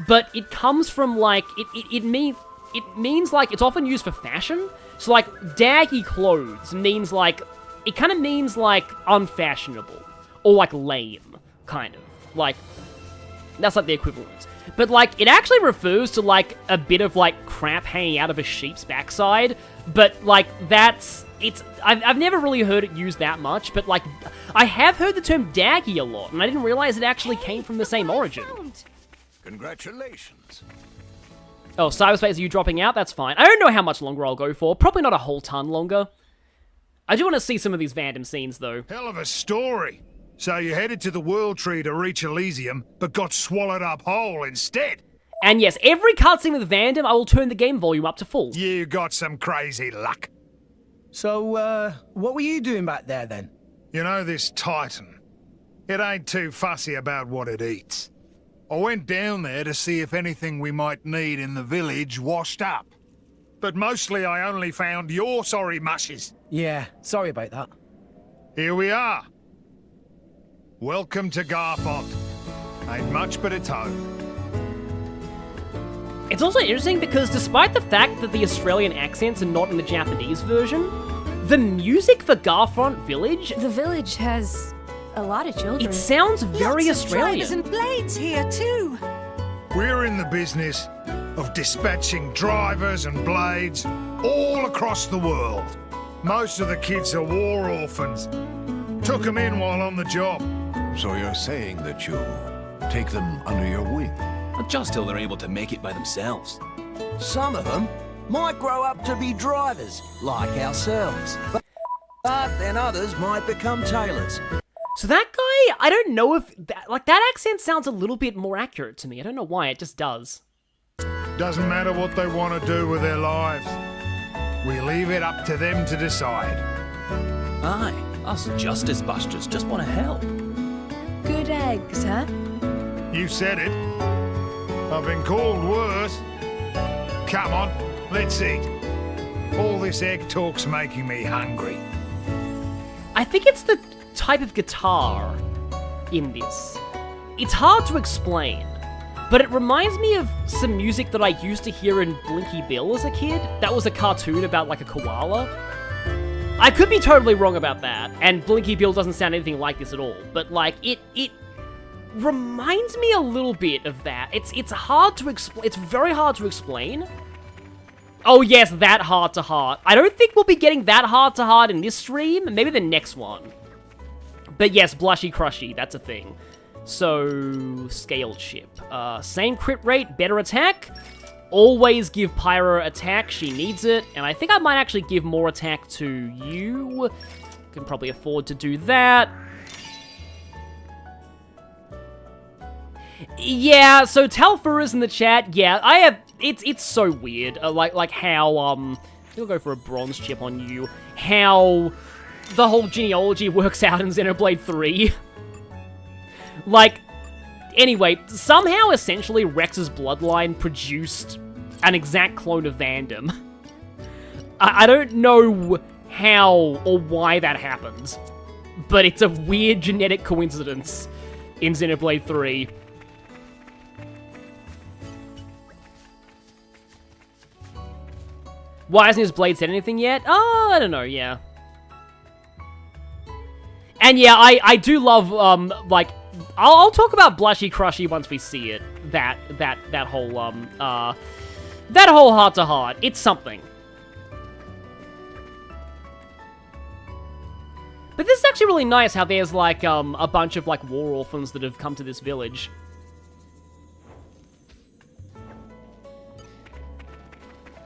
but it comes from, like, it means, like, it's often used for fashion. So, like, daggy clothes means, like, it kind of means, like, unfashionable, or, like, lame, kind of. Like, that's, like, the equivalent. But, like, it actually refers to, like, a bit of, like, crap hanging out of a sheep's backside, but, like, I've never really heard it used that much, but, like, I have heard the term daggy a lot, and I didn't realize it actually came from the same origin. Congratulations. Oh, cyberspace, are you dropping out? That's fine. I don't know how much longer I'll go for. Probably not a whole ton longer. I do want to see some of these Vandom scenes, though. Hell of a story. So you headed to the World Tree to reach Elysium, but got swallowed up whole instead. And yes, every cutscene with Vandom, I will turn the game volume up to full. You got some crazy luck. So, what were you doing back there, then? You know this Titan? It ain't too fussy about what it eats. I went down there to see if anything we might need in the village washed up. But mostly I only found your sorry mushes. Yeah, sorry about that. Here we are. Welcome to Garfont. Ain't much but a toe. It's also interesting because despite the fact that the Australian accents are not in the Japanese version, the music for Garfont Village... The village has a lot of children. It sounds very Lots Australian. of drivers and blades here, too. We're in the business of dispatching drivers and blades all across the world. Most of the kids are war orphans. Took them in while on the job. So you're saying that you take them under your wing? Just till they're able to make it by themselves. Some of them might grow up to be drivers, like ourselves. But then others might become tailors. So that guy, I don't know if... that accent sounds a little bit more accurate to me. I don't know why, it just does. Doesn't matter what they want to do with their lives. We leave it up to them to decide. Aye, us Justice Busters just want to help. Good eggs, huh? You said it. I've been called worse. Come on, let's eat. All this egg talk's making me hungry. I think it's the type of guitar in this. It's hard to explain, but it reminds me of some music that I used to hear in Blinky Bill as a kid. That was a cartoon about like a koala. I could be totally wrong about that, and Blinky Bill doesn't sound anything like this at all, but like it reminds me a little bit of that. It's hard to explain. It's very hard to explain. Oh yes, that heart to heart. I don't think we'll be getting that heart to heart in this stream. Maybe the next one. But yes, blushy crushy, that's a thing. So, scaled ship. Same crit rate, better attack. Always give Pyra attack, she needs it. And I think I might actually give more attack to you. Can probably afford to do that. Yeah, so Talfur is in the chat. Yeah, I have... It's so weird. Like how, we'll go for a bronze chip on you. How the whole genealogy works out in Xenoblade 3. Like, anyway, somehow, essentially, Rex's bloodline produced an exact clone of Vandam. I don't know how or why that happens, but it's a weird genetic coincidence in Xenoblade 3. Why hasn't his blade said anything yet? Oh, I don't know, yeah. And yeah, I do love, like, I'll talk about Blushy Crushy once we see it. That whole heart-to-heart. It's something. But this is actually really nice how there's, like, a bunch of, like, war orphans that have come to this village.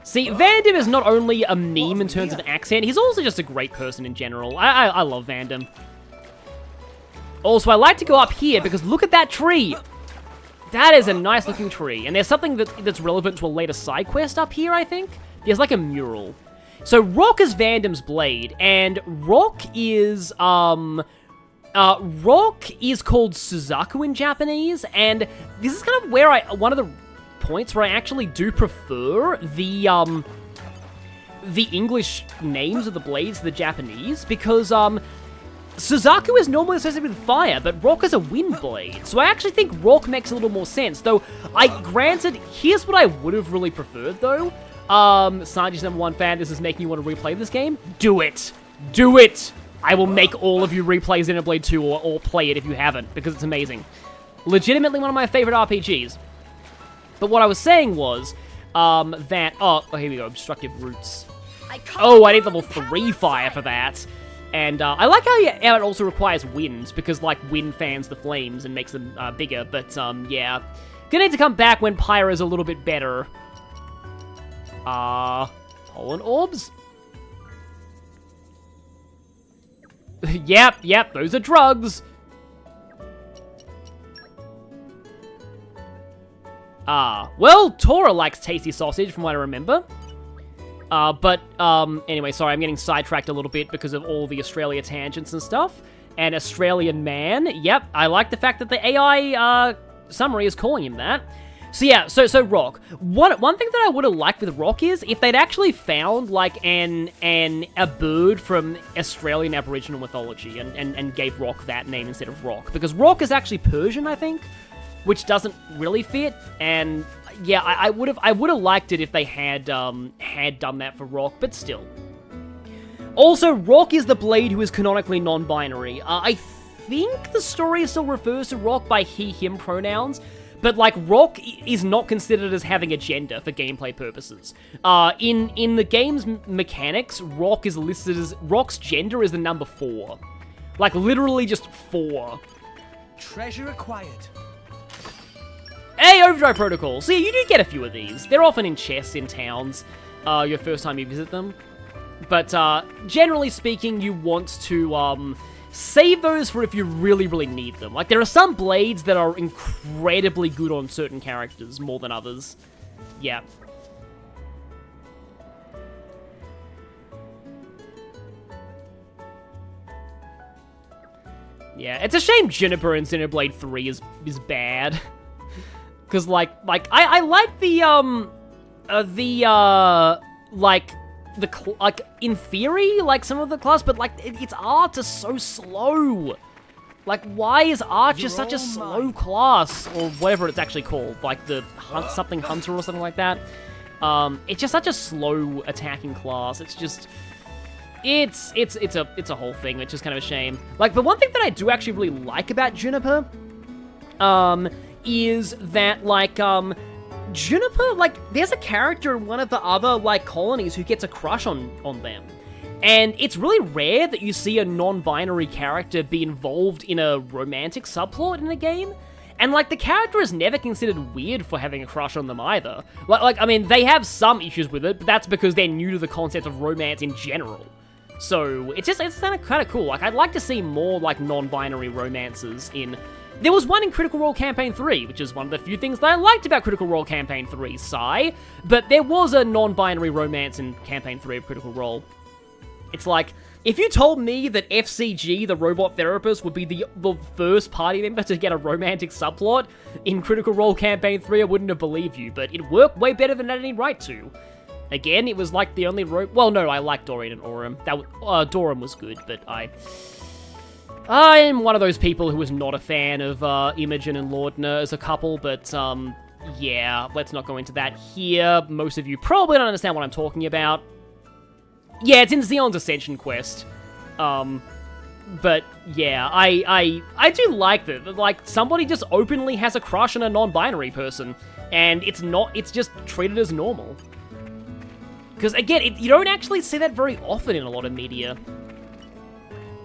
See, Vandam is not only a meme in terms of accent, he's also just a great person in general. I love Vandam. Also, I like to go up here because look at that tree! That is a nice looking tree. And there's something that's relevant to a later side quest up here, I think. There's like a mural. So Rock is Vandam's blade, and Rock is called Suzaku in Japanese, and this is kind of where one of the points where I actually do prefer the English names of the blades to the Japanese, because Suzaku is normally associated with fire, but Rock is a wind blade, so I actually think Rock makes a little more sense, though, granted, here's what I would have really preferred, though. Sanji's #1 fan, this is making you want to replay this game? Do it! Do it! I will make all of you replay Xenoblade 2 or play it if you haven't, because it's amazing. Legitimately one of my favorite RPGs. But what I was saying was, that... Oh, here we go, Obstructive Roots. Oh, I need level 3 fire for that. And I like how it also requires wind, because, like, wind fans the flames and makes them bigger, but, yeah. Gonna need to come back when Pyra's a little bit better. Pollen orbs? Yep, those are drugs. Well, Tora likes tasty sausage, from what I remember. Anyway, sorry, I'm getting sidetracked a little bit because of all the Australia tangents and stuff. And Australian man, yep, I like the fact that the AI, summary is calling him that. So yeah, so Rock. One thing that I would have liked with Rock is if they'd actually found, like, a bird from Australian Aboriginal mythology and gave Rock that name instead of Rock. Because Rock is actually Persian, I think, which doesn't really fit, and... Yeah, I would have liked it if they had done that for Rock, but still. Also, Rock is the blade who is canonically non-binary. I think the story still refers to Rock by he/him pronouns, But, like, Rock is not considered as having a gender for gameplay purposes. In the game's mechanics, Rock is listed as... Rock's gender is the number 4. Like, literally just 4. Treasure acquired. Hey, Overdrive Protocol! So yeah, you do get a few of these. They're often in chests in towns, your first time you visit them. But, generally speaking, you want to, save those for if you really, really need them. Like, there are some blades that are incredibly good on certain characters, more than others. Yeah. Yeah, it's a shame Juniper in Xenoblade 3 is bad. Because, like, I like like, in theory, like, some of the class, but, like, its art is so slow. Like, why is art just such a slow class? Or whatever it's actually called, like the something hunter or something like that. It's just such a slow attacking class. It's just... It's a whole thing, which is kind of a shame. Like, the one thing that I do actually really like about Juniper, is that, like, Juniper, like, there's a character in one of the other, like, colonies who gets a crush on them. And it's really rare that you see a non-binary character be involved in a romantic subplot in a game. And, like, the character is never considered weird for having a crush on them either. Like, I mean, they have some issues with it, but that's because they're new to the concept of romance in general. So, it's kind of cool. Like, I'd like to see more, like, non-binary romances in... There was one in Critical Role Campaign 3, which is one of the few things that I liked about Critical Role Campaign 3, sigh. But there was a non-binary romance in Campaign 3 of Critical Role. It's like, if you told me that FCG, the robot therapist, would be the first party member to get a romantic subplot in Critical Role Campaign 3, I wouldn't have believed you, but it worked way better than it had any right to. Again, it was like the only well, no, I like Dorian and Aurum. Dorum was good, but I'm one of those people who is not a fan of Imogen and Lordner as a couple, but yeah, let's not go into that here. Most of you probably don't understand what I'm talking about. Yeah, it's in Xeon's Ascension quest. But yeah, I do like that. Like, somebody just openly has a crush on a non-binary person, and it's just treated as normal. Because again, you don't actually see that very often in a lot of media.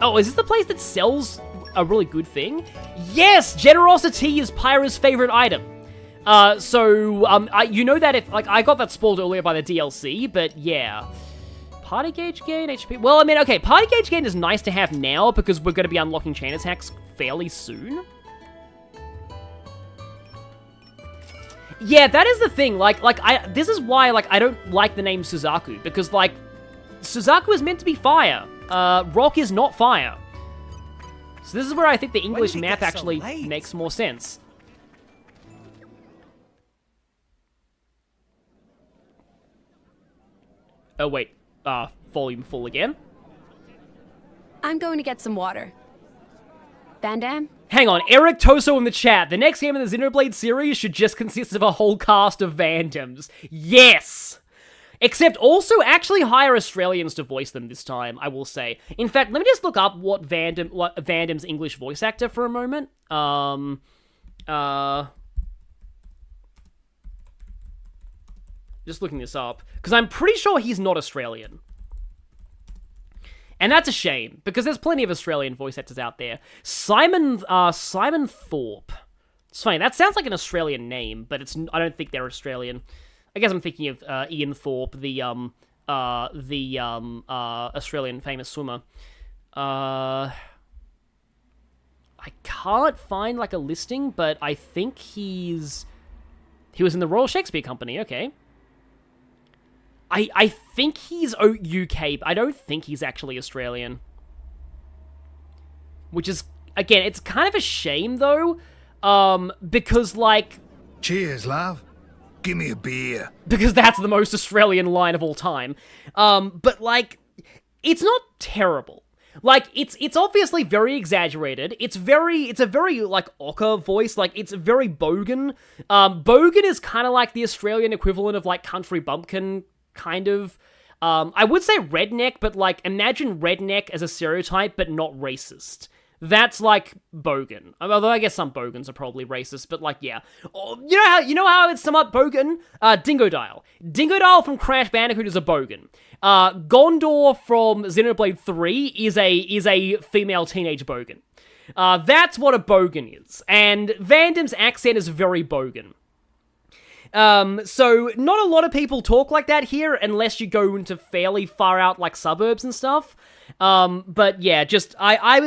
Oh, is this the place that sells a really good thing? Yes! Generosity is Pyra's favorite item. You know that if... Like, I got that spoiled earlier by the DLC, but yeah. Party gauge gain, HP... Well, I mean, okay, party gauge gain is nice to have now because we're going to be unlocking chain attacks fairly soon. Yeah, that is the thing. This is why, like, I don't like the name Suzaku, because, like, Suzaku is meant to be fire. Rock is not fire. So this is where I think the English map actually makes more sense. Oh, wait. Volume full again? I'm going to get some water. Van Damme? Hang on, Eric Toso in the chat. The next game in the Xenoblade series should just consist of a whole cast of Van Dams. Yes! Except also actually hire Australians to voice them this time, I will say. In fact, let me just look up what Van Damme's English voice actor for a moment. Just looking this up, because I'm pretty sure he's not Australian. And that's a shame, because there's plenty of Australian voice actors out there. Simon Thorpe. It's funny, that sounds like an Australian name, but I don't think they're Australian. I guess I'm thinking of Ian Thorpe, the Australian famous swimmer. I can't find, like, a listing, but I think he was in the Royal Shakespeare Company, okay. I think he's UK, but I don't think he's actually Australian. Which is, again, it's kind of a shame, though, because, like... Cheers, love. Give me a beer. Because that's the most Australian line of all time. But, like, it's not terrible. Like, it's obviously very exaggerated. It's a very, like, ochre voice. Like, it's very Bogan. Bogan is kind of like the Australian equivalent of, like, country bumpkin, kind of. I would say redneck, but, like, imagine redneck as a stereotype, but not racist. That's like Bogan. Although I guess some Bogans are probably racist, but like, yeah. Oh, you know how it's somewhat Bogan? Dingodile. Dingodile from Crash Bandicoot is a Bogan. Gondor from Xenoblade 3 is a female teenage Bogan. That's what a Bogan is. And Vandam's accent is very Bogan. So not a lot of people talk like that here unless you go into fairly far out like suburbs and stuff. But yeah, just I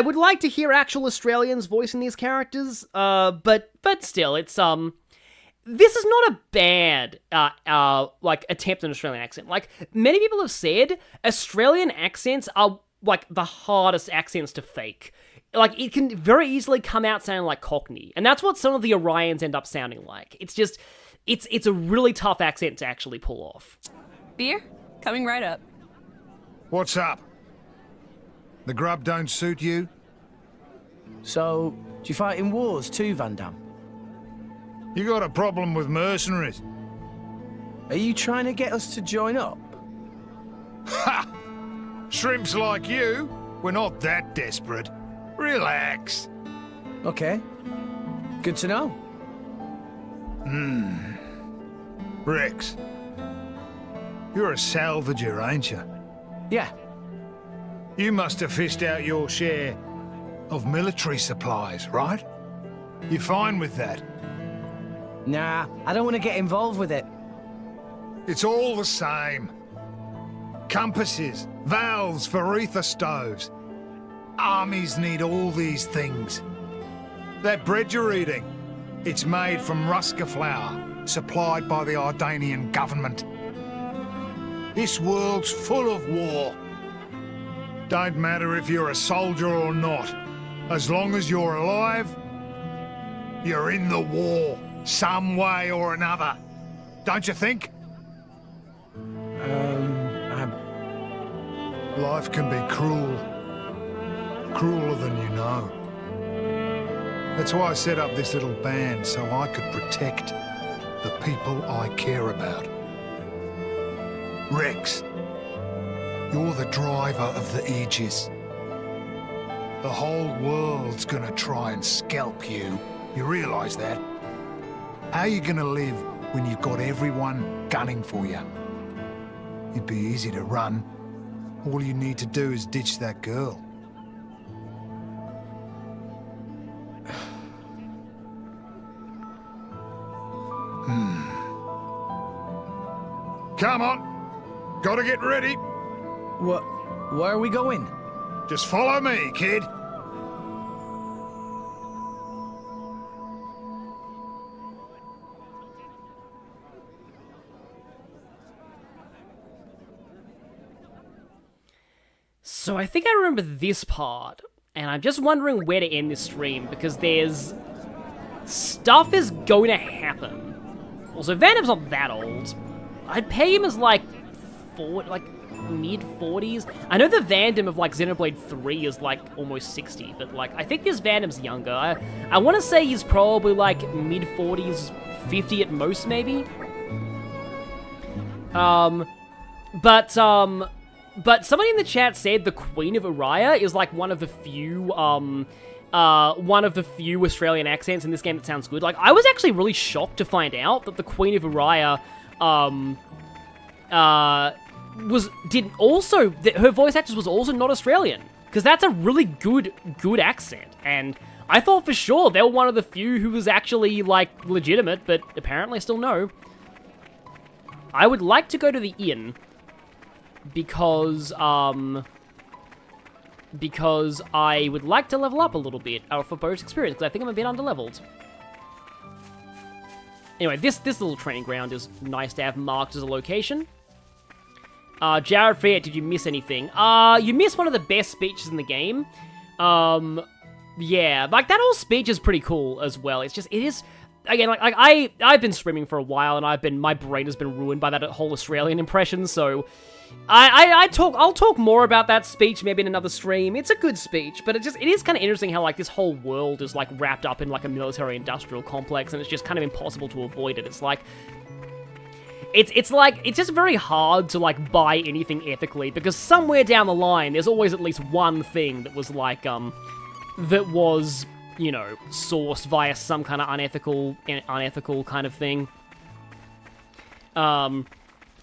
would like to hear actual Australians voicing these characters. But still, it's this is not a bad like attempt at an Australian accent. Like many people have said, Australian accents are like the hardest accents to fake. Like, it can very easily come out sounding like Cockney. And that's what some of the Orions end up sounding like. It's just, it's a really tough accent to actually pull off. Beer? Coming right up. What's up? The grub don't suit you? So, do you fight in wars too, Van Damme? You got a problem with mercenaries? Are you trying to get us to join up? Ha! Shrimps like you, we're not that desperate. Relax. Okay. Good to know. Rex, you're a salvager, ain't you? Yeah. You must have fished out your share of military supplies, right? You fine with that? Nah, I don't want to get involved with it. It's all the same. Compasses, valves for ether stoves. Armies need all these things. That bread you're eating, it's made from Ruska flour, supplied by the Ardanian government. This world's full of war. Don't matter if you're a soldier or not. As long as you're alive, you're in the war, some way or another. Don't you think? Life can be cruel. Crueler than you know. That's why I set up this little band, so I could protect the people I care about. Rex, you're the driver of the Aegis. The whole world's gonna try and scalp you. You realise that? How are you gonna live when you've got everyone gunning for you? It'd be easy to run. All you need to do is ditch that girl. Come on. Gotta get ready. Where are we going? Just follow me, kid. So I think I remember this part, and I'm just wondering where to end this stream, because there's... stuff is going to happen. Also, Vandam's not that old. I'd pay him as, like, mid-40s. I know the Vandam of, like, Xenoblade 3 is, like, almost 60, but, like, I think this Vandam's younger. I want to say he's probably, like, mid-40s, 50 at most, maybe? But somebody in the chat said the Queen of Uraya is, like, one of the few Australian accents in this game that sounds good. Like, I was actually really shocked to find out that the Queen of Uraya, her voice actress was also not Australian, because that's a really good accent, and I thought for sure they were one of the few who was actually, like, legitimate, but apparently still no. I would like to go to the inn, because I would like to level up a little bit for Bo's experience, because I think I'm a bit underleveled. Anyway, this little training ground is nice to have marked as a location. Jared Friet, did you miss anything? You missed one of the best speeches in the game. Yeah, like, that whole speech is pretty cool as well. It's just, it is... Again, like I've been streaming for a while, and my brain has been ruined by that whole Australian impression, so... I'll talk more about that speech maybe in another stream. It's a good speech, but it is kind of interesting how, like, this whole world is, like, wrapped up in, like, a military-industrial complex, and it's just kind of impossible to avoid it. It's like... it's like, it's just very hard to, like, buy anything ethically, because somewhere down the line, there's always at least one thing that was, like, that was, you know, sourced via some kind of unethical kind of thing.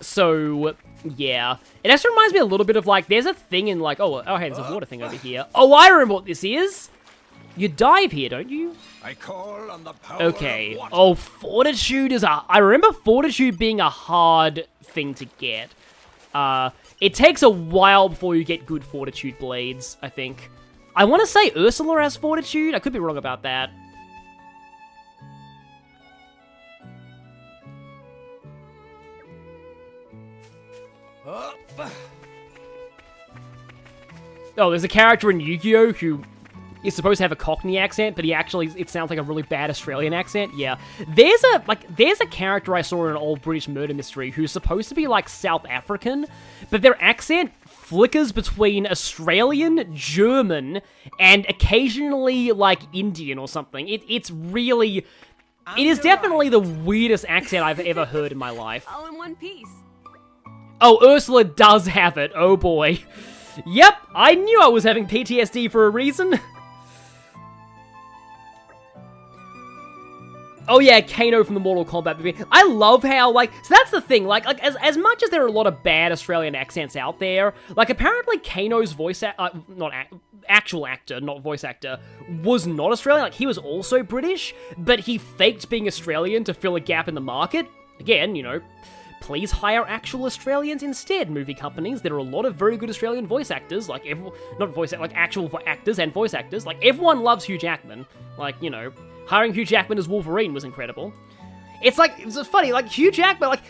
So, yeah. It actually reminds me a little bit of, like, there's a thing in, like, oh, hey, there's a water thing over here. Oh, I remember what this is! You dive here, don't you? I call on the power Okay. of water. Oh, fortitude is I remember fortitude being a hard thing to get. It takes a while before you get good fortitude blades, I think. I want to say Ursula has fortitude. I could be wrong about that. Oh, there's a character in Yu-Gi-Oh! Who is supposed to have a Cockney accent, but it sounds like a really bad Australian accent. Yeah. There's a character I saw in an old British murder mystery who's supposed to be, like, South African, but their accent flickers between Australian, German, and occasionally, like, Indian or something. It's really... It is definitely the weirdest accent I've ever heard in my life. All in one piece. Oh, Ursula does have it. Oh, boy. Yep, I knew I was having PTSD for a reason. Oh yeah, Kano from the Mortal Kombat movie. I love how, like, so that's the thing, like as much as there are a lot of bad Australian accents out there, like, apparently Kano's actual actor, not voice actor, was not Australian. Like, he was also British, but he faked being Australian to fill a gap in the market. Again, you know, please hire actual Australians instead, movie companies. There are a lot of very good Australian voice actors, like, actual actors and voice actors. Like, everyone loves Hugh Jackman. Like, you know, hiring Hugh Jackman as Wolverine was incredible. It's like, it's funny, like, Hugh Jackman, like,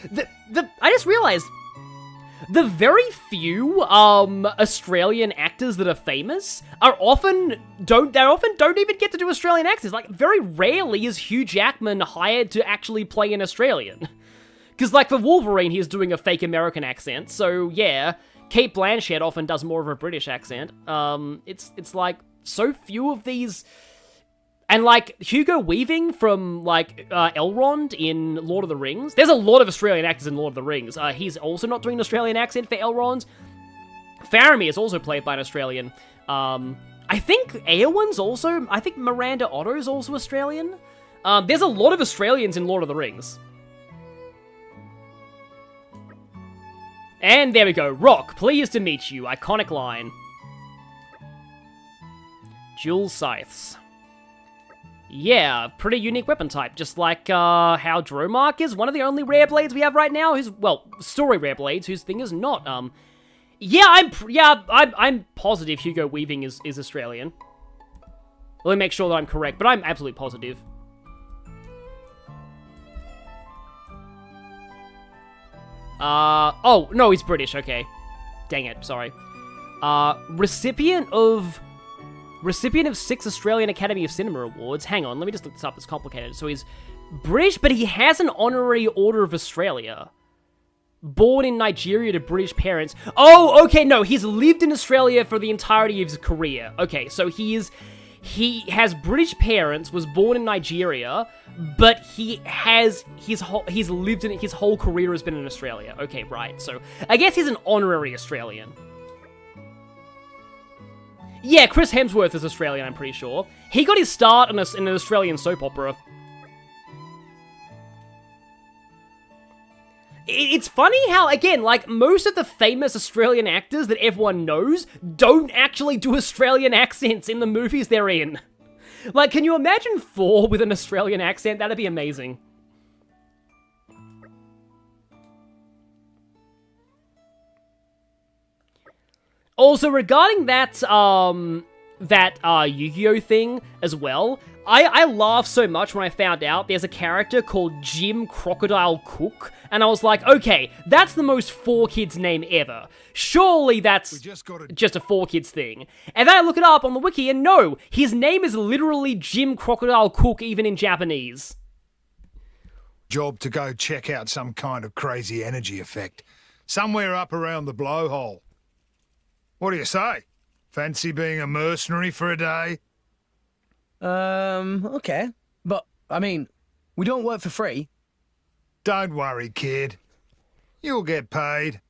I just realized, the very few, Australian actors that are famous often don't even get to do Australian accents. Like, very rarely is Hugh Jackman hired to actually play an Australian. Because, like, for Wolverine, he's doing a fake American accent, so, yeah. Kate Blanchett often does more of a British accent. It's like, so few of these... And, like, Hugo Weaving from, like, Elrond in Lord of the Rings. There's a lot of Australian actors in Lord of the Rings. He's also not doing an Australian accent for Elrond. Faramir is also played by an Australian. I think Eowyn's also... I think Miranda Otto's also Australian. There's a lot of Australians in Lord of the Rings. And there we go. Rock, pleased to meet you. Iconic line. Dual scythes. Yeah, pretty unique weapon type. Just like how Dromark is one of the only rare blades we have right now. Story rare blades whose thing is not. I'm positive Hugo Weaving is Australian. Let me make sure that I'm correct, but I'm absolutely positive. Oh, no, he's British, okay. Dang it, sorry. Recipient of 6 Australian Academy of Cinema Awards. Hang on, let me just look this up, it's complicated. So he's British, but he has an honorary Order of Australia. Born in Nigeria to British parents. Oh, okay, no, he's lived in Australia for the entirety of his career. Okay, so he has British parents, was born in Nigeria, but he's lived in, his whole career has been in Australia. Okay, right, so I guess he's an honorary Australian. Yeah, Chris Hemsworth is Australian, I'm pretty sure. He got his start in an Australian soap opera. It's funny how, again, like, most of the famous Australian actors that everyone knows don't actually do Australian accents in the movies they're in. Like, can you imagine Thor with an Australian accent? That'd be amazing. Also, regarding that Yu-Gi-Oh thing as well, I laughed so much when I found out there's a character called Jim Crocodile Cook, and I was like, okay, that's the most 4Kids name ever. Surely that's just a 4Kids thing. And then I look it up on the wiki, and no, his name is literally Jim Crocodile Cook, even in Japanese. Job to go check out some kind of crazy energy effect. Somewhere up around the blowhole. What do you say? Fancy being a mercenary for a day? Okay. But, I mean, we don't work for free. Don't worry, kid. You'll get paid.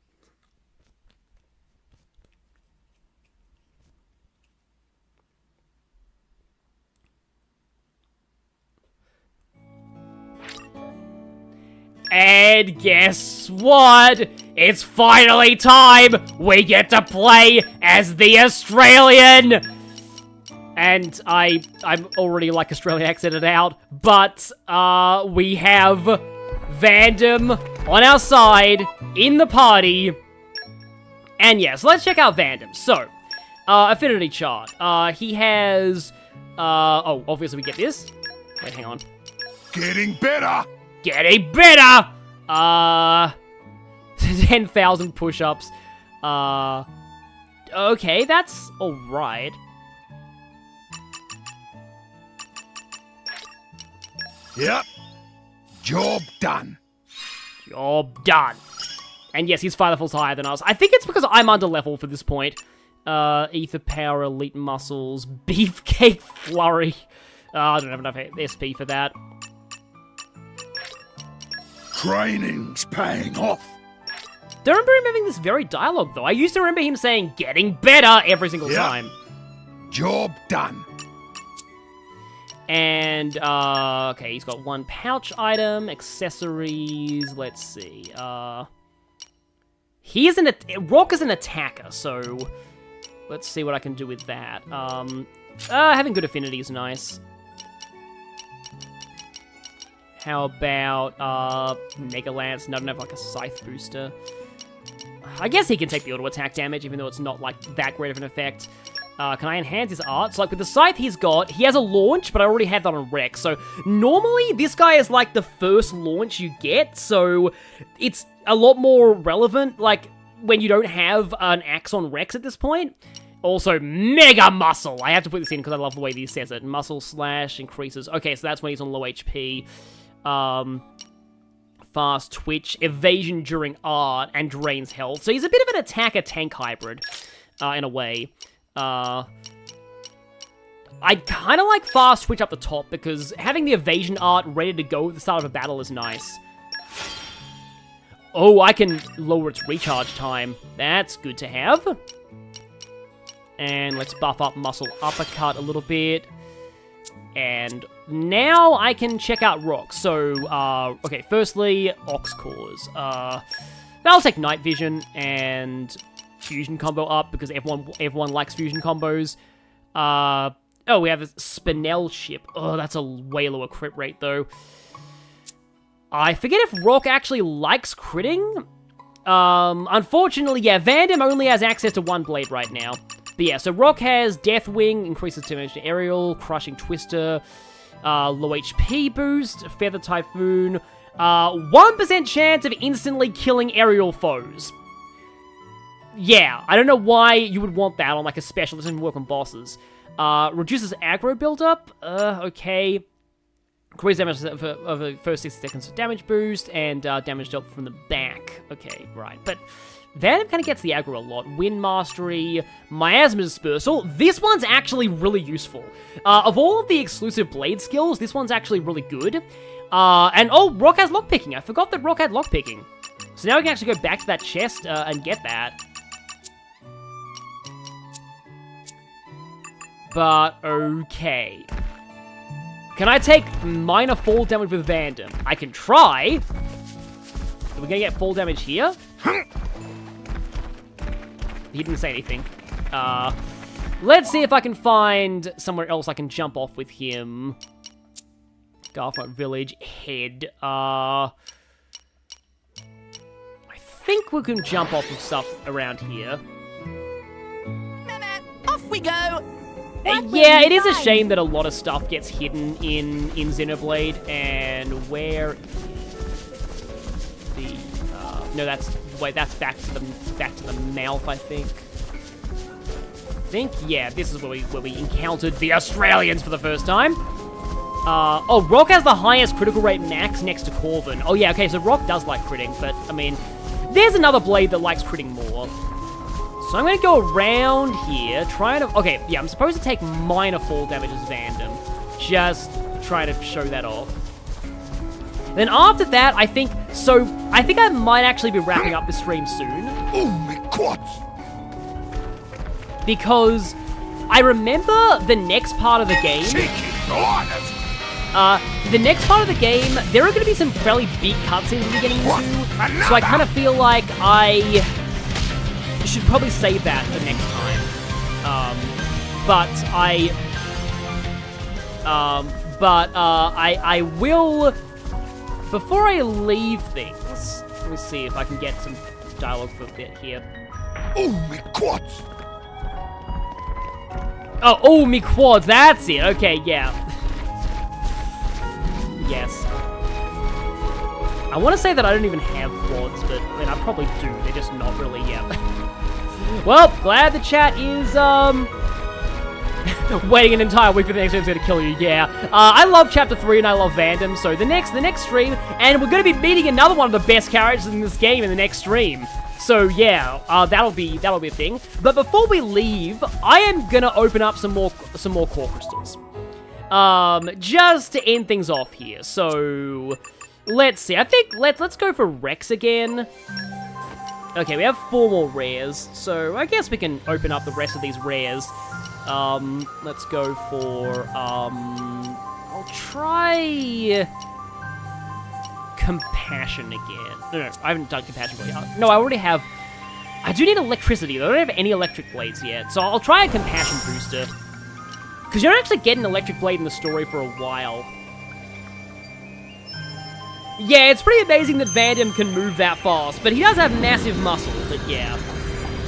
And guess what? It's finally time! We get to play as the Australian! And I'm already like Australian accented out, but we have Vandom on our side in the party. And yes, let's check out Vandom. So, affinity chart. He has oh, obviously we get this. Wait, hang on. Getting better! Getting better! 10,000 push-ups. Okay, that's alright. Yep. Job done. Job done. And yes, his fire level's higher than us. I think it's because I'm under level for this point. Ether power, elite muscles, beefcake flurry. I don't have enough SP for that. Training's paying off. Don't remember him having this very dialogue, though. I used to remember him saying, getting better every single time. Job done. And, okay, he's got one pouch item, accessories, let's see, he is Rock is an attacker, so let's see what I can do with that. Having good affinity is nice. How about, Mega Lance? No, I don't have, like, a Scythe booster. I guess he can take the auto attack damage, even though it's not, like, that great of an effect. Can I enhance his art? So, like, with the Scythe he has a launch, but I already have that on Rex. So, normally, this guy is, like, the first launch you get, so it's a lot more relevant, like, when you don't have an axe on Rex at this point. Also, Mega Muscle! I have to put this in because I love the way he says it. Muscle slash increases. Okay, so that's when he's on low HP. Fast Twitch, Evasion during art, and drains health. So he's a bit of an attacker-tank hybrid, in a way. I kind of like Fast Twitch up the top, because having the Evasion art ready to go at the start of a battle is nice. Oh, I can lower its recharge time. That's good to have. And let's buff up Muscle Uppercut a little bit. And now I can check out Rock. So, okay, firstly, Ox Cores. That'll take Night Vision and Fusion combo up, because everyone likes Fusion combos. Oh, we have a Spinel Ship. Oh, that's a way lower crit rate, though. I forget if Rock actually likes critting. Unfortunately, yeah, Vandom only has access to one blade right now. But yeah, so Rock has Deathwing, increases damage to Aerial, Crushing Twister, low HP boost, Feather Typhoon, 1% chance of instantly killing aerial foes. Yeah, I don't know why you would want that on like a special that doesn't work on bosses. Reduces aggro buildup, okay. Increase damage of the first 60 seconds of damage boost, and damage dealt from the back. Okay, right, but Vandom kind of gets the aggro a lot. Wind Mastery, Miasma Dispersal. This one's actually really useful. Of all of the exclusive blade skills, this one's actually really good. And oh, Rock has lockpicking. I forgot that Rock had lockpicking. So now we can actually go back to that chest and get that. But okay. Can I take minor fall damage with Vandom? I can try. Are we gonna get fall damage here? He didn't say anything. Let's see if I can find somewhere else I can jump off with him. Garfield Village, head. I think we can jump off of stuff around here. Off we go! Yeah, it is a shame that a lot of stuff gets hidden in Xenoblade, and where the no, that's back to the mouth, I think. Yeah, this is where we encountered the Australians for the first time. Oh, Rock has the highest critical rate max next to Corvin. Oh yeah, okay, so Rock does like critting, but I mean, there's another blade that likes critting more. So I'm going to go around here, trying to... Okay, yeah, I'm supposed to take minor fall damage as Vandom. Just trying to show that off. Then after that, I think I might actually be wrapping up the stream soon. Oh my quads! Because I remember the next part of the game. The next part of the game, there are going to be some fairly big cutscenes we'll be getting into. So I kind of feel like I should probably save that for next time. I will, before I leave things, let me see if I can get some dialogue for a bit here. Oh, me quads! Oh, me quads, that's it. Okay, yeah. Yes. I want to say that I don't even have quads, but I mean, I probably do. They're just not really, yeah. Well, glad the chat is, waiting an entire week for the next episode to kill you, yeah. I love Chapter 3 and I love Vandom, so the next stream, and we're going to be meeting another one of the best characters in this game in the next stream. So yeah, that'll be a thing. But before we leave, I am going to open up some more core crystals. Just to end things off here. So let's see. I think let's go for Rex again. Okay, we have 4 more rares, so I guess we can open up the rest of these rares. Let's go for, I'll try Compassion again. No, I haven't done Compassion yet. No, I already have, I do need electricity, though. I don't have any electric blades yet, so I'll try a Compassion booster. Because you don't actually get an electric blade in the story for a while. Yeah, it's pretty amazing that Vandom can move that fast, but he does have massive muscle, but yeah.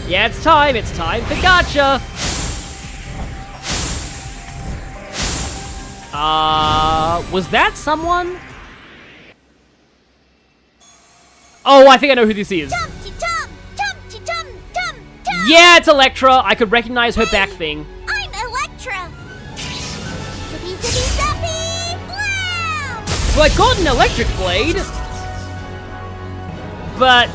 Yeah, it's time for gotcha! Was that someone? Oh, I think I know who this is. Yeah, it's Electra! I could recognize her back thing. I'm Electra! Zippy, zippy, zappy! Wow! So I got an electric blade, but,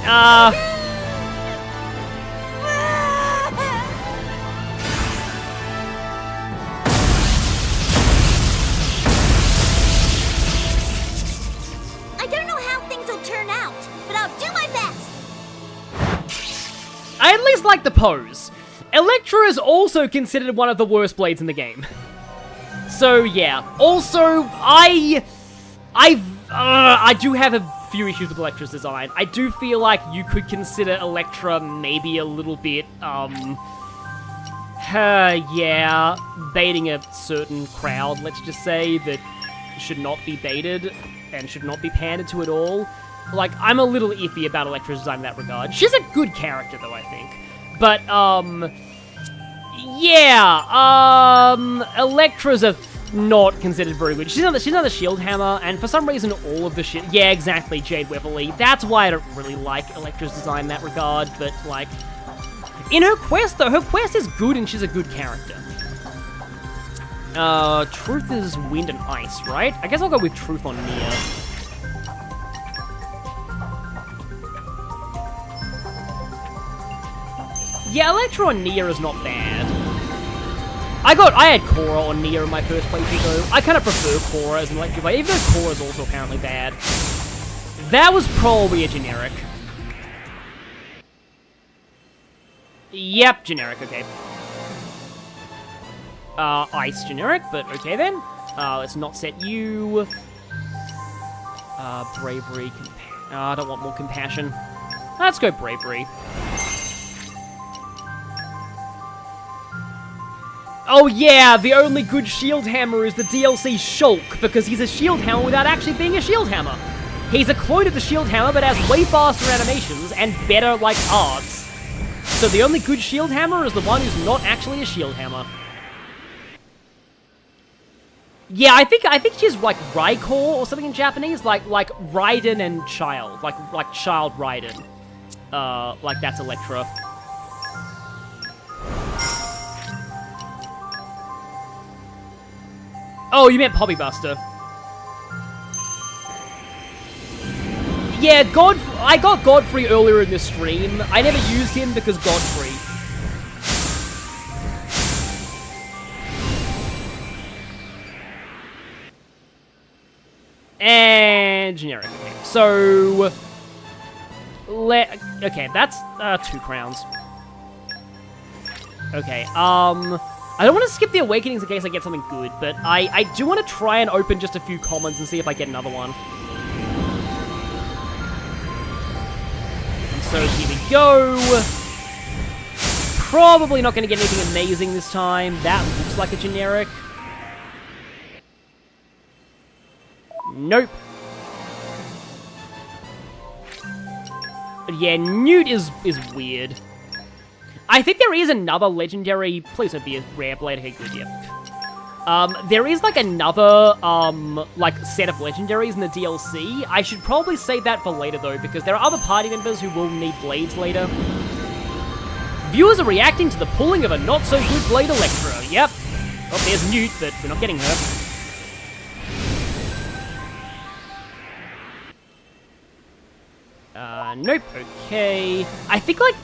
I don't know how things will turn out, but I'll do my best! I at least like the pose. Electra is also considered one of the worst blades in the game. So yeah. Also, I do have a few issues with Electra's design. I do feel like you could consider Electra maybe a little bit, yeah, baiting a certain crowd, let's just say, that should not be baited and should not be pandered to at all. Like, I'm a little iffy about Electra's design in that regard. She's a good character, though, I think. But, yeah, Electra's not considered very good. She's another shield hammer, and for some reason all of the shit... Yeah, exactly, Jade Weatherly. That's why I don't really like Electra's design in that regard, but, like... In her quest, though, her quest is good and she's a good character. Truth is wind and ice, right? I guess I'll go with Truth on Nia. Yeah, Electra on Nia is not bad. I had Cora on Nia in my first playthrough, though. I kind of prefer Cora as an electric blade, even though Cora's also apparently bad. That was probably a generic. Yep, generic, okay. Ice generic, but okay then. Let's not set you. Bravery, I don't want more compassion. Let's go bravery. Oh yeah, the only good shield hammer is the DLC Shulk, because he's a shield hammer without actually being a shield hammer. He's a clone of the shield hammer, but has way faster animations and better, like, arts. So the only good shield hammer is the one who's not actually a shield hammer. Yeah, I think she's like Raikor or something in Japanese, like Raiden and Child, like Child Raiden. Like that's Electra. Oh, you meant Poppybuster. Yeah, I got Godfrey earlier in this stream. I never used him because Godfrey. And and generic. Okay, so... Okay, that's 2 crowns. Okay, I don't want to skip the Awakenings in case I get something good, but I do want to try and open just a few commons and see if I get another one. And so here we go. Probably not going to get anything amazing this time. That looks like a generic. Nope. But yeah, Newt is weird. I think there is another legendary... Please don't be a rare blade. Okay, good, yeah. There is, like, another, like, set of legendaries in the DLC. I should probably save that for later, though, because there are other party members who will need blades later. Viewers are reacting to the pulling of a not-so-good blade Electra. Yep. Oh, there's Newt, but we're not getting her. Nope. Okay. I think, like...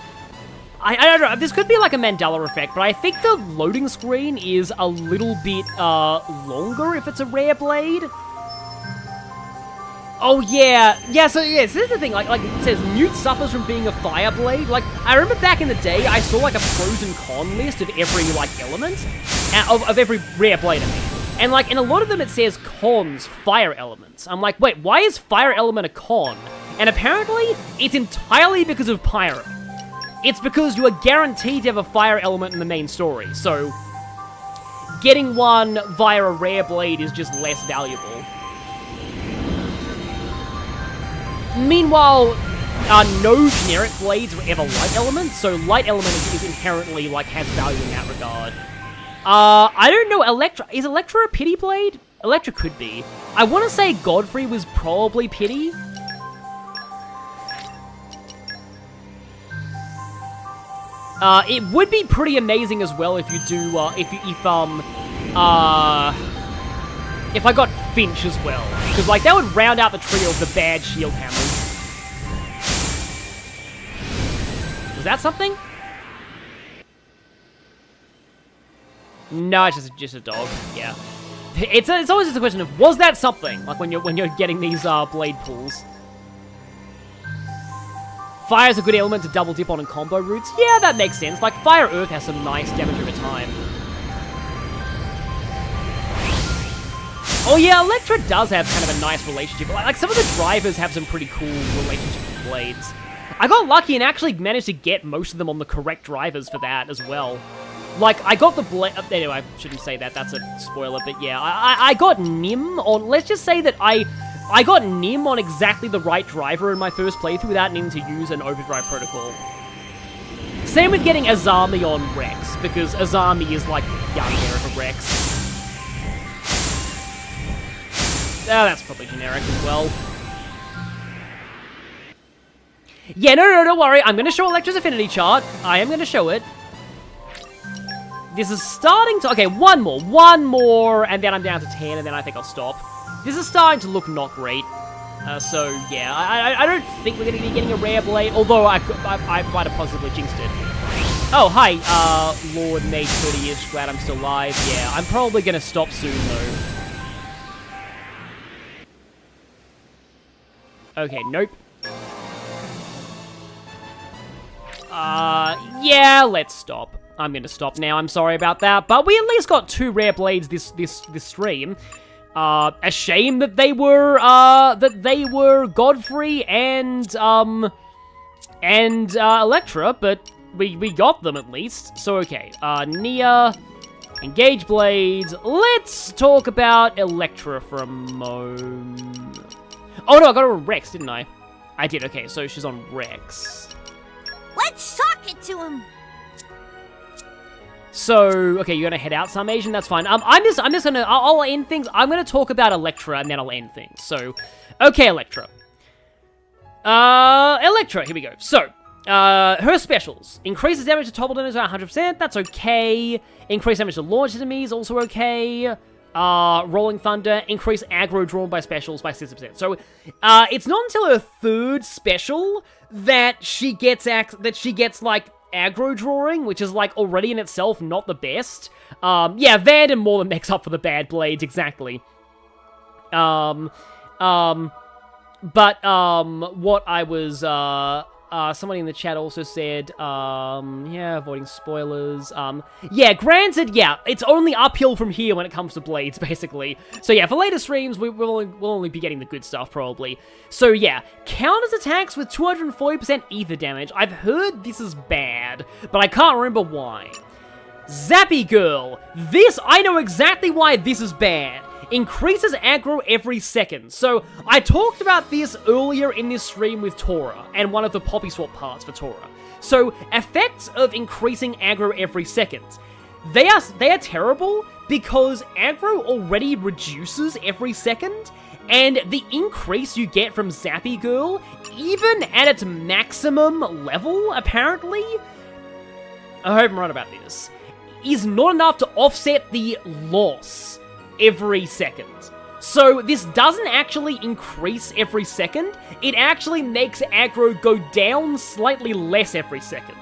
I don't know, this could be like a Mandela effect, but I think the loading screen is a little bit, longer if it's a rare blade. Oh, yeah. Yeah, so this is the thing, like it says, Newt suffers from being a fire blade. Like, I remember back in the day, I saw, like, a pros and con list of every, like, element, of every rare blade, I mean. And, like, in a lot of them it says cons, fire elements. I'm like, wait, why is fire element a con? And apparently, it's entirely because of pyro. It's because you are guaranteed to have a fire element in the main story, so getting one via a rare blade is just less valuable. Meanwhile, no generic blades are ever light elements, so light element is inherently, like, has value in that regard. I don't know, Electra, is Electra a pity blade? Electra could be. I want to say Godfrey was probably pity. It would be pretty amazing as well if you do, if I got Finch as well. Because, like, that would round out the trio of the bad shield hammers. Was that something? No, it's just a dog, yeah. It's always just a question of, was that something? Like, when you're getting these, blade pulls. Fire is a good element to double dip on in combo routes. Yeah, that makes sense. Like, Fire Earth has some nice damage over time. Oh yeah, Electra does have kind of a nice relationship. Like some of the drivers have some pretty cool relationship with blades. I got lucky and actually managed to get most of them on the correct drivers for that as well. Like, I got the blade... Anyway, I shouldn't say that. That's a spoiler, but yeah. I got Nim on... Let's just say that I got Nim on exactly the right driver in my first playthrough without needing to use an overdrive protocol. Same with getting Azami on Rex, because Azami is like young hair of a Rex. Oh, that's probably generic as well. Yeah, no, don't worry. I'm going to show Electra's affinity chart. I am going to show it. This is starting to... Okay, one more, and then I'm down to 10, and then I think I'll stop. This is starting to look not great. So, yeah, I don't think we're going to be getting a rare blade, although I might have possibly jinxed it. Oh, hi, Lord Mage 30-ish, glad I'm still alive. Yeah, I'm probably going to stop soon, though. Okay, nope. Yeah, let's stop. I'm going to stop now, I'm sorry about that. But we at least got 2 rare blades this stream. A shame that they were Godfrey and Electra, but we got them at least. So okay, Nia, engage blades. Let's talk about Electra for a moment. Oh no, I got her on Rex, didn't I? I did. Okay, so she's on Rex. Let's sock it to him. So, okay, you're gonna head out some, Asian, that's fine. I'm just gonna, I'll end things. I'm gonna talk about Electra, and then I'll end things. So, okay, Electra. Electra, here we go. So, her specials. Increases damage to toppled enemies by 100%, that's okay. Increase damage to launch enemies, also okay. Rolling Thunder, increase aggro drawn by specials by 60%. So, it's not until her 3rd special that she gets, like, aggro drawing, which is, like, already in itself not the best. Yeah, Vanden more than makes up for the bad blades, exactly. But, what I was, somebody in the chat also said, yeah, avoiding spoilers, yeah, granted, yeah, it's only uphill from here when it comes to blades, basically. So yeah, for later streams, we'll only be getting the good stuff, probably. So yeah, counters attacks with 240% ether damage. I've heard this is bad, but I can't remember why. Zappy Girl. This, I know exactly why this is bad. Increases aggro every second. So, I talked about this earlier in this stream with Tora, and one of the Poppy Swap parts for Tora. So, effects of increasing aggro every second. They are terrible because aggro already reduces every second, and the increase you get from Zappy Girl, even at its maximum level, apparently, I hope I'm right about this, is not enough to offset the loss every second. So this doesn't actually increase every second, it actually makes aggro go down slightly less every second.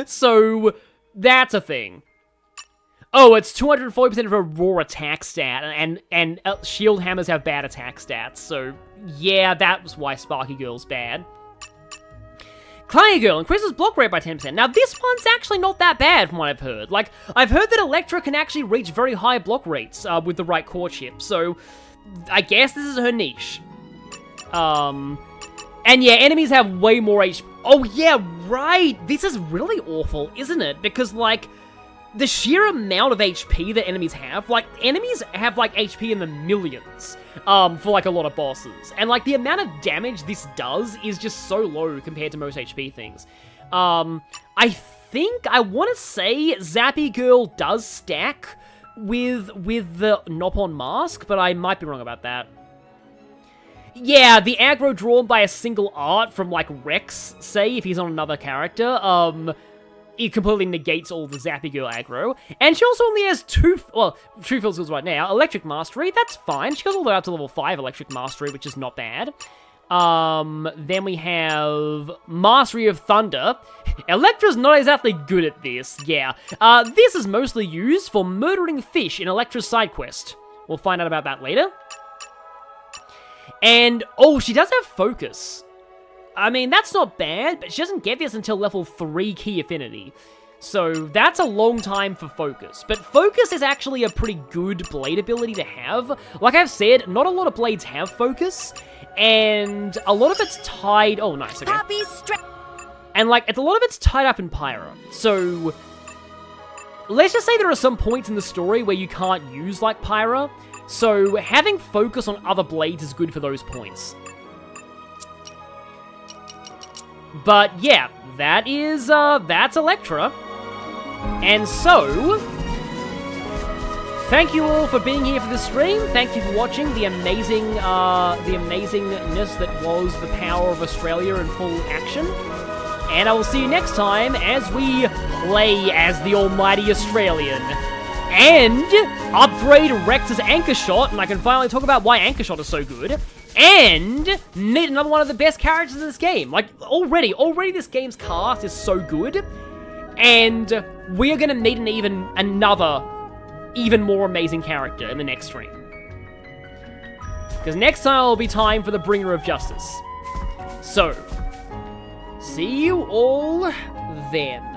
So that's a thing. Oh, it's 240% of a raw attack stat, and shield hammers have bad attack stats, so yeah, that was why Sparky Girl's bad. Clanger Girl increases block rate by 10%. Now, this one's actually not that bad from what I've heard. Like, I've heard that Electra can actually reach very high block rates with the right core chip, so I guess this is her niche. And yeah, enemies have way more HP. Oh yeah, right! This is really awful, isn't it? Because, like, the sheer amount of HP that enemies have, like, enemies have, like, HP in the millions, for, like, a lot of bosses. And, like, the amount of damage this does is just so low compared to most HP things. I think, I want to say Zappy Girl does stack with the Nopon Mask, but I might be wrong about that. Yeah, the aggro drawn by a single art from, like, Rex, say, if he's on another character, it completely negates all the Zappy Girl aggro. And she also only has two field skills right now. Electric Mastery, that's fine. She goes all the way up to level 5 Electric Mastery, which is not bad. Then we have Mastery of Thunder. Electra's not exactly good at this, yeah. This is mostly used for murdering fish in Electra's side quest. We'll find out about that later. And, oh, she does have Focus. I mean, that's not bad, but she doesn't get this until level 3 Key Affinity. So that's a long time for Focus. But Focus is actually a pretty good blade ability to have. Like I've said, not a lot of blades have Focus, and a lot of it's tied... Oh, nice, okay. And, like, a lot of it's tied up in Pyra. So, let's just say there are some points in the story where you can't use, like, Pyra. So, having Focus on other blades is good for those points. But yeah, that's Electra. And so, thank you all for being here for the stream. Thank you for watching the amazingness that was the power of Australia in full action. And I will see you next time as we play as the almighty Australian. And upgrade Rex's Anchor Shot, and I can finally talk about why Anchor Shot is so good. And meet another one of the best characters in this game. Like, already this game's cast is so good. And we are going to meet another, even more amazing character in the next stream. Because next time will be time for the Bringer of Justice. So, see you all then.